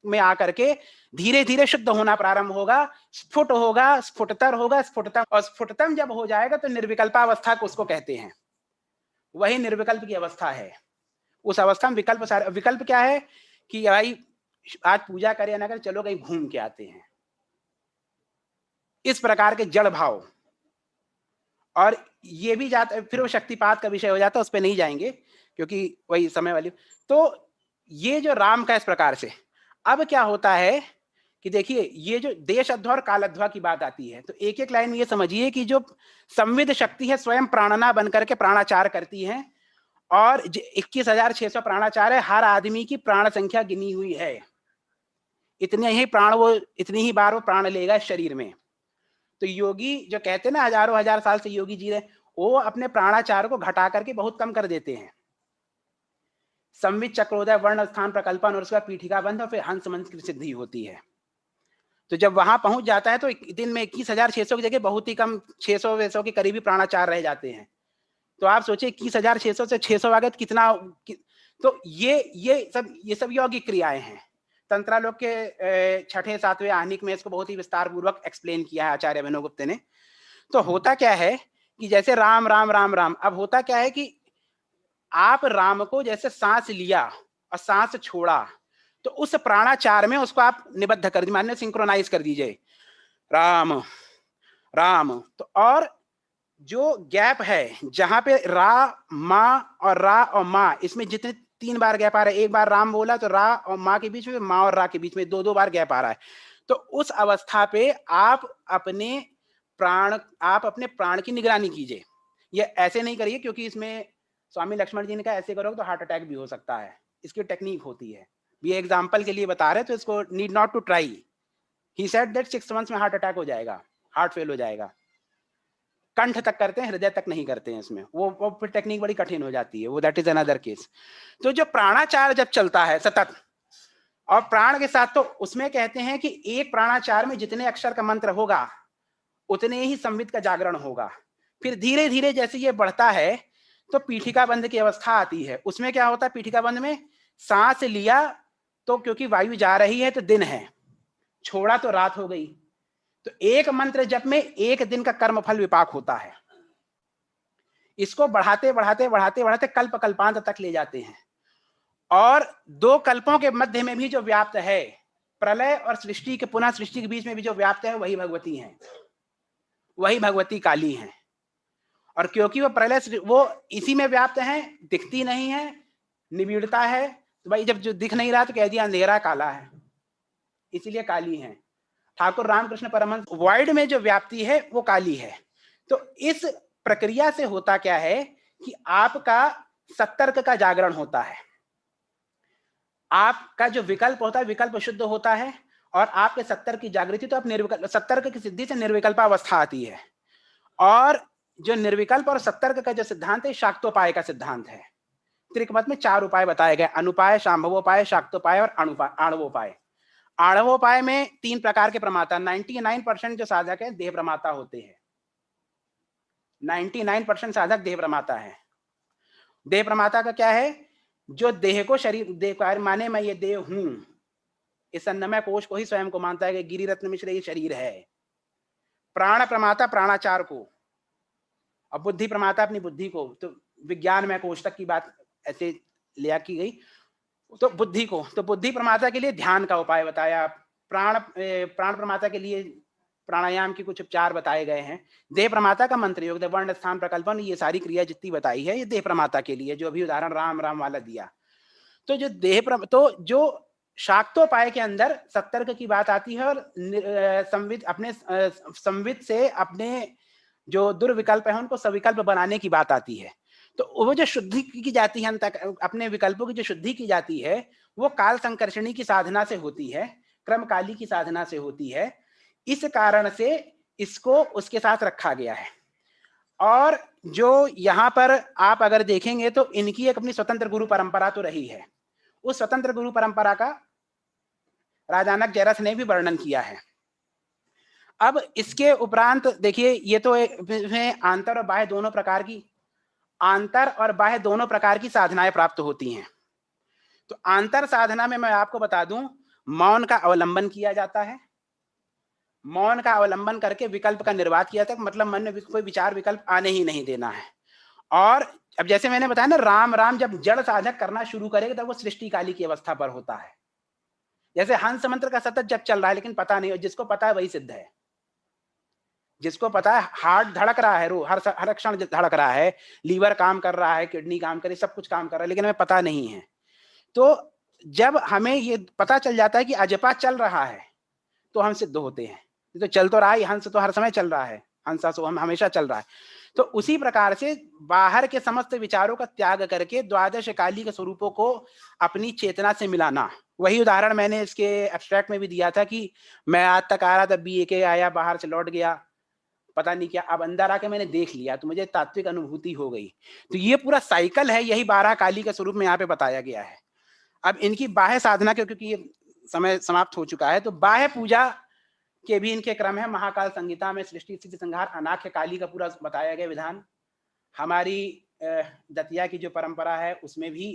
में आकर के धीरे धीरे शुद्ध होना प्रारंभ होगा, स्फुट होगा, स्फुटतर होगा, स्फुटतम, और स्फुटतम जब हो जाएगा तो निर्विकल्पावस्था को उसको कहते हैं। वही निर्विकल्प की अवस्था है। उस अवस्था में विकल्प क्या है कि भाई आज पूजा करें ना करें, चलो कहीं घूम के आते हैं, इस प्रकार के जड़ भाव। और ये भी जाता, फिर वो शक्तिपात का विषय हो जाता है, उस पर नहीं जाएंगे क्योंकि वही समय वाली। तो ये जो राम का इस प्रकार से, अब क्या होता है कि देखिए ये जो देश अध्वा और काल अध्वा की बात आती है, तो एक एक लाइन में ये समझिए कि जो संविद शक्ति है स्वयं प्राणना बनकर के प्राणाचार करती है, और 21,600 प्राणाचार है, हर आदमी की प्राण संख्या गिनी हुई है, इतने ही प्राण वो, इतनी ही बार वो प्राण लेगा शरीर में। तो योगी जो कहते हैं ना हजारों हजार साल से योगी जी रहे, वो अपने प्राणाचार को घटा करके बहुत कम कर देते हैं। संवित चक्रोदय वर्ण स्थान प्रकल्पन और उसका पीठिका बंध और फिर हंस मंत्र की सिद्धि होती है। तो जब वहां पहुंच जाता है तो दिन में 21,600 की जगह बहुत ही कम 600 के करीबी प्राणाचार रह जाते हैं। तो आप सोचिए 21,600 से 600 आ गए तो कितना, तो ये सब यौगिक क्रियाएं हैं। तंत्रालोक के 6ठे 7वें आनिक में इसको बहुत ही विस्तार पूर्वक एक्सप्लेन किया है आचार्य अभिनवगुप्त ने। तो होता क्या है कि जैसे राम राम राम राम, अब होता क्या है कि आप राम को जैसे सांस लिया और सांस छोड़ा, तो उस प्राणाचार में उसको आप निबद्ध कर दीजिए, माने सिंक्रोनाइज कर दीजिए, राम राम। तो और जो गैप है जहां पे रा माँ और रा और माँ, इसमें जितने 3 बार गैप आ रहा है, एक बार राम बोला तो रा और माँ के बीच में, माँ और रा के बीच में 2 बार गैप आ रहा है। तो उस अवस्था पे आप अपने प्राण की निगरानी कीजिए। ये ऐसे नहीं करिए क्योंकि इसमें स्वामी लक्ष्मण जी ने कहा ऐसे करोगे तो हार्ट अटैक भी हो सकता है, इसकी टेक्निक होती है। ये एग्जाम्पल के लिए बता रहे, तो इसको need not to try. He said that 6 months में हार्ट अटैक हो जाएगा, हार्ट फेल हो जाएगा। कंठ तक करते हैं, हृदय तक नहीं करते हैं इसमें, वो फिर टेक्निक बड़ी कठिन हो जाती है, वो दैट इज अनदर केस। तो जो प्राणाचार जब चलता है सतत और प्राण के साथ, तो उसमें कहते हैं कि एक प्राणाचार में जितने अक्षर का मंत्र होगा उतने ही संवित का जागरण होगा। फिर धीरे धीरे जैसे ये बढ़ता है तो पीठिका बंध की अवस्था आती है। उसमें क्या होता है, पीठिका बंध में सांस लिया तो क्योंकि वायु जा रही है तो दिन है, छोड़ा तो रात हो गई। तो एक मंत्र जप में एक दिन का कर्म फल विपाक होता है। इसको बढ़ाते बढ़ाते बढ़ाते बढ़ाते कल्प कल्पांत तक ले जाते हैं। और 2 कल्पों के मध्य में भी जो व्याप्त है, प्रलय और सृष्टि के पुनः सृष्टि के बीच में भी जो व्याप्त है, वही भगवती हैं, वही भगवती काली हैं। और क्योंकि वो प्रलय वो इसी में व्याप्त है, दिखती नहीं है, निबिड़ता है, तो भाई जब जो दिख नहीं रहा तो कह दिया अंधेरा काला है, इसीलिए काली है। ठाकुर रामकृष्ण परमहंस वर्ल्ड में जो व्याप्ति है वो काली है। तो इस प्रक्रिया से होता क्या है कि आपका सतर्क का जागरण होता है, आपका जो विकल्प होता है विकल्प शुद्ध होता है, और आपके सतर्क की जागृति, तो आप निर्विकल्प, सतर्क की सिद्धि से निर्विकल्पावस्था आती है। और जो निर्विकल्प और सतर्क का जो सिद्धांत है, शाक्तोपाय का सिद्धांत है। त्रिक मत में 4 उपाय बताए गए, अनुपाय, शांभवोपाय, शाक्तोपाय और आणवोपाय। आणवोपाय में 3 प्रकार के प्रमाता, 99% जो साधक है देह प्रमाता होते हैं। 99% साधक देह प्रमाता है। देह प्रमाता का क्या है? जो देह को शरीर, देह माने मैं ये देह हूं, इस अन्नमय कोश को ही स्वयं को मानता है कि गिरि रत्न मिश्र ये शरीर है। प्राण प्रमाता प्राणाचार को, और बुद्धि प्रमाता अपनी बुद्धि को। तो विज्ञान में कोश तक की बात ऐसे लिया की गई, तो बुद्धि को, तो बुद्धि प्रमाता के लिए ध्यान का उपाय बताया। प्राण प्रमाता के लिए प्राणायाम के कुछ उपचार बताए गए हैं। देह प्रमाता का मंत्र योग, वर्ण स्थान प्रकल्पन, ये सारी क्रिया जितनी बताई है ये देह प्रमाता के लिए, जो अभी उदाहरण राम राम वाला दिया। तो जो तो जो शाक्तोपाय के अंदर सतर्क की बात आती है, और संवित से अपने जो दुर्विकल्प है उनको सविकल्प बनाने की बात आती है। तो वो जो शुद्धि की जाती है, अपने विकल्पों की जो शुद्धि की जाती है, वो काल संकर्षणी की साधना से होती है, क्रम काली की साधना से होती है। इस कारण से इसको उसके साथ रखा गया है। और जो यहाँ पर आप अगर देखेंगे तो इनकी एक अपनी स्वतंत्र गुरु परंपरा तो रही है। उस स्वतंत्र गुरु परंपरा का राजानक जयरथ ने भी वर्णन किया है। अब इसके उपरांत देखिए, ये तो इसमें आंतर और बाह्य दोनों प्रकार की, आंतर और बाह्य दोनों प्रकार की साधनाएं प्राप्त होती हैं। तो आंतर साधना में मैं आपको बता दूं, मौन का अवलंबन किया जाता है। मौन का अवलंबन करके विकल्प का निर्वात किया जाता है, मतलब मन में कोई विचार विकल्प आने ही नहीं देना है। और अब जैसे मैंने बताया ना, राम राम जब जड़ साधक करना शुरू करेगा तब वो सृष्टि काली की अवस्था पर होता है। जैसे हंस मंत्र का सतत जब चल रहा है लेकिन पता नहीं, जिसको पता है वही सिद्ध है। जिसको पता है हार्ट धड़क रहा है, हर क्षण धड़क रहा है, लीवर काम कर रहा है, किडनी काम कर रही है, सब कुछ काम कर रहा है, लेकिन हमें पता नहीं है। तो जब हमें ये पता चल जाता है कि अजपा चल रहा है तो हम सिद्ध होते हैं। तो चल तो रहा है, हंस तो हर समय चल रहा है, हंसा सो हम हमेशा चल रहा है। तो उसी प्रकार से बाहर के समस्त विचारों का त्याग करके द्वादश काली के स्वरूपों को अपनी चेतना से मिलाना। वही उदाहरण मैंने इसके एब्स्ट्रैक्ट में भी दिया था कि मैं आज तक आ रहा था, BA के आया, बाहर से लौट गया, पता नहीं क्या, अब अंदर आके मैंने देख लिया तो मुझे तात्विक अनुभूति हो गई। तो ये पूरा साइकिल है, यही 12 काली के स्वरूप में यहाँ पे बताया गया है। अब इनकी बाह्य साधना, क्योंकि ये समय समाप्त हो चुका है, तो बाह्य पूजा के भी इनके क्रम है। महाकाल संगीता में सृष्टि स्थिति संहार अनाख्य काली का पूरा बताया गया विधान। हमारी दतिया की जो परंपरा है उसमें भी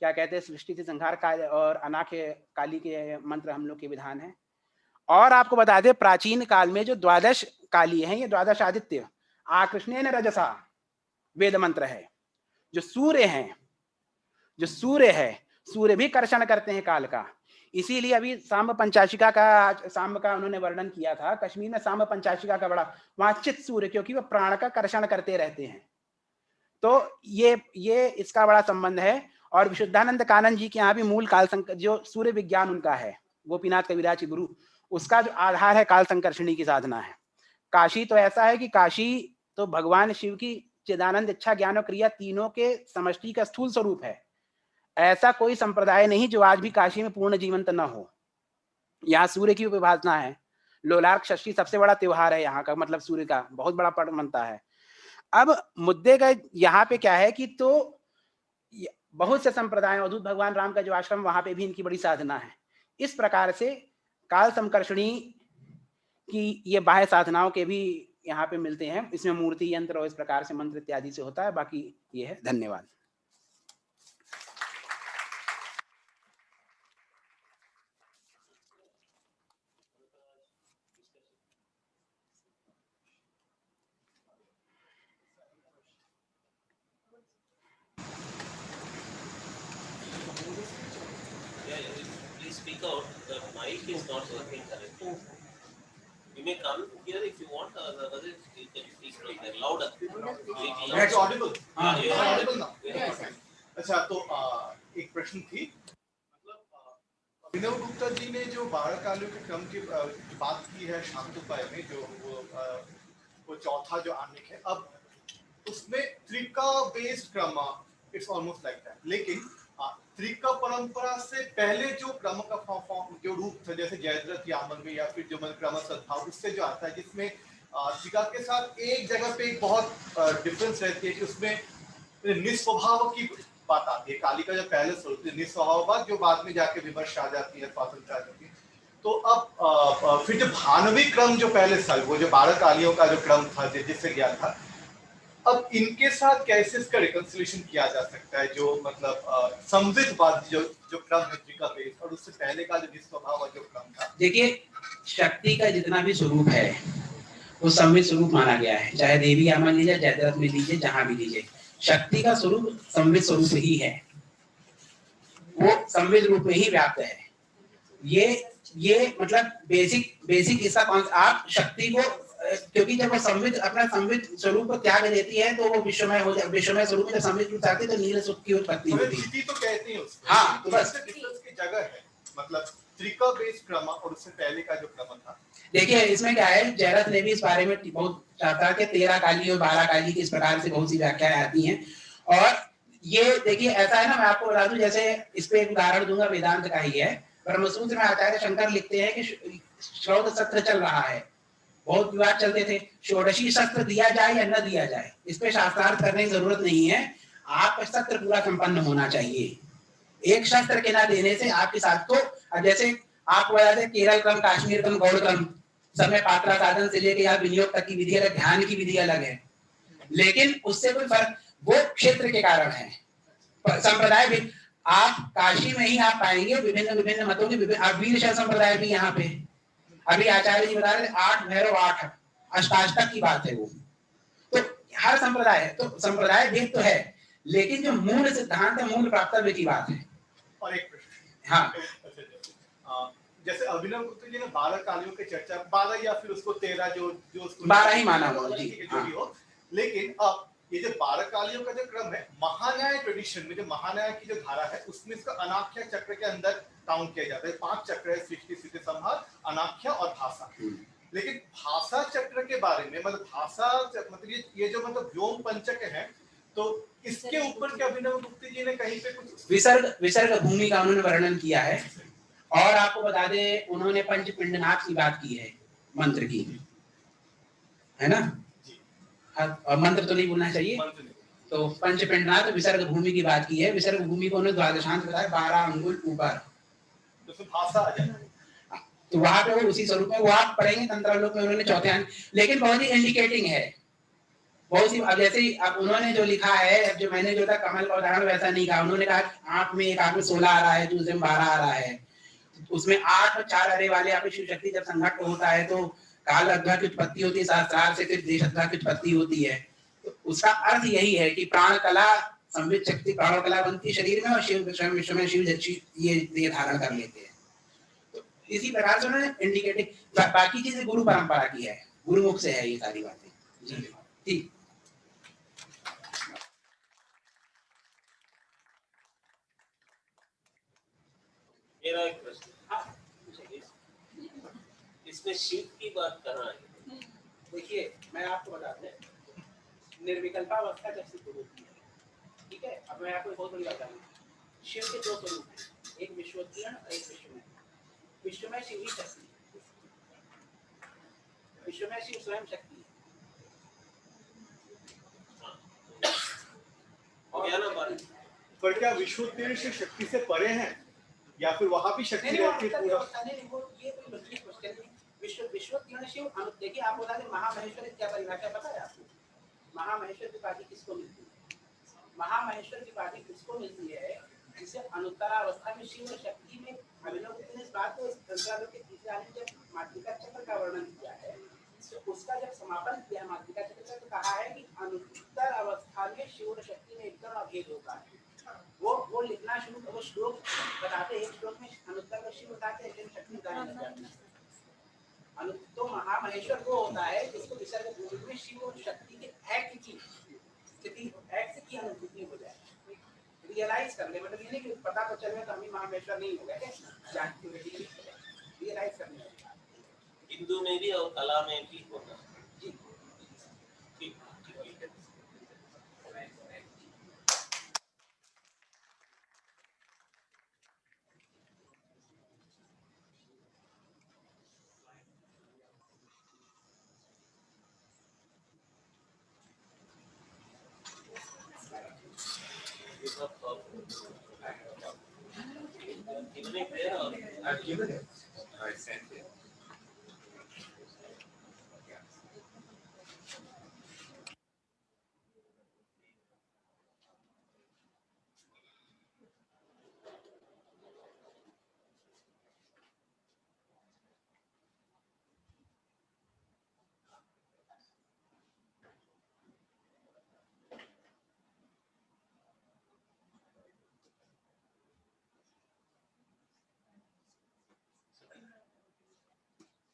क्या कहते हैं, सृष्टि स्थिति संहार का और अनाख्य काली के मंत्र हम लोग के विधान है। और आपको बता दें, प्राचीन काल में जो द्वादश काली हैं, ये द्वादश आदित्य आकृष्णेन रजसा वेद मंत्र है। जो सूर्य हैं, जो सूर्य है, सूर्य भी कर्षण करते हैं काल का। इसीलिए अभी सांब पंचाशिका का, सांब का उन्होंने वर्णन किया था, कश्मीर में सांब पंचाशिका का बड़ा वहां चित सूर्य, क्योंकि वो प्राण का कर्षण करते रहते हैं। तो ये इसका बड़ा संबंध है। और विशुद्धानंद कानन जी के यहाँ भी मूल काल जो सूर्य विज्ञान उनका है, गोपीनाथ कविराज गुरु, उसका जो आधार है काल संकर्षणी की साधना है। काशी तो ऐसा है कि काशी तो भगवान शिव की चिदानंद इच्छा ज्ञान और क्रिया तीनों के समष्टि का स्थूल स्वरूप है। ऐसा कोई संप्रदाय नहीं जो आज भी काशी में पूर्ण जीवंत न हो। यहाँ सूर्य की उपासना है, लोलार्क षष्ठी सबसे बड़ा त्योहार है यहाँ का, मतलब सूर्य का बहुत बड़ा पर्व बनता है। अब मुद्दे का यहाँ पे क्या है कि तो बहुत से संप्रदाय, अवधूत भगवान राम का जो आश्रम, वहां पे भी इनकी बड़ी साधना है। इस प्रकार से काल संकर्षणी की ये बाह्य साधनाओं के भी यहाँ पे मिलते हैं। इसमें मूर्ति यंत्र और इस प्रकार से मंत्र इत्यादि से होता है। बाकी ये है। धन्यवाद। speak out, the mic is not working correctly. You may come here if you want, otherwise you can speak from there louder. That's audible. Yeah, you are audible now. Yes. अच्छा, तो एक प्रश्न थी, मतलब अभिनव गुप्ता जी ने जो 12 कालियों के क्रम की बात की है शांतोपाय में, जो वो चौथा जो आनिक है, अब उसमें त्रिका बेस्ड क्रम, इट्स ऑलमोस्ट लाइक दैट, लेकिन त्रिका परंपरा से पहले जो क्रम का फॉर्म जो रूप था, जैसे जयद्रथ यामन में या फिर जो मन क्रम सद्भाव, उससे जो आता है जिसमें त्रिका के साथ एक जगह पे एक बहुत डिफरेंस रहती है कि उसमें निस्वभाव की बात आती है। काली का जो पहले स्वरूप निस्वभाव, जो बाद में जाके विमर्श आ जाती है, स्वातंत्र आ जाती है। तो अब फिर जो भानवी क्रम जो पहले था, वो जो 12 कालियों का जो क्रम था जिससे ज्ञान था, अब इनके साथ कैसे इसका रिकंसिलिएशन किया जा सकता है, जो मतलब संवितवाद जो क्रम है त्रिका बेस्ड, और उससे पहले का जो निस्वभाव जो क्रम था। देखिए, शक्ति का जितना भी स्वरूप है वो संवित स्वरूप माना गया है, चाहे देवी यामन लीजिए, जयद्रथ में लीजिए, जहां भी लीजिए, शक्ति का स्वरूप संवित स्वरूप ही है, वो संवित रूप में ही व्याप्त है। ये मतलब बेसिक इसका आप शक्ति को, क्योंकि जब वो संवित अपना संवित स्वरूप को त्याग देती है तो वो विश्वमय हो जाए, विश्वमय स्वरूप में संवित रूप त्यागती है तो नील सुख की उत्पत्ति होती है। स्थिति तो कहते हैं उसको। हाँ, तो बस डिफरेंस की जगह है, मतलब त्रिका बेस्ड क्रम और उससे पहले का जो क्रम था। देखिए, इसमें क्या है, जयरथ ने भी इस बारे में बहुत चाहता कि 13 काली और 12 काली की इस प्रकार से बहुत सी व्याख्याएं आती हैं। और ये देखिए ऐसा है ना, मैं आपको बता दूं, जैसे इस पे एक उदाहरण दूंगा, वेदांत का ही है। ब्रह्मसूत्र में आचार्य शंकर लिखते हैं कि श्रौत सत्र चल रहा है, बहुत विवाद चलते थे, षोडशी शस्त्र दिया जाए या न दिया जाए, इस पे शास्त्रार्थ करने की जरूरत नहीं है, आपका सत्र पूरा संपन्न होना चाहिए। एक शस्त्र के ना देने से आपके साथ को, जैसे आपको बता दें, केरल क्रम, काश्मीर क्रम, गौड़ क्रम, सब में पात्रा साधन से लेके यहाँ विनियोग तक की विधि अलग, ध्यान की विधि अलग है, लेकिन उससे कोई फर्क, वो क्षेत्र के कारण है। संप्रदाय भी आप काशी में ही आप पाएंगे विभिन्न मतों के विभिन्न, वीर शैव संप्रदाय भी यहाँ पे, अभी आचार्य जी बता रहे थे 8 भैरव 8 अष्टाष्टक की बात है वो, तो हर संप्रदाय है, तो संप्रदाय भेद तो है, लेकिन जो मूल सिद्धांत है, मूल प्राप्तव्य की बात है। और एक प्रश्न, हाँ, जैसे अभिनव गुप्ता जी ने 12 कालियों की चर्चा, 12 या फिर उसको 13 जो 12 ही माना हुआ जी, जो भी हो, लेकिन अब ये जो 12 कालियों का जो क्रम है, महान्याय ट्रेडिशन में, जो महान्याय की जो धारा है, उसमें इसका अनाख्या चक्र के अंदर काउंट किया जाता है। 5 चक्र है, सृष्टि, स्थिति, संहार, अनाख्या और भाषा। लेकिन भाषा चक्र के बारे में, मतलब भाषा मतलब ये जो मतलब व्योम पंचक है, तो इसके ऊपर क्या अभिनव गुप्ता जी ने कहीं पे कुछ विसर्ग भूमि का उन्होंने वर्णन किया है। और आपको बता दें, उन्होंने पंचपिंडनाथ की बात की है, मंत्र की, है ना, और मंत्र तो नहीं बोलना चाहिए, तो पंचपिंडनाथ विसर्ग भूमि की बात की है। विसर्ग भूमि को उन्होंने द्वादशांत बताया, 12 अंगुल ऊपर, तो भाषा आ जाए, तो वहां पे वो उसी स्वरूप में, वो आप पढ़ेंगे तंत्रालोक में, उन्होंने चौथे अंग, लेकिन बहुत ही इंडिकेटिंग है, बहुत सी। अब जैसे अब उन्होंने जो लिखा है, जो मैंने जो था कमल का उदाहरण वैसा नहीं कहा, उन्होंने कहा आंख में, एक आंख में 16 आ रहा है, दूसरे में 12 आ रहा है, उसमें 8 और 4 अरे वाले आप शिव शक्ति जब संघट होता है तो काल अध्वा की उत्पत्ति होती है, सहस्रार से फिर देश अध्वा की उत्पत्ति होती है। तो उसका अर्थ यही है कि प्राण कला, संवित शक्ति प्राण कला बनती शरीर में, और शिव स्वयं विश्व में शिव ये धारण कर लेते हैं। तो इसी प्रकार से उन्होंने इंडिकेटिंग, बाकी चीजें गुरु परंपरा की है, गुरुमुख से है ये सारी बातें जी। ठीक, मेरा एक प्रश्न, इसमें शिव की बात कहाँ है? देखिए मैं आपको बता दूं, निर्विकल्पावस्था जब सिद्ध होती है, ठीक है, अब मैं आपको बहुत बड़ी बात बताऊं, शिव के 2 स्वरूप हैं, एक विश्वोत्तीर्ण और एक विश्वमय। विश्वमय शिव ही शक्ति है, विश्वमय शिव स्वयं शक्ति है। पर क्या विश्वोत्तीर्ण से शक्ति से परे हैं, या फिर वहां भी शक्ति रहती है पूरा? ये कोई मुश्किल क्वेश्चन नहीं। विश्वोत्तीर्ण शिव, देखिए आपको बता दें, महामहेश्वर की क्या परिभाषा पता है आपको? महामहेश्वर की उपाधि किसको मिलती है? महामहेश्वर की उपाधि किसको मिलती है? जिसे अनुत्तरावस्था में शिव और शक्ति में, अभिनव गुप्ता ने इस बात को तंत्रालोक के तीसरे आने जब मातृका चक्र का वर्णन किया है, तो उसका जब समापन किया मातृका चक्र का, तो कहा है कि अनुत्तर अवस्था में शिव और शक्ति में एकदम अभेद होता है। वो लिखना शुरू, वो श्लोक बताते हैं, एक श्लोक में अनुत्तर का शिव बताते हैं शक्ति का तो महामहेश्वर वो होता है जिसको विसर्ग भूमि में शिव और शक्ति के एक्ट की स्थिति, एक्ट की अनुभूति हो जाए, रियलाइज कर ले। मतलब ये नहीं कि पता तो चले तो हम ही महामहेश्वर नहीं हो गए, रियलाइज करने हिंदू में भी और कला में भी होगा। जी ठीक। I've given it. I sent it.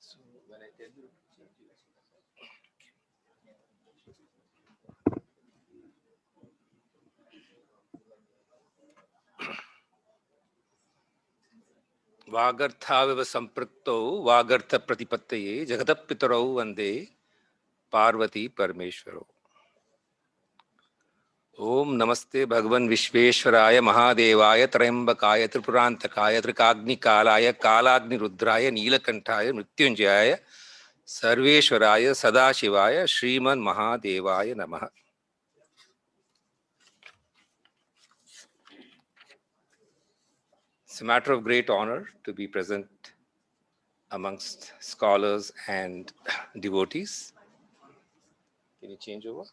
So when I tell you to change it, वागर्थाविव संपृक्तौ वागर्थ प्रतिपत्तये जगतः पितरौ वंदे पार्वती परमेश्वरौ। ओम नमस्ते भगवन् विश्वेश्वराय महादेवाय त्रयंबकाय त्रिपुरांतकाय त्रिकाग्निकालाय कालाग्निरुद्राय नीलकंठाय मृत्युंजयाय सर्वेश्वराय सदाशिवाय श्रीमन् महादेवाय नमः। It's a matter of great honor to be present amongst scholars and devotees. Can you change over?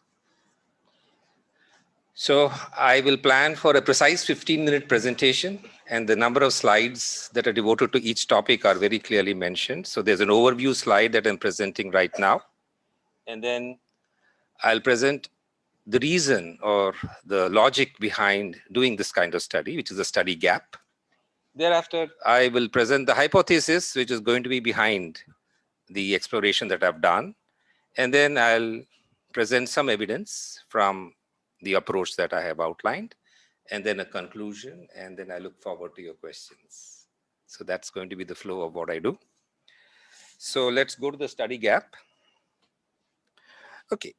So I will plan for a precise 15-minute presentation, and the number of slides that are devoted to each topic are very clearly mentioned. So there's an overview slide that I'm presenting right now. And then I'll present the reason or the logic behind doing this kind of study, which is a study gap. Thereafter, I will present the hypothesis, which is going to be behind the exploration that I've done. And then I'll present some evidence from the approach that I have outlined, and then a conclusion, and then I look forward to your questions. So that's going to be the flow of what I do. So let's go to the study gap. Okay.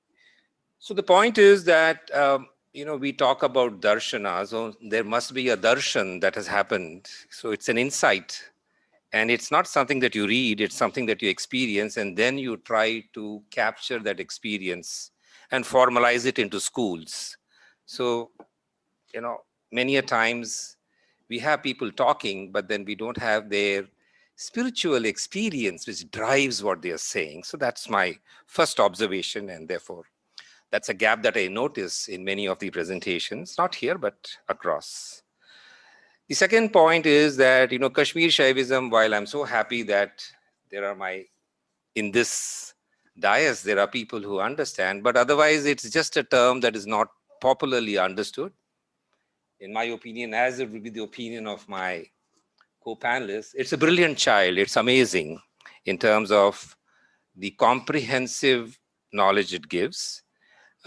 So the point is that, we talk about darshana, so there must be a darshan that has happened. So it's an insight, and it's not something that you read, it's something that you experience, and then you try to capture that experience and formalize it into schools. So, many a times we have people talking, but then we don't have their spiritual experience, which drives what they are saying. So that's my first observation, and therefore, that's a gap that I notice in many of the presentations, not here, but across. The second point is that, Kashmir Shaivism, while I'm so happy that in this dais, there are people who understand, but otherwise it's just a term that is not popularly understood. In my opinion, as it will be the opinion of my co-panelists, it's a brilliant child. It's amazing in terms of the comprehensive knowledge it gives,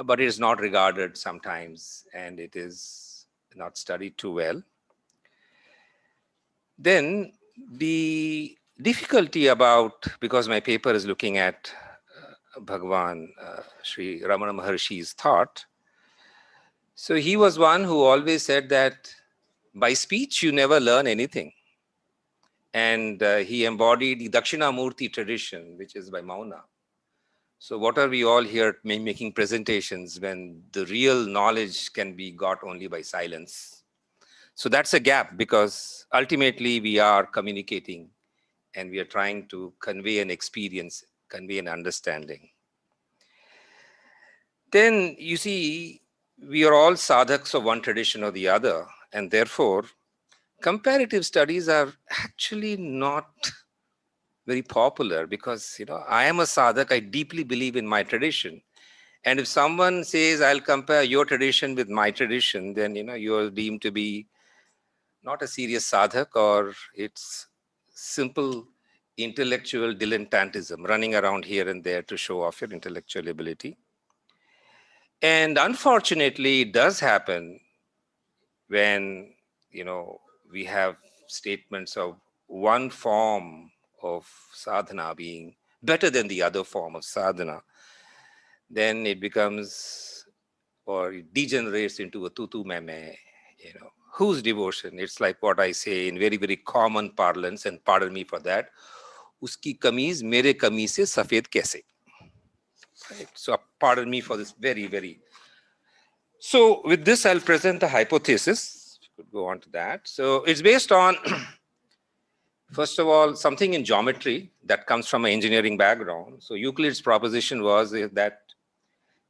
but it is not regarded sometimes, and it is not studied too well. Then the difficulty about, because my paper is looking at Bhagavan Sri Ramana Maharshi's thought. So he was one who always said that by speech you never learn anything. And he embodied the Dakshinamurti tradition, which is by Mauna. So what are we all here making presentations when the real knowledge can be got only by silence? So that's a gap, because ultimately we are communicating and we are trying to convey an experience, convey an understanding. Then you see, we are all sadhaks of one tradition or the other, and therefore comparative studies are actually not very popular, because I am a sadhak, I deeply believe in my tradition. And if someone says, I'll compare your tradition with my tradition, then you are deemed to be not a serious sadhak, or it's simple intellectual dilettantism, running around here and there to show off your intellectual ability. And unfortunately, it does happen when, we have statements of one form of sadhana being better than the other form of sadhana. Then it becomes, or it degenerates into a tutu meme, whose devotion? It's like what I say in very, very common parlance, and pardon me for that. Uski kameez mere kameez se safed kaise? Right? So pardon me for this very, very. So with this, I'll present the hypothesis. If you could go on to that. So it's based on, first of all, something in geometry that comes from an engineering background. So Euclid's proposition was that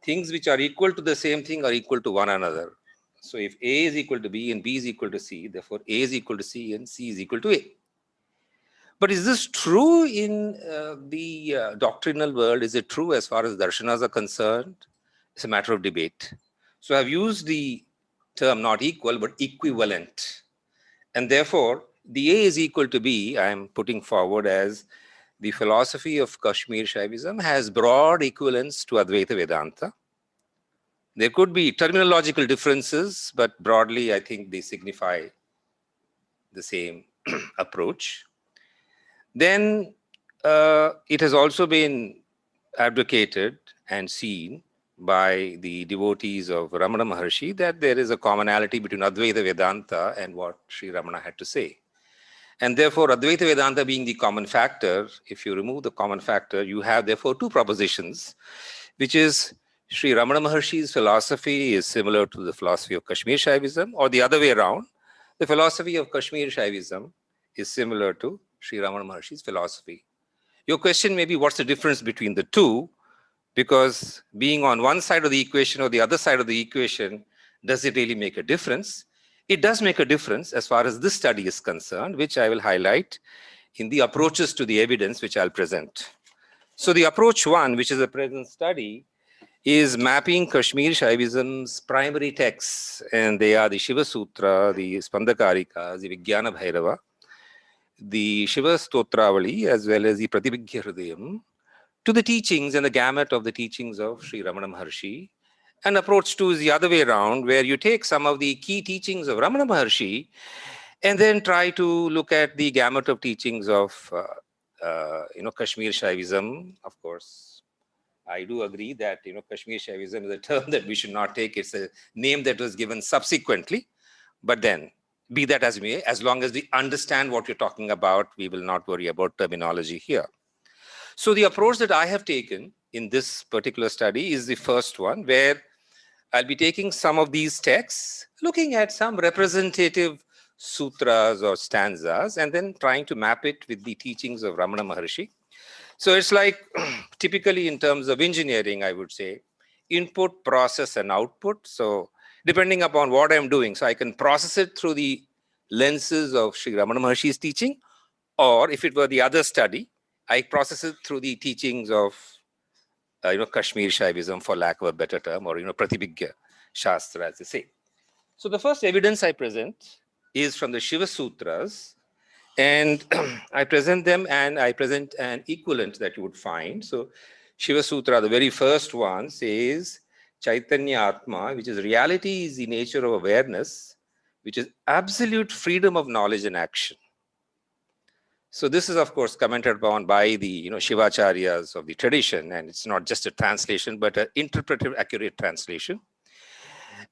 things which are equal to the same thing are equal to one another. So if A is equal to B and B is equal to C, therefore A is equal to C and C is equal to A. But is this true in the doctrinal world? Is it true as far as darshanas are concerned? It's a matter of debate. So I've used the term not equal, but equivalent. And therefore, the A is equal to B, I'm putting forward as the philosophy of Kashmir Shaivism has broad equivalence to Advaita Vedanta. There could be terminological differences, but broadly, I think they signify the same approach. Then it has also been advocated and seen by the devotees of Ramana Maharshi that there is a commonality between Advaita Vedanta and what Sri Ramana had to say. And therefore, Advaita Vedanta being the common factor, if you remove the common factor, you have therefore two propositions, which is Sri Ramana Maharshi's philosophy is similar to the philosophy of Kashmir Shaivism, or the other way around, the philosophy of Kashmir Shaivism is similar to Sri Ramana Maharshi's philosophy. Your question may be, what's the difference between the two? Because being on one side of the equation or the other side of the equation, does it really make a difference? It does make a difference as far as this study is concerned, which I will highlight in the approaches to the evidence, which I'll present. So the approach one, which is a present study, is mapping Kashmir Shaivism's primary texts, and they are the Shiva Sutra, the Spandakarika, the Vijnana Bhairava, the Shiva Stotravali, as well as the Pratibhigya Hridayam, to the teachings and the gamut of the teachings of Sri Ramana Maharshi. And approach two is the other way around, where you take some of the key teachings of Ramana Maharshi and then try to look at the gamut of teachings of Kashmir Shaivism. Of course, I do agree that Kashmir Shaivism is a term that we should not take. It's a name that was given subsequently. But then, be that as may, as long as we understand what you're talking about, we will not worry about terminology here. So the approach that I have taken in this particular study is the first one, where I'll be taking some of these texts, looking at some representative sutras or stanzas, and then trying to map it with the teachings of Ramana Maharshi. So it's like, typically in terms of engineering, I would say, input, process, and output. So depending upon what I'm doing, so I can process it through the lenses of Sri Ramana Maharshi's teaching, or if it were the other study, I process it through the teachings of Kashmir Shaivism, for lack of a better term, or Pratibhigya Shastra, as they say. So the first evidence I present is from the Shiva Sutras, and I present them, and I present an equivalent that you would find. So Shiva Sutra, the very first one, says Chaitanya Atma, which is reality is the nature of awareness, which is absolute freedom of knowledge and action. So this is, of course, commented upon by the Shivacharyas of the tradition, and it's not just a translation, but an interpretive, accurate translation.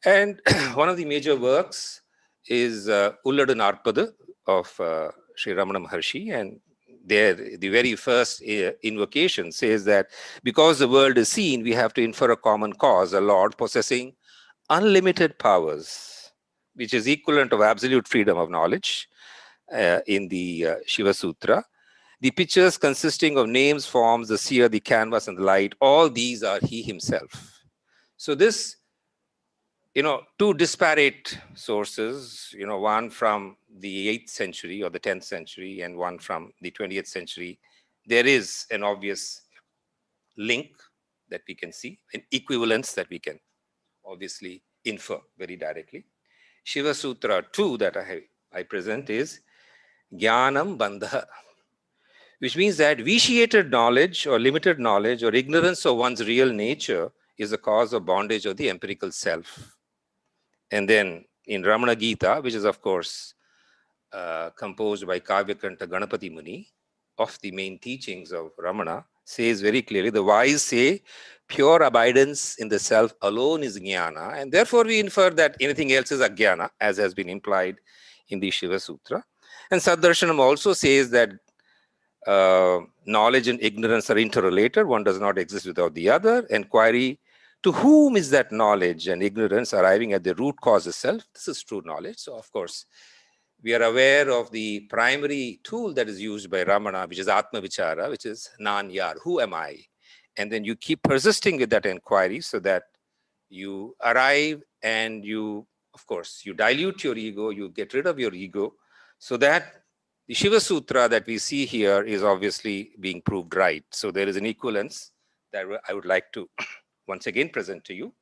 And one of the major works is Ulladu Narpada of Sri Ramana Maharshi, and there the very first invocation says that because the world is seen, we have to infer a common cause, a Lord possessing unlimited powers, which is equivalent of absolute freedom of knowledge. In the Shiva Sutra, the pictures consisting of names, forms, the seer, the canvas, and the light, all these are he himself. So this, two disparate sources, one from the 8th century or the 10th century and one from the 20th century, there is an obvious link that we can see, an equivalence that we can obviously infer very directly. Shiva Sutra 2 that I present is Jnanam Bandha. which means that vitiated knowledge or limited knowledge or ignorance of one's real nature is the cause of bondage of the empirical self. And then in Ramana Gita, which is of course composed by Kavyakanta Ganapati Muni, of the main teachings of Ramana, says very clearly, the wise say pure abidance in the self alone is jnana, and therefore we infer that anything else is ajnana, as has been implied in the Shiva Sutra. And Saddarshanam also says that knowledge and ignorance are interrelated, one does not exist without the other. Inquiry, to whom is that knowledge and ignorance arriving at the root cause itself? This is true knowledge. So of course, we are aware of the primary tool that is used by Ramana, which is Atma Vichara, which is Nan Yar, who am I? And then you keep persisting with that inquiry so that you arrive and you, of course, you dilute your ego, you get rid of your ego, so that the Shiva Sutra that we see here is obviously being proved right. So there is an equivalence that I would like to once again present to you.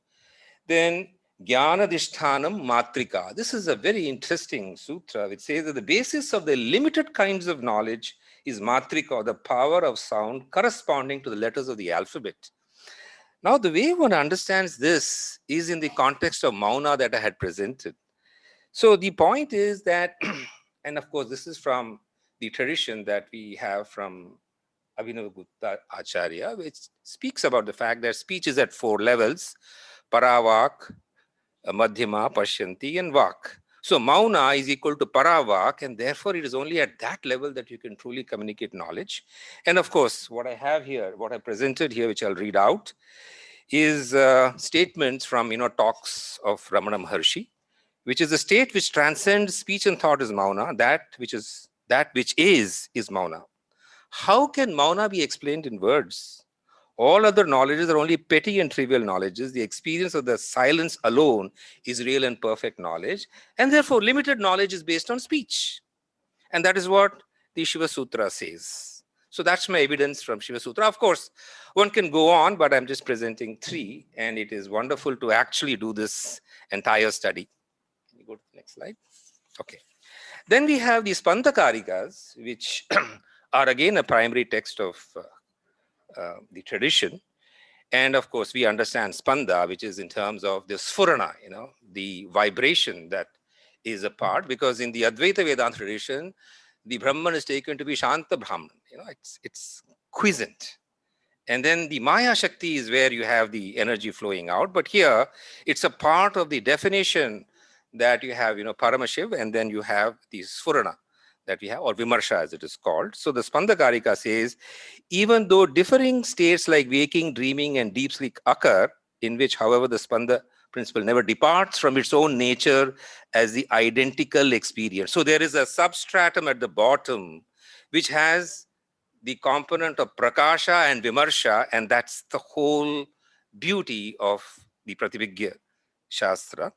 Then Jnanadhishthanam Matrika. This is a very interesting sutra which says that the basis of the limited kinds of knowledge is Matrika, or the power of sound corresponding to the letters of the alphabet. Now, the way one understands this is in the context of Mauna that I had presented. So the point is that, and of course, this is from the tradition that we have from Abhinavagupta Acharya, which speaks about the fact that speech is at 4 levels: Paravak, Madhyama, Pashyanti, and Vak. So Mauna is equal to Paravak, and therefore it is only at that level that you can truly communicate knowledge. And of course, what I have here, what I presented here, which I'll read out, is statements from talks of Ramana Maharshi, which is a state which transcends speech and thought is Mauna. That which is Mauna. How can Mauna be explained in words? All other knowledges are only petty and trivial knowledges. The experience of the silence alone is real and perfect knowledge. And therefore, limited knowledge is based on speech. And that is what the Shiva Sutra says. So that's my evidence from Shiva Sutra. Of course, one can go on, but I'm just presenting 3. And it is wonderful to actually do this entire study. Can you go to the next slide? Okay. Then we have the Spandakarikas, which are again a primary text of the tradition. And of course, we understand Spanda, which is in terms of the Sphurana, the vibration that is a part, because in the Advaita Vedanta tradition, the Brahman is taken to be Shanta Brahman, it's quiescent. And then the Maya Shakti is where you have the energy flowing out. But here, it's a part of the definition that you have, Paramashiv, and then you have the Sphurana that we have, or Vimarsha as it is called. So the Spandakarika says, even though differing states like waking, dreaming, and deep sleep occur, in which, however, the Spanda principle never departs from its own nature as the identical experience. So there is a substratum at the bottom, which has the component of Prakasha and Vimarsha, and that's the whole beauty of the Pratibhigya Shastra.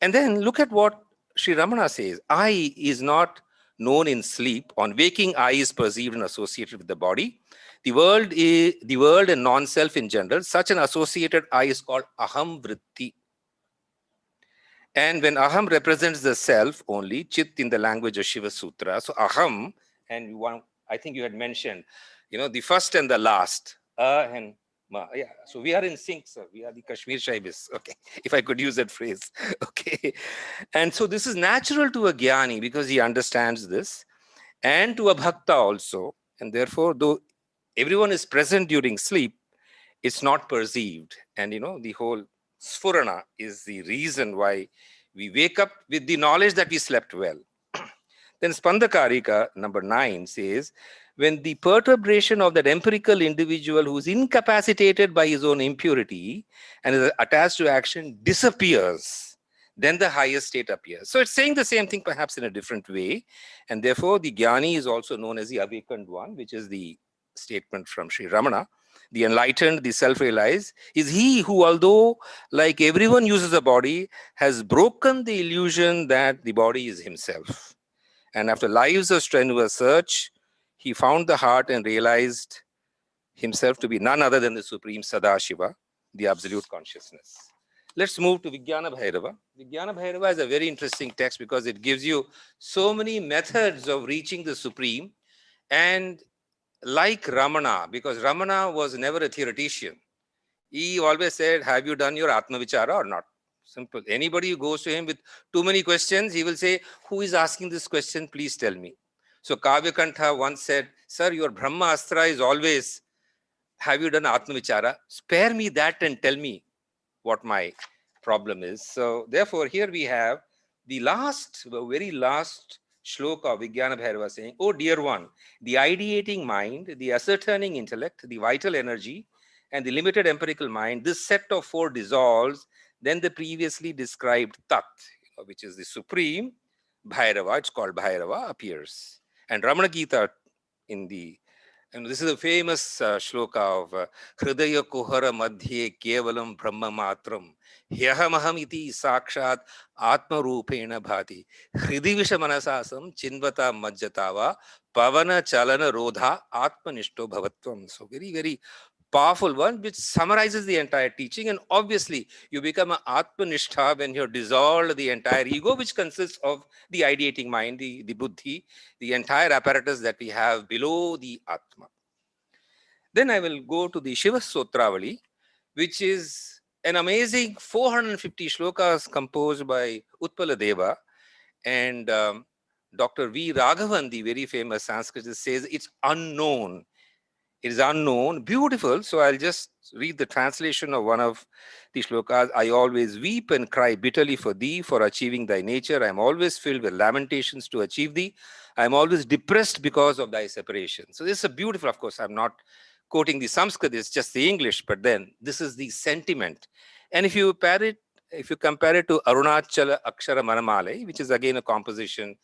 And then look at what Sri Ramana says. I is not known in sleep. On waking, I is perceived and associated with the body. The world and non-self in general, such an associated I is called aham vritti. And when aham represents the self only, chit in the language of Shiva Sutra. So aham, and I think you had mentioned, the first and the last, and ma. Yeah, so we are in sync, sir. We are the Kashmir Shaivis. Okay, if I could use that phrase. Okay, and so this is natural to a Jnani because he understands this, and to a Bhakta also. And therefore, though everyone is present during sleep, it's not perceived. And the whole Sphurana is the reason why we wake up with the knowledge that we slept well. Then Spandakarika number 9 says, when the perturbation of that empirical individual who is incapacitated by his own impurity and is attached to action disappears, then the highest state appears. So it's saying the same thing perhaps in a different way. And therefore, the Jnani is also known as the awakened one, which is the statement from Sri Ramana. The enlightened, the self-realized, is he who, although like everyone uses a body, has broken the illusion that the body is himself. And after lives of strenuous search, he found the heart and realized himself to be none other than the Supreme Sadashiva, the absolute consciousness. Let's move to Vijnana Bhairava. Vijnana Bhairava is a very interesting text because it gives you so many methods of reaching the Supreme. And like Ramana, because Ramana was never a theoretician. He always said, have you done your Atma Vichara or not? Simple. Anybody who goes to him with too many questions, he will say, who is asking this question? Please tell me. So Kavya Kantha once said, sir, your Brahma Astra is always, have you done Atma Vichara? Spare me that and tell me what my problem is. So therefore, here we have the very last shloka of Vijnana Bhairava saying, oh dear one, the ideating mind, the ascertaining intellect, the vital energy, and the limited empirical mind, this set of four dissolves, then the previously described Tat, which is the supreme Bhairava, it's called Bhairava, appears. And Ramana Gita in the, and this is a famous shloka of Hridaya Kuhara Madhye Kevalam Brahma Matram Hyahamaham iti Sakshat Atma Rupena Bhati Hridivisha Manasasam Chinvata Majjatava Pavana Chalana Rodha Atma Nishto Bhavatvam. So very, very powerful one which summarizes the entire teaching. And obviously you become an Atmanishtha when you dissolve the entire ego, which consists of the ideating mind, the buddhi, the entire apparatus that we have below the Atma. Then I will go to the Shiva Sotravali, which is an amazing 450 shlokas composed by Utpala Deva. And Dr. V. Raghavan, the very famous Sanskritist, says it's unknown. It is unknown, beautiful. So I'll just read the translation of one of the shlokas. I always weep and cry bitterly for thee, for achieving thy nature. I am always filled with lamentations to achieve thee. I am always depressed because of thy separation. So this is a beautiful, of course, I'm not quoting the Sanskrit, it's just the English, but then this is the sentiment. And if you compare it to Arunachala Akshara Manamale, which is again a composition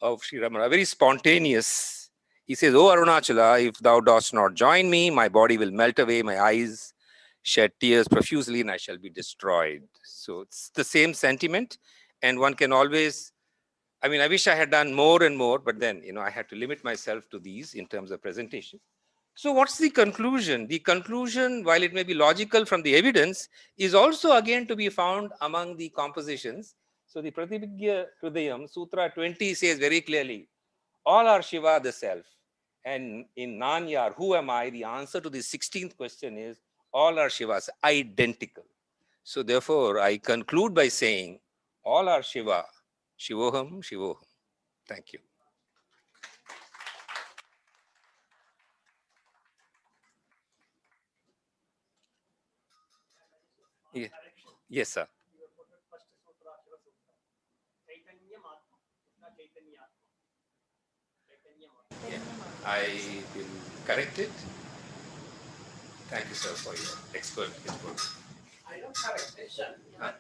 of Sri Ramana, very spontaneous. He says, O Arunachala, if thou dost not join me, my body will melt away, my eyes shed tears profusely, and I shall be destroyed. So it's the same sentiment. And one can always, I mean, I wish I had done more and more, but then, I had to limit myself to these in terms of presentation. So what's the conclusion? The conclusion, while it may be logical from the evidence, is also again to be found among the compositions. So the Pratibhigya Hridayam, Sutra 20 says very clearly, all are Shiva, the self. And in Nanyar, who am I? The answer to the 16th question is, all are Shivas, identical. So therefore, I conclude by saying, all are Shiva, Shivoham, Shivoham. Thank you. Yeah. Yes, sir. Yeah. I will correct it. Thank you, sir, for your expert input. I don't have a question. Huh?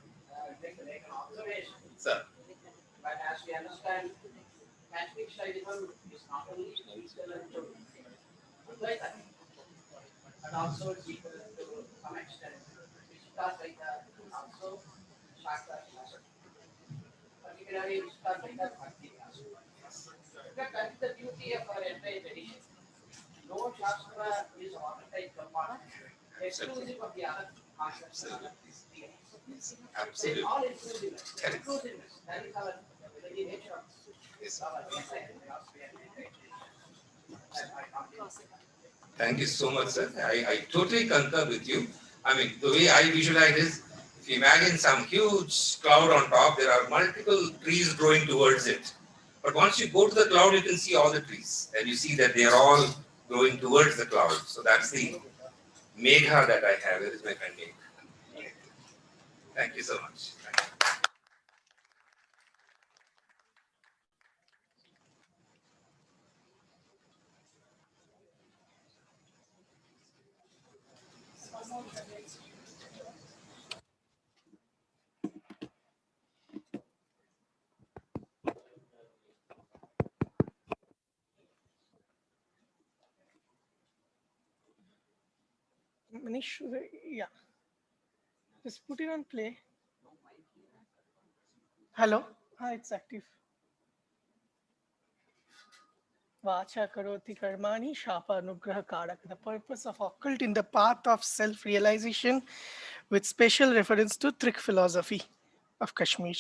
Make an observation. Sir. But as we understand, Tantric Shaivism is not only equivalent to Advaita, but also it's equivalent to some extent Vishta Saita and also Shakta philosophy. Particularly Vishta Saita Bhakti philosophy. That is the beauty of our entire tradition. No Shastra is ornate upon exclusive of the other concepts. Absolutely. All inclusiveness. Inclusiveness. That is our very nature of our philosophy and Thank you so much, sir. I totally concur with you. I mean, the way I visualize is, if you imagine some huge cloud on top, there are multiple trees growing towards it. But once you go to the cloud, you can see all the trees. And you see that they are all going towards the cloud. So that's the megha that I have. Where is my friend Megha? Thank you so much. Thank you. Manish, yeah. Just put it on play. Hello? It's active. Vacha karoti karmani shapa anugraha karak. The purpose of occult in the path of self-realization with special reference to Tantric philosophy of Kashmir.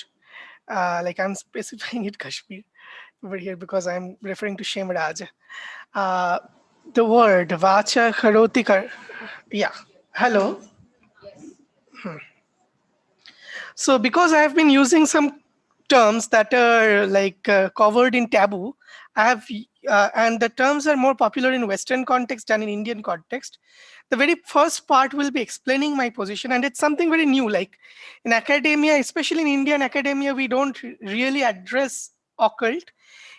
Like I'm specifying it Kashmir over here because I'm referring to Shemraj. the word vacha karoti kar. Yeah. Hello. So because I have been using some terms that are like covered in taboo, I have and the terms are more popular in Western context than in Indian context. The very first part will be explaining my position, and it's something very new. Like in academia, especially in Indian academia, we don't really address occult.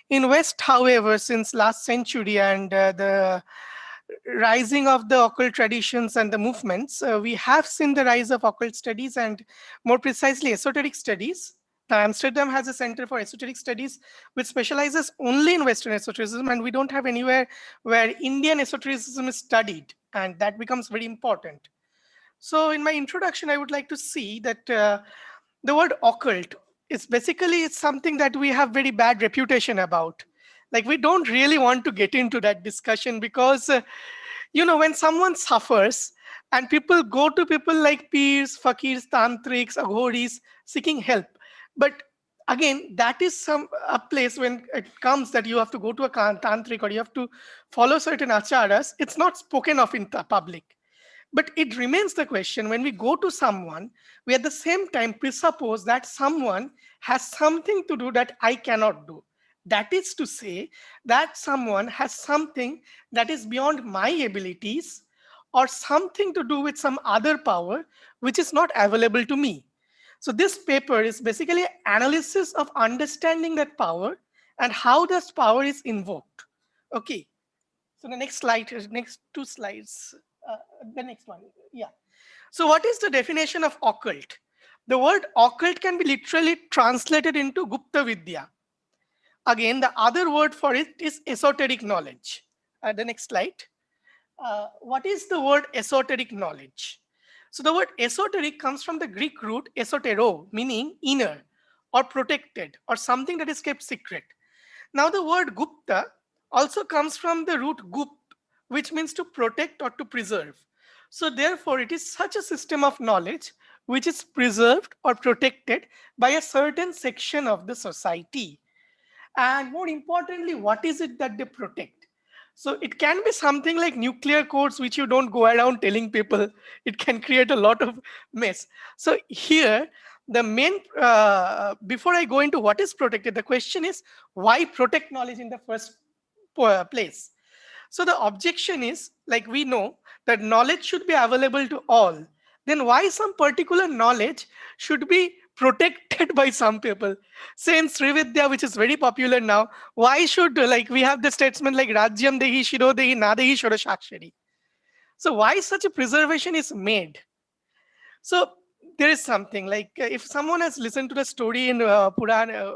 In West, however, since last century and the rising of the occult traditions and the movements, we have seen the rise of occult studies and more precisely esoteric studies. Now, Amsterdam has a center for esoteric studies which specializes only in Western esotericism, and we don't have anywhere where Indian esotericism is studied, and that becomes very important. So in my introduction, I would like to see that the word occult is basically it's something that we have very bad reputation about. Like we don't really want to get into that discussion because, when someone suffers and people go to people like peers, fakirs, tantrics, aghoris seeking help. But again, that is a place when it comes that you have to go to a tantric or you have to follow certain acharas, it's not spoken of in the public. But it remains the question, when we go to someone, we at the same time presuppose that someone has something to do that I cannot do. That is to say that someone has something that is beyond my abilities or something to do with some other power which is not available to me. So this paper is basically analysis of understanding that power and how this power is invoked. Okay. So the next slide, next two slides, the next one, yeah. So what is the definition of occult? The word occult can be literally translated into Gupta Vidya. Again, the other word for it is esoteric knowledge. The next slide. What is the word esoteric knowledge? So the word esoteric comes from the Greek root esotero, meaning inner or protected or something that is kept secret. Now the word Gupta also comes from the root gup, which means to protect or to preserve. So therefore, it is such a system of knowledge which is preserved or protected by a certain section of the society. And more importantly, what is it that they protect? So it can be something like nuclear codes, which you don't go around telling people. It can create a lot of mess. So here, the main, before I go into what is protected, the question is, why protect knowledge in the first place? So the objection is, like we know, that knowledge should be available to all. Then why some particular knowledge should be protected by some people? Say in Srividya, which is very popular now, why should, like we have the statement like Rajyam Dehi Shiro Dehi Nadehi Shoro Shakshari. So why such a preservation is made? So there is something like if someone has listened to the story in Purana,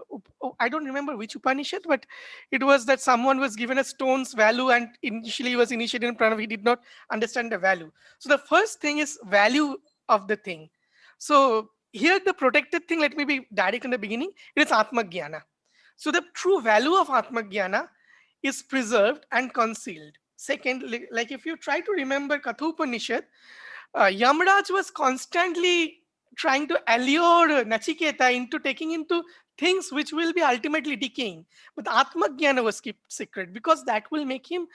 I don't remember which Upanishad, but it was that someone was given a stone's value and initially he was initiated in Pranav, he did not understand the value. So the first thing is value of the thing. So here the protected thing, let me be direct in the beginning, it is Atma Jnana. So the true value of Atma Jnana is preserved and concealed. Second, like if you try to remember Katha Upanishad, Yamraj was constantly trying to allure Nachiketa into taking into things which will be ultimately decaying. But Atma Jnana was kept secret because that will make him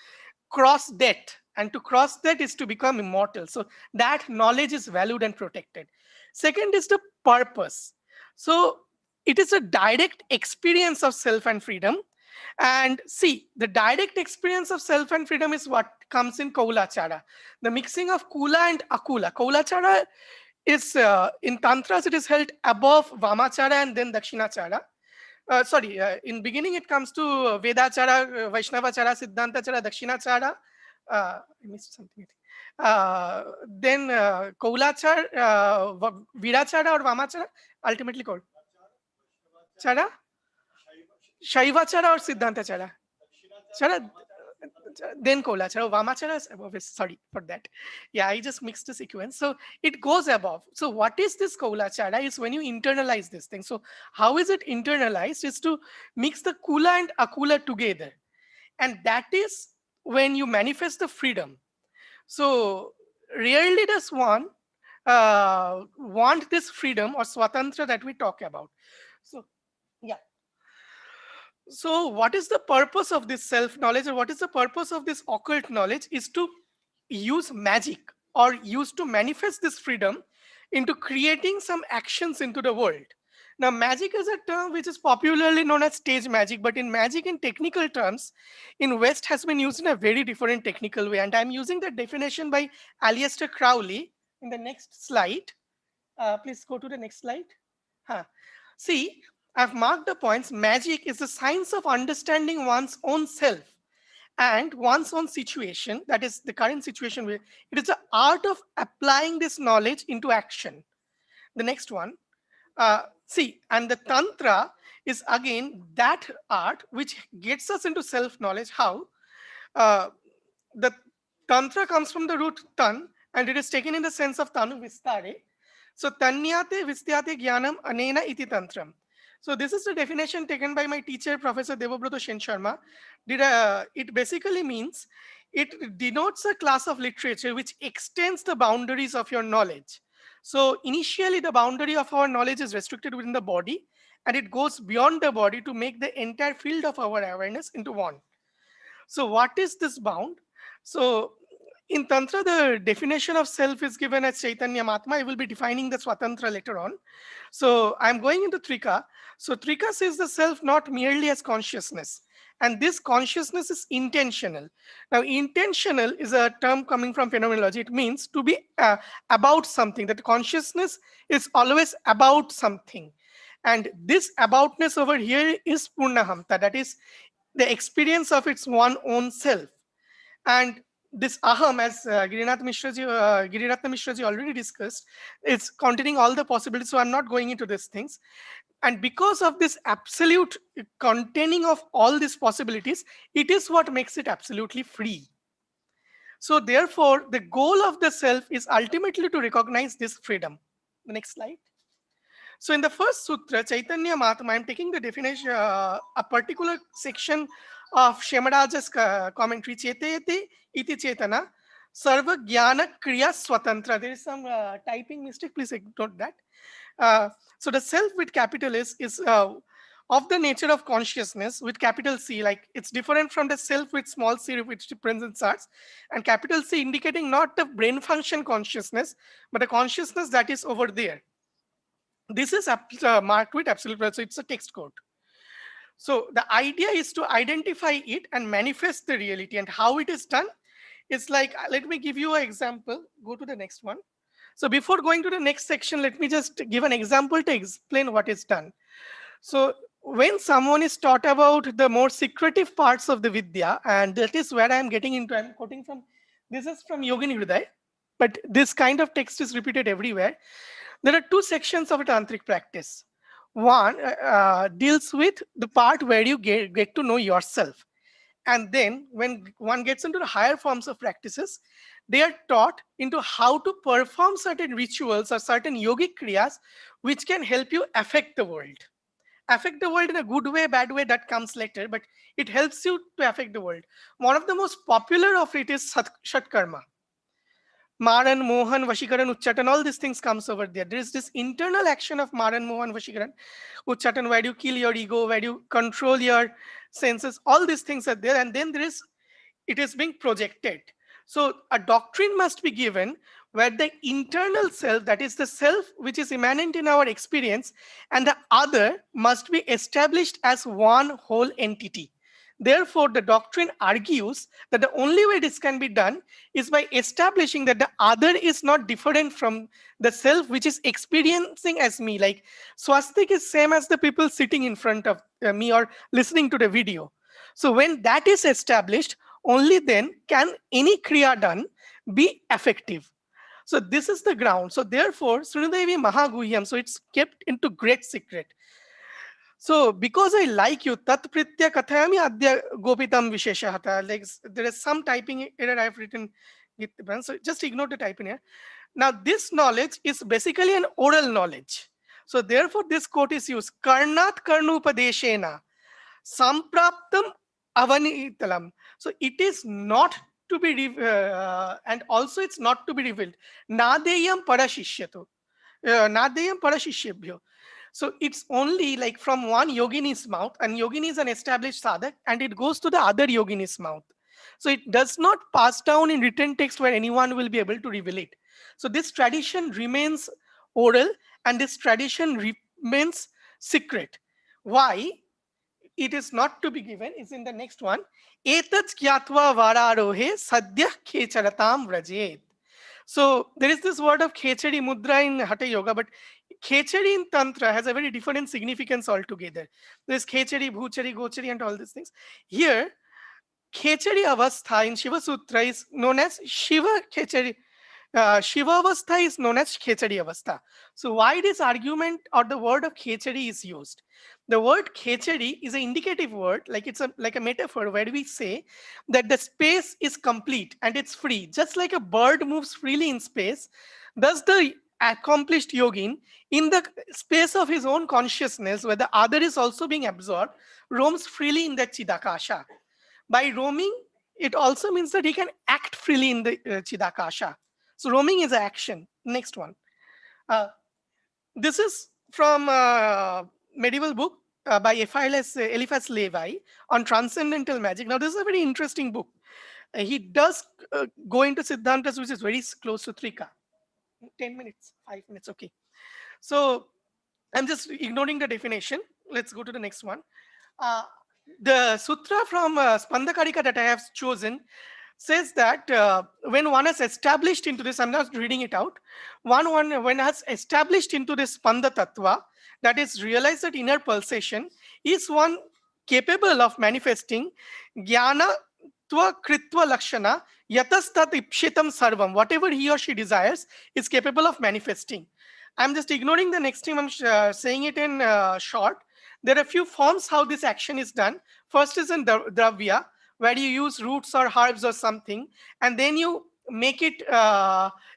cross death. And to cross that is to become immortal. So that knowledge is valued and protected. Second is the purpose. So it is a direct experience of self and freedom. And see, the direct experience of self and freedom is what comes in Kaulachara. The mixing of Kula and Akula. Kaulachara is, in Tantras, it is held above Vamachara and then Dakshinachara. In beginning it comes to Vedachara, Vaishnavachara, Siddhantachara, Dakshinachara. I missed something. Then Kaulachara, Virachara or Vamachara, ultimately called Chara? Shaivachara or Siddhantachara? Chara, then Kaulachara, Vamachara is above. Sorry for that. Yeah, I just mixed the sequence. So it goes above. So what is this Kaulachara? Is when you internalize this thing. So how is it internalized? Is to mix the Kula and Akula together. And that is when you manifest the freedom. So rarely does one want this freedom or swatantra that we talk about. So yeah. So what is the purpose of this self-knowledge, or what is the purpose of this occult knowledge, is to use magic or use to manifest this freedom into creating some actions into the world. Now, magic is a term which is popularly known as stage magic, but in magic in technical terms, in West has been used in a very different technical way. And I'm using the definition by Aleister Crowley in the next slide. Please go to the next slide. See, I've marked the points. Magic is the science of understanding one's own self and one's own situation, that is the current situation. Where it is the art of applying this knowledge into action. The next one. See, and the Tantra is again that art which gets us into self-knowledge. How? The Tantra comes from the root tan, and it is taken in the sense of tanu vistare. So tanyate vistyate jnanam anena iti tantram. So this is the definition taken by my teacher, Professor Devabroto Sen Sharma. It basically means it denotes a class of literature which extends the boundaries of your knowledge. So initially the boundary of our knowledge is restricted within the body, and it goes beyond the body to make the entire field of our awareness into one. So what is this bound? So in Tantra, the definition of self is given as Chaitanya Mahatma. I will be defining the Swatantra later on. So I'm going into Trika. So Trika says the self not merely as consciousness. And this consciousness is intentional. Now, intentional is a term coming from phenomenology. It means to be about something, that consciousness is always about something. And this aboutness over here is Purnahamta, that is the experience of its one own self. And this aham, as Giririnath Mishraji already discussed, it's containing all the possibilities. So I'm not going into these things. And because of this absolute containing of all these possibilities, it is what makes it absolutely free. So therefore, the goal of the self is ultimately to recognize this freedom. The next slide. So in the first sutra, Chaitanya Mahatma, I'm taking the definition, a particular section of Shemaraja's commentary, Chetayate iti chetana, sarva jnana kriya swatantra. There is some typing mistake, please note that. So the self with capital S is of the nature of consciousness with capital C, like it's different from the self with small c, which represents us, and capital C indicating not the brain function consciousness, but a consciousness that is over there. This is marked with absolute, so it's a text code. So the idea is to identify it and manifest the reality, and how it is done. It's like, let me give you an example. Go to the next one. So before going to the next section, let me just give an example to explain what is done. So when someone is taught about the more secretive parts of the Vidya, and that is where I'm getting into, I'm quoting from, this is from Yogini Hriday, but this kind of text is repeated everywhere. There are two sections of a tantric practice. One deals with the part where you get to know yourself. And then when one gets into the higher forms of practices, they are taught into how to perform certain rituals or certain yogic kriyas, which can help you affect the world. Affect the world in a good way, bad way, that comes later, but it helps you to affect the world. One of the most popular of it is Shatkarma. Maran, Mohan, Vashikaran, Uchchatan, all these things comes over there. There is this internal action of Maran, Mohan, Vashikaran, Uchchatan, where you kill your ego, where you control your senses, all these things are there. And then it is being projected. So a doctrine must be given where the internal self, that is the self which is immanent in our experience, and the other must be established as one whole entity. Therefore, the doctrine argues that the only way this can be done is by establishing that the other is not different from the self which is experiencing as me. Like swastik is same as the people sitting in front of me or listening to the video. So when that is established, only then can any kriya done be effective. So this is the ground. So therefore, Srunadevi Mahaguhyam, so it's kept into great secret. So because I like you, tat pritya kathayami adya gopitam visheshahata. Like there is some typing error I've written. So just ignore the typing here. Now this knowledge is basically an oral knowledge. So therefore this quote is used. Karnat karnupadeshena sampraptam avanitalam. So it is not to be, and also it's not to be revealed. Nadeyam parashishyato. Nadeyam parashishebhyo. So it's only like from one yogini's mouth, and yogini is an established sadhak, and it goes to the other yogini's mouth. So it does not pass down in written text where anyone will be able to reveal it. So this tradition remains oral, and this tradition remains secret. Why? It is not to be given, is in the next one. Etat kyatva vararohe sadhya khecharatam vrajet. So there is this word of khechari mudra in Hatha Yoga, but khechari in Tantra has a very different significance altogether. There's khechari, bhuchari, gochari, and all these things. Here, khechari avastha in Shiva Sutra is known as Shiva khechari. Shiva avastha is known as khechari avastha. So why this argument or the word of khechari is used? The word khechari is an indicative word, like it's like a metaphor where we say that the space is complete and it's free. Just like a bird moves freely in space, thus the accomplished yogin, in the space of his own consciousness, where the other is also being absorbed, roams freely in the Chidakasha. By roaming, it also means that he can act freely in the Chidakasha. So roaming is action. Next one. This is from a medieval book by Eliphas Levi on transcendental magic. Now, this is a very interesting book. He does go into Siddhantas, which is very close to Trika. 10 minutes, 5 minutes, okay. So I'm just ignoring the definition. Let's go to the next one. The sutra from Spandakarika that I have chosen says that when one has established into this, I'm not reading it out, when has established into this Spanda Tattva, that is realized that inner pulsation, is one capable of manifesting Jnana Tva Kritva Lakshana Yatastat Ipshitam Sarvam, whatever he or she desires is capable of manifesting. I'm just ignoring the next thing, I'm saying it in short. There are a few forms how this action is done. First is in Dravya, where you use roots or herbs or something, and then you make it,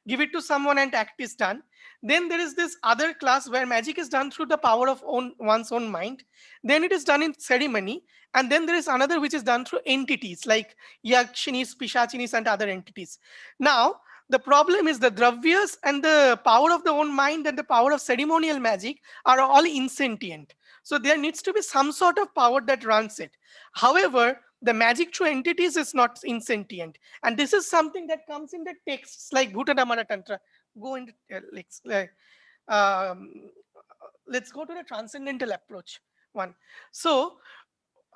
give it to someone and act is done. Then there is this other class where magic is done through the power of one's own mind. Then it is done in ceremony. And then there is another which is done through entities like yakshinis, pishachinis, and other entities. Now, the problem is the dravyas and the power of the own mind and the power of ceremonial magic are all insentient. So there needs to be some sort of power that runs it. However, the magic through entities is not insentient. And this is something that comes in the texts like Bhutadamana Tantra. Go into, let's go to the transcendental approach one. So,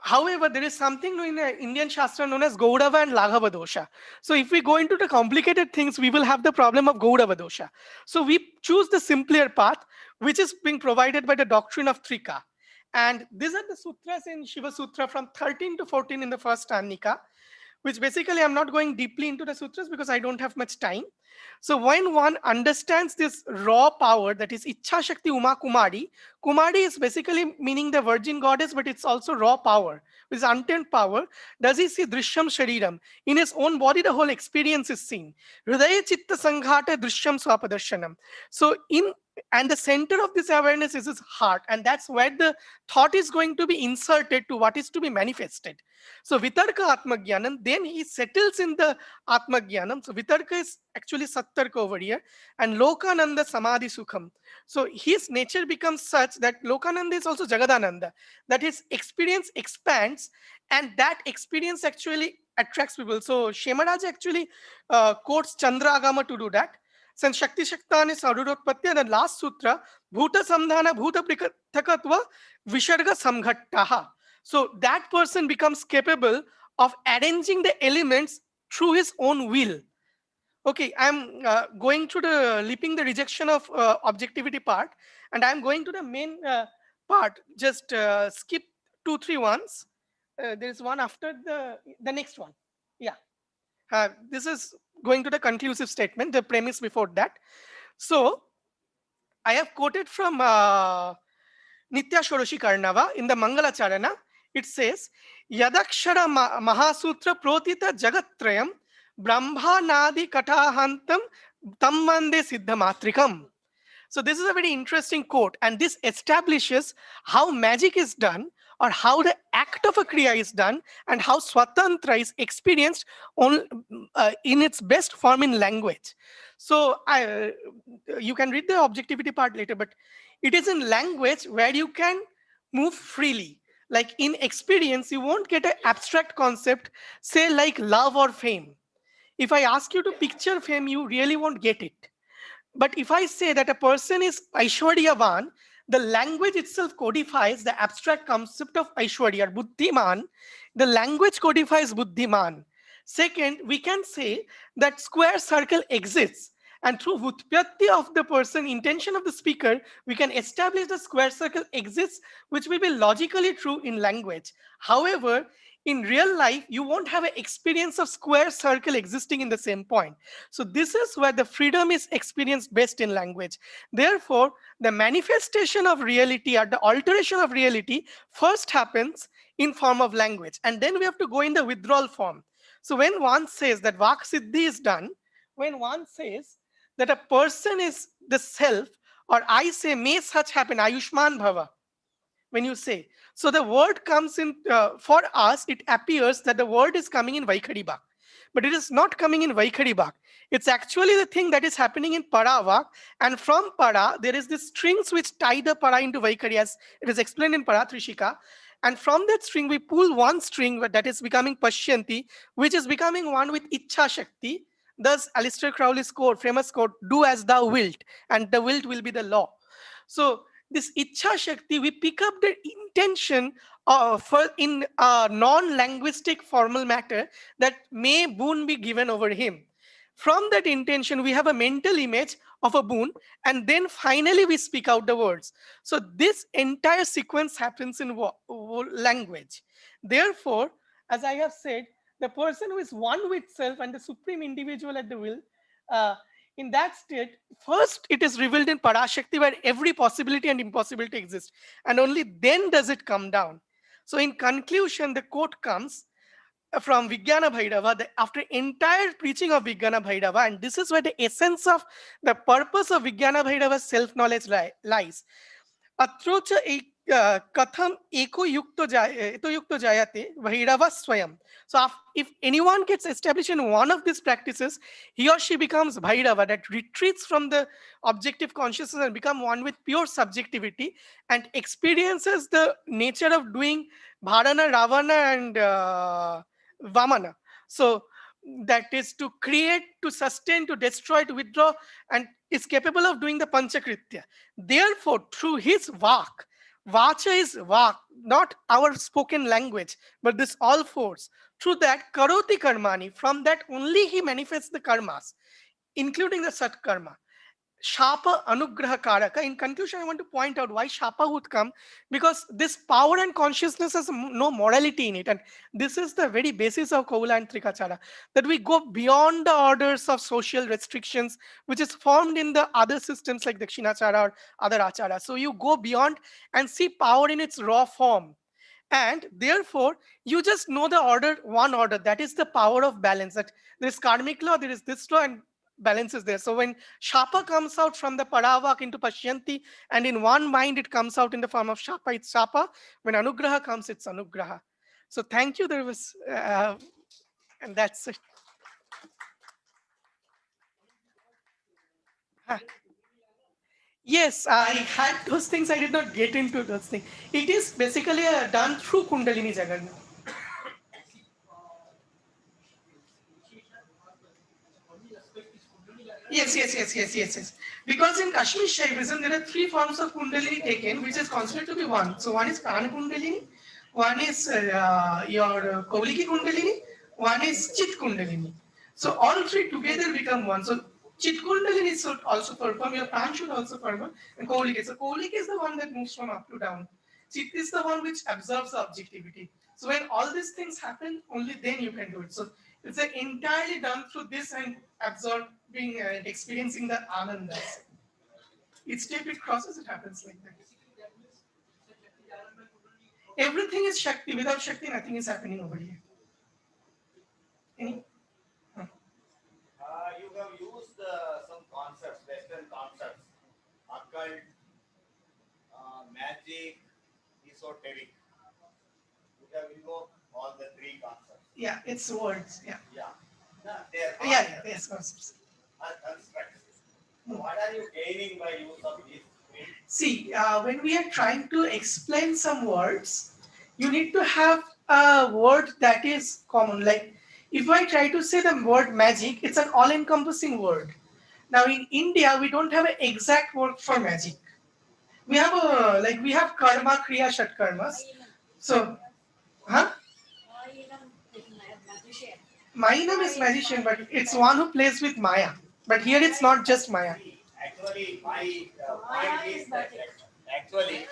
however, there is something in the Indian Shastra known as Gaurava and Laghava dosha. So if we go into the complicated things, we will have the problem of Gaurava dosha. So we choose the simpler path, which is being provided by the doctrine of Trika. And these are the sutras in Shiva Sutra from 13 to 14 in the first INDICA, which basically I'm not going deeply into the sutras because I don't have much time. So when one understands this raw power, that is Ichha Shakti Uma Kumari, Kumari is basically meaning the virgin goddess, but it's also raw power, which is untamed power. Does he see Drishyam Shariram? In his own body, the whole experience is seen. Hridaya Chitta Sanghata Drishyam Swapadarshanam. So and the center of this awareness is his heart, and that's where the thought is going to be inserted to what is to be manifested. So Vitarka Atmagyanam, then he settles in the Atmagyanam. So Vitarka is actually Sattarka over here, and Lokananda Samadhi Sukham. So his nature becomes such that Lokananda is also Jagadananda, that his experience expands, and that experience actually attracts people. So Shemaraj actually quotes Chandra Agama to do that. Since Shakti Shaktani Sarurotpatti, and the last sutra, Bhuta Samdhana Bhuta Prikathakatva Visharga Samghattaha. So that person becomes capable of arranging the elements through his own will. Okay, I'm going through the leaping the rejection of objectivity part, and I'm going to the main part. Just skip 2-3 ones. There is one after the next one. Yeah, this is going to the conclusive statement, the premise before that. So I have quoted from Nitya Shoroshi Karnava in the Mangala Charana. It says, Yadakshara Mahasutra Protita Jagatrayam Brahma Nadi Katahantam Tammande Siddhamatrikam. So this is a very interesting quote, and this establishes how magic is done, or how the act of a kriya is done, and how swatantra is experienced in its best form in language. So you can read the objectivity part later, but It is in language where you can move freely. Like in experience, you won't get an abstract concept, say like love or fame. If I ask you to picture fame, you really won't get it. But if I say that a person is Aishwaryavan, the language itself codifies the abstract concept of Aishwarya, Buddhiman. The language codifies Buddhiman. Second, we can say that square circle exists. And through Vutpyati of the person, intention of the speaker, we can establish the square circle exists, which will be logically true in language. However, in real life, you won't have an experience of square circle existing in the same point. So this is where the freedom is experienced best in language. Therefore, the manifestation of reality or the alteration of reality first happens in form of language. And then we have to go in the withdrawal form. So when one says that Vak Siddhi is done, when one says that a person is the self, or I say, may such happen, Ayushman Bhava, when you say. So the word comes in, for us, it appears that the word is coming in Vaikhari Bhak. But it is not coming in Vaikhari Bhak. It's actually the thing that is happening in Para Vak. And from Para, there is this strings which tie the Para into Vaikhari, as it is explained in Para Trishika. And from that string, we pull one string that is becoming Pashyanti, which is becoming one with Ichha Shakti. Thus, Aleister Crowley's quote, famous quote, do as thou wilt, and the wilt will be the law. So this Ichha Shakti, we pick up the intention in a non-linguistic formal matter that may boon be given over him. From that intention, we have a mental image of a boon, and then finally we speak out the words. So this entire sequence happens in language. Therefore, as I have said, the person who is one with self and the supreme individual at the will, in that state, first it is revealed in Parashakti where every possibility and impossibility exists. And only then does it come down. So in conclusion, the quote comes from Vijnana Bhairava, after entire preaching of Vijnana Bhairava, and this is where the essence of the purpose of Vijnana Bhairava's self-knowledge lies. Atrocha katham eko yukto jayate Bhairava swayam. So if anyone gets established in one of these practices, he or she becomes Bhairava, that retreats from the objective consciousness and become one with pure subjectivity and experiences the nature of doing Bharana, Ravana, and Vamana. So that is to create, to sustain, to destroy, to withdraw, and is capable of doing the Panchakritya. Therefore, through his Vak, Vacha is Vak, not our spoken language, but this all force. Through that, Karoti Karmani, from that only he manifests the karmas, including the Sat Karma. Shapa Anugraha Karaka. In conclusion, I want to point out why Shapa would come, because this power and consciousness has no morality in it. And this is the very basis of Kaula and Trikachara, that we go beyond the orders of social restrictions, which is formed in the other systems like Dakshinachara or other Achara. So you go beyond and see power in its raw form. And therefore, you just know the order, one order, that is the power of balance, that there is karmic law, there is this law, and balance is there. So when Shapa comes out from the Paravak into Pashyanti, and in one mind it comes out in the form of Shapa, it's Shapa. When Anugraha comes, it's Anugraha. So thank you. There was, and that's it. Yes, I had those things. I did not get into those things. It is basically done through Kundalini Jagannath. Yes. Because in Kashmir Shaivism, there are three forms of Kundalini taken, which is considered to be one. So one is Prana Kundalini, one is your Kauliki Kundalini, one is Chit Kundalini. So all three together become one. So Chit Kundalini should also perform, your Prana should also perform, and Kauliki. So Kauliki is the one that moves from up to down. Chit is the one which absorbs the objectivity. So when all these things happen, only then you can do it. So it's entirely done through this and absorbing and experiencing the ananda. Each step it crosses, it happens like that. Everything is Shakti. Without Shakti, nothing is happening over here. Any? You have used some concepts, Western concepts, occult, magic, esoteric. You have invoked all the three concepts. Yeah, it's words. Yeah. No, they are yes, concepts. constructs. So what are you gaining by use of these three See, when we are trying to explain some words, you need to have a word that is common. Like, if I try to say the word magic, it's an all-encompassing word. Now, in India, we don't have an exact word for magic. We have we have karma, kriya, shat karmas. So, huh? Mainam is magician, but it's one who plays with Maya. But here it's not just Maya. Actually, my point is that actually,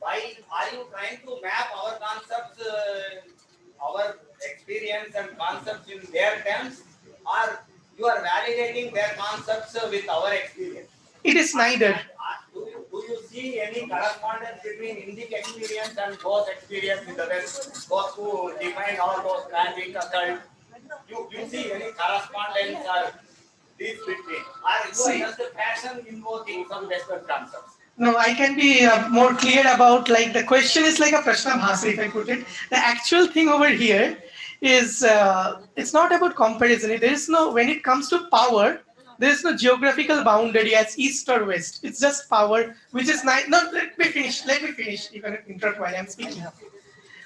why are you trying to map our concepts, our experience and concepts in their terms, or you are validating their concepts with our experience? It is neither. Do you see any correspondence between Indic experience and those experience in the West? Those who define all those magic, occult, you see any correspondence or this between? Or you are just a fashion invoking some Western concepts? No, I can be more clear about, like, the question is like a prashna bhasa, if I put it. The actual thing over here is it's not about comparison. There is no, when it comes to power, there is no geographical boundary as east or west. It's just power, which is not. No, let me finish. Let me finish. You can interrupt while I'm speaking.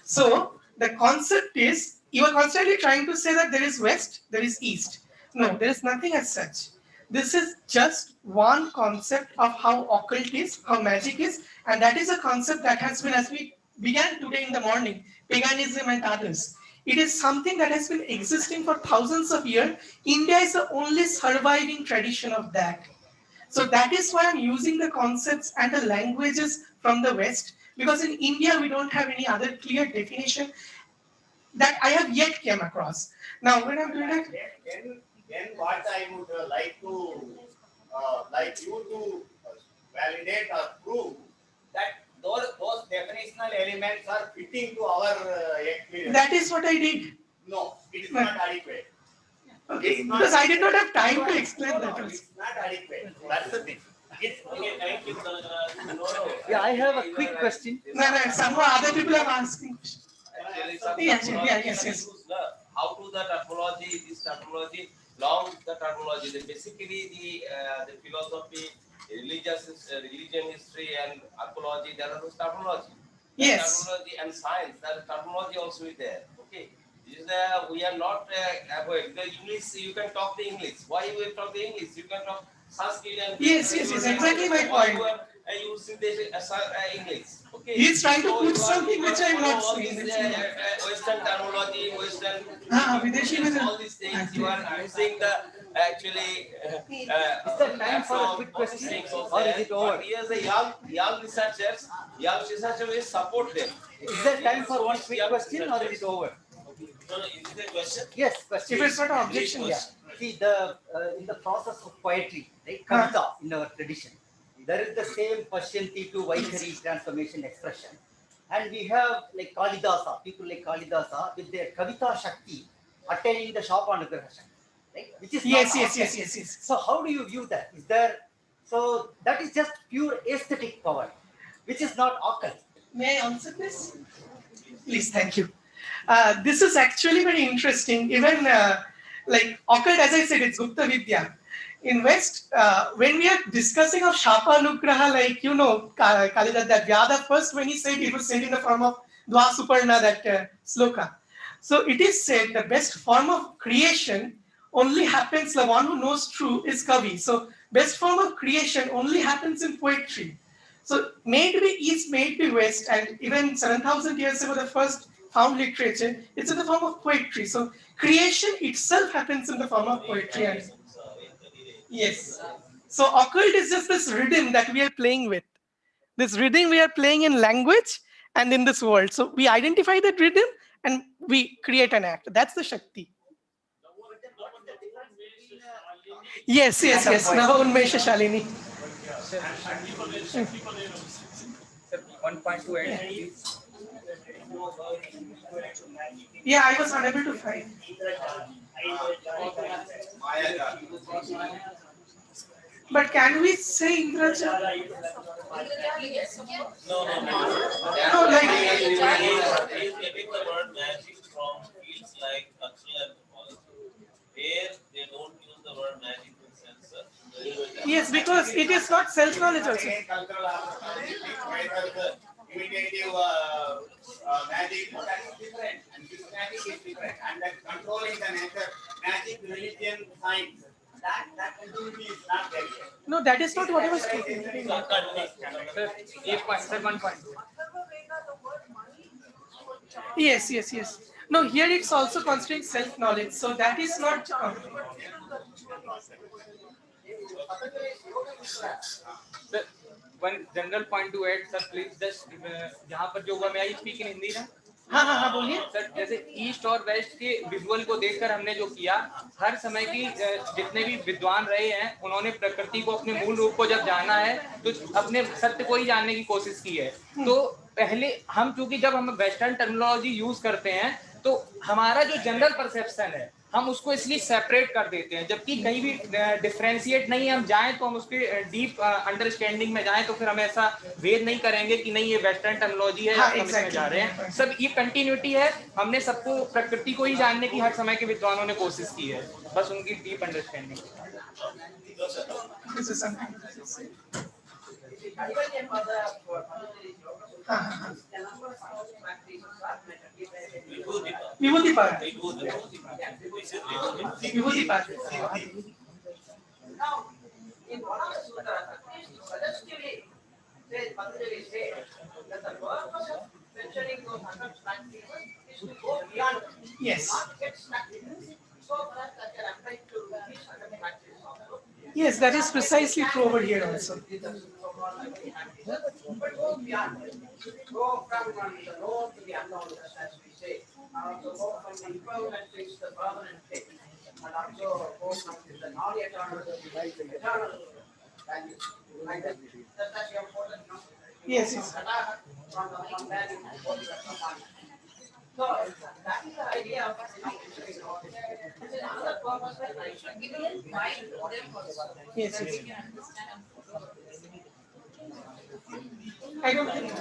So the concept is, you are constantly trying to say that there is west, there is east. No, there is nothing as such. This is just one concept of how occult is, how magic is, and that is a concept that has been, as we began today in the morning, paganism and others. It is something that has been existing for thousands of years. India is the only surviving tradition of that. So that is why I'm using the concepts and the languages from the West, because in India we don't have any other clear definition that I have yet came across. Now, when I'm doing that, then what I would like you to validate or prove that those definitional elements are fitting to our experience. That is what I did. No, it is not adequate. Okay, because I did not have time to explain that. It's not adequate. That's the thing. Okay, thank you. Yeah, I have a quick question. No, some other people are asking. Yes. How to the terminology, this terminology, long the terminology. Basically, the philosophy, religion history, and archaeology. There are those terminology. Yes. Terminology and science. That terminology also is there. Okay. We are not avoid the English. You can talk the English. Why you will talk the English? You can talk Sanskrit and yes, exactly my point. You using the English. Okay. He's trying to put something which I'm not saying. Western terminology, Western. All these things you are using the actually. Is there time for a quick question, or is it over? Here's the young researchers. Young researchers will support them. Is there time for one quick question, or is it over? No, is it a question? Yes, question. If it's not an objection, yeah. See, in the process of poetry, right, kavita in our tradition, there is the same Pashyanti to Vaikhari transformation expression. And we have like Kalidasa, people like Kalidasa with their Kavita Shakti attaining the Shapanugraha Shakti, right? Which is yes. So how do you view that? Is there, so that is just pure aesthetic power, which is not occult. May I answer this? Please, thank you. This is actually very interesting. Even like occult, as I said, it's Gupta Vidya. In West, when we are discussing of Shapanugraha, like, Kalidasa, that Vyada, first when he said, it was said in the form of Dwa Suparna, that sloka. So it is said the best form of creation only happens, the one who knows true is Kavi. So best form of creation only happens in poetry. So may it be East, may it be West, and even 7,000 years ago, the first found literature, it's in the form of poetry. So creation itself happens in the form of poetry. And yes. So occult is just this rhythm that we are playing with. This rhythm we are playing in language and in this world. So we identify that rhythm and we create an act. That's the Shakti. Yes. Nava Unmesha Shalini. 1.2 Yeah, I was unable to find. But can we say Indraja? No, No, like getting the word magic from fields like cultural anthropology, where they don't use the word magic in sense. Yes, because it is not self-knowledge also. Imitative magic, that is different, and systematic is different, and that controlling the nature, magic, religion, science, that continuity is not there yet. No, that is not what I was talking. Yes, yes, yes. No, here it's also considering self-knowledge, so that is not. Sir, one general point to add, sir, please just जहाँ पर जो हुआ मैं I speak in Hindi ना. हाँ हाँ हाँ बोलिए. सर जैसे ईस्ट और वेस्ट के विजुअल को देखकर हमने जो किया, हर समय की जितने भी विद्वान रहे हैं उन्होंने प्रकृति को अपने मूल रूप को जब जाना है तो अपने सत्य को ही जानने की कोशिश की है. तो पहले हम चूंकि जब हम वेस्टर्न टर्मिनोलॉजी यूज करते हैं तो हमारा जो जनरल परसेप्शन है हम उसको इसलिए सेपरेट कर देते हैं, जबकि कहीं भी डिफरेंशिएट नहीं हम जाएं तो हम उसके डीप अंडरस्टैंडिंग में जाएं तो फिर हम ऐसा भेद नहीं करेंगे कि नहीं ये वेस्टर्न टर्मिनोलॉजी है, हम इसमें जा रहे हैं. सब ये कंटिन्यूटी है. हमने सबको प्रकृति को ही जानने की हर समय के विद्वानों ने कोशिश की है, बस उनकी डीप अंडरस्टैंडिंग. विभूति पाठ. विभूति पाठ. Now, in one of the sutras, suggestively, Patanjali says that the purpose of mentioning those 100 practices is to go beyond, Yes. not get stuck in it, so that can apply to these 100 practices also. Yes, that is precisely true over here also. But go beyond it. Go from the known to the unknown, as we say. Also go from the impermanent things to the permanent things. And also go from the non-eternal to the eternal value. Like that. That's your important. Yes, yes. From value to so that is the idea of another purpose that I should give you mind for them also. Yes, That yes. we can understand. I don't think.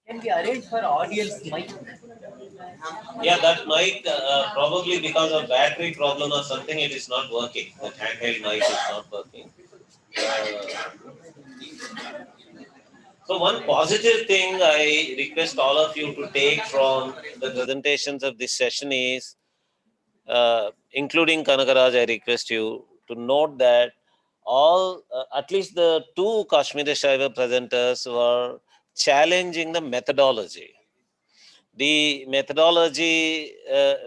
Can we arrange for audience mic? Yeah, that mic probably because of battery problem or something, it is not working. The handheld mic is not working. So one positive thing I request all of you to take from the presentations of this session is, including Kanakaraj, I request you to note that all, at least the two Kashmiri Shaiva presenters were challenging the methodology. The methodology,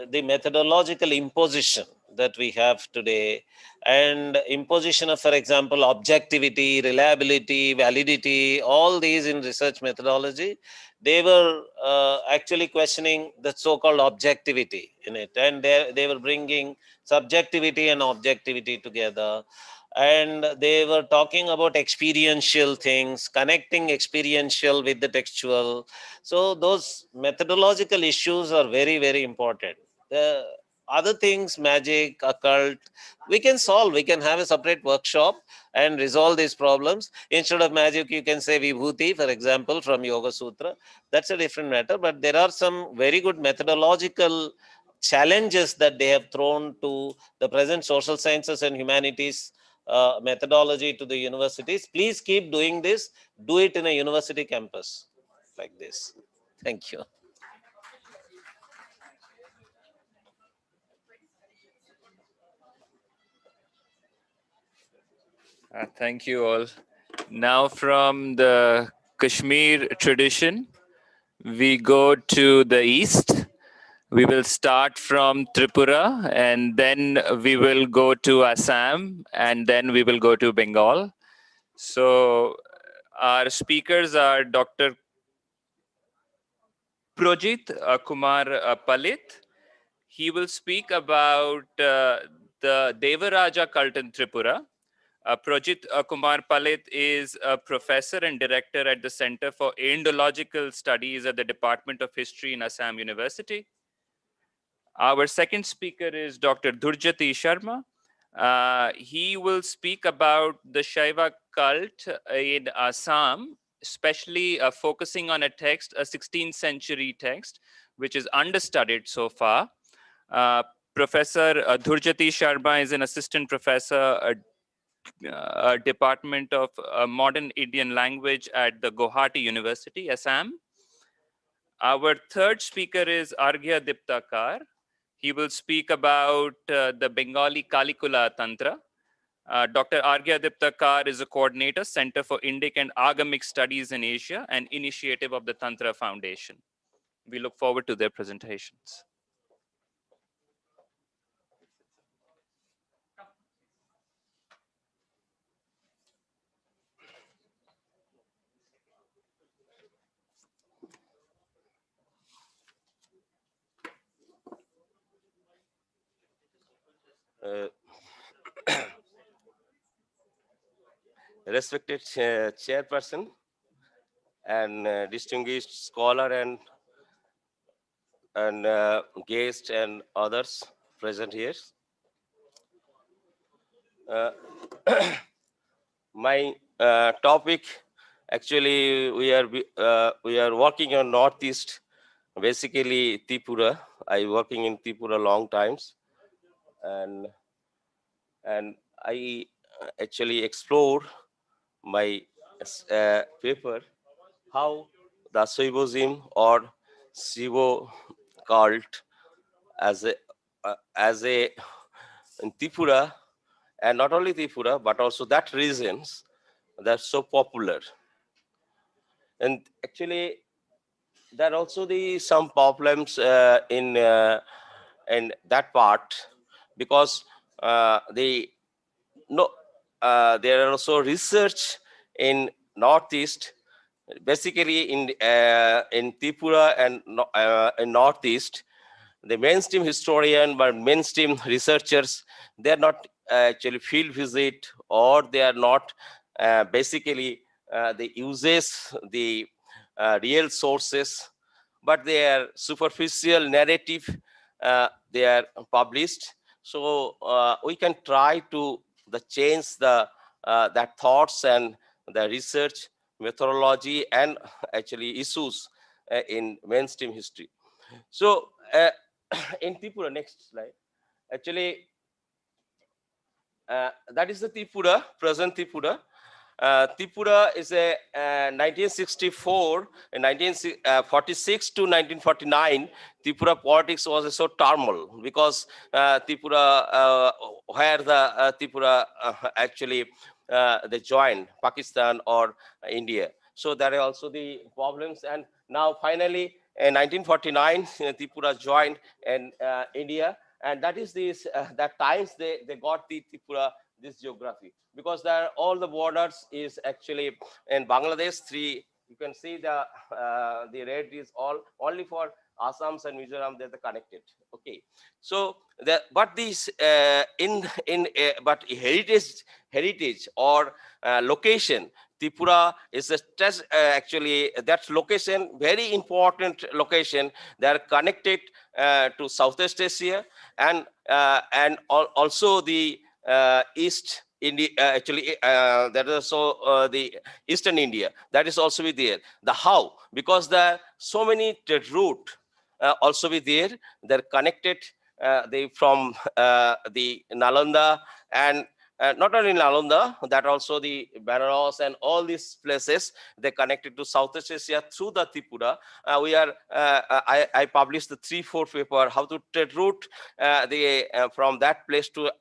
the methodological imposition that we have today, and imposition of, for example, objectivity, reliability, validity, all these in research methodology, they were actually questioning the so-called objectivity in it, and they were bringing subjectivity and objectivity together. And they were talking about experiential things, connecting experiential with the textual. So those methodological issues are very, very important. The other things, magic, occult, we can solve. We can have a separate workshop and resolve these problems. Instead of magic, you can say Vibhuti, for example, from Yoga Sutra. That's a different matter. But there are some very good methodological challenges that they have thrown to the present social sciences and humanities methodology to the universities. Please keep doing this. Do it in a university campus like this. Thank you. Thank you all. Now from the Kashmir tradition, we go to the east. We will start from Tripura, and then we will go to Assam, and then we will go to Bengal. So our speakers are Dr. Projit Kumar Palit. He will speak about the Devaraja cult in Tripura. Projit Kumar Palit is a professor and director at the Center for Indological Studies at the Department of History in Assam University. Our second speaker is Dr. Dhurjati Sharma. He will speak about the Shaiva cult in Assam, especially focusing on a text, a 16th century text, which is understudied so far. Professor Dhurjyoti Sharma is an assistant professor, Department of Modern Indian Language at the Guwahati University, Assam. Our third speaker is Arghya Diptakar. He will speak about the Bengali Kalikula Tantra. Dr. Arghya Diptakar is a coordinator, Center for Indic and Agamic Studies in Asia, and initiative of the Tantra Foundation. We look forward to their presentations. Respected chairperson and distinguished scholar and guests and others present here. My topic, actually, we are working on Northeast, basically Tripura. I working in Tripura long times, and I actually explore my paper how the Shaivism or Shiva cult as a in Tripura, and not only Tripura but also that regions that's so popular. And actually there are also some problems in that part, because there are also research in Northeast, basically in Tripura and in Northeast. The mainstream historian but mainstream researchers, they are not actually field visit, or they are not basically they uses the real sources, but they are superficial narrative they are published. So we can try to change the that thoughts and the research methodology and actually issues in mainstream history. So in Tripura, next slide. Actually, that is the Tripura, present Tripura. Tripura is a 1964 and 1946 to 1949. Tripura politics was so turmoil, because Tripura, where the Tripura actually they joined Pakistan or India. So there are also the problems, and now finally in 1949 Tripura joined in India, and that is this that times they got the Tripura this geography, because there all the borders is actually in Bangladesh. Three, you can see the red is all only for Assam and Mizoram, they're connected. Okay, so but these but heritage or location, Tripura is actually that location, very important location. They are connected to Southeast Asia and also the East India. Actually, that is also the Eastern India. That is also be there. The how, because there are so many trade route also be there. They're connected. They from the Nalanda and not only Nalanda, that also the Varanasi and all these places, they connected to Southeast Asia through the Tripura. I published the 3-4 paper, how to trade route from that place to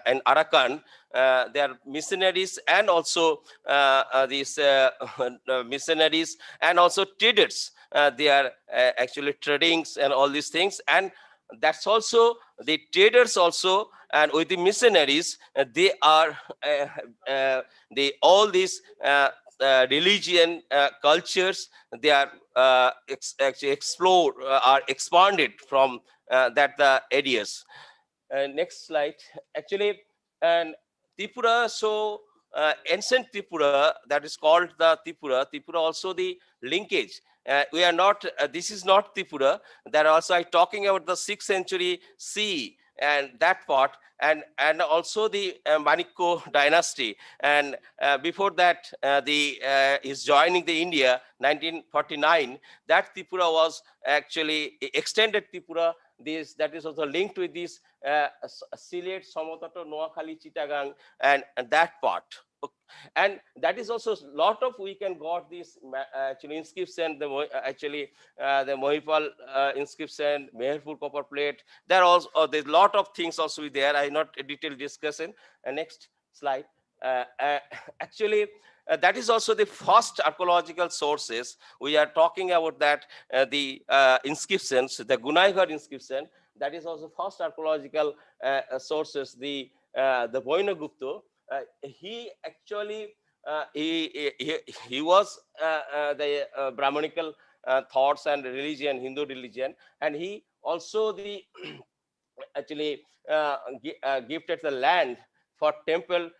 in Arakan. There are missionaries and also these missionaries and also traders. They are actually tradings and all these things, and that's also the traders also, and with the missionaries, they are all these religion cultures, they are actually explored are expanded from that areas. Next slide. Actually, and Tripura, so ancient Tripura, that is called the Tripura. Tripura also the linkage. We are not, this is not Tripura. There are also, I talking about the 6th century CE and that part, and also the Manikko dynasty. And before that, is joining the India, 1949, that Tripura was actually extended Tripura. this, that is also linked with this Sylhet, Somatoto, Noakhali, Chittagong, and that part. And that is also lot of we can got this actually inscription, the Mohipal inscription, Meherpur copper plate. There also there's lot of things also there. I not a detailed discussion. Next slide. Actually, that is also the first archaeological sources. We are talking about that the inscriptions, the Gunaighar inscription. That is also first archaeological sources. The Boinagupta. He actually he was the Brahmanical thoughts and religion, Hindu religion, and he also the actually gifted the land for temple,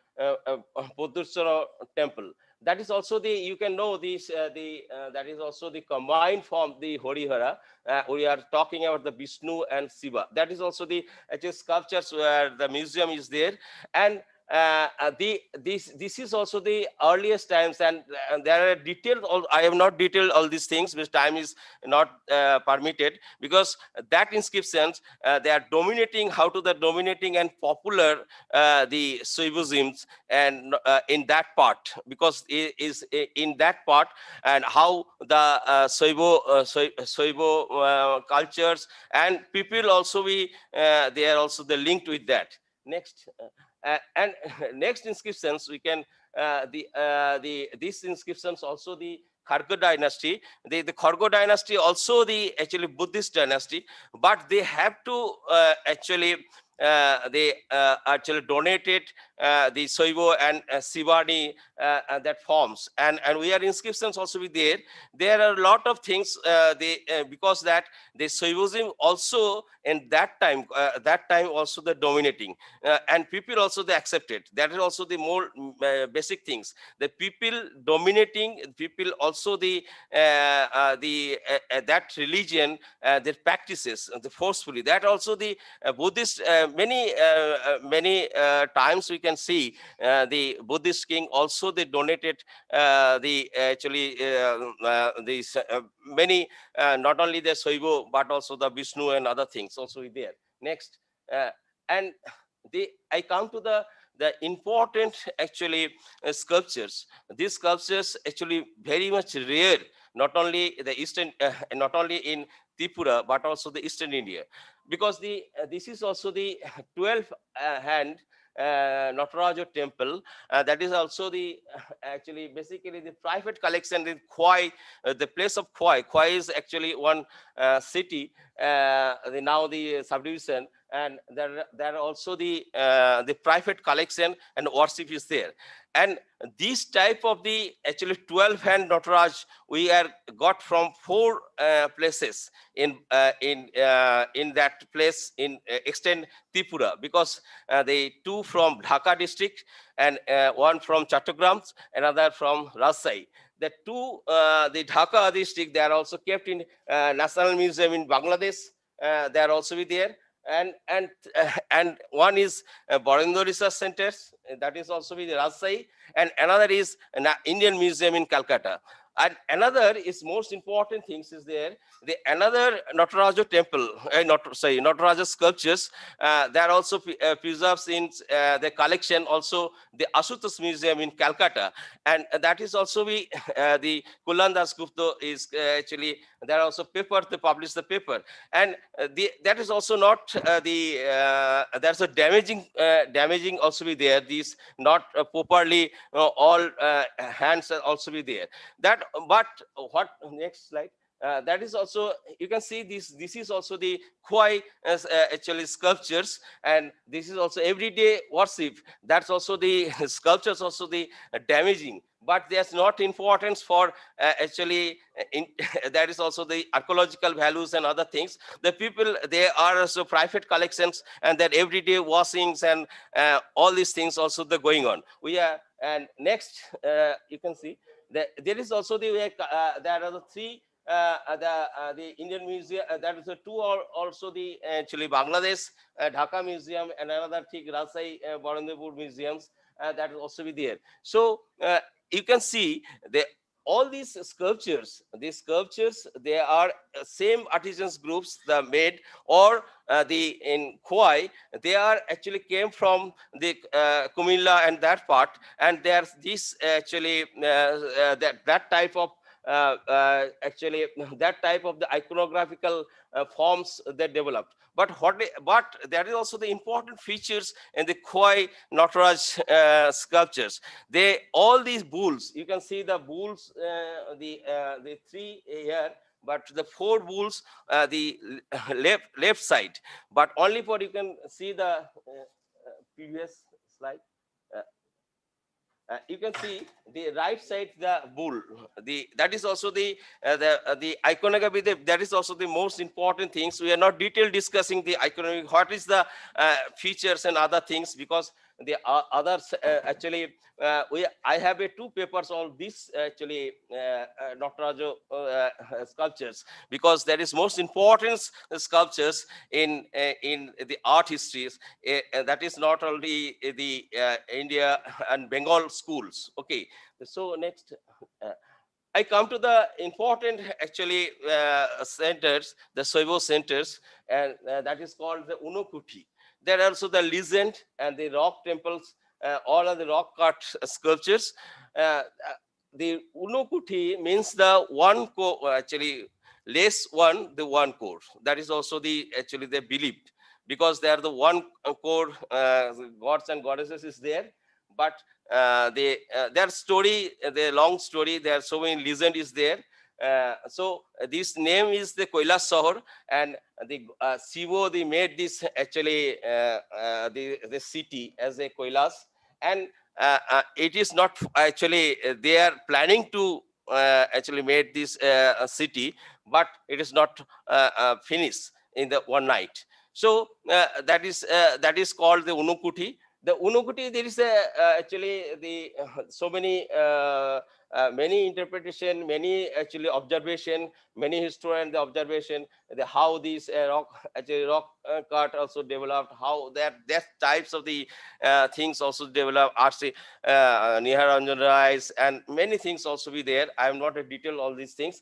Poddursara temple. That is also the, you can know this, that is also the combined form, the Horihara. We are talking about the Vishnu and Shiva. That is also the actually sculptures where the museum is there. And this is also the earliest times, and there are detailed. I have not detailed all these things because time is not permitted. Because that inscriptions they are dominating, how to the dominating and popular the Shaivisms and in that part, because it is in that part, and how the Shaiva cultures and people also they are also the linked with that. Next. And next inscriptions we can these inscriptions also the Kharga dynasty. The Kharga dynasty also the actually Buddhist dynasty, but they have to actually they actually donated the Shaiva and Shivani that forms, and we are inscriptions also with there. There are a lot of things because that the Shaivism also in that time also the dominating and people also they accepted. That is also the more basic things. The people dominating, people also the that religion their practices the forcefully. That also the Buddhist many times we can see the Buddhist king also they donated the actually these many not only the Shaiva but also the Vishnu and other things also there. Next, and I come to the important actually sculptures. These sculptures actually very much rare, not only the eastern, not only in Tripura but also the eastern India, because this is also the 12 hand Nataraja temple. That is also the actually basically the private collection in Khwai, the place of Khwai. Khwai is actually one city, now the subdivision, and there also the private collection and worship is there. And this type of the actually 12 hand Nataraj we are got from 4 places in that place in extend Tripura, because the 2 from Dhaka district and 1 from Chattogram, another from Rajshahi. The 2 the Dhaka district they are also kept in National Museum in Bangladesh. They are also be there. And one is Barendra Research Centers, that is also with Rajshahi, and another is Indian Museum in Calcutta. And another is most important things is there. The another Nataraja temple, Nataraja sculptures, they are also preserved in the collection. Also, the Asutosh Museum in Calcutta, and that is also the Kullan Das Gupta is actually there are also paper. They publish the paper, and that is also not there's a damaging also be there. These not properly all hands are also be there. That but what next slide? That is also you can see this is also the Khwai actually sculptures, and this is also everyday worship. That's also the sculptures also the damaging, but there's not importance for actually that is also the archaeological values and other things. The people they are also private collections, and that everyday washings and all these things also the going on. We are and next you can see there is also the there are the 3 the Indian Museum, that is the 2 are also the actually Bangladesh Dhaka Museum, and another thing Rajshahi Barendra museums that will also be there. So you can see all these sculptures, they are same artisans groups that made, or in Khoi, they are actually came from the Kumilla and that part, and there's this actually that type of actually that type of the iconographical forms they developed. But there is also the important features in the Khoi Nataraj sculptures. All these bulls, you can see the bulls, the three here, but the four bulls, the left side, but only for you can see the previous slide. You can see the right side, the bull. That is also the iconography. That is also the most important things. We are not detail discussing the iconography. What is the features and other things, because the others actually I have two papers on this actually Nataraja sculptures, because that is most important sculptures in the art histories. That is not only the India and Bengal schools. Okay, so next. I come to the important actually centers, the Shaiva centers, and that is called the Unokuti. There are also the legend and the rock temples, all of the rock cut sculptures. The Unokuti means the one core, actually less one, the one core. That is also the actually they believed, because they are the one core gods and goddesses is there, but their story, the long story, there are so many legend is there. So this name is the Kailash Sahar, and the Shiva, they made this actually the city as a Kailash, and it is not actually they are planning to actually made this city, but it is not finished in the one night. So that is called the Unukuti. The Unukuti, there is actually the so many many interpretation, many actually observation, many history and the observation, how these rock cut also developed, how that types of the things also develop, RC Niharanjan Rais, and many things also be there. I am not a detail all these things.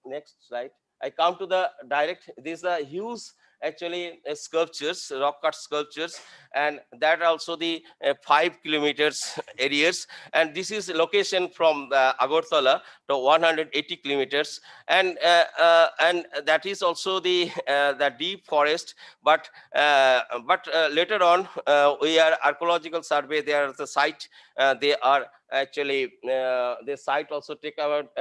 Next slide. I come to the direct. These are huge actually sculptures, rock cut sculptures, and that also the 5 kilometers areas, and this is location from Agartala to 180 kilometers, and that is also the deep forest, but later on we are archaeological survey, they are the site, they are actually the site also take about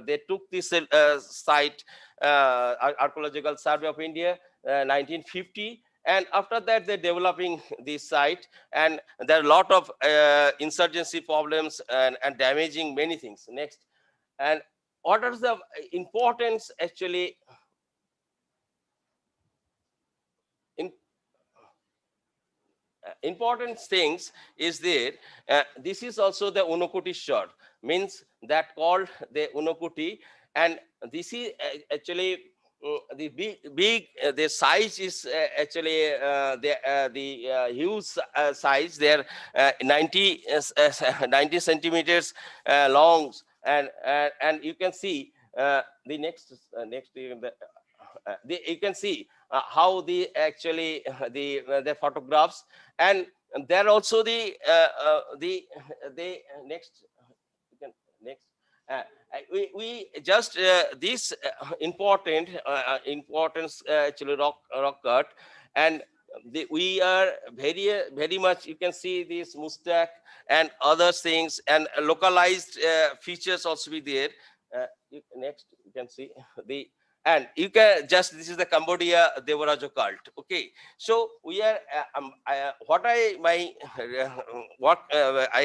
they took this site archaeological survey of India 1950, and after that they're developing this site, and there are a lot of insurgency problems and damaging many things. Next. And what is the importance actually important things is there. This is also the Unokuti shot, means that called the Unokuti, and this is actually the big the size is actually the huge size. They're 90 centimeters long, and you can see the next you can see how the actually the photographs, and there also the next we just this important importance actually rock cut, and we are very much, you can see this mustak and other things, and localized features also be there. Next, you can see the, and you can just, this is the Cambodia Devaraja cult. Okay, so we are what I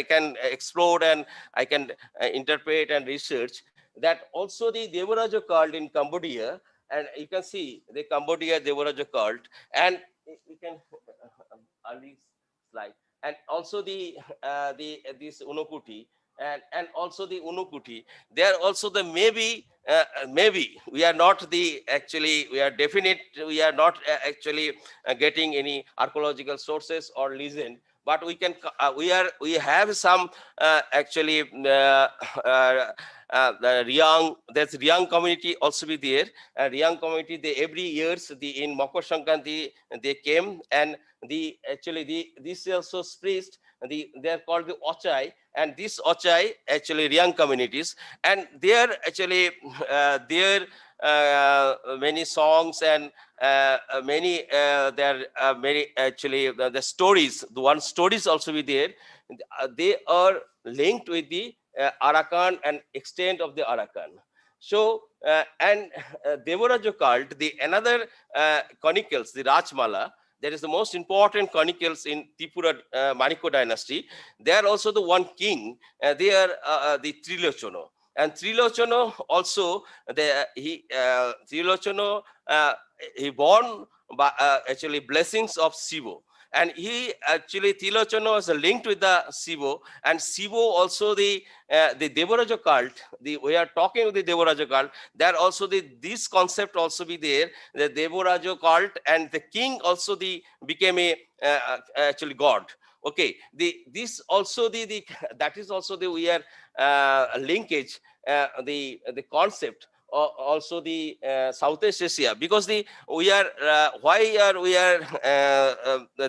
can explore and I can interpret and research, that also the Devaraja cult in Cambodia, and you can see the Cambodia Devaraja cult, and you can early slide, and also the this Unokuti, and also the Unukuti. There also the maybe we are not the actually, we are definite, we are not actually getting any archaeological sources or legend, but we have some actually the Riyang, there's Riyang community also be there. Riyang community, they every years in Makar Sankranti they came, and this also priest, they are called the Ochai, and this Ochai actually Riyang communities, and they are actually there many songs and many there are many actually the stories, the one stories also be there. They are linked with the Arakan and extent of the Arakan. So and Devaraja cult, the another chronicles, the Rajmala, that is the most important chronicles in Tripura Maniko dynasty. They are also the one king. They are the Trilochono. And Trilochono also, Trilochono, he born by actually blessings of Shiva. And he actually, Trilochono is linked with the Shiva, and Shiva also the Devaraja cult, we are talking with the Devaraja cult, there also this concept also be there, the Devaraja cult, and the king also became a actually god. Okay, this also that is also we are linkage, the concept also the Southeast Asia, because we are why are we are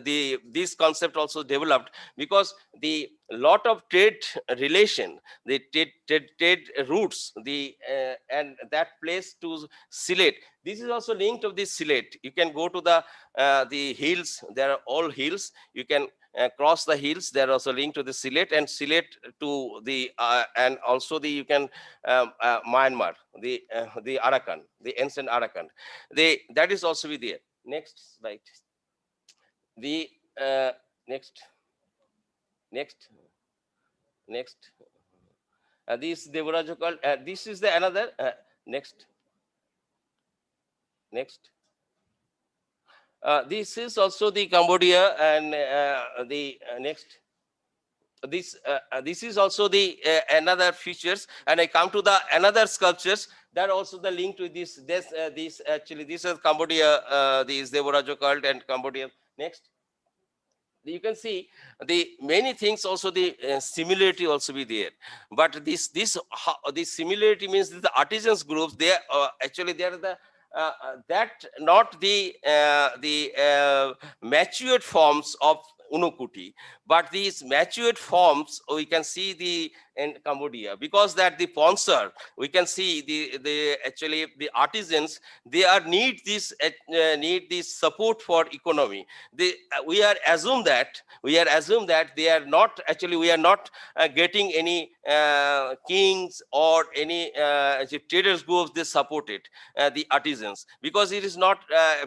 this concept also developed, because the lot of trade relation, the trade routes, and that place to Sylhet. This is also linked of this Sylhet. You can go to the hills. There are all hills. You can cross the hills. They are also linked to the Sylhet, and Sylhet to the and also you can Myanmar, the Arakan, the ancient Arakan. That is also be there. Next slide. The next. This Devaraja cult. This is the another. Next. This is also the Cambodia, and the next. This is also the another features, and I come to the another sculptures that are also the link to this. This actually this is Cambodia. This Devaraja cult and Cambodia. Next. You can see the many things also the similarity also be there, but this similarity means the artisans groups, they actually they are the that not the matured forms of Unukuti, but these matured forms we can see in Cambodia, because that the sponsor, we can see the actually the artisans, they are need this support for economy. We are assume that they are not actually, we are not getting any kings or any traders groups they support it, the artisans, because it is not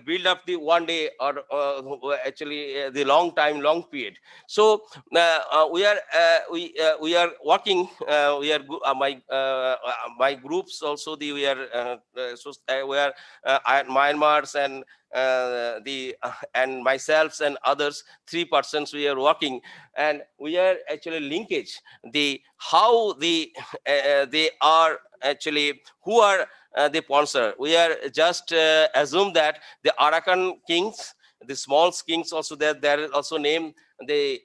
built up the one day or actually the long period. So we are working, my groups also we are Myanmar's and and myself and others, 3 persons we are working, and we are actually linkage how they are actually who are the sponsor. We are just assume that the Arakan kings, the small kings also there is also name the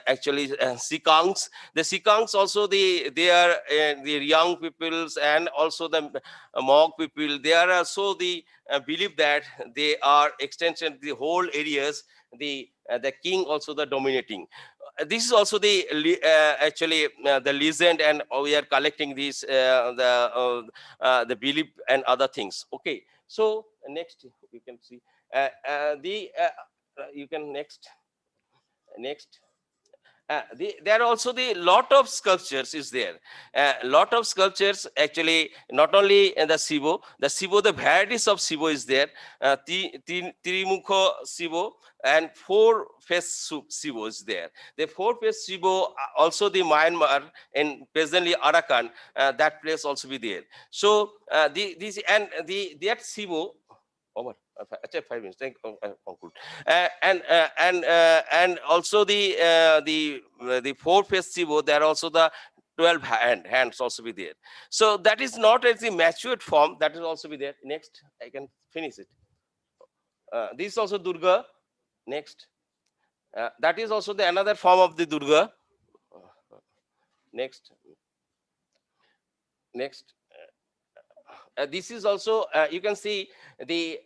actually Sikangs. The Sikangs also they are the young peoples, and also the Mog people. They are also the believe that they are extension the whole areas. The king also the dominating. This is also the actually the legend, and we are collecting these the belief and other things. Okay, so next you can see you can next. There are also the lot of sculptures is there. Lot of sculptures actually, not only in the Shiva, the varieties of Shiva is there. Trimukha Shiva and 4-face Shiva is there. The 4-face Shiva also the Myanmar and presently Arakan, that place also be there. So that Shiva over. 5 minutes. Thank you. Conclude. And also the 4-face Shiva, there are also the 12 hands also be there. So that is not as the matured form. That is also be there. Next, I can finish it. This is also Durga. Next. That is also the another form of the Durga. Next. Next. This is also you can see the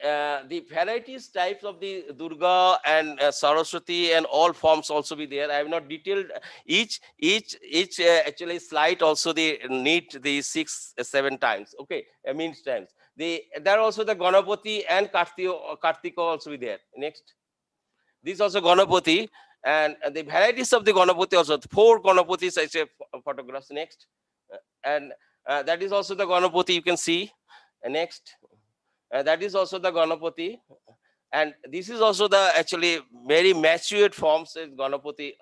varieties types of the Durga and Saraswati and all forms also be there. I have not detailed each actually slide also they need the 6-7 times. Okay, means times. There are also the Ganapati and Kartika also be there. Next. This also Ganapati and the varieties of the Ganapati also 4 Ganapatis I say photographs. Next. And that is also the Ganapati you can see. Next, that is also the Ganapati, and this is also the actually very matured forms of Ganapati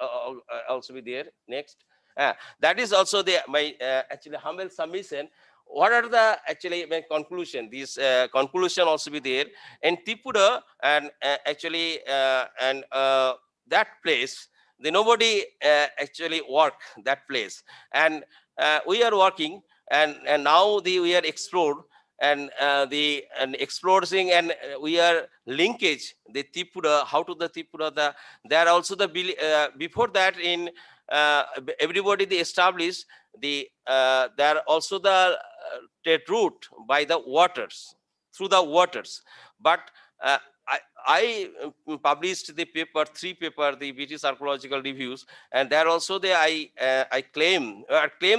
also be there. Next, that is also the my actually humble submission. What are the actually my conclusion? This conclusion also be there in Tripura and actually and that place. The nobody actually work that place, and we are working, and now we are explored. And exploring and we are linkage the Tripura, how to the Tripura, there are also the before that in everybody they established the there are also the trade route by the waters, through the waters, but I published the paper, 3 paper, the British Archaeological Reviews, and there also I claim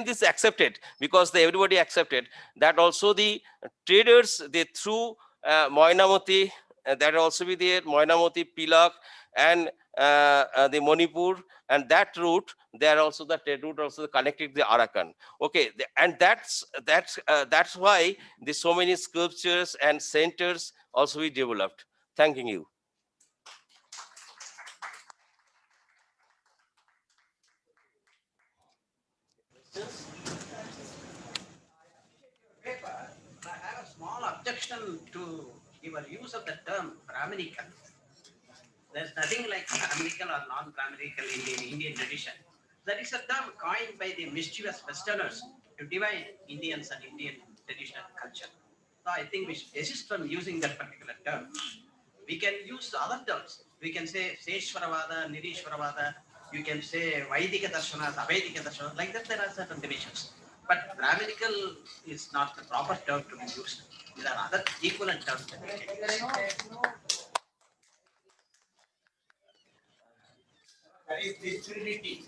this accepted because everybody accepted that also the traders they through Moinamoti, that also be there, Moinamoti, Pilak, and the Manipur, and that route there also the trade route also connected the Arakan. Okay, and that's why the so many sculptures and centers also we developed. Thanking you. Paper, I have a small objection to your use of the term Brahminical. There's nothing like Brahminical or non-Brahminical in the Indian tradition. That is a term coined by the mischievous Westerners to divide Indians and Indian traditional culture. So I think we should desist from using that particular term. We can use other terms. We can say Seshwaravada, Nirishwaravada. You can say Vaidika Darshana, Avaidika Darshana. Like that, there are certain divisions. But Brahminical is not the proper term to be used. There are other equivalent terms that we can use. That is this trinity.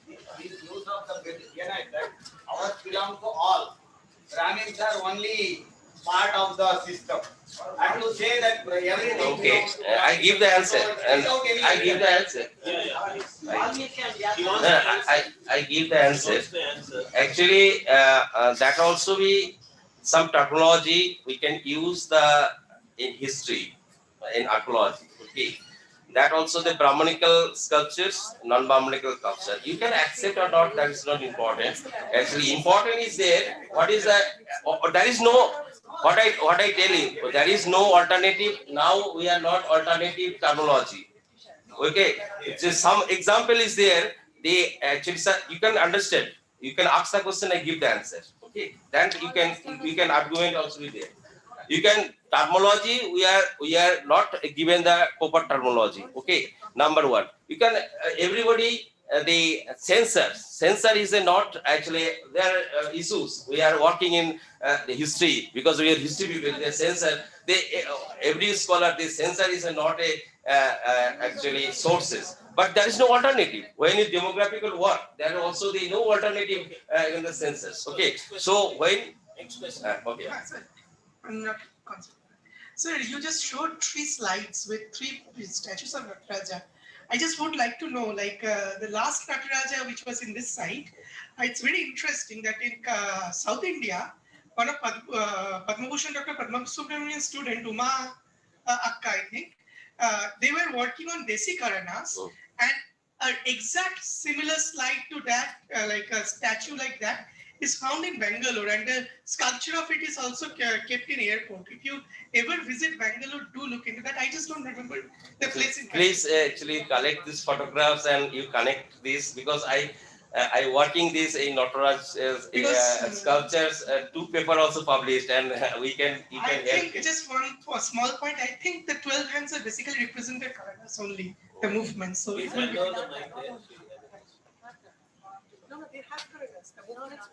This use of the Vienna that ours belong to all. Brahmins are only part of the system. And to say that everything. Okay, I give the answer. And I give the answer. I give the answer. Actually, that also be some technology we can use in history, in archaeology. Okay. That also the Brahmanical sculptures, non-Brahmanical sculpture. You can accept or not, that is not important. Actually, important is there. What is that? There is no, what I tell you, there is no alternative. Now we are not alternative terminology. Okay, just some example is there. They actually, you can understand. You can ask the question, I give the answer. Okay, then you can argument also be there. You can terminology, we are not given the proper terminology. Okay, number 1. You can everybody the sensor is not actually there are issues. We are working in the history because we are history people. The sensor, every scholar, the sensor is not a actually sources. But there is no alternative. When you demographical work, there are also the no alternative in the census. Okay, so when okay. Sir, you just showed 3 slides with 3 statues of Nataraja. I just would like to know, like the last Nataraja, which was in this site, it's very interesting that in South India, one of Padma Bhushan Dr. Padma Subramanian's student, Uma Akka, I think, they were working on Desi Karanas, and an exact similar slide to that, like a statue like that, is found in Bangalore, and the sculpture of it is also kept in airport. If you ever visit Bangalore, do look into that. I just don't remember the place in Please actually collect these photographs and you connect this, because I working this in Nataraj sculptures, 2 paper also published, and you can I think help. just one small point. I think the 12 hands are basically represented karanas only, the movements. So it will be. No, they have karanas. The movements.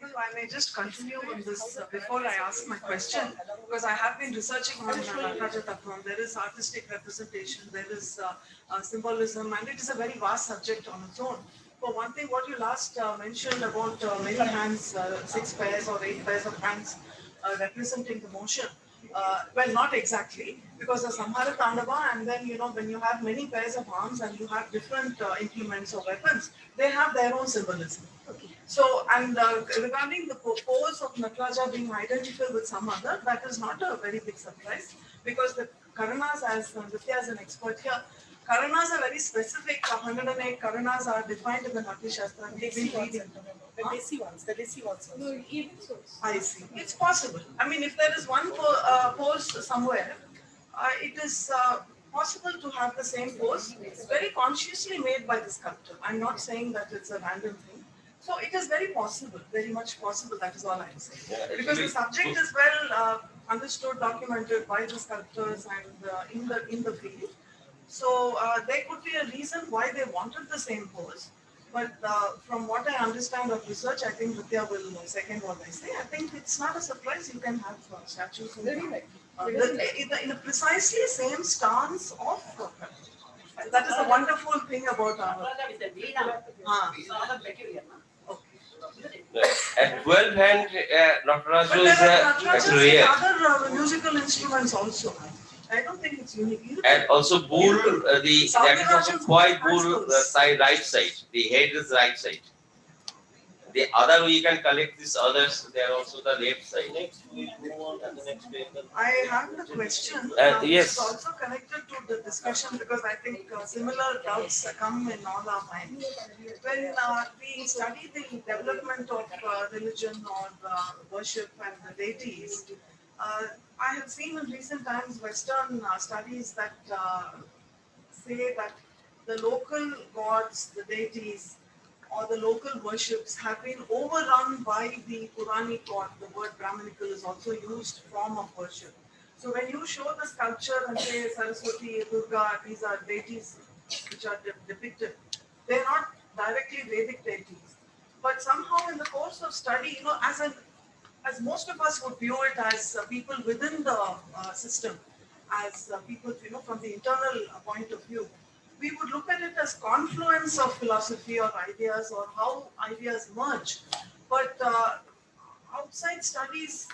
If I may just continue on this before I ask my question, because I have been researching on Nataraja Tattvam. There is artistic representation, there is symbolism, and it is a very vast subject on its own. For one thing, what you last mentioned about many hands, 6 pairs or 8 pairs of hands representing the motion. Well, not exactly, because the Samhara Tandava, and then when you have many pairs of arms and you have different implements or weapons, they have their own symbolism. Okay. So, and regarding the pose of Nataraja being identical with some other, that is not a very big surprise, because the Karanas, as Nritya is an expert here, Karanas are very specific. 108 Karanas are defined in the Natya Shastra. The Desi ones. No, even so. I see. It's possible. I mean, if there is one pose somewhere, it is possible to have the same pose, very consciously made by the sculptor. I'm not saying that it's a random thing. So it is very possible, very much possible. That is all I'm saying. Yeah, because the subject is well understood, documented by the sculptors and in the field. So there could be a reason why they wanted the same pose. But from what I understand of research, I think Nritya will second what I say. I think it's not a surprise you can have statues in a precisely same stance of that is the wonderful thing about our. At 12 hand, Nataraju is rare. Other musical instruments also. I don't think it's unique either. And also bull, that is also quite bull side, right side. The head is right side. The other we can collect these others, they are also the left side. Next we move on to the next paper. I have a question. Yes. It's also connected to the discussion because I think similar doubts come in all our minds. When we study the development of religion or worship and the deities, I have seen in recent times Western studies that say that the local gods, the deities, or the local worships have been overrun by the Puranic god. The word Brahmanical is also used form of worship. So when you show the sculpture and say Saraswati, Durga, these are deities which are depicted, they are not directly Vedic deities. But somehow in the course of study, as most of us would view it as people within the system, as people, from the internal point of view, we would look at it as confluence of philosophy or ideas or how ideas merge. But outside studies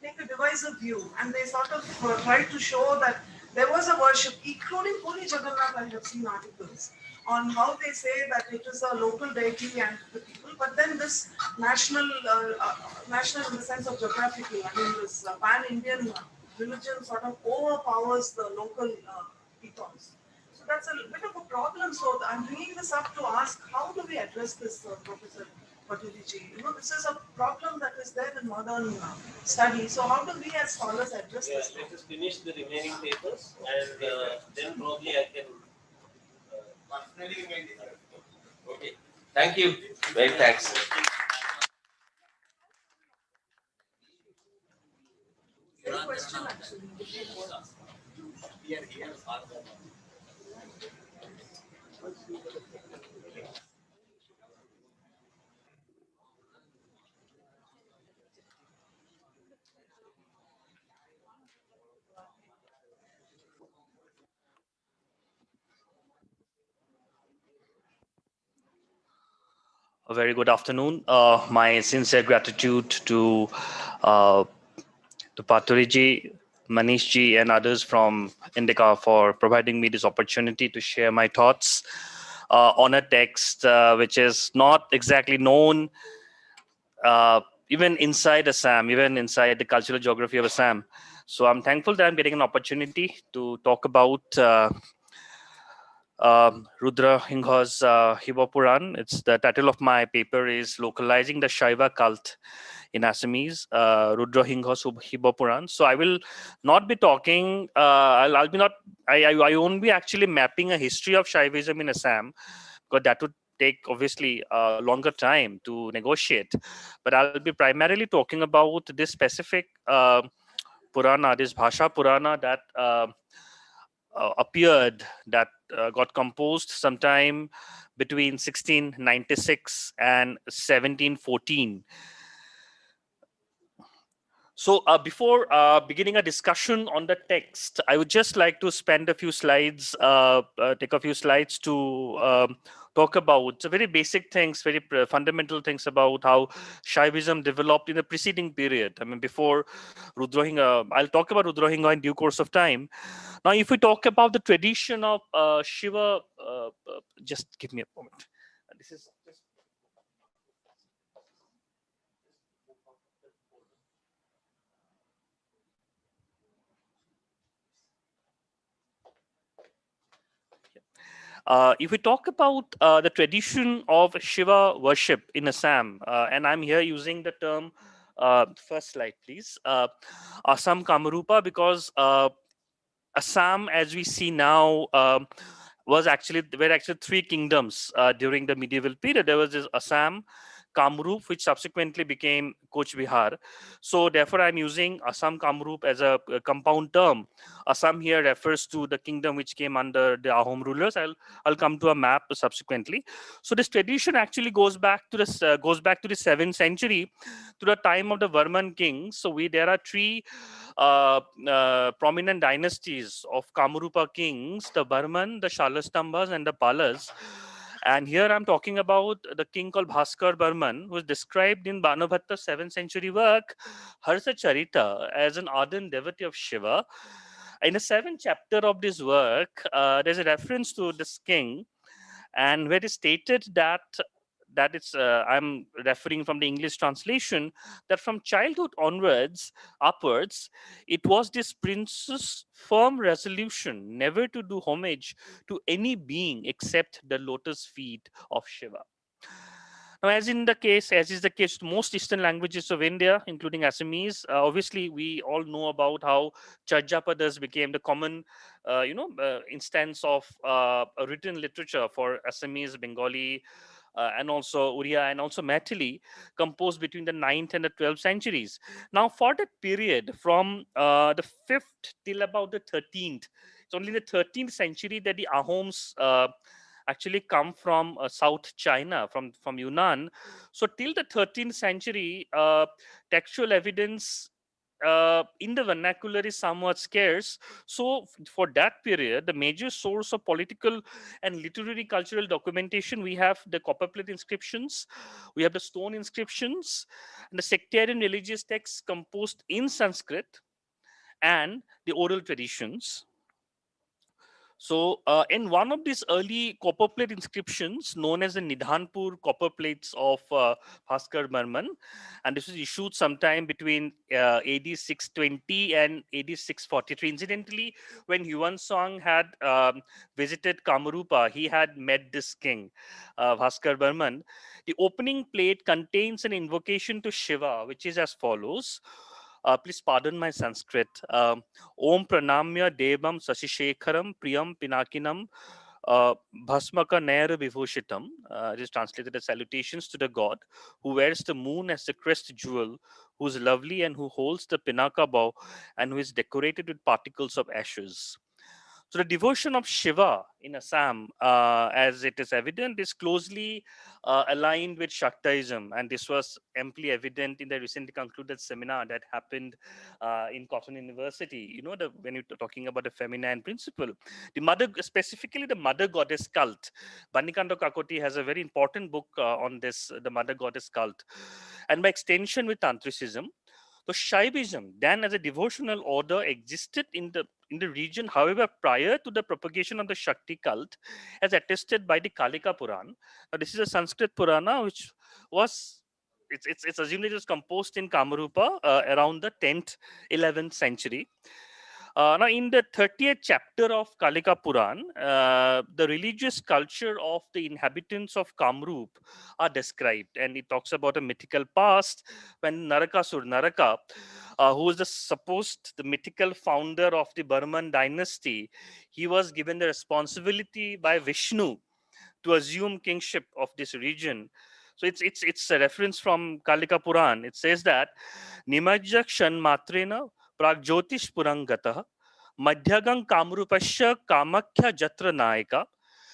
take a divisive view and they sort of try to show that there was a worship, including Puri Jagannath. I have seen articles on how they say that it is a local deity and the people, but then this national in the sense of geographical, this pan-Indian religion sort of overpowers the local ethos. So that's a bit of a problem. So I'm bringing this up to ask, how do we address this, Professor Patuliji? This is a problem that is there in modern study. So how do we as scholars address this? Let us finish the remaining papers and then probably I can Okay. Thank you. Very thanks. Any question actually? A very good afternoon. My sincere gratitude to Patuliji, Manishji, and others from INDICA for providing me this opportunity to share my thoughts on a text which is not exactly known even inside Assam, even inside the cultural geography of Assam. So I'm thankful that I'm getting an opportunity to talk about Rudra Hingha's Hiva Puran. It's the title of my paper is Localizing the Shaiva Cult in Assamese, Rudra Hingha's Hiva Puran. So I will not be talking, I won't be actually mapping a history of Shaivism in Assam, because that would take obviously a longer time to negotiate, but I'll be primarily talking about this specific Purana, this Bhasha Purana that appeared, that got composed sometime between 1696 and 1714. So before beginning a discussion on the text, I would just like to spend a few slides, take a few slides to talk about very basic things, very fundamental things about how Shaivism developed in the preceding period. I mean, before Rudrahinga, I'll talk about Rudrahinga in due course of time. Now, if we talk about the tradition of Shiva, just give me a moment. This is just if we talk about the tradition of Shiva worship in Assam, and I'm here using the term, first slide please, Assam Kamarupa, because Assam, as we see now, were actually three kingdoms during the medieval period. There was this Assam, Kamrup, which subsequently became Coach Bihar. So therefore, I'm using Assam Kamrup as a compound term. Assam here refers to the kingdom which came under the Ahom rulers. I'll come to a map subsequently. So this tradition actually goes back to the 7th century, to the time of the Varman kings. So there are three prominent dynasties of Kamarupa kings: the Varman, the Shalastambhas, and the Palas. And here I'm talking about the king called Bhaskar Burman, who is described in Banabhatta's 7th century work, Harsa Charita, as an ardent devotee of Shiva. In the 7th chapter of this work, there's a reference to this king, and where it is stated that it's I'm referring from the English translation, that from childhood upwards, it was this prince's firm resolution never to do homage to any being except the lotus feet of Shiva. Now, as is the case with most Eastern languages of India, including Assamese, obviously we all know about how Chajapadas became the common, instance of a written literature for Assamese, Bengali, and also Oriya and also Maithili, composed between the 9th and the 12th centuries. Now, for that period, from the 5th till about the 13th, it's only in the 13th century that the Ahoms actually come from South China, from Yunnan. So till the 13th century, textual evidence in the vernacular is somewhat scarce. So for that period, the major source of political and literary cultural documentation, we have the copperplate inscriptions, we have the stone inscriptions, and the sectarian religious texts composed in Sanskrit, and the oral traditions. So in one of these early copperplate inscriptions known as the Nidhanpur copper plates of Bhaskar Burman, and this was issued sometime between AD 620 and AD 643. Incidentally, when Yuan Song had visited Kamarupa, he had met this king, Bhaskar Burman. The opening plate contains an invocation to Shiva, which is as follows. Please pardon my Sanskrit. Om pranamya devam sashishekharam priyam pinakinam bhasmaka nair vibhushitam. It is translated as salutations to the god who wears the moon as the crest jewel, who is lovely and who holds the pinaka bow, and who is decorated with particles of ashes. So the devotion of Shiva in Assam, as it is evident, is closely aligned with Shaktaism, and this was amply evident in the recently concluded seminar that happened in Cotton University. You know, when you're talking about the feminine principle, specifically the mother goddess cult. Banikando Kakoti has a very important book on this, the mother goddess cult, and by extension with Tantricism. So Shaivism, then as a devotional order, existed in the region, however, prior to the propagation of the Shakti cult, as attested by the Kalika Puran. Now, this is a Sanskrit Purana which was, it's assumed it was composed in Kamarupa around the 10th, 11th century. Now, in the 30th chapter of Kalika Puran, the religious culture of the inhabitants of Kamrup are described, and it talks about a mythical past when Naraka, who is the mythical founder of the Burman dynasty, he was given the responsibility by Vishnu to assume kingship of this region. So it's a reference from Kalika Puran. It says that Nimajja Kshan Matrena Pragjyotish Purangatah Madhyagang Kamrupasya Kamakhya Jatra Naika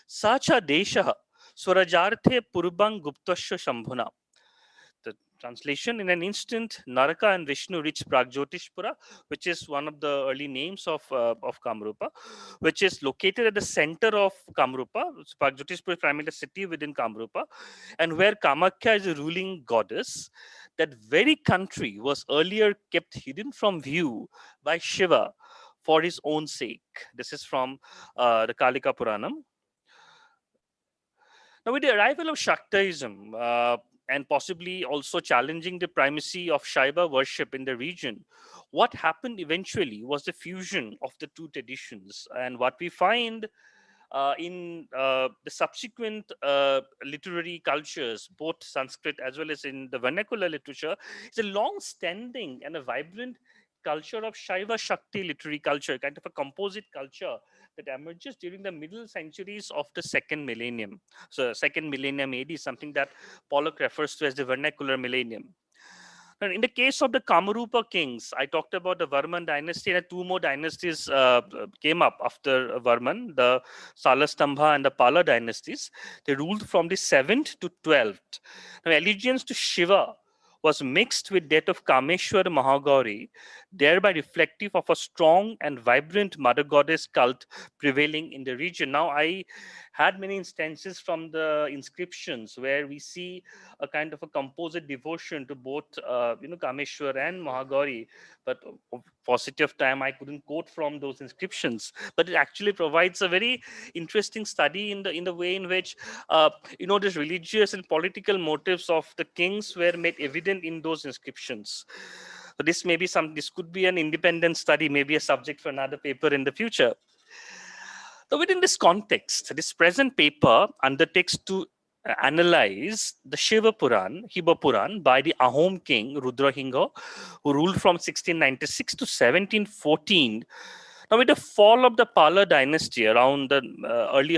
Sacha Desha Swarajarte Purbang Guptasya Shambhuna. The translation: in an instant, Naraka and Vishnu reached Pragjyotishpura, which is one of the early names of Kamrupa, which is located at the center of Kamrupa. So Pragjyotishpura is primarily a city within Kamrupa, and where Kamakhya is a ruling goddess. That very country was earlier kept hidden from view by Shiva for his own sake. This is from the Kalika Puranam. Now, with the arrival of Shaktaism and possibly also challenging the primacy of Shaiva worship in the region, what happened eventually was the fusion of the two traditions. And what we find in the subsequent literary cultures, both Sanskrit as well as in the vernacular literature, is a long-standing and a vibrant culture of Shaiva Shakti literary culture, kind of a composite culture that emerges during the middle centuries of the second millennium. So second millennium AD is something that Pollock refers to as the vernacular millennium. And in the case of the Kamarupa kings, I talked about the Varman dynasty, and two more dynasties came up after Varman, the Salastambha and the Pala dynasties. They ruled from the 7th to 12th. Now, allegiance to Shiva was mixed with that of Kameshwar Mahagauri, thereby reflective of a strong and vibrant mother goddess cult prevailing in the region. Now, I had many instances from the inscriptions where we see a kind of a composite devotion to both, Kameshwar and Mahagauri. But for paucity of time, I couldn't quote from those inscriptions. But it actually provides a very interesting study in the way in which, these religious and political motives of the kings were made evident in those inscriptions. So this could be an independent study, maybe a subject for another paper in the future. So within this context, this present paper undertakes to analyze the Shiva Puran, Hiba Puran, by the Ahom king Rudrahingha, who ruled from 1696 to 1714. Now, with the fall of the Pala dynasty around the early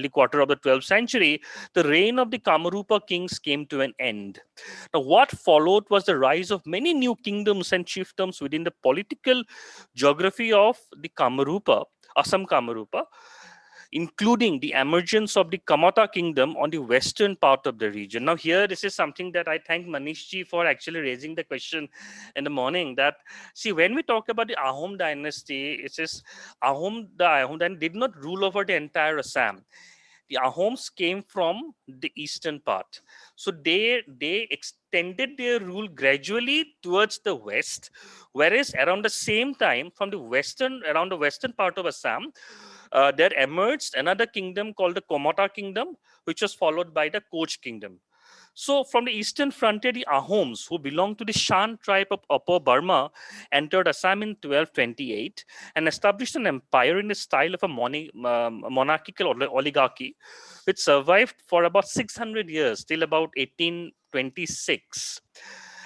quarter of the 12th century, the reign of the Kamarupa kings came to an end. Now, what followed was the rise of many new kingdoms and chiefdoms within the political geography of the Kamarupa, Assam Kamarupa, including the emergence of the Kamata kingdom on the western part of the region. Now here, this is something that I thank Manishji for actually raising the question in the morning, that, see, when we talk about the Ahom dynasty, it says the Ahom dynasty did not rule over the entire Assam. The Ahoms came from the eastern part. So they extended their rule gradually towards the west, whereas around the same time, around the western part of Assam, there emerged another kingdom called the Komata kingdom, which was followed by the Koch kingdom. So from the eastern frontier, the Ahoms, who belonged to the Shan tribe of Upper Burma, entered Assam in 1228 and established an empire in the style of a monarchical oligarchy, which survived for about 600 years, till about 1826,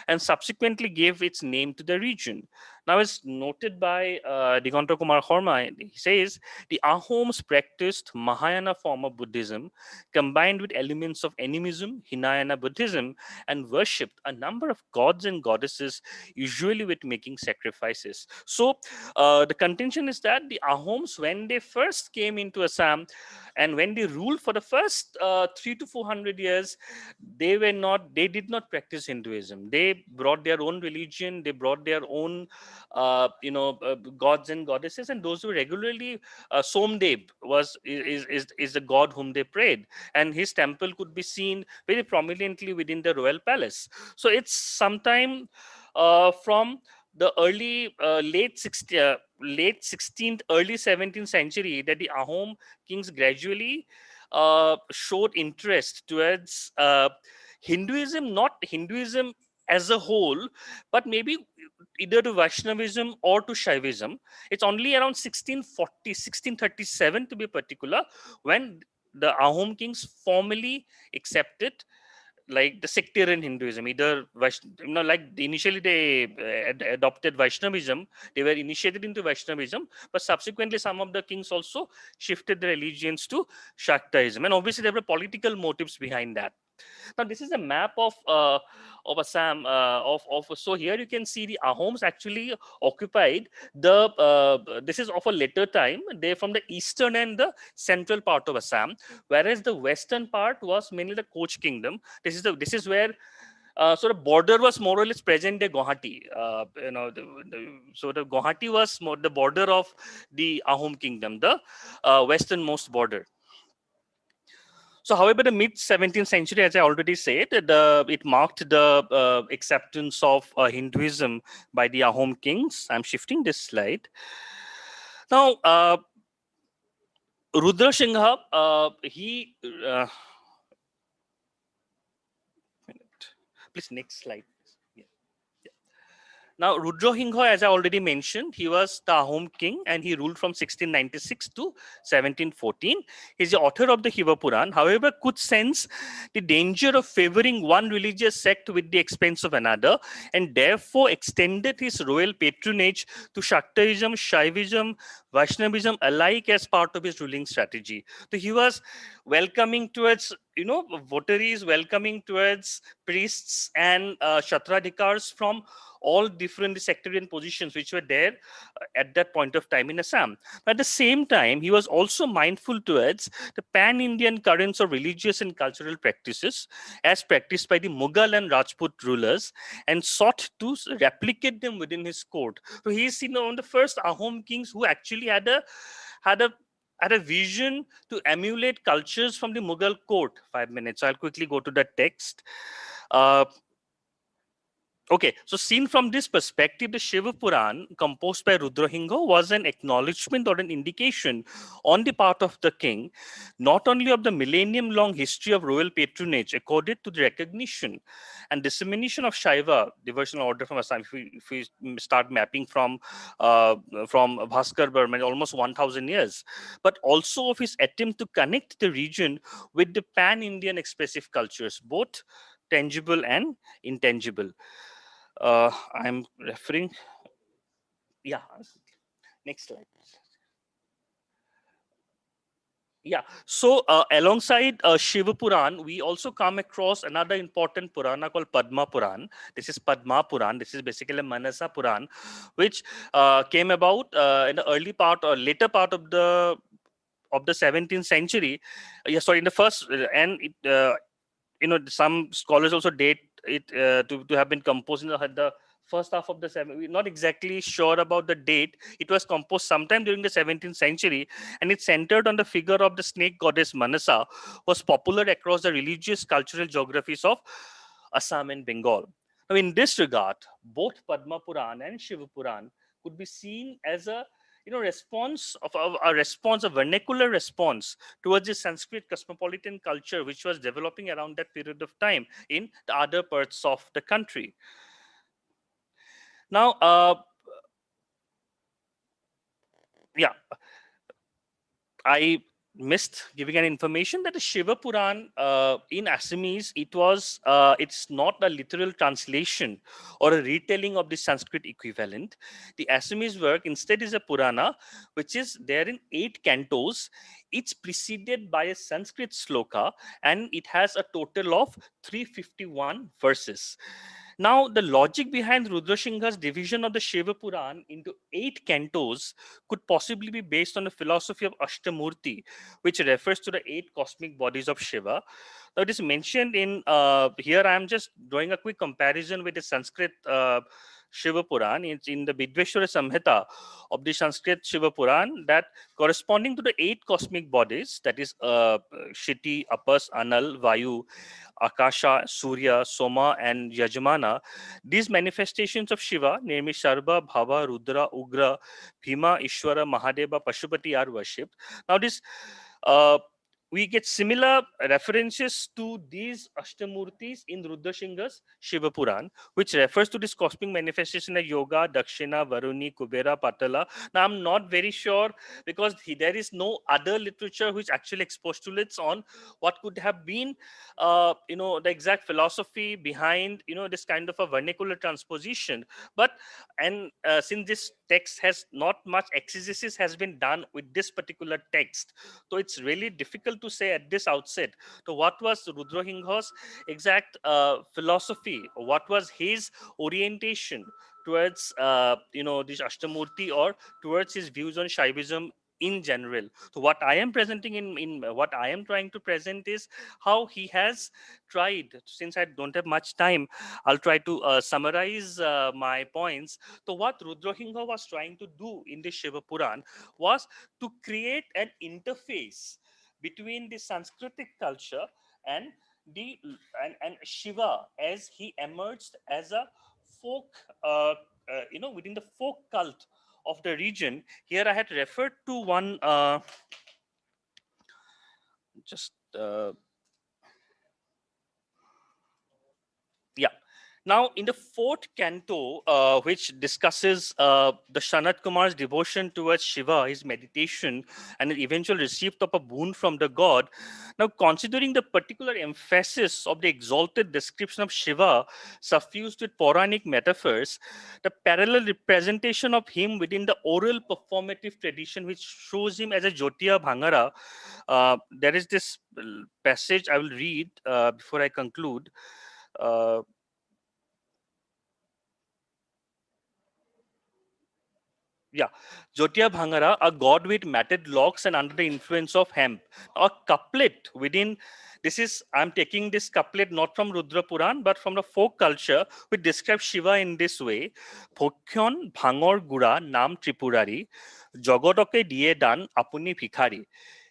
and subsequently gave its name to the region. Now, as noted by Diganta Kumar Horma, he says, the Ahoms practiced Mahayana form of Buddhism combined with elements of animism, Hinayana Buddhism, and worshipped a number of gods and goddesses, usually with making sacrifices. So the contention is that the Ahoms, when they first came into Assam and when they ruled for the first 300 to 400 years, they did not practice Hinduism. They brought their own religion, they brought their own gods and goddesses, and those who regularly Somdev is the god whom they prayed, and his temple could be seen very prominently within the royal palace. So it's sometime from the late 16th, early 17th century that the Ahom kings gradually showed interest towards Hinduism, not Hinduism as a whole, but maybe either to Vaishnavism or to Shaivism. It's only around 1637 to be particular, when the Ahom kings formally accepted like the sectarian Hinduism, either like initially they adopted Vaishnavism, they were initiated into Vaishnavism, but subsequently some of the kings also shifted their allegiance to Shaktaism, and obviously there were political motives behind that. Now this is a map of Assam. So here you can see the Ahoms actually occupied the. This is of a later time. They're from the eastern and the central part of Assam, whereas the western part was mainly the Koch kingdom. This is where. So the border was more or less present day Guwahati. So the Guwahati was more the border of the Ahom kingdom, the westernmost border. So, however, the mid 17th century, as I already said, it marked the acceptance of Hinduism by the Ahom kings. I'm shifting this slide. Now, Rudra Singha, please next slide. Now, Rudrohingha, as I already mentioned, he was the Ahom king and he ruled from 1696 to 1714. He's the author of the Shiva Puran, however, could sense the danger of favoring one religious sect with the expense of another, and therefore extended his royal patronage to Shaktaism, Shaivism, Vaishnavism alike as part of his ruling strategy. So he was welcoming towards, votaries, welcoming towards priests and Kshatradhikars from all different sectarian positions which were there at that point of time in Assam. At the same time, he was also mindful towards the pan-Indian currents of religious and cultural practices as practiced by the Mughal and Rajput rulers, and sought to replicate them within his court. So he is one of the first Ahom kings who actually had a vision to emulate cultures from the Mughal court. 5 minutes. I'll quickly go to the text. Okay, so seen from this perspective, the Shiva Puran, composed by Rudrahingha, was an acknowledgement or an indication on the part of the king, not only of the millennium-long history of royal patronage accorded to the recognition and dissemination of Shaiva, devotional order from Assam. If we start mapping from Bhaskar Burman, almost 1,000 years, but also of his attempt to connect the region with the pan-Indian expressive cultures, both tangible and intangible. I'm referring. Yeah, next slide. Yeah, so alongside Shiva Puran, we also come across another important Purana called Padma Puran. This is Padma Puran. This is basically a Manasa Puran, which came about in the early part or later part of the 17th century. In the first, and it, some scholars also date it to have been composed in the first half of the 7th. We're not exactly sure about the date. It was composed sometime during the 17th century, and it centered on the figure of the snake goddess Manasa, was popular across the religious cultural geographies of Assam and Bengal. Now, in this regard, both Padma Puran and Shiva Puran could be seen as a response of a vernacular response towards the Sanskrit cosmopolitan culture which was developing around that period of time in the other parts of the country. Now, I missed giving an information that the Shiva Puran in Assamese, it's not a literal translation or a retelling of the Sanskrit equivalent. The Assamese work instead is a Purana, which is there in 8 cantos. It's preceded by a Sanskrit sloka, and it has a total of 351 verses. Now, the logic behind Rudrasingha's division of the Shiva Puran into 8 cantos could possibly be based on the philosophy of Ashtamurti, which refers to the 8 cosmic bodies of Shiva. Now, it is mentioned in, here I am just drawing a quick comparison with the Sanskrit Shiva Puran. It's in the Bidveshwara Samhita of the Sanskrit Shiva Puran, that corresponding to the 8 cosmic bodies, that is Shiti, Apas, Anal, Vayu, Akasha, Surya, Soma, and Yajamana, these manifestations of Shiva, namely Sharva, Bhava, Rudra, Ugra, Bhima, Ishwara, Mahadeva, Pashupati, are worshipped. Now, this we get similar references to these Ashtamurtis in Rudrasingha's Shiva Puran, which refers to this cosmic manifestation of Yoga, Dakshina, Varuni, Kubera, Patala. Now, I'm not very sure because there is no other literature which actually expostulates on what could have been, the exact philosophy behind, this kind of a vernacular transposition. But, since this text has not much exegesis has been done with this particular text, so it's really difficult to say at this outset. So what was Rudrasingha's exact philosophy? What was his orientation towards this Ashtamurti, or towards his views on Shaivism in general? So what I am presenting in what I am trying to present is how he has tried. Since I don't have much time, I'll try to summarize my points. So what Rudrasingha was trying to do in the Shiva Puran was to create an interface between the Sanskritic culture and the and Shiva as he emerged as a folk, within the folk cult of the region. Here I had referred to one, yeah. Now, in the fourth canto, which discusses the Sanat Kumar's devotion towards Shiva, his meditation, and the eventual receipt of a boon from the god. Now, considering the particular emphasis of the exalted description of Shiva, suffused with Puranic metaphors, the parallel representation of him within the oral performative tradition, which shows him as a Jyotiya Bhangara, there is this passage I will read before I conclude. Yeah, Jyotiya Bhangara, a god with matted locks and under the influence of hemp. A couplet within this is, I'm taking this couplet not from Rudra Puran, but from the folk culture, which describes Shiva in this way. Bhokyon Bhangor Gura Nam Tripurari, Jogodoke Die Dan Apuni Bhikhari.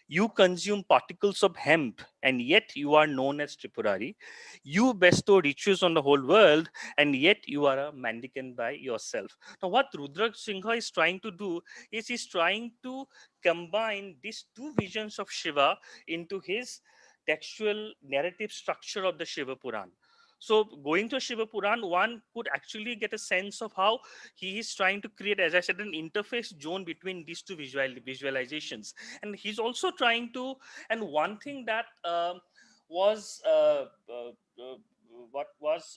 You consume particles of hemp, and yet you are known as Tripurari. You bestow riches on the whole world, and yet you are a mendicant by yourself. Now, what Rudrasingha is trying to do is he's trying to combine these two visions of Shiva into his textual narrative structure of the Shiva Puran. So going to Shiva Puran, one could actually get a sense of how he is trying to create, as I said, an interface zone between these two visualizations. And he's also trying to, and one thing that was what was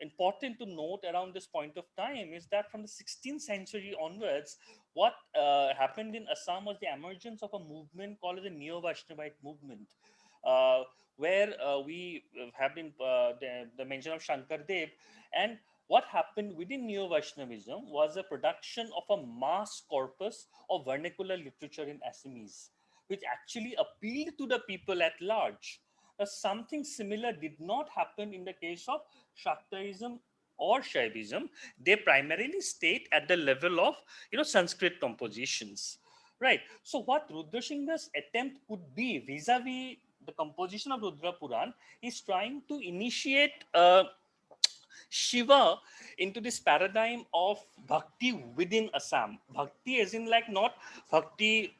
important to note around this point of time is that from the 16th century onwards, what happened in Assam was the emergence of a movement called the Neo-Vaishnavite movement, where we have been the mention of Shankar Dev. And what happened within Neo-Vaishnavism was a production of a mass corpus of vernacular literature in Assamese, which actually appealed to the people at large. Something similar did not happen in the case of Shaktaism or Shaivism. They primarily stayed at the level of Sanskrit compositions, right? So what Rudrasingha's attempt could be vis-a-vis the composition of Rudra Puran is trying to initiate Shiva into this paradigm of bhakti within Assam. Bhakti as in like not bhakti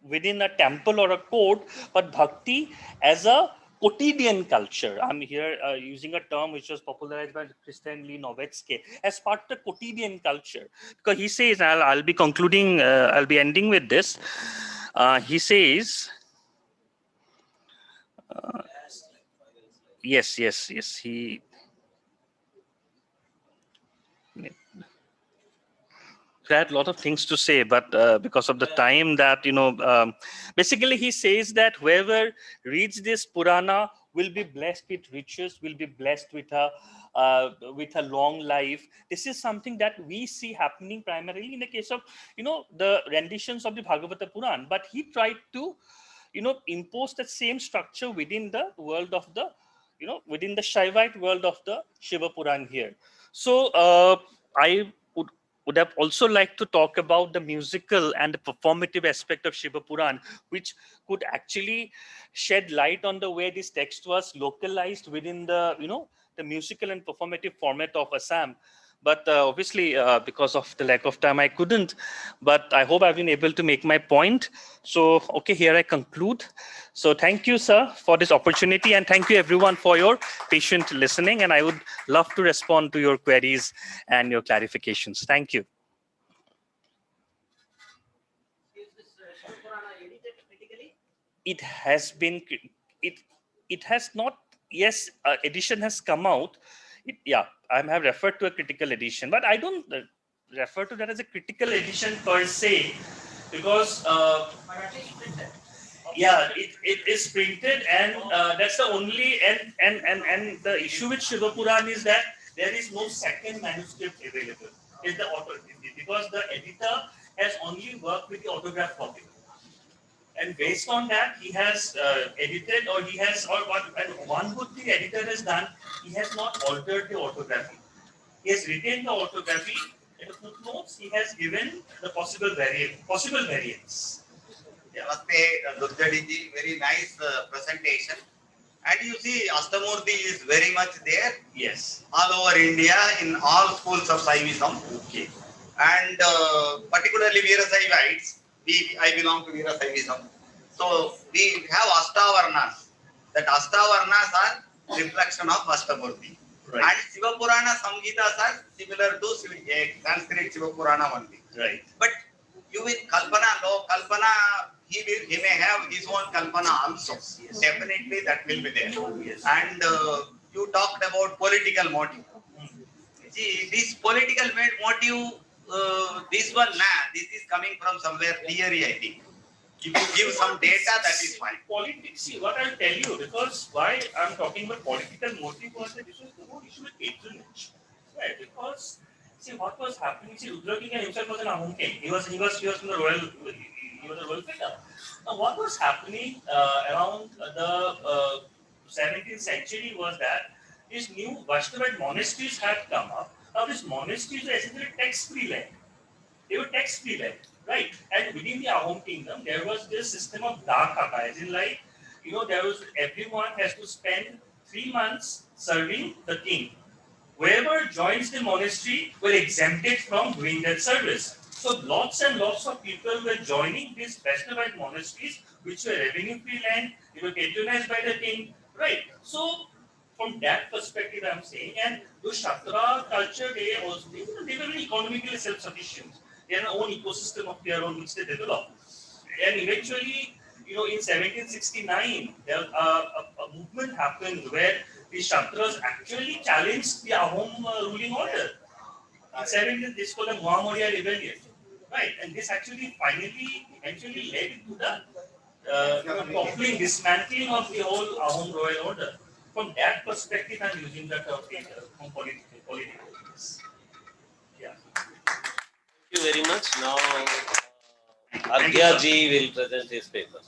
within a temple or a court, but bhakti as a quotidian culture. I'm here using a term which was popularized by Christian Lee Nowitzki as part of the quotidian culture. Because he says, I'll be concluding, I'll be ending with this. He says, yes, he... I had a lot of things to say, but because of the time that, basically he says that whoever reads this Purana will be blessed with riches, will be blessed with a long life. This is something that we see happening primarily in the case of, the renditions of the Bhagavata Puran. But he tried to, impose that same structure within the world of the, within the Shaivite world of the Shiva Puran here. So I would have also liked to talk about the musical and the performative aspect of Shiva Puran, which could actually shed light on the way this text was localized within the, the musical and performative format of Assam. but obviously because of the lack of time, I couldn't. But I hope I've been able to make my point. So, okay, here I conclude. So thank you, sir, for this opportunity, and thank you everyone for your patient listening. And I would love to respond to your queries and your clarifications. Thank you. It has been, it has not, yes, edition has come out. Yeah, I have referred to a critical edition, but I don't refer to that as a critical edition per se, because yeah, it is printed, and that's the only, and the issue with Shiva Puran is that there is no second manuscript available. Is the author, because the editor has only worked with the autograph copy. And based on that, he has edited, or he has, or what, and one good thing editor has done, he has not altered the orthography. He has retained the orthography. In the footnotes, he has given the possible variants. Namaste, Durgadi ji, very nice presentation. And you see, Astamurti is very much there. Yes. All over India, in all schools of Shaivism. Okay. And particularly Veerasaivites. I belong to Veerasaivism. So we have Ashtavarnas. That Ashtavarnas are reflection of Astamurti. Right. And Shiva Purana Samhitas are similar to Sanskrit Shiva Purana only. Right. But you with Kalpana, no Kalpana, he may have his own Kalpana also. Yes. Definitely that will be there. Yes. And you talked about political motive. See, this political motive, this one, this is coming from somewhere theory, I think. If you give some data, that is fine. Politics, see, what I'll tell you, because why I'm talking about political motive was that this was the whole issue with patronage. Right, because, see, what was happening, see, Rudra King himself was an Ahom king. He was from the royal, he was a royal figure. Now, what was happening around the 17th century was that these new Vaishnavite monasteries had come up. Now, these monasteries were essentially tax-free land. They were tax-free land, right? And within the Ahom kingdom, there was this system of dakaka, as in like, you know, there was, everyone has to spend 3 months serving the king. Whoever joins the monastery were exempted from doing that service. So lots and lots of people were joining these Vaishnavite monasteries, which were revenue-free land. They were patronized by the king, right? So from that perspective, I'm saying, and the Shatra culture, they also, they were very economically self-sufficient. They had their own ecosystem of their own, which they developed. And eventually, you know, in 1769, there a movement happened where the Shatras actually challenged the Ahom ruling order. In 17, this called the Muhammadiyya rebellion, right? And this actually eventually led to the toppling, dismantling of the whole Ahom royal order. From that perspective, I'm using the term from political. Yeah. Thank you very much. Now, Arghya ji will present his paper.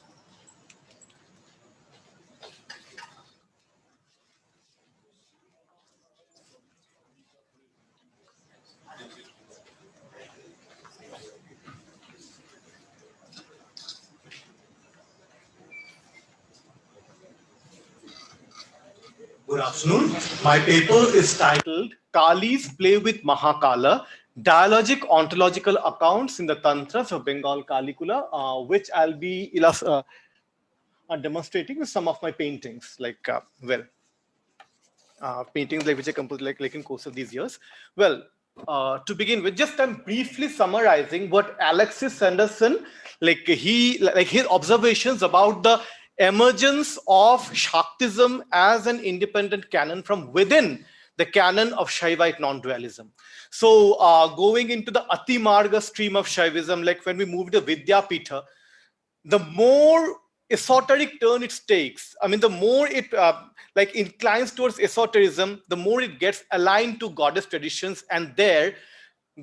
Good afternoon. My paper is titled Kali's Play with Mahakala, Dialogic Ontological Accounts in the Tantras of Bengal Kalikula, which I'll be demonstrating with some of my paintings, like, paintings like which I composed like in course of these years. Well, to begin with, just I'm briefly summarizing what Alexis Sanderson, his observations about the emergence of Shaktism as an independent canon from within the canon of Shaivite non-dualism. So going into the Ati Marga stream of Shaivism, like when we moved to Vidyapitha, the more esoteric turn it takes, I mean, the more it inclines towards esotericism, the more it gets aligned to goddess traditions, and there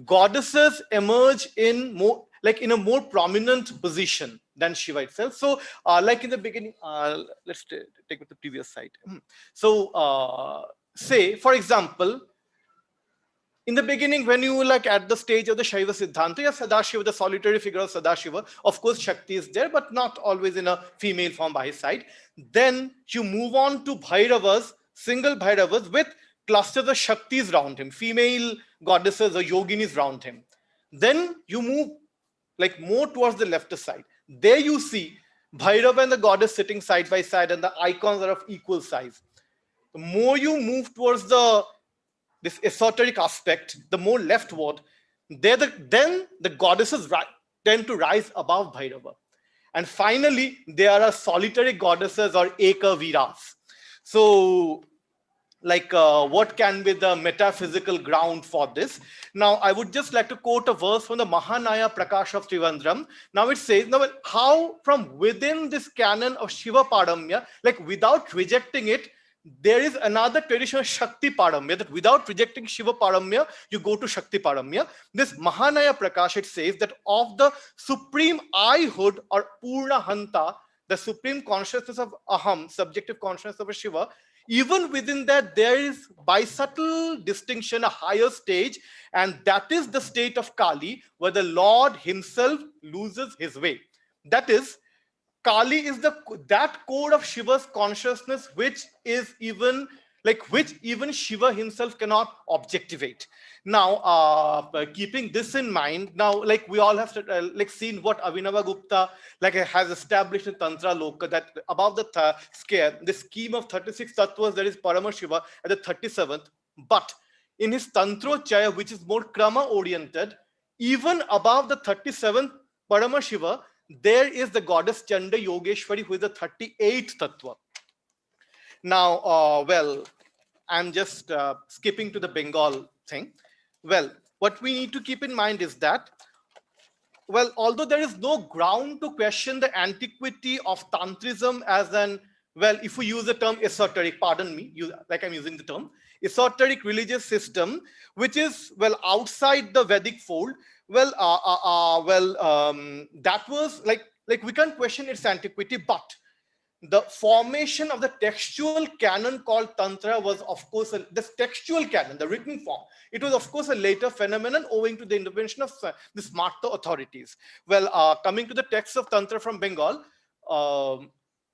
goddesses emerge in more in a more prominent position than Shiva itself. So like in the beginning, let's take with the previous slide. So say, for example, in the beginning, when you at the stage of the Shaiva Siddhanta, yeah, Sadashiva, the solitary figure of Sadashiva, of course Shakti is there, but not always in a female form by his side. Then you move on to Bhairavas, single Bhairavas with clusters of Shaktis around him, female goddesses or yoginis around him. Then you move like more towards the left side. There you see Bhairava and the goddess sitting side by side, and the icons are of equal size. The more you move towards this esoteric aspect, the more leftward, then the goddesses tend to rise above Bhairava. And finally, there are solitary goddesses or Eka Viras. So, like what can be the metaphysical ground for this? Now, I would just like to quote a verse from the Mahanaya Prakash of Trivandrum. Now it says, now how from within this canon of Shiva Paramya, like without rejecting it, there is another tradition of Shakti Paramya, that without rejecting Shiva Paramya, you go to Shakti Paramya. This Mahanaya Prakash, it says that of the supreme I-hood or Purna Hanta, the supreme consciousness of Aham, subjective consciousness of a Shiva, even within that, there is by subtle distinction a higher stage, and that is the state of Kali, where the Lord himself loses his way. That is, Kali is that core of Shiva's consciousness, which even Shiva himself cannot objectivate. Now, keeping this in mind, now like we all have seen what Abhinava Gupta has established in Tantra Loka, that above the scale, the scheme of 36 tattvas, there is Parama Shiva at the 37th. But in his Tantrochaya, which is more Krama oriented, even above the 37th Parama Shiva, there is the goddess Chanda Yogeshwari, who is the 38th tattva. Now, well, I'm just skipping to the Bengal thing. Well, what we need to keep in mind is that, well, although there is no ground to question the antiquity of Tantrism as an, well, if we use the term esoteric, pardon me, like I'm using the term, esoteric religious system, which is, well, outside the Vedic fold, well, that was like we can't question its antiquity, but the formation of the textual canon called Tantra was, of course, this textual canon, the written form. It was, of course, a later phenomenon owing to the intervention of the smarta authorities. Well, coming to the texts of Tantra from Bengal,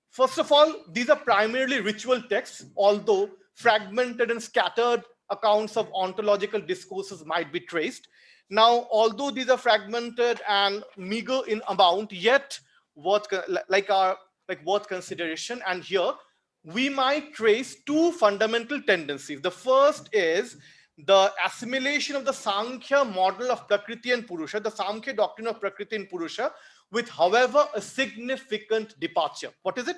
first of all, these are primarily ritual texts, although fragmented and scattered accounts of ontological discourses might be traced. Now, although these are fragmented and meager in amount, yet worth consideration. And here we might trace two fundamental tendencies. The first is the assimilation of the Sankhya model of Prakriti and Purusha, the Sankhya doctrine of Prakriti and Purusha, with, however, a significant departure. What is it?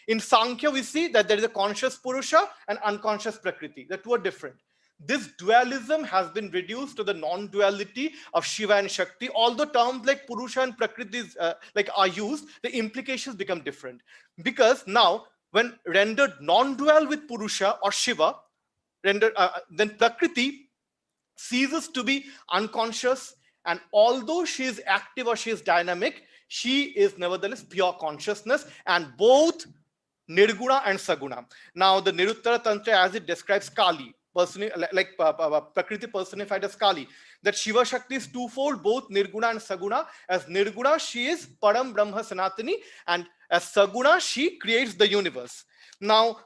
In Sankhya, we see that there is a conscious Purusha and unconscious Prakriti. The two are different. This dualism has been reduced to the non-duality of Shiva and Shakti. Although terms like Purusha and Prakriti are used, the implications become different. Because now, when rendered non-dual with Purusha or Shiva, then Prakriti ceases to be unconscious, and although she is active or she is dynamic, she is nevertheless pure consciousness, and both Nirguna and Saguna. Now, the Niruttara Tantra, as it describes Kali, Prakriti personified as Kali, that Shiva Shakti is twofold, both Nirguna and Saguna. As Nirguna, she is Param Brahma Sanatani, and as Saguna, she creates the universe. Now,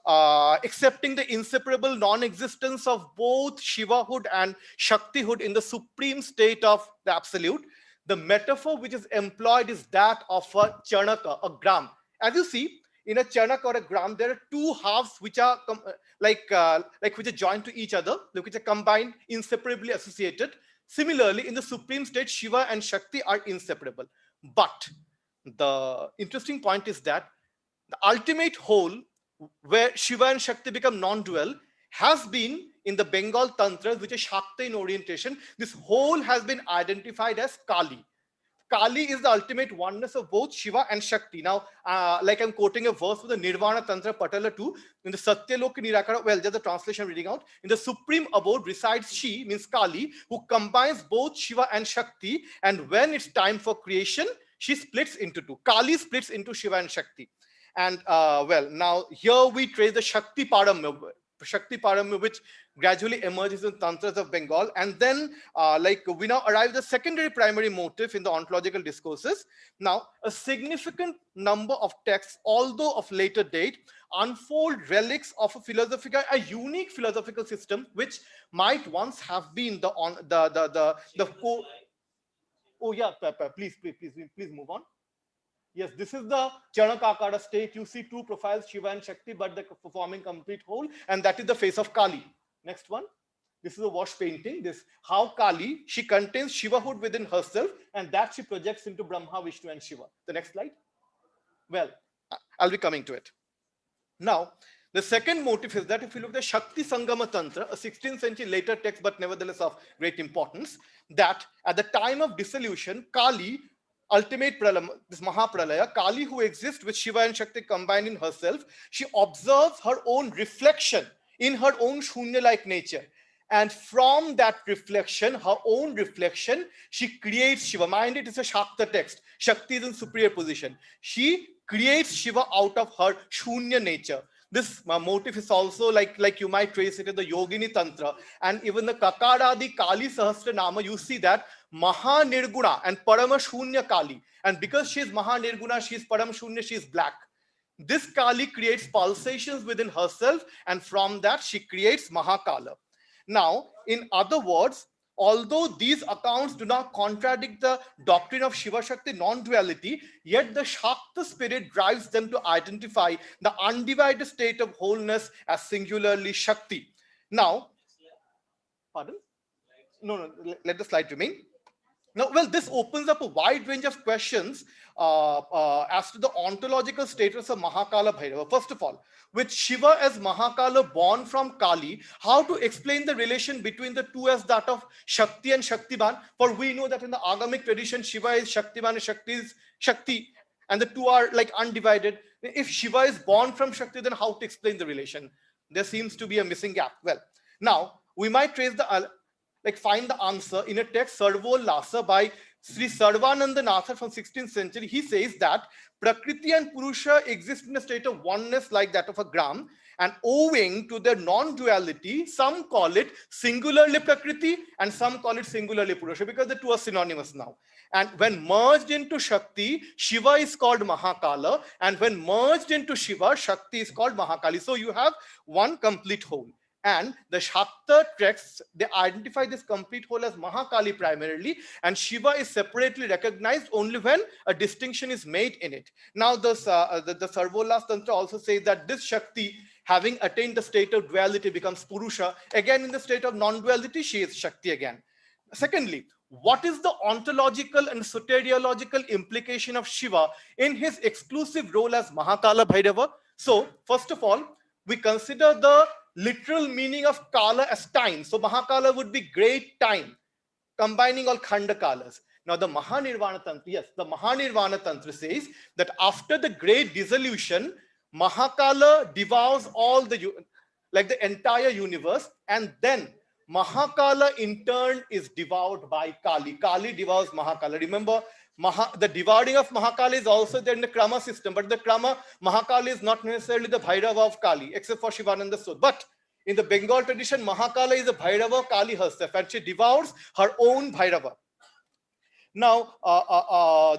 accepting the inseparable non-existence of both Shivahood and Shaktihood in the supreme state of the absolute, the metaphor which is employed is that of a Chanaka, a gram. As you see, in a Chanaka or a gram, there are two halves which are which are joined to each other, which are combined, inseparably associated. Similarly, in the supreme state, Shiva and Shakti are inseparable. But the interesting point is that the ultimate whole, where Shiva and Shakti become non-dual, has been in the Bengal Tantras, which is Shakti in orientation. This whole has been identified as Kali. Kali is the ultimate oneness of both Shiva and Shakti. Now, like I'm quoting a verse from the Nirvana Tantra Patala 2, in the Satyaloka Nirakara, well, just the translation I'm reading out. In the supreme abode resides she, means Kali, who combines both Shiva and Shakti, and when it's time for creation, she splits into two. Kali splits into Shiva and Shakti. And well, now here we trace the Shakti Paramya, Shakti Paramya, which gradually emerges in Tantras of Bengal. And then like we now arrive at the secondary primary motif in the ontological discourses. Now, a significant number of texts, although of later date, unfold relics of a unique philosophical system, which might once have been oh yeah, please move on. Yes, this is the Chanakakara state. You see two profiles, Shiva and Shakti, but they're forming complete whole, and that is the face of Kali. Next one. This is a wash painting. This how Kali, she contains Shivahood within herself, and that she projects into Brahma, Vishnu, and Shiva. The next slide. Well, I'll be coming to it. Now, the second motif is that if you look at the Shakti Sangama Tantra, a 16th century later text, but nevertheless of great importance, that at the time of dissolution, Kali, ultimate pralam, this Mahapralaya, Kali, who exists with Shiva and Shakti combined in herself, she observes her own reflection in her own Shunya-like nature. And from that reflection, her own reflection, she creates Shiva. Mind it is a Shakta text. Shakti is in superior position. She creates Shiva out of her Shunya nature. This motif is also like you might trace it in the Yogini Tantra, and even the Kakaradi Kali Sahasra Nama, you see that Maha Nirguna and Parama Shunya Kali. And because she is Maha Nirguna, she is Param Shunya, she is black. This Kali creates pulsations within herself, and from that she creates Mahakala. Now, in other words, although these accounts do not contradict the doctrine of Shiva Shakti non-duality, yet the Shakta spirit drives them to identify the undivided state of wholeness as singularly Shakti. Now, pardon? No, let the slide remain. Now, well, this opens up a wide range of questions as to the ontological status of Mahakala Bhairava. First of all, with Shiva as Mahakala born from Kali, how to explain the relation between the two as that of Shakti and Shaktiman? For we know that in the Agamic tradition, Shiva is Shaktiman and Shakti is Shakti, and the two are like undivided. If Shiva is born from Shakti, then how to explain the relation? There seems to be a missing gap. Well, now we might trace the find the answer in a text Sarvollasa by Sri Sarvananda Natha from 16th century. He says that Prakriti and Purusha exist in a state of oneness like that of a gram, and owing to their non-duality, some call it singularly Prakriti and some call it singularly Purusha, because the two are synonymous now. And when merged into Shakti, Shiva is called Mahakala, and when merged into Shiva, Shakti is called Mahakali. So you have one complete whole. And the Shakta texts, they identify this complete whole as Mahakali primarily, and Shiva is separately recognized only when a distinction is made in it. Now, the Sarvollasa Tantra also says that this Shakti, having attained the state of duality, becomes Purusha. Again, in the state of non-duality, she is Shakti again. Secondly, what is the ontological and soteriological implication of Shiva in his exclusive role as Mahakala Bhairava? So, first of all, we consider the literal meaning of Kala as time. So Mahakala would be great time, combining all Khanda Kalas. Now the Mahanirvana Tantra, yes, the Mahanirvana Tantra says that after the great dissolution, Mahakala devours all the entire universe, and then Mahakala in turn is devoured by Kali. Kali devours Mahakala. Remember, the devouring of Mahakali is also there in the Krama system, but the Krama, Mahakali is not necessarily the Bhairava of Kali, except for Shivananda Sut. But in the Bengal tradition, Mahakala is a Bhairava of Kali herself, and she devours her own Bhairava. Now,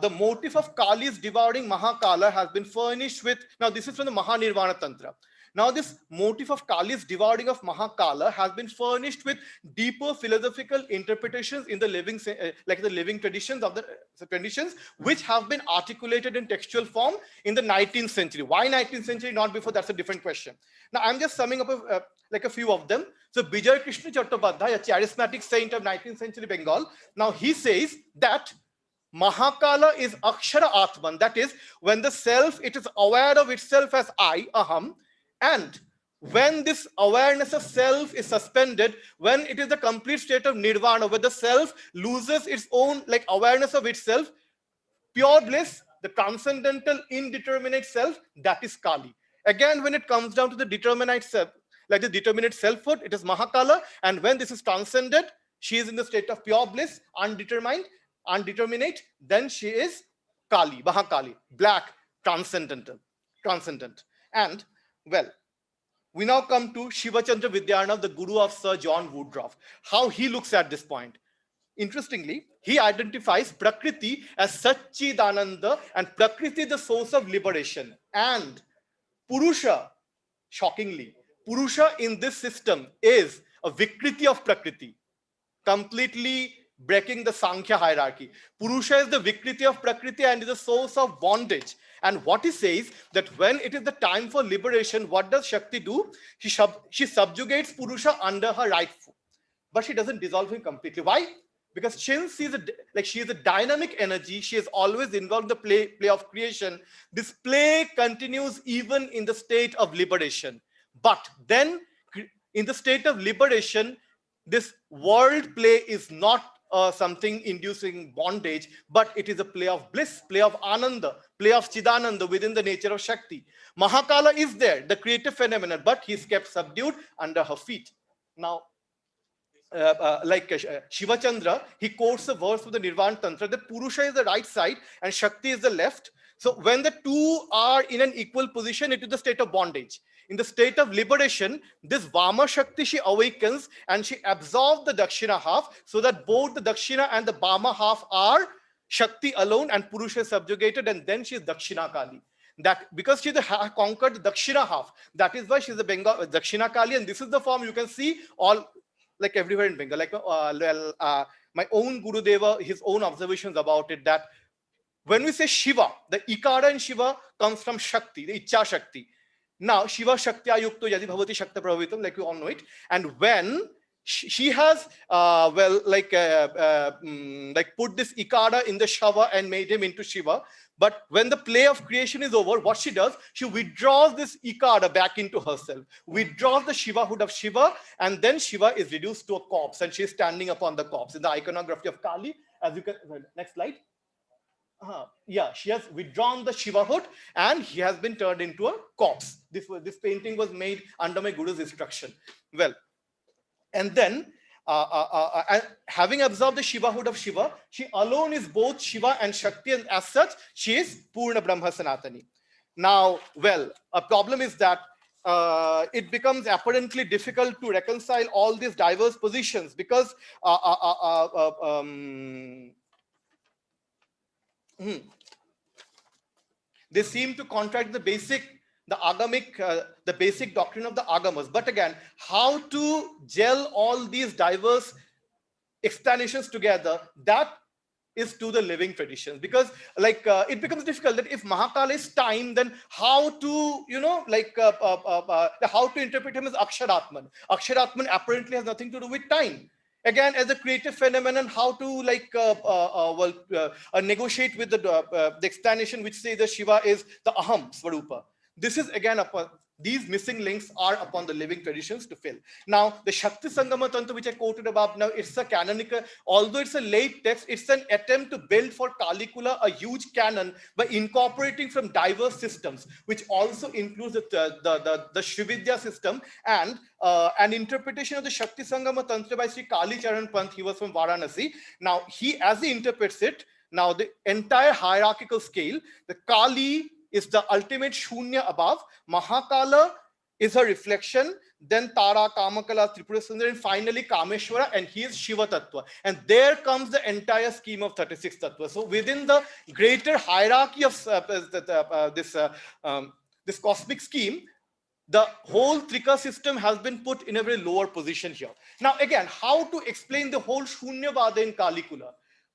the motif of Kali's devouring Mahakala has been furnished with, now this is from the Mahanirvana Tantra. Now, this motif of Kali's devouring of Mahakala has been furnished with deeper philosophical interpretations in the living, the living traditions of the traditions, which have been articulated in textual form in the 19th century. Why 19th century, not before? That's a different question. Now, I'm just summing up a few of them. So, Bijay Krishna Chattopadhyay, a charismatic saint of 19th century Bengal, now he says that Mahakala is Akshara Atman. That is, when the self, it is aware of itself as I, Aham. And when this awareness of self is suspended, when it is the complete state of nirvana, where the self loses its own awareness of itself, pure bliss, the transcendental indeterminate self, that is Kali. Again, when it comes down to the determinate self, like the determinate selfhood, it is Mahakala. And when this is transcended, she is in the state of pure bliss, undetermined, undeterminate, then she is Kali, Mahakali, black, transcendent. And well, we now come to Shiva Chandra Vidyarnath, the guru of Sir John Woodruff, how he looks at this point. Interestingly, he identifies Prakriti as Satchidananda and Prakriti the source of liberation. And Purusha, shockingly, Purusha in this system is a Vikriti of Prakriti, completely breaking the Sankhya hierarchy. Purusha is the Vikriti of Prakriti and is the source of bondage. And what he says that when it is the time for liberation, what does Shakti do? She subjugates Purusha under her right foot, but she doesn't dissolve him completely. Why? Because since she is a dynamic energy, she is always involved in the play of creation. This play continues even in the state of liberation. But then in the state of liberation, this world play is not something inducing bondage, but it is a play of bliss, play of ananda, play of chidananda within the nature of Shakti. Mahakala is there, the creative phenomenon, but he is kept subdued under her feet. Now, Shiva Chandra, he quotes a verse of the Nirvana Tantra that Purusha is the right side and Shakti is the left. So when the two are in an equal position, it is the state of bondage. In the state of liberation, this Vama Shakti, she awakens and she absorbs the Dakshina half, so that both the Dakshina and the Vama half are Shakti alone and Purusha is subjugated, and then she is Dakshina Kali. That because she conquered the Dakshina half, that is why she is the Bengal Dakshina Kali, and this is the form you can see all like everywhere in Bengal. Like my own Gurudeva, his own observations about it, that when we say Shiva, the Ikara in Shiva comes from Shakti, the Icha Shakti. Now, Shiva Shakti Ayukto Yadi Bhavati Shakta Prabhavitam, like you all know it. And when she has, put this Ikara in the Shava and made him into Shiva. But when the play of creation is over, what she does, she withdraws this Ikara back into herself, withdraws the Shivahood of Shiva, and then Shiva is reduced to a corpse, and she is standing upon the corpse. In the iconography of Kali, as you can, next slide. Yeah, she has withdrawn the Shivahood and he has been turned into a corpse. This painting was made under my Guru's instruction. Well, and then having absorbed the Shivahood of Shiva, she alone is both Shiva and Shakti, and as such, she is Purna Brahma Sanatani. Now, well, a problem is that it becomes apparently difficult to reconcile all these diverse positions because they seem to contract the basic doctrine of the agamas. But again, how to gel all these diverse explanations together, that is to the living traditions, because it becomes difficult that if Mahakala is time, then how to how to interpret him as Aksharatman. Aksharatman apparently has nothing to do with time. Again, as a creative phenomenon, how to negotiate with the explanation which says that Shiva is the Aham Swarupa. This is again these missing links are upon the living traditions to fill. Now, the Shakti Sangama Tantra, which I quoted above, now it's a canonical, although it's a late text, it's an attempt to build for Kalikula a huge canon by incorporating from diverse systems, which also includes the Srividya system and an interpretation of the Shakti Sangama Tantra by Sri Kali Charan Pant. He was from Varanasi. Now, as he interprets it, now the entire hierarchical scale, the Kali is the ultimate Shunya above, Mahakala is a reflection, then Tara, Kamakala, Tripura Sundari, and finally Kameshwara, and he is Shiva Tattva. And there comes the entire scheme of 36 Tattva. So within the greater hierarchy of this cosmic scheme, the whole Trika system has been put in a very lower position here. Now again, how to explain the whole Shunyavada in Kalikula?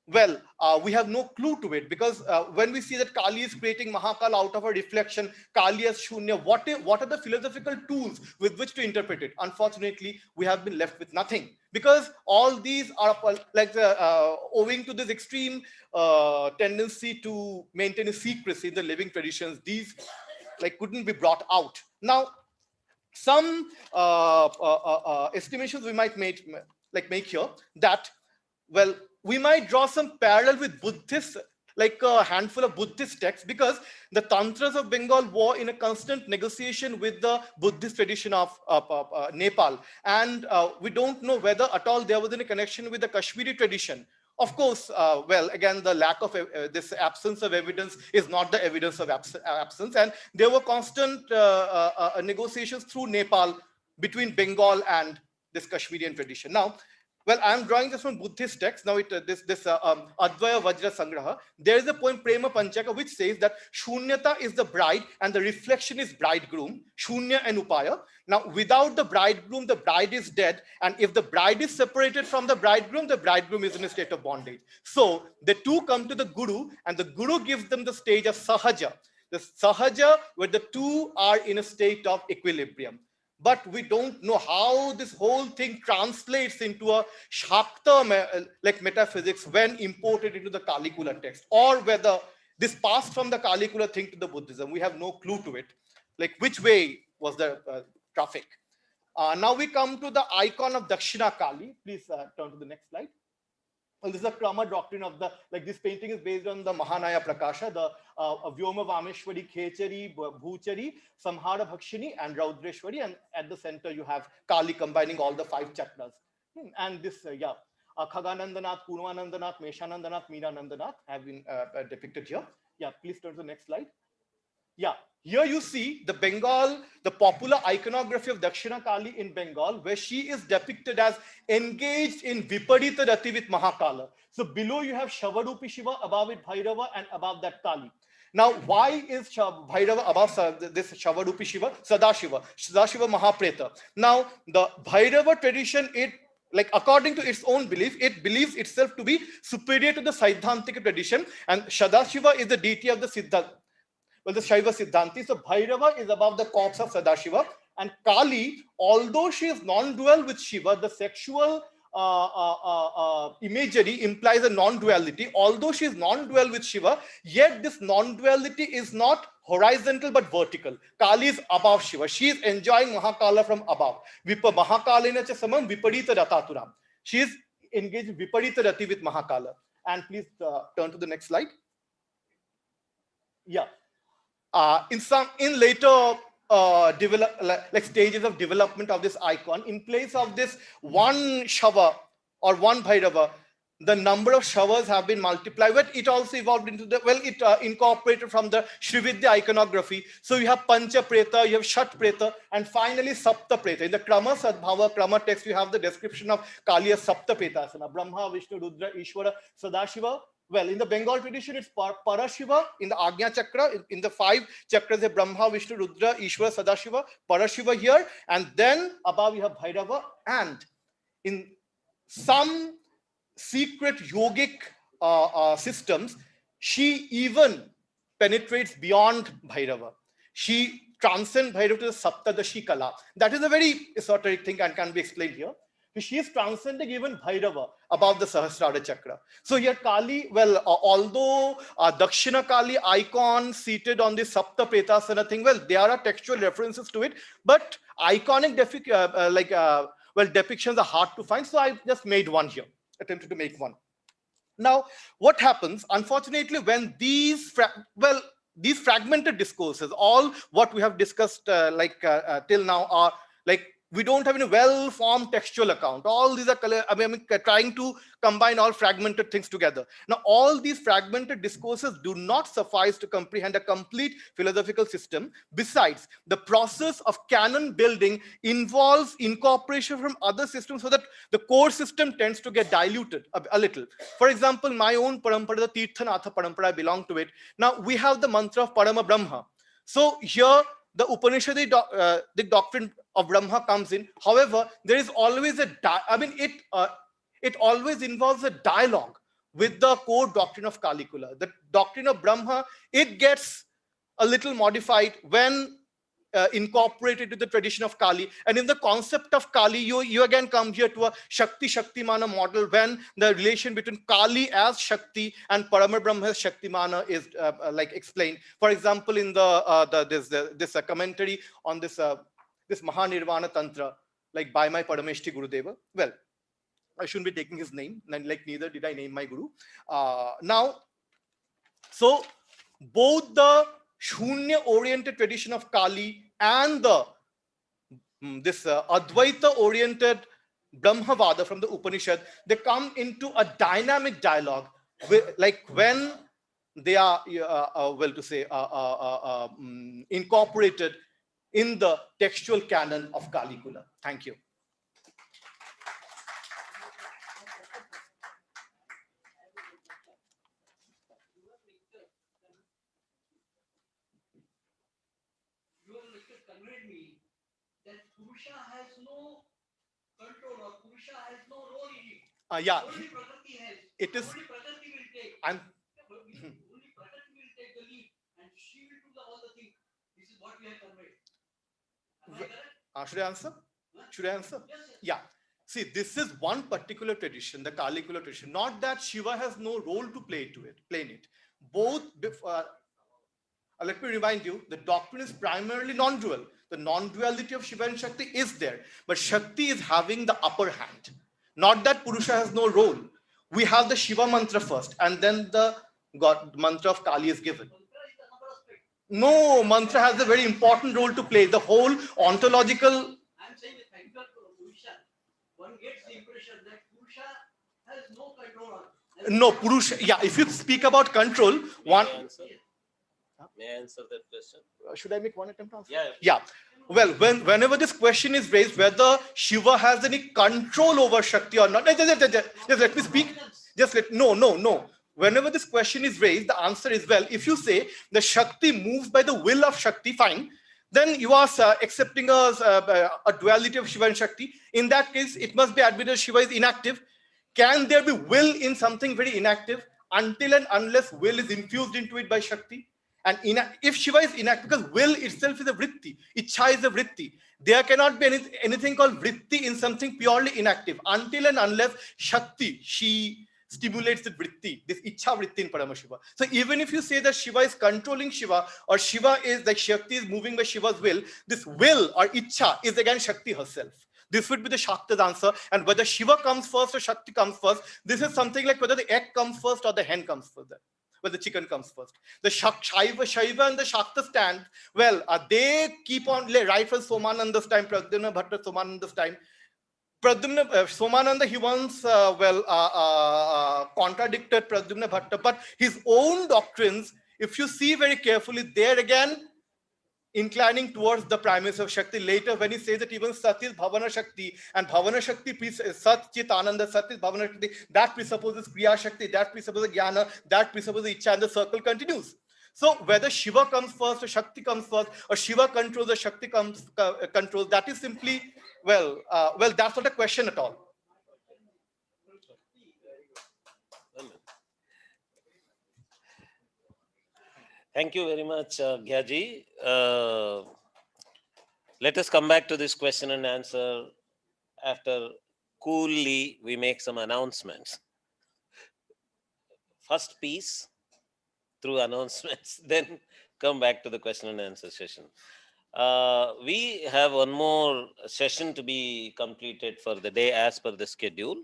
Well, we have no clue to it, because when we see that Kali is creating Mahakala out of a reflection, Kali as Shunya, what are the philosophical tools with which to interpret it? Unfortunately, we have been left with nothing, because all these are owing to this extreme tendency to maintain a secrecy in the living traditions. These couldn't be brought out. Now, some estimations we might make here that, well, we might draw some parallel with Buddhists, like a handful of Buddhist texts, because the Tantras of Bengal were in a constant negotiation with the Buddhist tradition of Nepal. And we don't know whether at all there was any connection with the Kashmiri tradition, Of course, well, again, the lack of this absence of evidence is not the evidence of absence. And there were constant negotiations through Nepal between Bengal and this Kashmirian tradition. Now, well, I'm drawing this from Buddhist text. Now, this Advaya Vajra Sangraha, there is a poem Prema Panchaka which says that Shunyata is the bride and the reflection is bridegroom, Shunya and Upaya. Now, without the bridegroom, the bride is dead. And if the bride is separated from the bridegroom is in a state of bondage. So the two come to the Guru, and the Guru gives them the stage of Sahaja. The Sahaja, where the two are in a state of equilibrium. But we don't know how this whole thing translates into a Shakta like metaphysics when imported into the Kalikula text, or whether this passed from the Kalikula thing to the Buddhism. We have no clue to it, like which way was the traffic. Now we come to the icon of Dakshina Kali. Please turn to the next slide. Well, this is a Krama doctrine of the, like this painting is based on the Mahanaya Prakasha, the Vyoma Vameshwari, Khechari, Bhuchari, Samhara Bhakshini, and Raudreshwari. And at the center, you have Kali combining all the 5 chakras. And this, Khaganandanath, Purvanandanath, Meshanandanath, Meenanandanath have been depicted here. Yeah, please turn to the next slide. Yeah, here you see the Bengal, the popular iconography of Dakshina Kali in Bengal, where she is depicted as engaged in Viparita Rati with Mahakala. So below you have Shavarupi Shiva, above it Bhairava, and above that Kali. Now, why is Bhairava above this Shavarupi Shiva? Sadashiva Mahapreta. Now, the Bhairava tradition, like according to its own belief, it believes itself to be superior to the Siddhantika tradition, and Sadashiva is the deity of the Siddha. Well, the Shaiva Siddhanti. So Bhairava is above the corpse of Sadashiva, and Kali, although she is non-dual with Shiva, the sexual imagery implies a non-duality. Although she is non-dual with Shiva, yet this non-duality is not horizontal but vertical. Kali is above Shiva. She is enjoying Mahakala from above. Mahakalena cha samam viparita rataturam. She is engaged in viparita rati with Mahakala. And please turn to the next slide. Yeah. In later stages of development of this icon, in place of this one Shava or one Bhairava, the number of Shavas have been multiplied, but it also evolved into the, well, it incorporated from the Srividya iconography. So you have Pancha Preta, you have Shat Preta, and finally Sapta Preta. In the Krama Sadbhava Krama text, you have the description of Kali as Sapta Pretasana, Brahma, Vishnu, Rudra, Ishvara, Sadashiva. Well, in the Bengal tradition, it's Parashiva in the Agnya Chakra. In the 5 chakras, the Brahma, Vishnu, Rudra, Ishvara, Sadashiva, Parashiva here. And then above you have Bhairava. And in some secret yogic systems, she even penetrates beyond Bhairava. She transcends Bhairava to the Saptadashi Kala. That is a very esoteric thing and can be explained here. She is transcending even Bhairava above the Sahasrara Chakra. So here Kali, well, although Dakshina Kali icon seated on the Sapta Pretasana thing, well, there are textual references to it, but iconic depictions are hard to find. So I just made one here, attempted to make one. Now, what happens, unfortunately, when these fragmented discourses, all what we have discussed till now are like, we don't have any well-formed textual account. All these are, trying to combine all fragmented things together. Now, all these fragmented discourses do not suffice to comprehend a complete philosophical system. Besides, the process of canon building involves incorporation from other systems so that the core system tends to get diluted a little. For example, my own parampara, the Tirthanatha parampara, I belong to it. Now, we have the mantra of Parama Brahma. So here, the Upanishadic the doctrine of Brahma comes in. However, there is always it always involves a dialogue with the core doctrine of Kalikula. The doctrine of Brahma, it gets a little modified when incorporated to the tradition of Kali. And in the concept of Kali, you again come here to a Shakti-Shaktimana model when the relation between Kali as Shakti and Parama Brahma as Shaktimana is explained. For example, in this commentary on this Mahanirvana Tantra, like by my Parameshti Gurudeva. Well, I shouldn't be taking his name, like neither did I name my Guru. So both the Shunya-oriented tradition of Kali and this Advaita-oriented Brahmavada from the Upanishad, they come into a dynamic dialogue, like when they are, incorporated in the textual canon of Caligula. Thank you. Conveyed me that Purusha has no control or Purusha has no role in it. Yeah, only Prakriti has. it is. Only Prakriti will take. Only Prakriti will take the lead, and she will do all the things. This is what we have conveyed. Am I correct? Should I answer? Should I answer? Yes, yes. Yeah. See, this is one particular tradition, the Caligula tradition. Not that Shiva has no role to play in it. Both. Let me remind you, the doctrine is primarily non-dual. The non-duality of Shiva and Shakti is there, but Shakti is having the upper hand. Not that Purusha has no role. We have the Shiva mantra first, and then the God mantra of Kali is given. No, mantra has a very important role to play. The whole ontological. I'm saying with technical Purusha, one gets the impression that Purusha has no control. No, Purusha. Yeah, if you speak about control, one. May I answer that question? Should I make one attempt to answer? Yeah. Yeah. Well, whenever this question is raised, whether Shiva has any control over Shakti or not, just let me speak. No. Whenever this question is raised, the answer is, well, if you say the Shakti moves by the will of Shakti, fine. Then you are accepting a duality of Shiva and Shakti. In that case, it must be admitted Shiva is inactive. Can there be will in something very inactive until and unless will is infused into it by Shakti? And if Shiva is inactive, because will itself is a vritti, Ichha is a vritti. There cannot be anything called vritti in something purely inactive until and unless Shakti, she stimulates the vritti, this Ichha vritti in Paramashiva. So even if you say that Shiva is controlling Shiva, or Shiva is like Shakti is moving by Shiva's will, this will or Ichha is again Shakti herself. This would be the Shakta's answer. And whether Shiva comes first or Shakti comes first, this is something like whether the egg comes first or the hen comes first. Where the chicken comes first. The Shaiva and the Shakta stand, well, they keep on, right from Somananda's time, Pradyumna Bhatta Somananda's time. Somananda, he once, contradicted Pradyumna Bhatta, but his own doctrines, if you see very carefully, there again, inclining towards the primacy of Shakti. Later, when he says that even Sat is Bhavana Shakti, and Bhavana Shakti, Sat Chit Ananda, Sat is Bhavana Shakti, that presupposes Kriya Shakti, that presupposes Jnana, that presupposes Ichha, and the circle continues. So whether Shiva comes first or Shakti comes first, or Shiva controls or Shakti controls, that is simply, well, that's not a question at all. Thank you very much, Gyaji. Let us come back to this question and answer after coolly we make some announcements. First piece through announcements, then come back to the question and answer session. We have one more session to be completed for the day as per the schedule.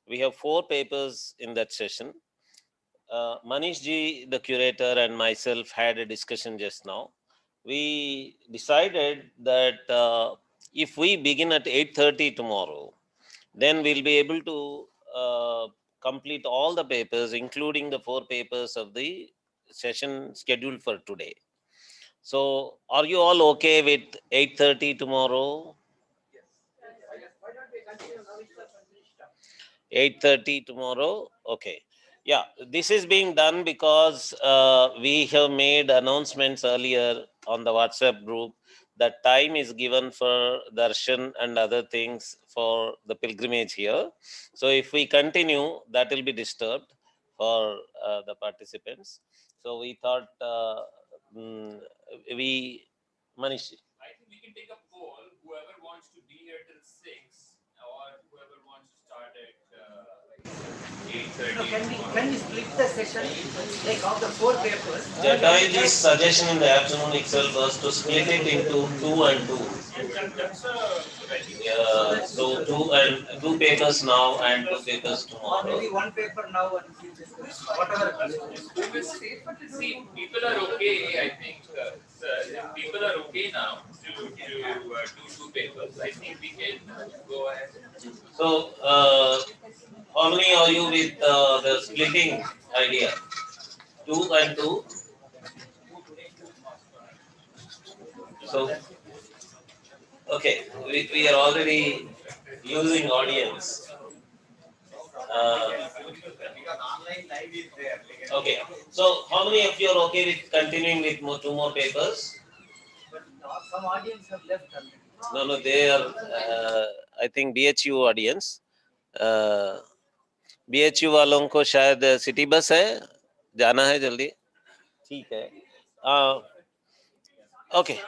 We have 4 papers in that session. Manish ji, the curator, and myself had a discussion just now. We decided that if we begin at 8:30 tomorrow, then we'll be able to complete all the papers, including the 4 papers of the session scheduled for today. So, are you all okay with 8:30 tomorrow? 8:30 tomorrow? Okay. Yeah, this is being done because we have made announcements earlier on the WhatsApp group that time is given for darshan and other things for the pilgrimage here. So if we continue, that will be disturbed for the participants. So we thought Manish. I think we can take a poll. Whoever wants to be here till 6 or whoever wants to start at 8:30. Can we split the session like of the 4 papers? Jataji's suggestion in the afternoon itself was to split it into 2 and 2. That's So two papers now and two papers tomorrow. Maybe one paper now and whatever. See, people are okay, I think. People are okay now to do two papers. I think we can go ahead. So, how many are you with the splitting idea? 2 and 2? So, okay, we are already losing audience. Okay, so how many of you are okay with continuing with two more papers? Some audience have left already. No, they are, I think BHU audience. BHU वालों को शायद city bus है, जाना है जल्दी. ठीक है. Okay.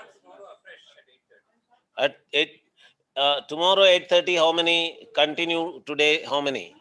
At 8, tomorrow 8:30, how many continue today? How many?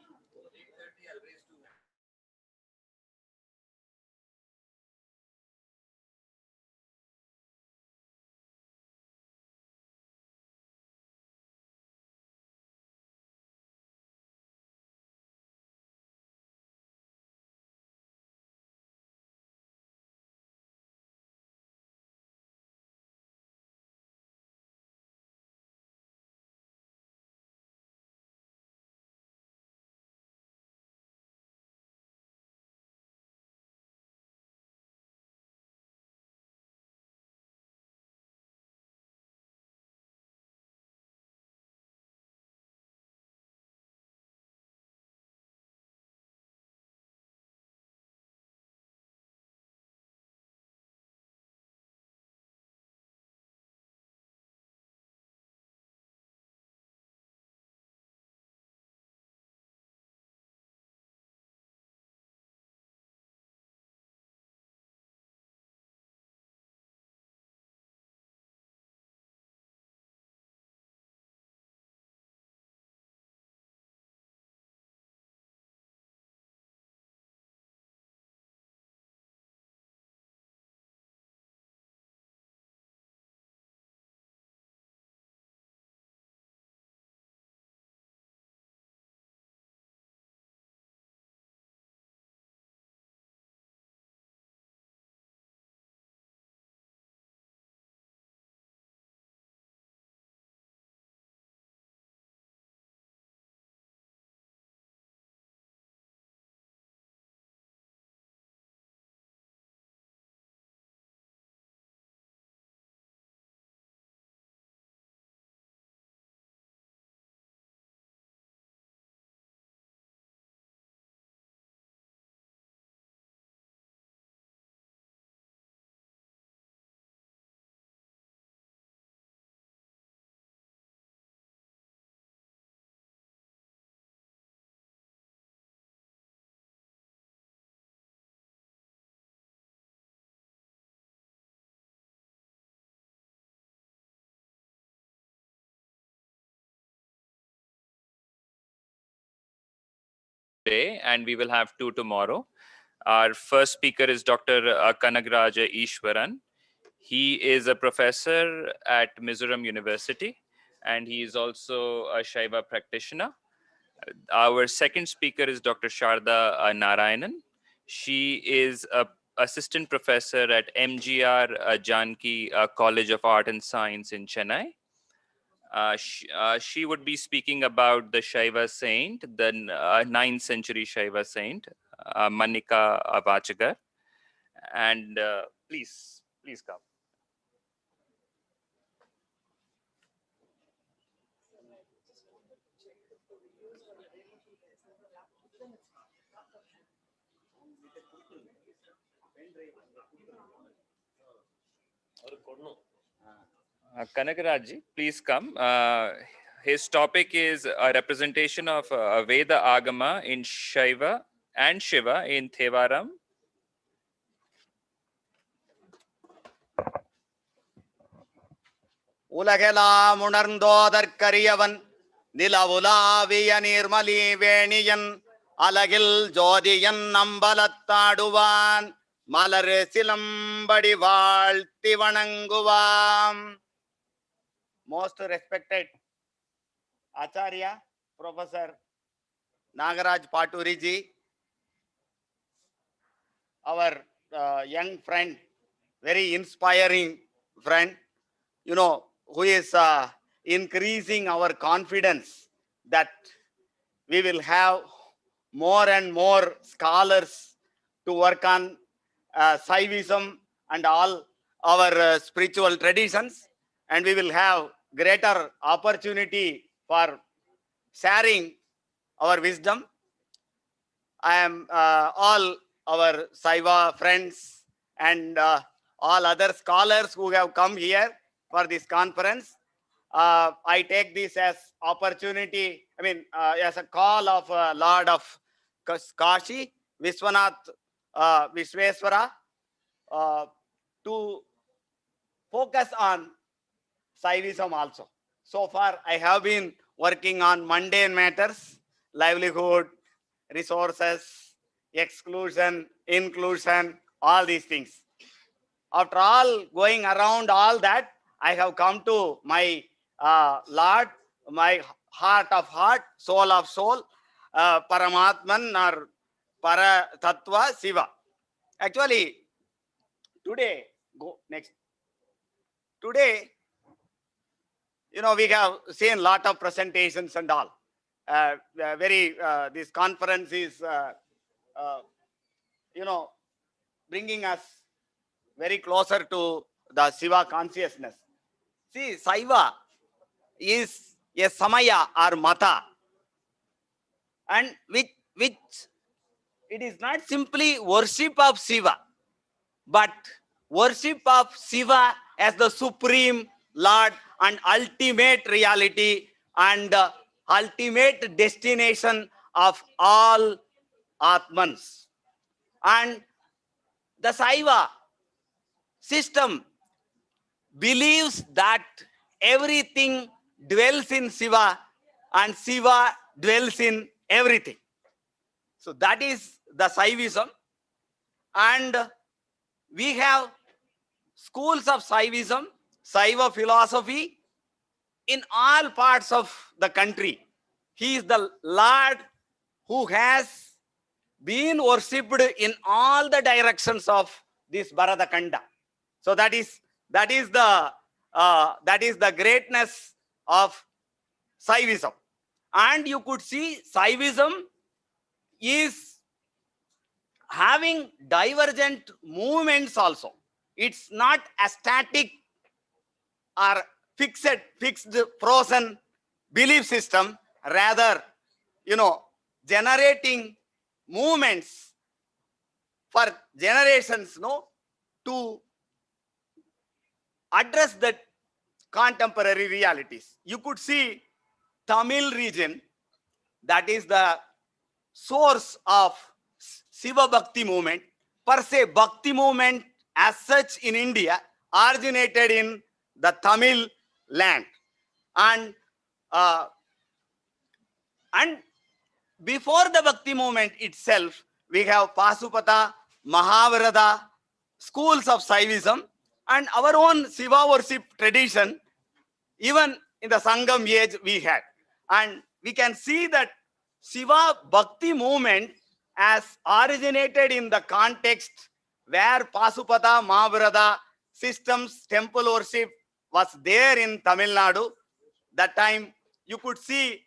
Today, and we will have two tomorrow. Our first speaker is Dr. Kanagraja Ishwaran. He is a professor at Mizoram University, and he is also a Shaiva practitioner. Our second speaker is Dr. Sharda Narayanan. She is a assistant professor at MGR Janki College of Art and Science in Chennai. She would be speaking about the Shaiva saint, the 9th century Shaiva saint, Manika Vachagar. And please come. Kanagarajji, please come. His topic is a representation of Veda Agama in Shaiva and Shiva in Thevaram. உலகெலாம் உணர்ந்தோதற்கரியவன் நிலவுலாவிய நீர்மலி வேணியன் அலகில் ஜோதியன் அம்பலத்தாடுவான் மலர் சிலம்படி வாழ்த்தி வணங்குவாம். Most respected Acharya, Professor Nagaraj Paturi ji, our young friend, very inspiring friend, you know, who is increasing our confidence that we will have more and more scholars to work on Shaivism and all our spiritual traditions, and we will have greater opportunity for sharing our wisdom. I am all our Shaiva friends and all other scholars who have come here for this conference. I take this as opportunity, as a call of Lord of Kashi, Vishwanath Vishweswara, to focus on Shaivism also. So far, I have been working on mundane matters, livelihood, resources, exclusion, inclusion, all these things. After all, going around all that, I have come to my Lord, my heart of heart, soul of soul, Paramatman or Paratattva Shiva. Actually, today, go next. Today, you know, we have seen a lot of presentations and all. This conference is, you know, bringing us very closer to the Shiva consciousness. See, Shaiva is a Samaya or Mata, and which it is not simply worship of Shiva, but worship of Shiva as the supreme Lord and ultimate reality and ultimate destination of all Atmans. And the Shaiva system believes that everything dwells in Shiva and Shiva dwells in everything. So that is the Shaivism. And we have schools of Shaivism, Shaiva philosophy in all parts of the country. He is the Lord who has been worshipped in all the directions of this Bharatkhanda. So that is the greatness of Shaivism. And you could see Shaivism is having divergent movements also. It's not a static or fixed frozen belief system, rather, you know, generating movements for generations, no, to address the contemporary realities. You could see Tamil region, that is the source of Shiva Bhakti movement. Per se, Bhakti movement as such in India originated in the Tamil land. And before the Bhakti movement itself, we have Pasupata, Mahavarada, schools of Shaivism, and our own Shiva worship tradition, even in the Sangam age we had. And we can see that Shiva Bhakti movement has originated in the context where Pasupata, Mahavarada systems, temple worship was there in Tamil Nadu. That time you could see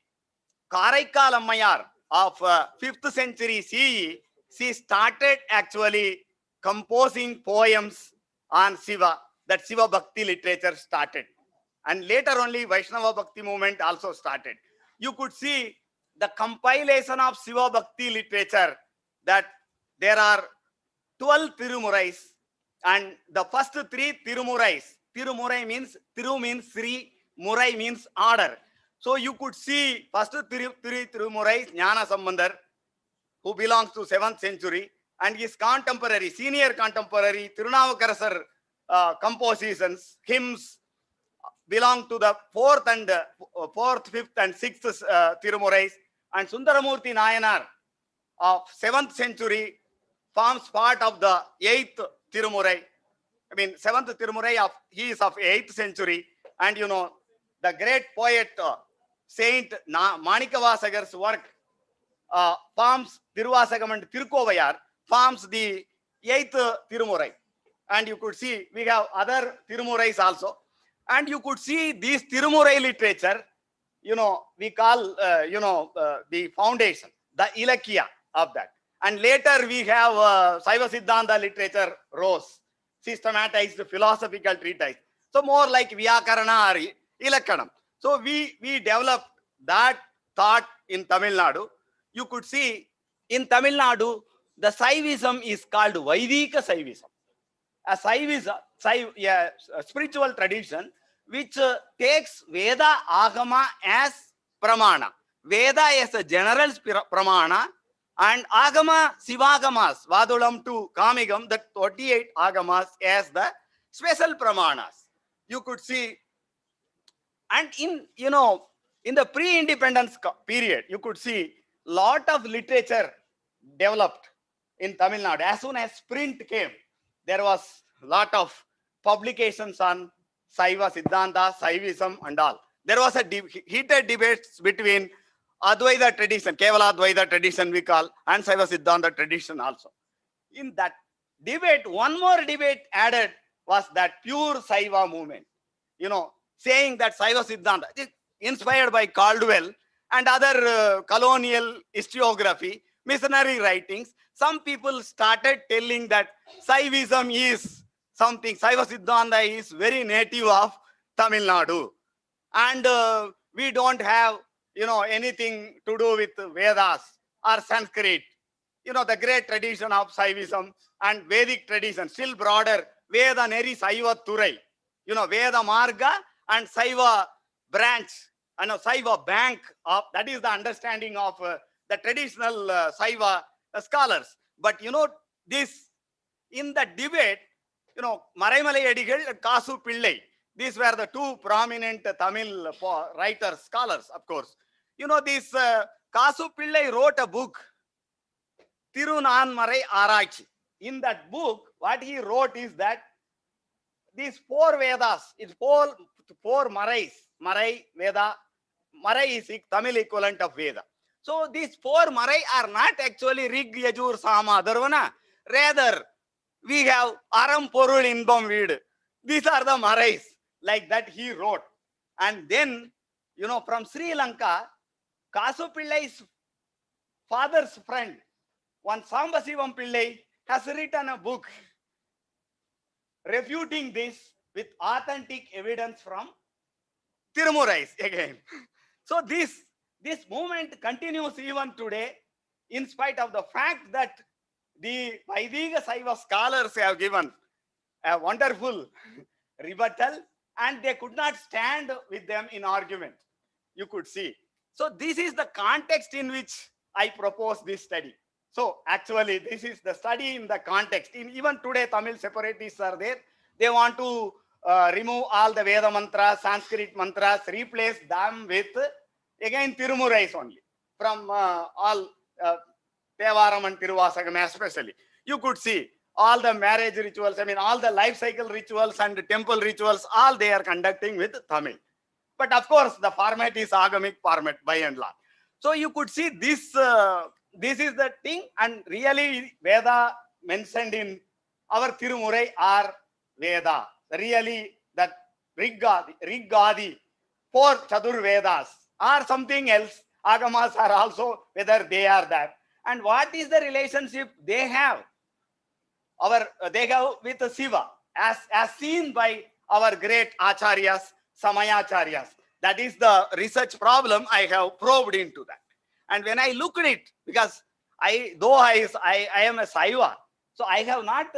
Karaikal Ammayar of 5th century CE. She started actually composing poems on Shiva. That Shiva Bhakti literature started. And later only Vaishnava Bhakti movement also started. You could see the compilation of Shiva Bhakti literature, that there are 12 Tirumurais, and the first 3 Tirumurais, Tirumurai means, Tiru means Sri, Murai means order. So you could see first Tirumurai, Jnana Sambandar, who belongs to 7th century, and his contemporary, senior contemporary, Tirunavukarasar compositions, hymns, belong to the 4th, 5th and 6th Tirumurais, and Sundaramurti Nayanar of 7th century forms part of the 8th Tirumurai. 7th Tirumurai, he is of 8th century. And you know, the great poet Saint Manikavasagar's work forms Tiruvasagam and Tirukovayar forms the 8th Tirumurai. And you could see we have other Tirumurais also. And you could see this Tirumurai literature, we call, the foundation, the Ilakya of that. And later we have Shaiva Siddhanta literature rose, systematized philosophical treatise. So more like Vyakarana or Ilakkanam. So we developed that thought in Tamil Nadu. You could see in Tamil Nadu, the Shaivism is called Vaidika Shaivism. A Shaivism, a spiritual tradition which takes Veda Agama as Pramana. Veda as a general Pramana and Agama Sivagamas, Vadulam to Kamigam, the 28 Agamas as the special Pramanas. You could see, and in the pre-independence period, you could see lot of literature developed in Tamil Nadu. As soon as print came, there was lot of publications on Shaiva Siddhanta, Shaivism and all. There was a heated debates between Advaita tradition, Kevala Advaita tradition we call, and Shaiva Siddhanta tradition also. In that debate, one more debate added was that pure Shaiva movement. Saying that Shaiva Siddhanta, inspired by Caldwell and other colonial historiography, missionary writings, some people started telling that Shaivism is something, Shaiva Siddhanta is very native of Tamil Nadu. And we don't have, anything to do with Vedas or Sanskrit. The great tradition of Shaivism and Vedic tradition, still broader, Veda Neri Shaiva Turai. Veda Marga and Shaiva branch, and Shaiva bank of, that is the understanding of the traditional Shaiva scholars. But this, in the debate, Maraimalai Edigal and Kasu Pillai, these were the two prominent Tamil writers, scholars, of course. This Kasu Pillai wrote a book, Tirunanmarai Araichi. In that book, what he wrote is that these 4 Vedas, it's 4 Marais, Marai, Veda. Marai is Tamil equivalent of Veda. So these 4 Marai are not actually Rig, Yajur, Sama, Dharvana. Rather, we have Aram, Porul, Inbam, Veed. These are the Marais, like that he wrote. And then, from Sri Lanka, Kasu Pillai's father's friend, one Sambasivam Pillai, has written a book refuting this with authentic evidence from Tirumurais again. So this movement continues even today, in spite of the fact that the Vaidika Shaiva scholars have given a wonderful rebuttal and they could not stand with them in argument. You could see. So this is the context in which I propose this study. So actually this is the study in the context. Even today Tamil separatists are there. They want to remove all the Veda mantras, Sanskrit mantras, replace them with again Tirumurais only. From all Tevaram and Tiruvasagam especially. You could see all the marriage rituals, all the life cycle rituals and temple rituals, all they are conducting with Tamil. But of course, the format is agamic format by and large. So you could see this, this is the thing, and really Veda mentioned in our Tirumurai are Veda. Really that Rigadi, 4 Chatur Vedas or something else. Agamas are also whether they are that. And what is the relationship they have? They have with Shiva, as seen by our great Acharyas, Samayacharyas. That is the research problem I have probed into that. And when I look at it, because I am a Shaiva, so I have not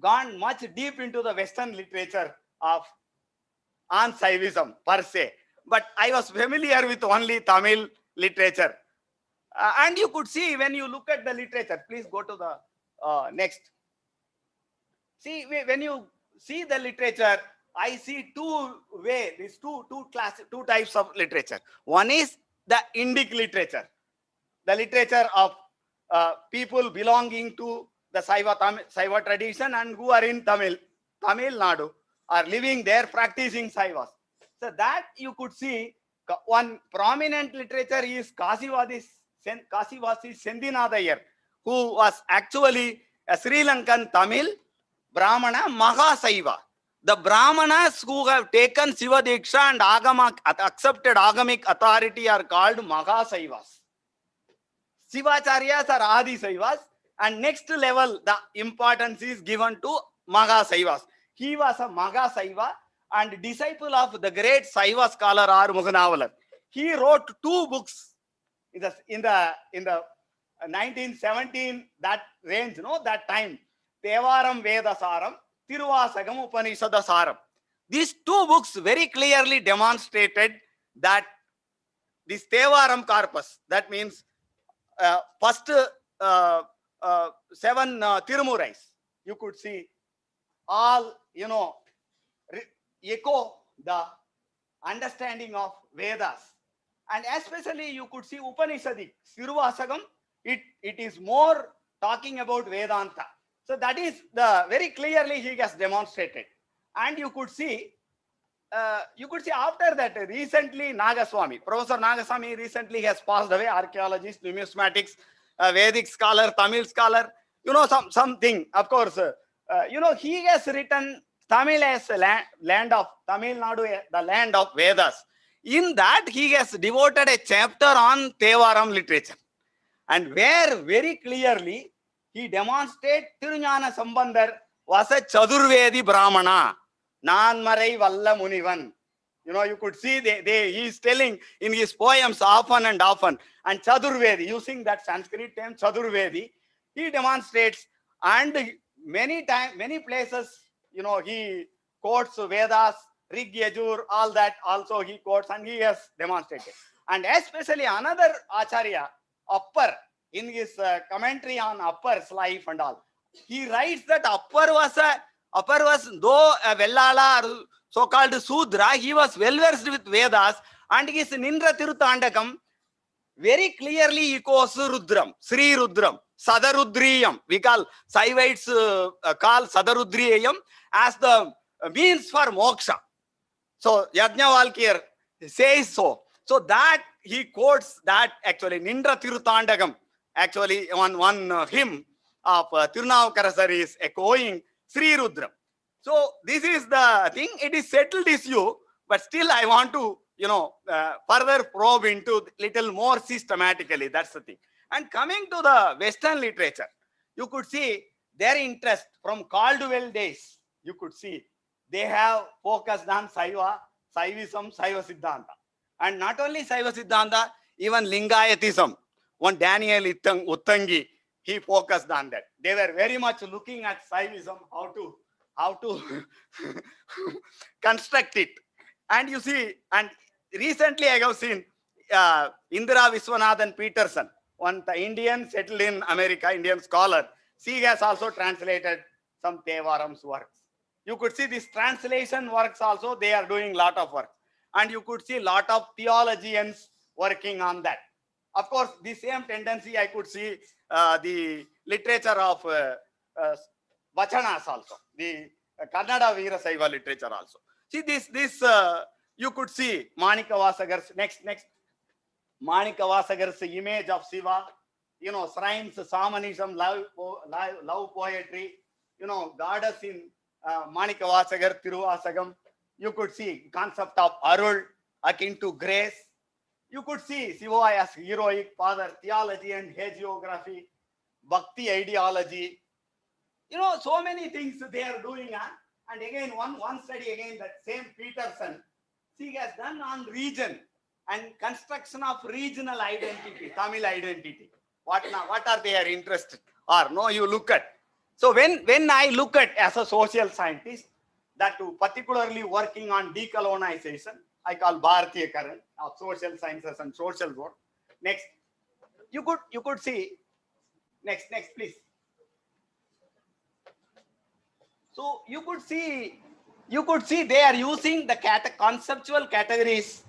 gone much deep into the Western literature on Shaivism per se. But I was familiar with only Tamil literature. And you could see when you look at the literature, please go to the next. See, when you see the literature, I see two types of literature. One is the Indic literature, the literature of people belonging to the Shaiva tradition and who are in Tamil Nadu, are living there practicing Shaivas. So that you could see one prominent literature is Kasivasi Sendinadayar, who was actually a Sri Lankan Tamil Brahmana Mahasaiva. The Brahmanas who have taken Siva Diksha and accepted agamic authority are called Mahasaivas. Shivacharyas are Adi Saivas, and next level the importance is given to Mahasaivas. He was a Mahasaiva and disciple of the great Saiva scholar R. Muganavalar. He wrote 2 books in the 1917, that range, that time. Tevaram Vedasaram, Tiruvasagam Upanishadasaram. These 2 books very clearly demonstrated that this Tevaram corpus, that means first 7 Tirumurais, you could see all, echo the understanding of Vedas. And especially you could see Upanishadic, Siruvasagam, it is more talking about Vedanta. So that is very clearly he has demonstrated. And you could see after that recently Nagaswamy, Professor Nagaswamy recently has passed away, archaeologist, numismatics, Vedic scholar, Tamil scholar, something, of course, he has written Tamil as land of Tamil Nadu, the land of Vedas. In that, he has devoted a chapter on Tevaram literature, and where very clearly he demonstrates Tirunjana Sambandar was a Chadurvedi Brahmana, Nanmarai Valla Munivan. You could see he is telling in his poems often and often, and Chadurvedi, using that Sanskrit term Chadurvedi, he demonstrates, and many places, he quotes Vedas, Rig Yajur, all that also he quotes, and he has demonstrated. And especially another Acharya, Appar, in his commentary on Appar's life and all, he writes that Appar was though a Vellala or so-called Sudra, he was well versed with Vedas, and his Nindra Tirutandakam very clearly echoes Rudram, Sri Rudram, Sadarudriyam. We call Saivites call Sadarudriyam as the means for moksha. So Yajnavalkir says so. So that he quotes that actually Nindra Tirutandagam, actually one hymn of Tirunavakara is echoing Sri Rudram. So this is the thing. It is settled issue, but still I want to further probe into little more systematically. That's the thing. And coming to the Western literature, you could see their interest from Caldwell days. You could see they have focused on Shaiva, Shaivism, Shaiva Siddhanta. And not only Shaiva Siddhanta, even Lingayatism. One Daniel Uttangi, he focused on that. They were very much looking at Shaivism, how to construct it. And you see, and recently I have seen Indira Viswanathan Peterson, one Indian settled in America, Indian scholar. She has also translated some Tevaram's works. You could see these translation works also, they are doing a lot of work. And you could see a lot of theologians working on that. Of course, the same tendency I could see the literature of Vachanas also, the Kannada Veera Saiva literature also. See this you could see Manika Vasagar's next Manika Vasagar's image of Shiva, shrines, shamanism, love poetry, goddess in Manika Vasagar, Tiruvasagam. You could see concept of Arul akin to grace. You could see Shiva as heroic father, theology and hagiography, Bhakti ideology. So many things they are doing. And again, one study again, that same Peterson, she has done on region and construction of regional identity, Tamil identity. What are their interested? Or no, you look at. So when I look at as a social scientist, that too particularly working on decolonization, I call Bharatiya Karan of social sciences and social work. Next, you could see, next please. So you could see they are using the conceptual categories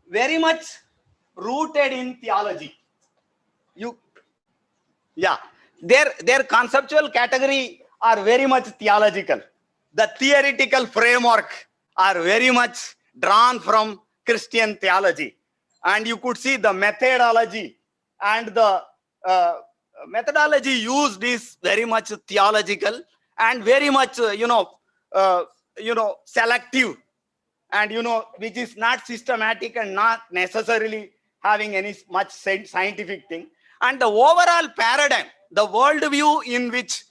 very much rooted in theology. Their conceptual category are very much theological. The theoretical framework are very much drawn from Christian theology. And you could see the methodology and the methodology used is very much theological and very much, selective, and, which is not systematic and not necessarily having any much scientific thing. And the overall paradigm, the worldview in which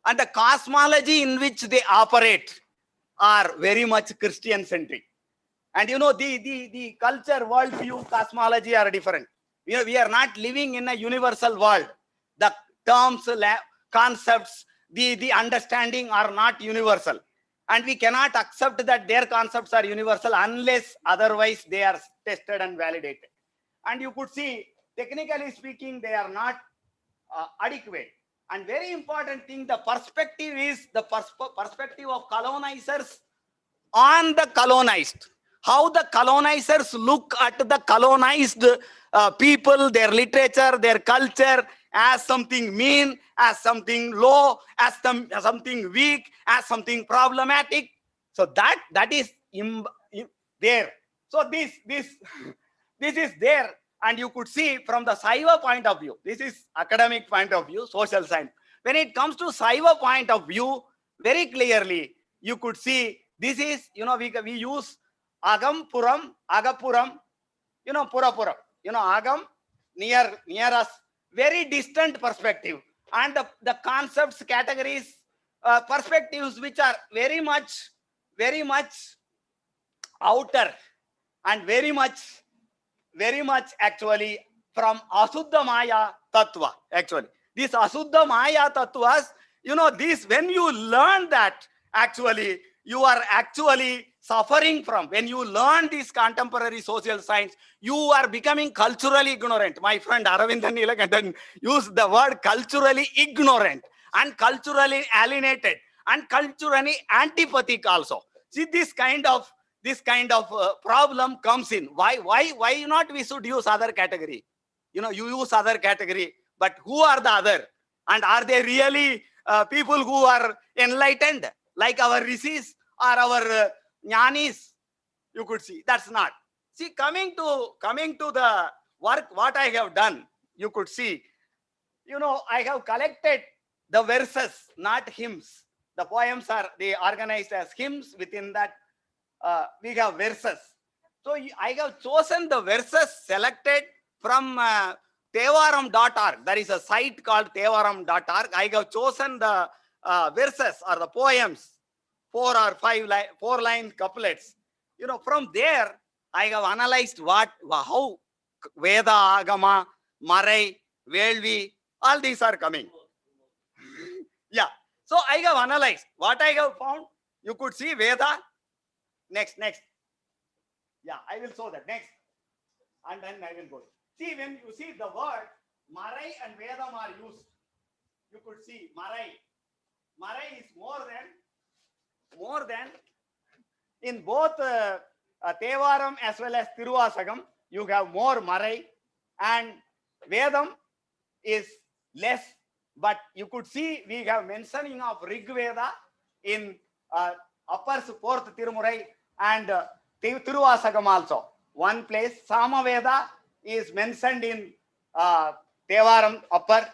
and the cosmology in which they operate are very much Christian centric. And the culture, worldview, cosmology are different. We are not living in a universal world. The terms, concepts, the understanding are not universal. And we cannot accept that their concepts are universal unless otherwise they are tested and validated. And you could see, technically speaking, they are not adequate. And very important thing, the perspective is the perspective of colonizers on the colonized. How the colonizers look at the colonized people, their literature, their culture, as something mean, as something low, as something weak, as something problematic. So that is there. So this is there. And you could see from the Shaiva point of view, this is academic point of view, social science. When it comes to Shaiva point of view, very clearly, you could see this is, we use Agam, Puram, Agapuram, Purapuram, Agam, near us, very distant perspective. And the concepts, categories, perspectives which are very much outer and very much actually from Asuddha Maya Tattva. Actually, these Asuddha Maya Tattvas, this, when you learn that, actually, you are actually suffering from. When you learn this contemporary social science, you are becoming culturally ignorant. My friend Aravindan Nilakandan used the word culturally ignorant and culturally alienated and culturally antipathic also. See, this kind of problem comes in. Why not we should use other category? You use other category, but who are the other? And are they really people who are enlightened, like our rishis or our jnanis? You could see that's not. See, coming to the work, what I have done, you could see, I have collected the verses, not hymns. The poems they organized as hymns. Within that, we have verses. So I have chosen the verses selected from Tevaram.org. There is a site called Tevaram.org. I have chosen the verses or the poems, 4 or 5 4-line couplets. From there, I have analyzed how Veda, Agama, Marai, Velvi, all these are coming. Yeah. So I have analyzed what I have found. You could see Veda. Next. Yeah, I will show that. Next. And then I will go. See, when you see the word Marai and Vedam are used, you could see Marai. Marai is more than in both Tevaram as well as Tiruvasagam, you have more Marai, and Vedam is less. But you could see we have mentioning of Rig Veda in upper 4th Tirumurai and Tiruvasagam also. One place, Samaveda is mentioned in Tevaram upper,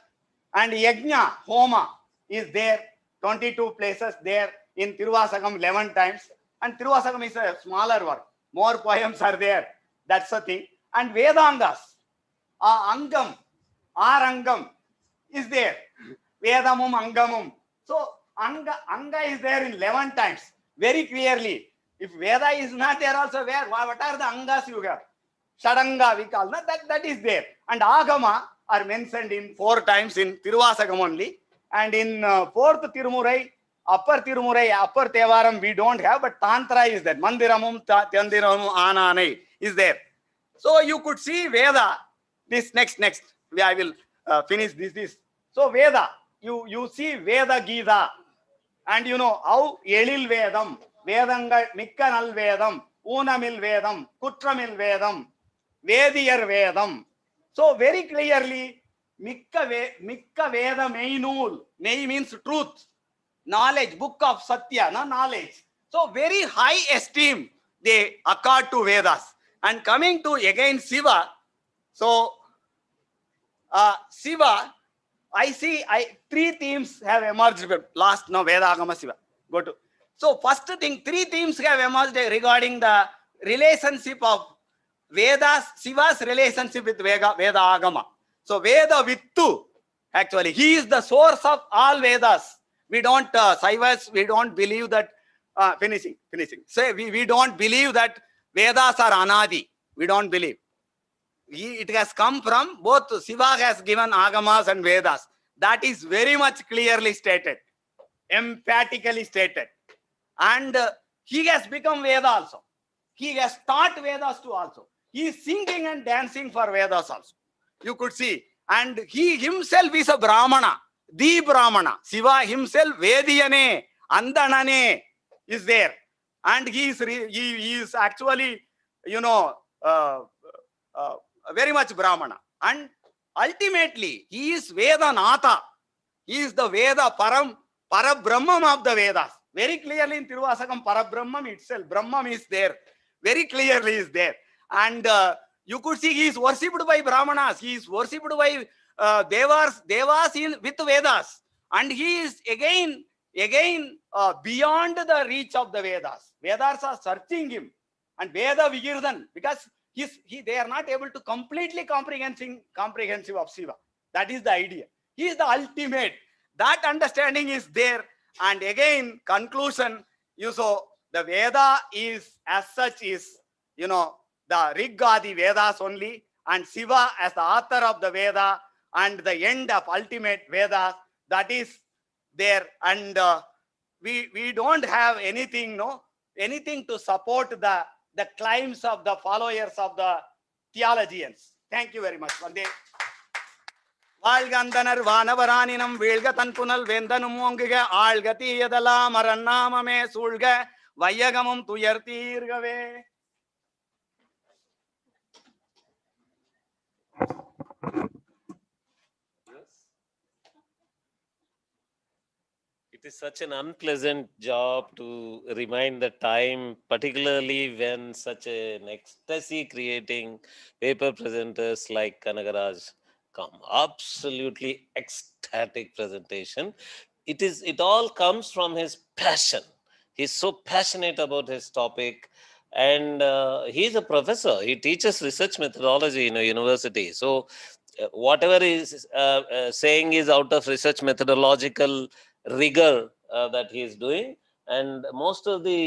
and Yajna, Homa is there, 22 places there. In Tiruvasagam 11 times, and Tiruvasagam is a smaller work. More poems are there. That's the thing. And Vedangas, Angam, Arangam is there. Vedamum, Angamum. So Anga is there in 11 times. Very clearly. If Veda is not there also, what are the Angas you have? Shadanga we call. That is there. And Agama are mentioned in 4 times in Tiruvasagam only. And in 4th Tirumurai, upper Tirumurai, upper Tevaram we don't have, but Tantra is there. Mandiramum, Tandiramum, Ananai is there. So you could see Veda. This next. I will finish this. So Veda, you see Veda Gita, and how Elil Vedam, Vedanga Mikkanal Vedam, Unamil Vedam, Kutramil Vedam, Vediyar Vedam. So very clearly, Mikka Veda Mainul. Nei means truth. Knowledge, book of Satya, knowledge. So very high esteem they accord to Vedas. And coming to again Shiva, so Shiva, I see three themes have emerged last now Veda Agama Shiva. Go to. So first thing, three themes have emerged regarding the relationship of Vedas, Shiva's relationship with Veda Agama. So Veda Vittu, actually, he is the source of all Vedas. We don't, Shaivas, we don't believe that, finishing. So we don't believe that Vedas are Anadi. We don't believe. It has come from both, Shiva has given Agamas and Vedas. That is very much clearly stated, emphatically stated. And he has become Veda also. He has taught Vedas too also. He is singing and dancing for Vedas also. You could see. And he himself is a Brahmana, the Brahmana. Shiva himself, Vediyane, Andanane is there. And he is actually, you know, very much Brahmana. And ultimately, he is Vedanatha. He is the Veda Parabrahmam of the Vedas. Very clearly in Tiruvasakam, Parabrahmam itself, Brahmam is there. Very clearly is there. And you could see he is worshipped by Brahmanas. He is worshipped by Devas with Vedas. And he is again beyond the reach of the Vedas. Vedas are searching him. And Veda Vigirdan, because they are not able to completely comprehensive of Shiva. That is the idea. He is the ultimate. That understanding is there. And again, conclusion, you saw the Veda is as such is, you know, the Rigadi Vedas only, and Shiva as the author of the Veda and the end of ultimate Vedas, that is there. And we don't have anything, anything to support the claims of the followers of the theologians. Thank you very much. Vande. வாழ்கந்தனர் வானவரானினம் வீழ்க தன்புனல் வேந்தனும் ஓங்குக ஆழ்க தீயதலா மரண்ணாமமே சூழ்க வையகமும் துயர் தீர்கவே. It is such an unpleasant job to remind the time, particularly when such an ecstasy-creating paper presenters like Kanagaraj come. Absolutely ecstatic presentation. It all comes from his passion. He's so passionate about his topic, and he's a professor. He teaches research methodology in a university. So whatever he's saying is out of research methodological rigor that he is doing, and most of the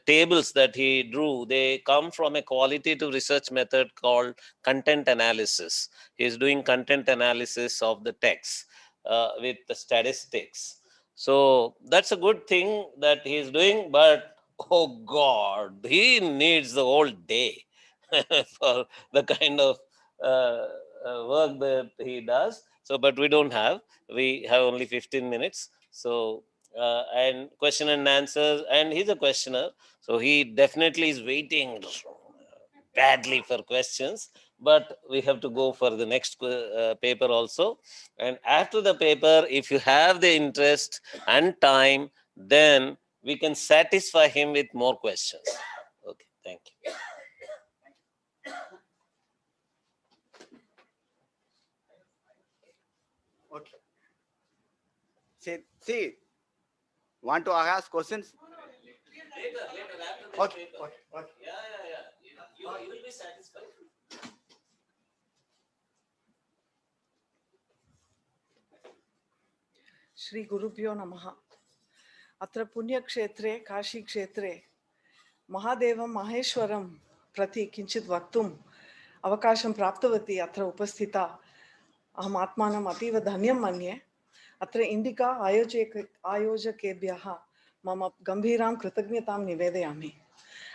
tables that he drew, they come from a qualitative research method called content analysis. He is doing content analysis of the text with the statistics. So that's a good thing that he is doing, but oh God, he needs the whole day for the kind of work that he does. So, but we don't have. We have only 15 minutes. So, and question and answers, and he's a questioner. So he definitely is waiting badly for questions, but we have to go for the next paper also. And after the paper, if you have the interest and time, then we can satisfy him with more questions. Okay, thank you. Okay. See, want to ask questions? Later, after the Okay, paper. okay. Yeah. You will be satisfied. Shri गुरुभ्यो नमः. अत्र पुण्यक्षेत्रे काशीक्षेत्रे महादेवं माहेश्वरं प्रति किञ्चित् वक्तुम् अवकाशं प्राप्तवती. अत्र उपस्थिता अहम् आत्मानम् अतीव धन्यं मन्ये. अत्र इंडिका आयोजकेभ्यः मम गंभीरां कृतज्ञतां निवेदयामि.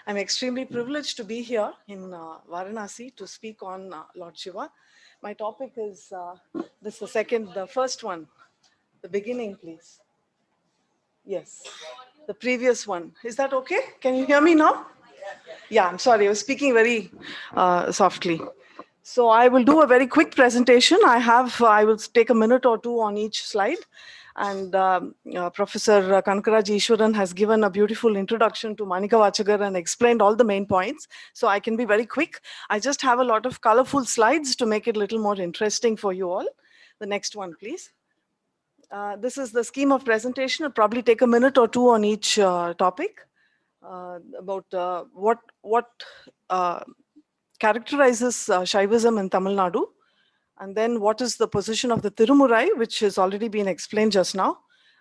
I'm extremely privileged to be here in Varanasi to speak on Lord Shiva. My topic is the first one, the beginning, please. Yes, the previous one. Is that okay? Can you hear me now? Yeah, I'm sorry, I was speaking very softly. So I will do a very quick presentation. I will take a minute or two on each slide. And Professor Kanakaraj Ishwaran has given a beautiful introduction to Manika Vachagar and explained all the main points. So I can be very quick. I just have a lot of colorful slides to make it a little more interesting for you all. The next one, please. This is the scheme of presentation. It'll probably take a minute or two on each topic about what characterizes Shaivism in Tamil Nadu. And then what is the position of the Tirumurai, which has already been explained just now.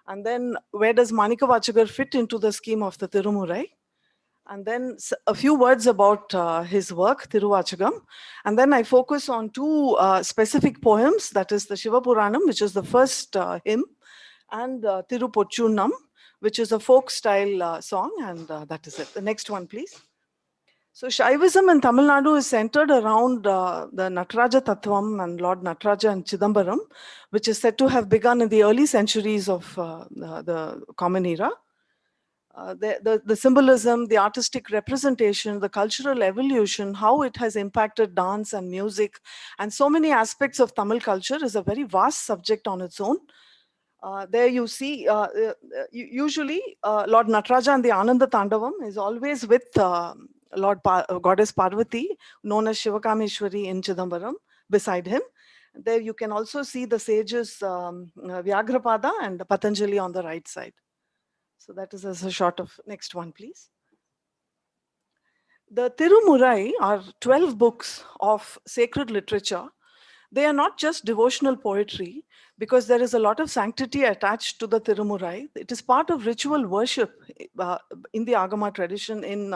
And then where does Manika Vachagar fit into the scheme of the Tirumurai? And then a few words about his work, Tiruvachagam. And then I focus on two specific poems, that is the Shiva Puranam, which is the first hymn, and Tirupochunam, which is a folk style song, and that is it. The next one, please. So Shaivism in Tamil Nadu is centered around the Nataraja Tattvam and Lord Nataraja and Chidambaram, which is said to have begun in the early centuries of the Common Era. The symbolism, the artistic representation, the cultural evolution, how it has impacted dance and music, and so many aspects of Tamil culture is a very vast subject on its own. There you see, usually Lord Nataraja and the Ananda Tandavam is always with Goddess Parvati, known as Shivakameshwari in Chidambaram, beside him. There you can also see the sages Vyagrapada and Patanjali on the right side. So that is as a shot of, next one please. The Tirumurai are 12 books of sacred literature. They are not just devotional poetry, because there is a lot of sanctity attached to the Tirumurai. It is part of ritual worship in the Agama tradition in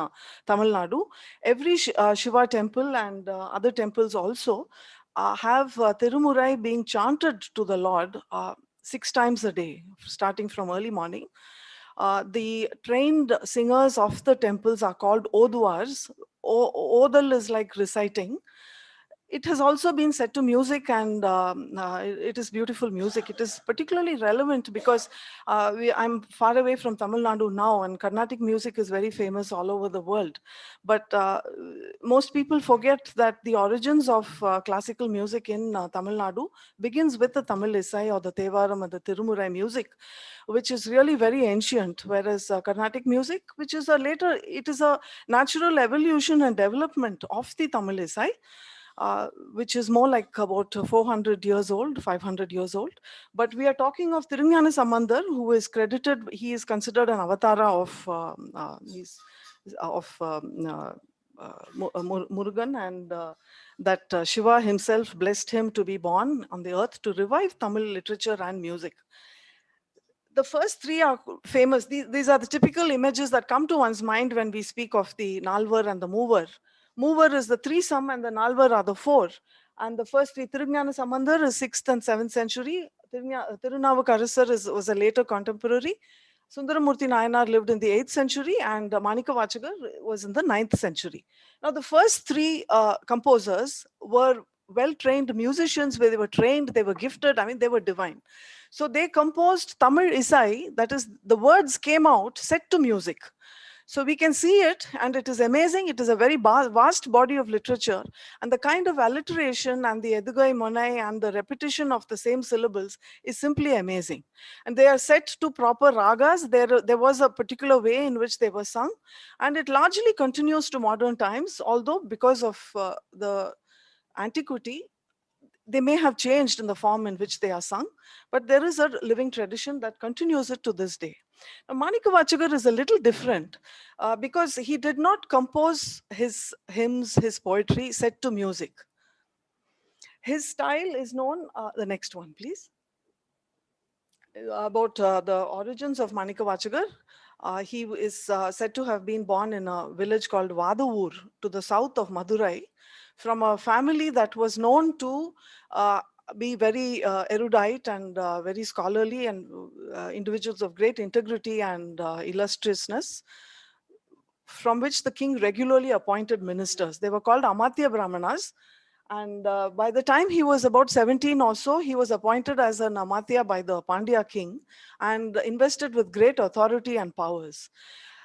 Tamil Nadu. Every Shiva temple and other temples also have Tirumurai being chanted to the Lord 6 times a day, starting from early morning. The trained singers of the temples are called Oduars. Odal is like reciting. It has also been set to music, and it is beautiful music. It is particularly relevant because I'm far away from Tamil Nadu now, and Carnatic music is very famous all over the world. But most people forget that the origins of classical music in Tamil Nadu begins with the Tamil Isai or the Tevaram or the Tirumurai music, which is really very ancient, whereas Carnatic music, which is it is a natural evolution and development of the Tamil Isai. Which is more like about 400 years old, 500 years old. But we are talking of Tirunjana Sambandar, who is credited, he is considered an avatara of Murugan, and that Shiva himself blessed him to be born on the earth to revive Tamil literature and music. The first 3 are famous. These are the typical images that come to one's mind when we speak of the Nalvar and the Mover. Mover is the threesome and the Nalvar are the 4. And the first 3, Tirunjana Sambandar is 6th and 7th century. Tirunavukarasar was a later contemporary. Sundaramurti Nayanar lived in the 8th century, and Manika Vachagar was in the 9th century. Now the first 3 composers were well-trained musicians, where they were trained, they were gifted, I mean they were divine. So they composed Tamil Isai, that is the words came out set to music. So we can see it, and it is amazing. It is a very vast body of literature, and the kind of alliteration and the Edugai Monai and the repetition of the same syllables is simply amazing. And they are set to proper ragas. There was a particular way in which they were sung, and it largely continues to modern times, although because of the antiquity, they may have changed in the form in which they are sung, but there is a living tradition that continues it to this day. Now, Manika Vachagar is a little different because he did not compose his hymns, his poetry set to music. His style is known, the next one please. About the origins of Manika Vachagar. He is said to have been born in a village called Vadavur to the south of Madurai, from a family that was known to be very erudite and very scholarly, and individuals of great integrity and illustriousness, from which the king regularly appointed ministers. They were called Amatya Brahmanas. And by the time he was about 17 or so, he was appointed as an Amatya by the Pandya king and invested with great authority and powers.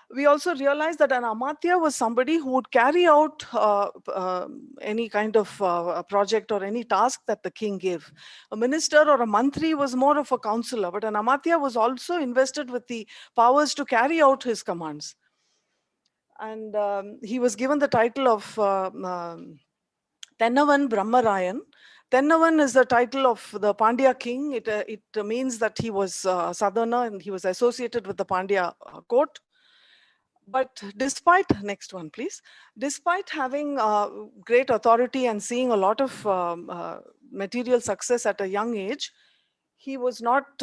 We also realized that an amatya was somebody who would carry out any kind of a project or any task that the king gave. A minister or a mantri was more of a counselor, but an amatya was also invested with the powers to carry out his commands. And he was given the title of Tennavan Brahmarayan. Tennavan is the title of the Pandya king. It means that he was a southerner and he was associated with the Pandya court. But despite, next one please, despite having great authority and seeing a lot of material success at a young age, he was not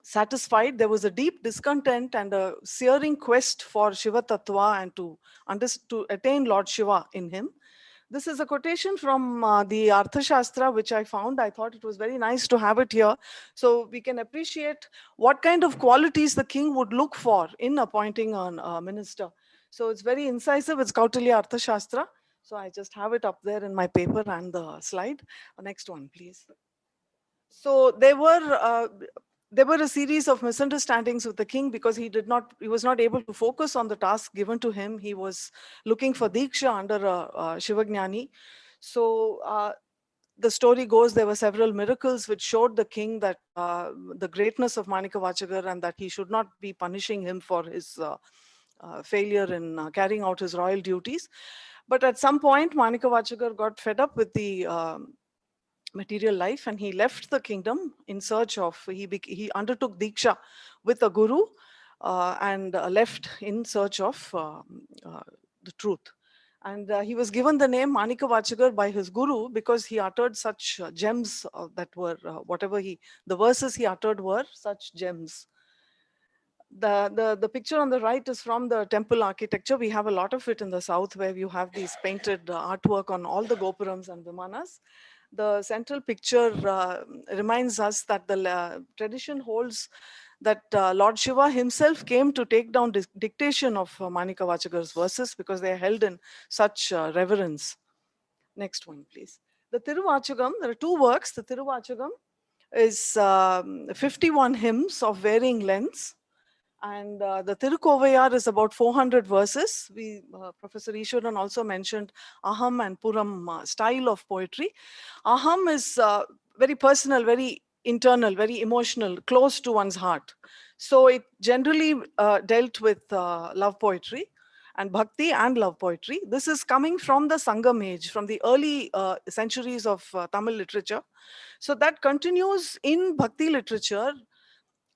satisfied. There was a deep discontent and a searing quest for Shiva Tattva and to attain Lord Shiva in him. This is a quotation from the Arthashastra, which I found. I thought it was very nice to have it here. So we can appreciate what kind of qualities the king would look for in appointing a minister. So it's very incisive. It's Kautilya Arthashastra. So I just have it up there in my paper and the slide. Next one, please. So there were a series of misunderstandings with the king because he was not able to focus on the task given to him. He was looking for Diksha under a Shivagnani. So the story goes there were several miracles which showed the king that the greatness of Manikavachagar and that he should not be punishing him for his failure in carrying out his royal duties. But at some point, Manikavachagar got fed up with the material life and he left the kingdom in search of, he undertook Diksha with a guru and left in search of the truth. And he was given the name Manikavachagar by his guru because he uttered such gems that were, the verses he uttered were such gems. The picture on the right is from the temple architecture. We have a lot of it in the south where you have these painted artwork on all the gopurams and vimanas. The central picture reminds us that the tradition holds that Lord Shiva himself came to take down dictation of Manikavachagar's verses because they are held in such reverence. Next one, please. The Tiruvachagam, there are two works. The Tiruvachagam is 51 hymns of varying lengths. And the Tirukovayar is about 400 verses. Professor Ishwaran also mentioned Aham and Puram style of poetry. Aham is very personal, very internal, very emotional, close to one's heart. So it generally dealt with love poetry and bhakti and love poetry. This is coming from the Sangam age, from the early centuries of Tamil literature. So that continues in bhakti literature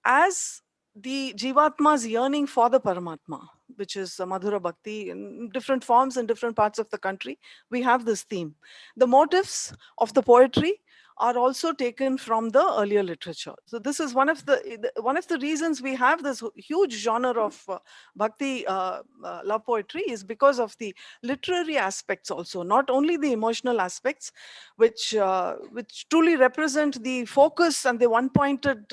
as the Jivatma's yearning for the Paramatma, which is Madhura Bhakti in different forms in different parts of the country. We have this theme. The motifs of the poetry are also taken from the earlier literature. So this is one of the reasons we have this huge genre of bhakti love poetry is because of the literary aspects also, not only the emotional aspects, which truly represent the focus and the one-pointed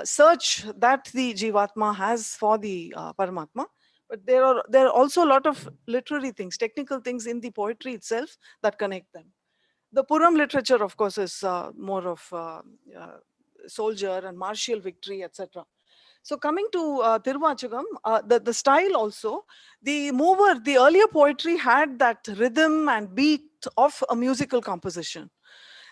search that the Jivatma has for the Paramatma. But there are also a lot of literary things, technical things in the poetry itself that connect them. The Puram literature, of course, is more of soldier and martial victory, etc. So coming to Tiruvachagam, the style also, the earlier poetry had that rhythm and beat of a musical composition.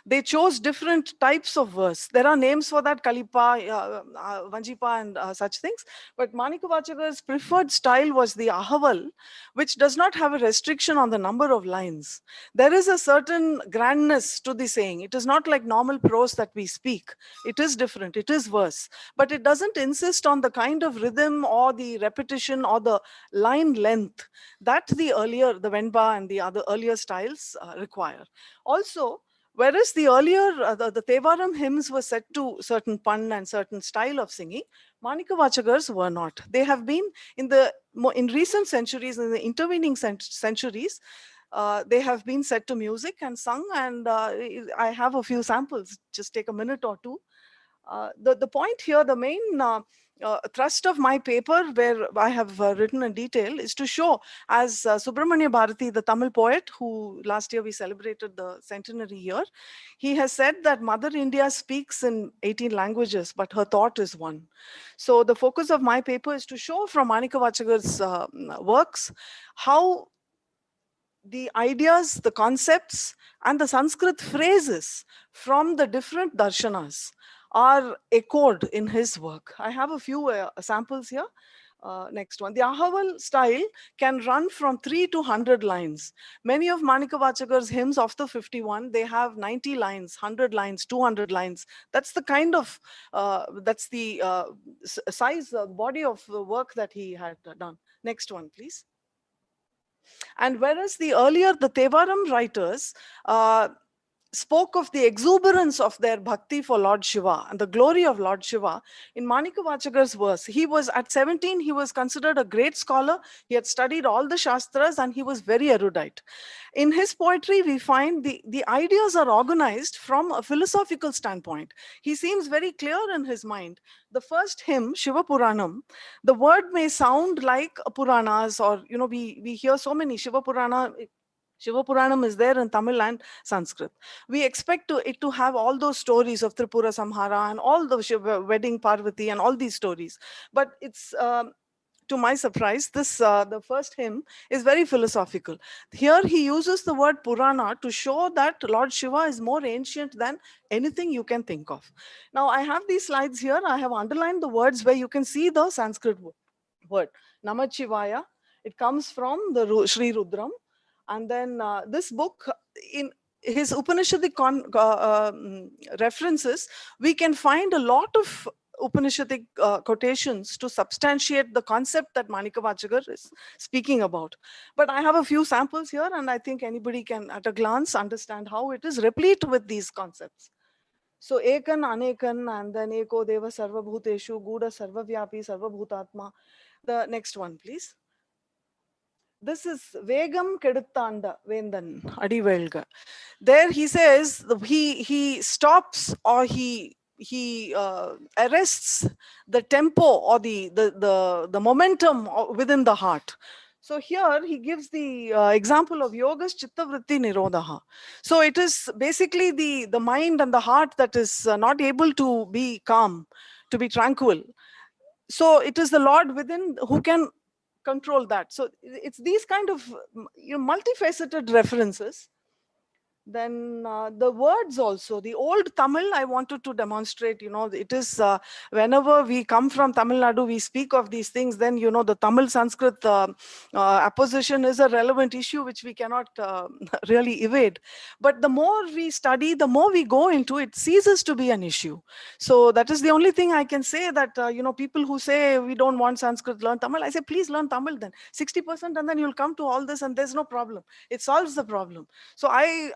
They chose different types of verse. There are names for that, Kalipa, Vanjipa and such things. But Manikavachagar's preferred style was the Ahaval, which does not have a restriction on the number of lines. There is a certain grandness to the saying. It is not like normal prose that we speak. It is different, it is verse. But it doesn't insist on the kind of rhythm or the repetition or the line length that the Venba and the other earlier styles require. Also, whereas the earlier, the Tevaram hymns were set to certain pun and certain style of singing, Manikavachagars were not. They have been in recent centuries, in the intervening centuries, they have been set to music and sung, and I have a few samples. Just take a minute or two. The point here, the main thrust of my paper, where I have written in detail, is to show, as Subramanya Bharati, the Tamil poet, who last year we celebrated the centenary year, he has said that Mother India speaks in 18 languages, but her thought is one. So the focus of my paper is to show from Manika Vachakar's works how the ideas, the concepts, and the Sanskrit phrases from the different darshanas are echoed in his work. I have a few samples here. Next one. The Ahaval style can run from 3 to 100 lines. Many of Manika Vachakar's hymns of the 51, they have 90 lines, 100 lines, 200 lines. That's the kind of, that's the size, body of the work that he had done. Next one, please. And whereas the Tevaram writers spoke of the exuberance of their bhakti for Lord Shiva and the glory of Lord Shiva, in Manika Vachakar's verse, he was at 17, he was considered a great scholar. He had studied all the Shastras and he was very erudite. In his poetry, we find the ideas are organized from a philosophical standpoint. He seems very clear in his mind. The first hymn, Shiva Puranam, the word may sound like Puranas, or, you know, we hear so many Shiva Purana. Shiva Puranam is there in Tamil and Sanskrit. We expect it to have all those stories of Tripura Samhara and all the Shiva wedding Parvati and all these stories. But it's, to my surprise, the first hymn is very philosophical. Here he uses the word Purana to show that Lord Shiva is more ancient than anything you can think of. Now I have these slides here. I have underlined the words where you can see the Sanskrit word. Namah Shivaya. It comes from the Sri Rudram. And then this book, in his Upanishadic references, we can find a lot of Upanishadic quotations to substantiate the concept that Manika Vachakar is speaking about. But I have a few samples here, and I think anybody can at a glance understand how it is replete with these concepts. So Ekan, Anekan, and then Eko Deva Sarvabhuteshu, Guda Sarvavyapi, Sarvabhutatma. The next one, please. This is Vegam Keduttanda Vendan Adivelga. There he says he stops, or he arrests the tempo or the momentum within the heart. So here he gives the example of Yogas Chittavritti Nirodha. So it is basically the mind and the heart that is not able to be calm, to be tranquil. So it is the Lord within who can control that. So it's these kind of multifaceted references. Then the words also, the old Tamil, I wanted to demonstrate, it is whenever we come from Tamil Nadu, we speak of these things, then, the Tamil Sanskrit apposition is a relevant issue which we cannot really evade. But the more we study, the more we go into it, ceases to be an issue. So that is the only thing I can say, that, people who say we don't want Sanskrit, learn Tamil. I say, please learn Tamil then, 60%, and then you'll come to all this and there's no problem. It solves the problem. So I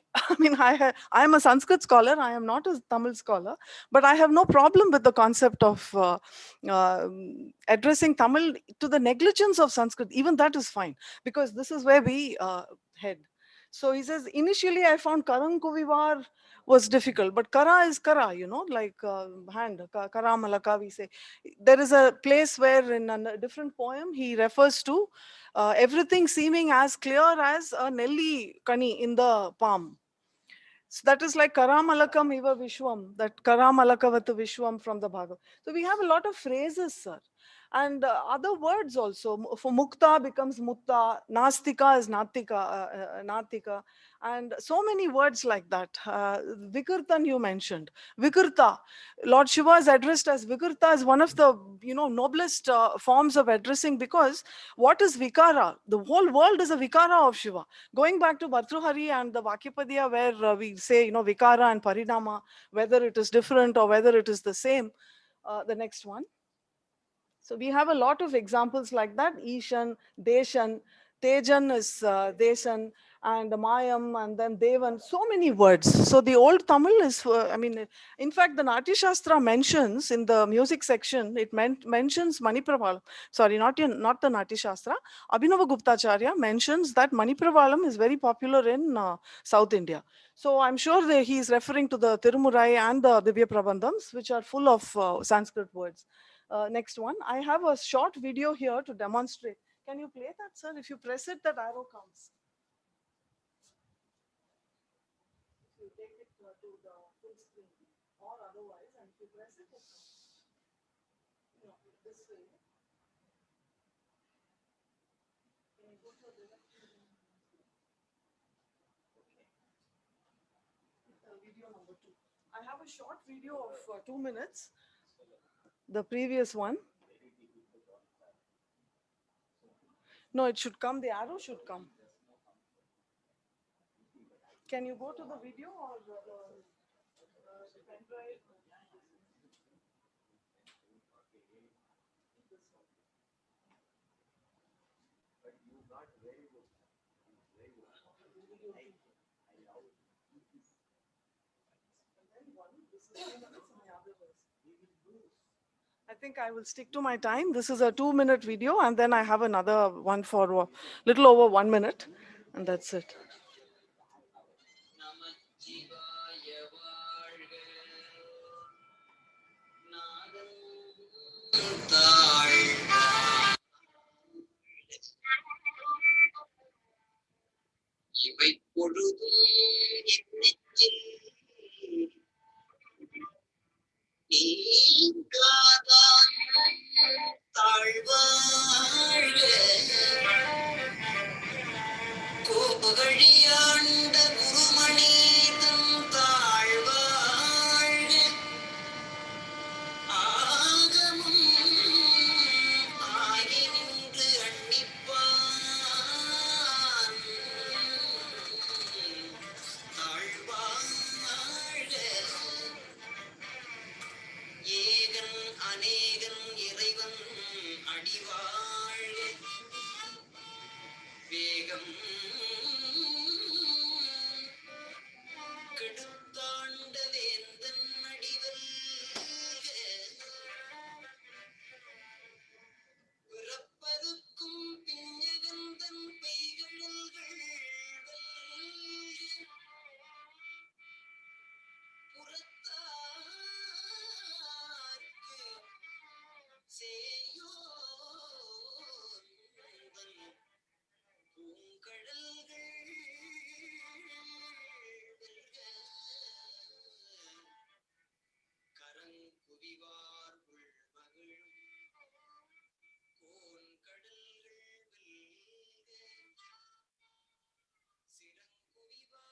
am a Sanskrit scholar. I am not a Tamil scholar, but I have no problem with the concept of addressing Tamil to the negligence of Sanskrit. Even that is fine, because this is where we head. So he says, initially I found Karankuvivar was difficult, but Kara is Kara, like hand, Kara Malaka we say. There is a place where in a different poem he refers to everything seeming as clear as a Nelli Kani in the palm. So that is like Karamalakam Iva Vishwam, that Karamalakavatu Vishwam from the Bhagavad. So we have a lot of phrases, sir. And other words also. For Mukta becomes Mutta, Nastika is Natika, and so many words like that. Vikirtan you mentioned. Vikirta, Lord Shiva is addressed as Vikirta, is one of the noblest forms of addressing, because what is Vikara? The whole world is a Vikara of Shiva. Going back to Bhartruhari and the Vakyapadya, where we say Vikara and Parinama, whether it is different or whether it is the same. The next one. So we have a lot of examples like that. Ishan, Deshan, Tejan is Deshan, and Mayam, and then Devan, so many words. So the old Tamil is, in fact, the Natya Shastra mentions in the music section, it mentions Manipravalam. Sorry, not the Natya Shastra. Abhinava Guptacharya mentions that Manipravalam is very popular in South India. So I'm sure that he is referring to the Tirumurai and the Divya Prabandhams, which are full of Sanskrit words. Next one. I have a short video here to demonstrate. Can you play that, sir? If you press it, that arrow comes. If you take it to the full screen, or otherwise, and if you press it, it comes. No, this way. Can you go to the direction? Okay. Video number 2. I have a short video of 2 minutes. The previous one. No, it should come. The arrow should come. Can you go to the video or the pen drive? I think I will stick to my time. This is a 2-minute video, and then I have another one for a little over 1 minute, and that's it. இவை பொழுதும் நீங்காதான் தாழ்வாழ்க கோகழியாண்ட குருமணீதம் தாழ்வாழ்க ஆகமும் ஆகி நின்று அண்டிப்பான் தாழ்வாழ்க ஏகன் அநேகன் இறைவன் அடிவாழ்க வேகம் கெடுத்தாண்ட வேந்தன் அடிவல்க பிறப்பருக்கும் பிஞ்சகந்தன் பெய்கழல்கள் புறத்தார்க்கு சேயோந்தன் பூங்கழல்கள் வெல்க கரங்குவிவார் உள்மகிழும் கோன்கடல்கள் வெல்க சிறங்குவிவார்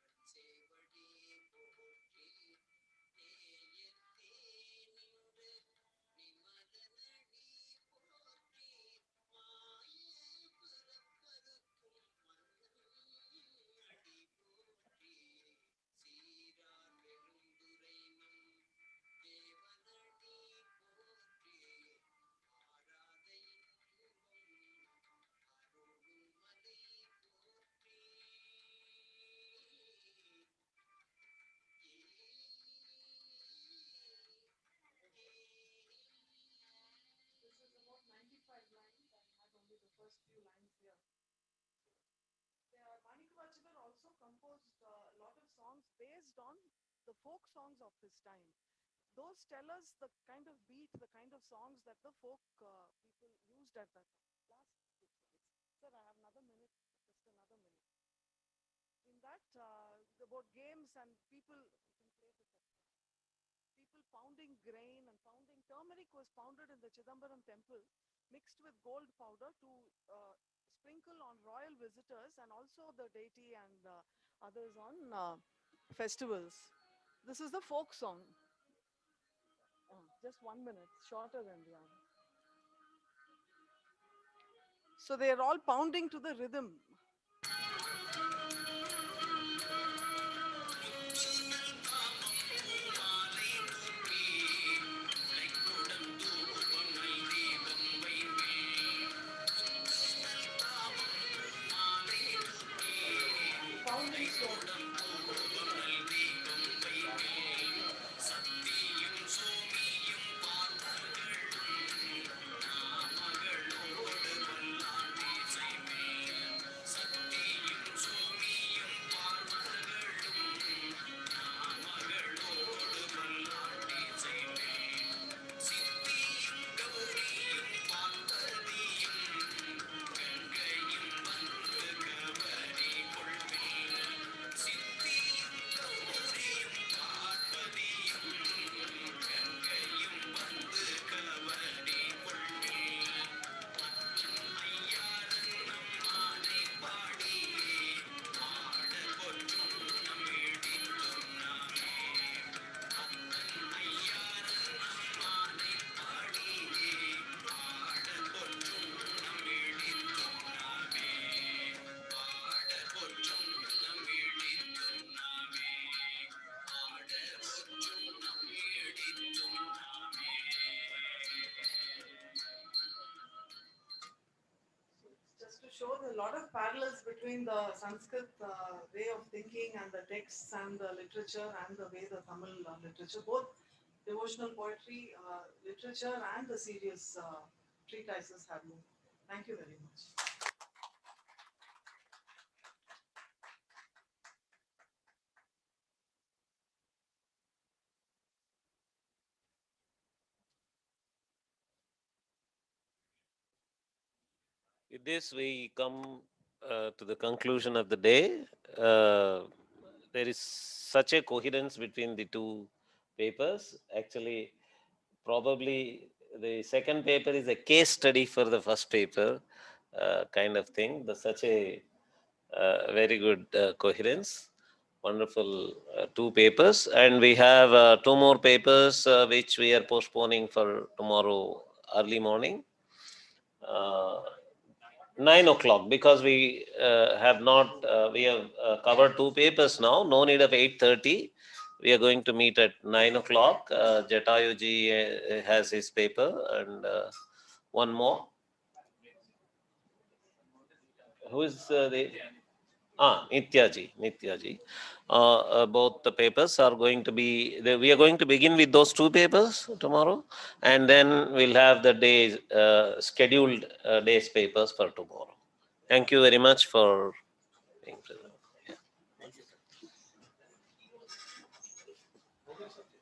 ஈசனடி போற்றி எந்தையடி போற்றி ஈசனடி போற்றி எந்தையடி போற்றி தேசனடி போற்றி சிவன் சேவடி போற்றி நேயத்தே நின்ற நிமலனடி போற்றி மாய பிறப்பருக்கும் மன்னன் அடி போற்றி சீரார் பெருந்துரைமன் தேவனடி போற்றி ஆராத இன்பம் அருளும் மலை போற்றி This is about 95 lines. I had only the first few lines here. Manikavachakar also composed a lot of songs based on the folk songs of his time. Those tell us the kind of beat, the kind of songs that the folk people used at that time. Last 6 minutes. Sir, I have another minute, just another minute. In that, about games and people, people pounding grain and pounding. Turmeric was pounded in the Chidambaram temple, mixed with gold powder to sprinkle on royal visitors and also the deity and others on festivals. This is the folk song. Just 1 minute, shorter than the other. So they are all pounding to the rhythm. shows a lot of parallels between the Sanskrit way of thinking and the texts and the literature and the way the Tamil literature, both devotional poetry, literature and the serious treatises have moved. Thank you very much. With this, we come to the conclusion of the day. There is such a coherence between the two papers. Actually, probably the second paper is a case study for the first paper, kind of thing. There's such a very good coherence. Wonderful two papers. And we have two more papers which we are postponing for tomorrow early morning. 9 o'clock, because we have not, we have covered two papers now, no need of 8:30. We are going to meet at 9 o'clock. Jatayu ji has his paper, and one more. Who is the? Nitya ji. Both the papers are going to be, we are going to begin with those two papers tomorrow, and then we'll have the days, scheduled days papers for tomorrow. Thank you very much for being present.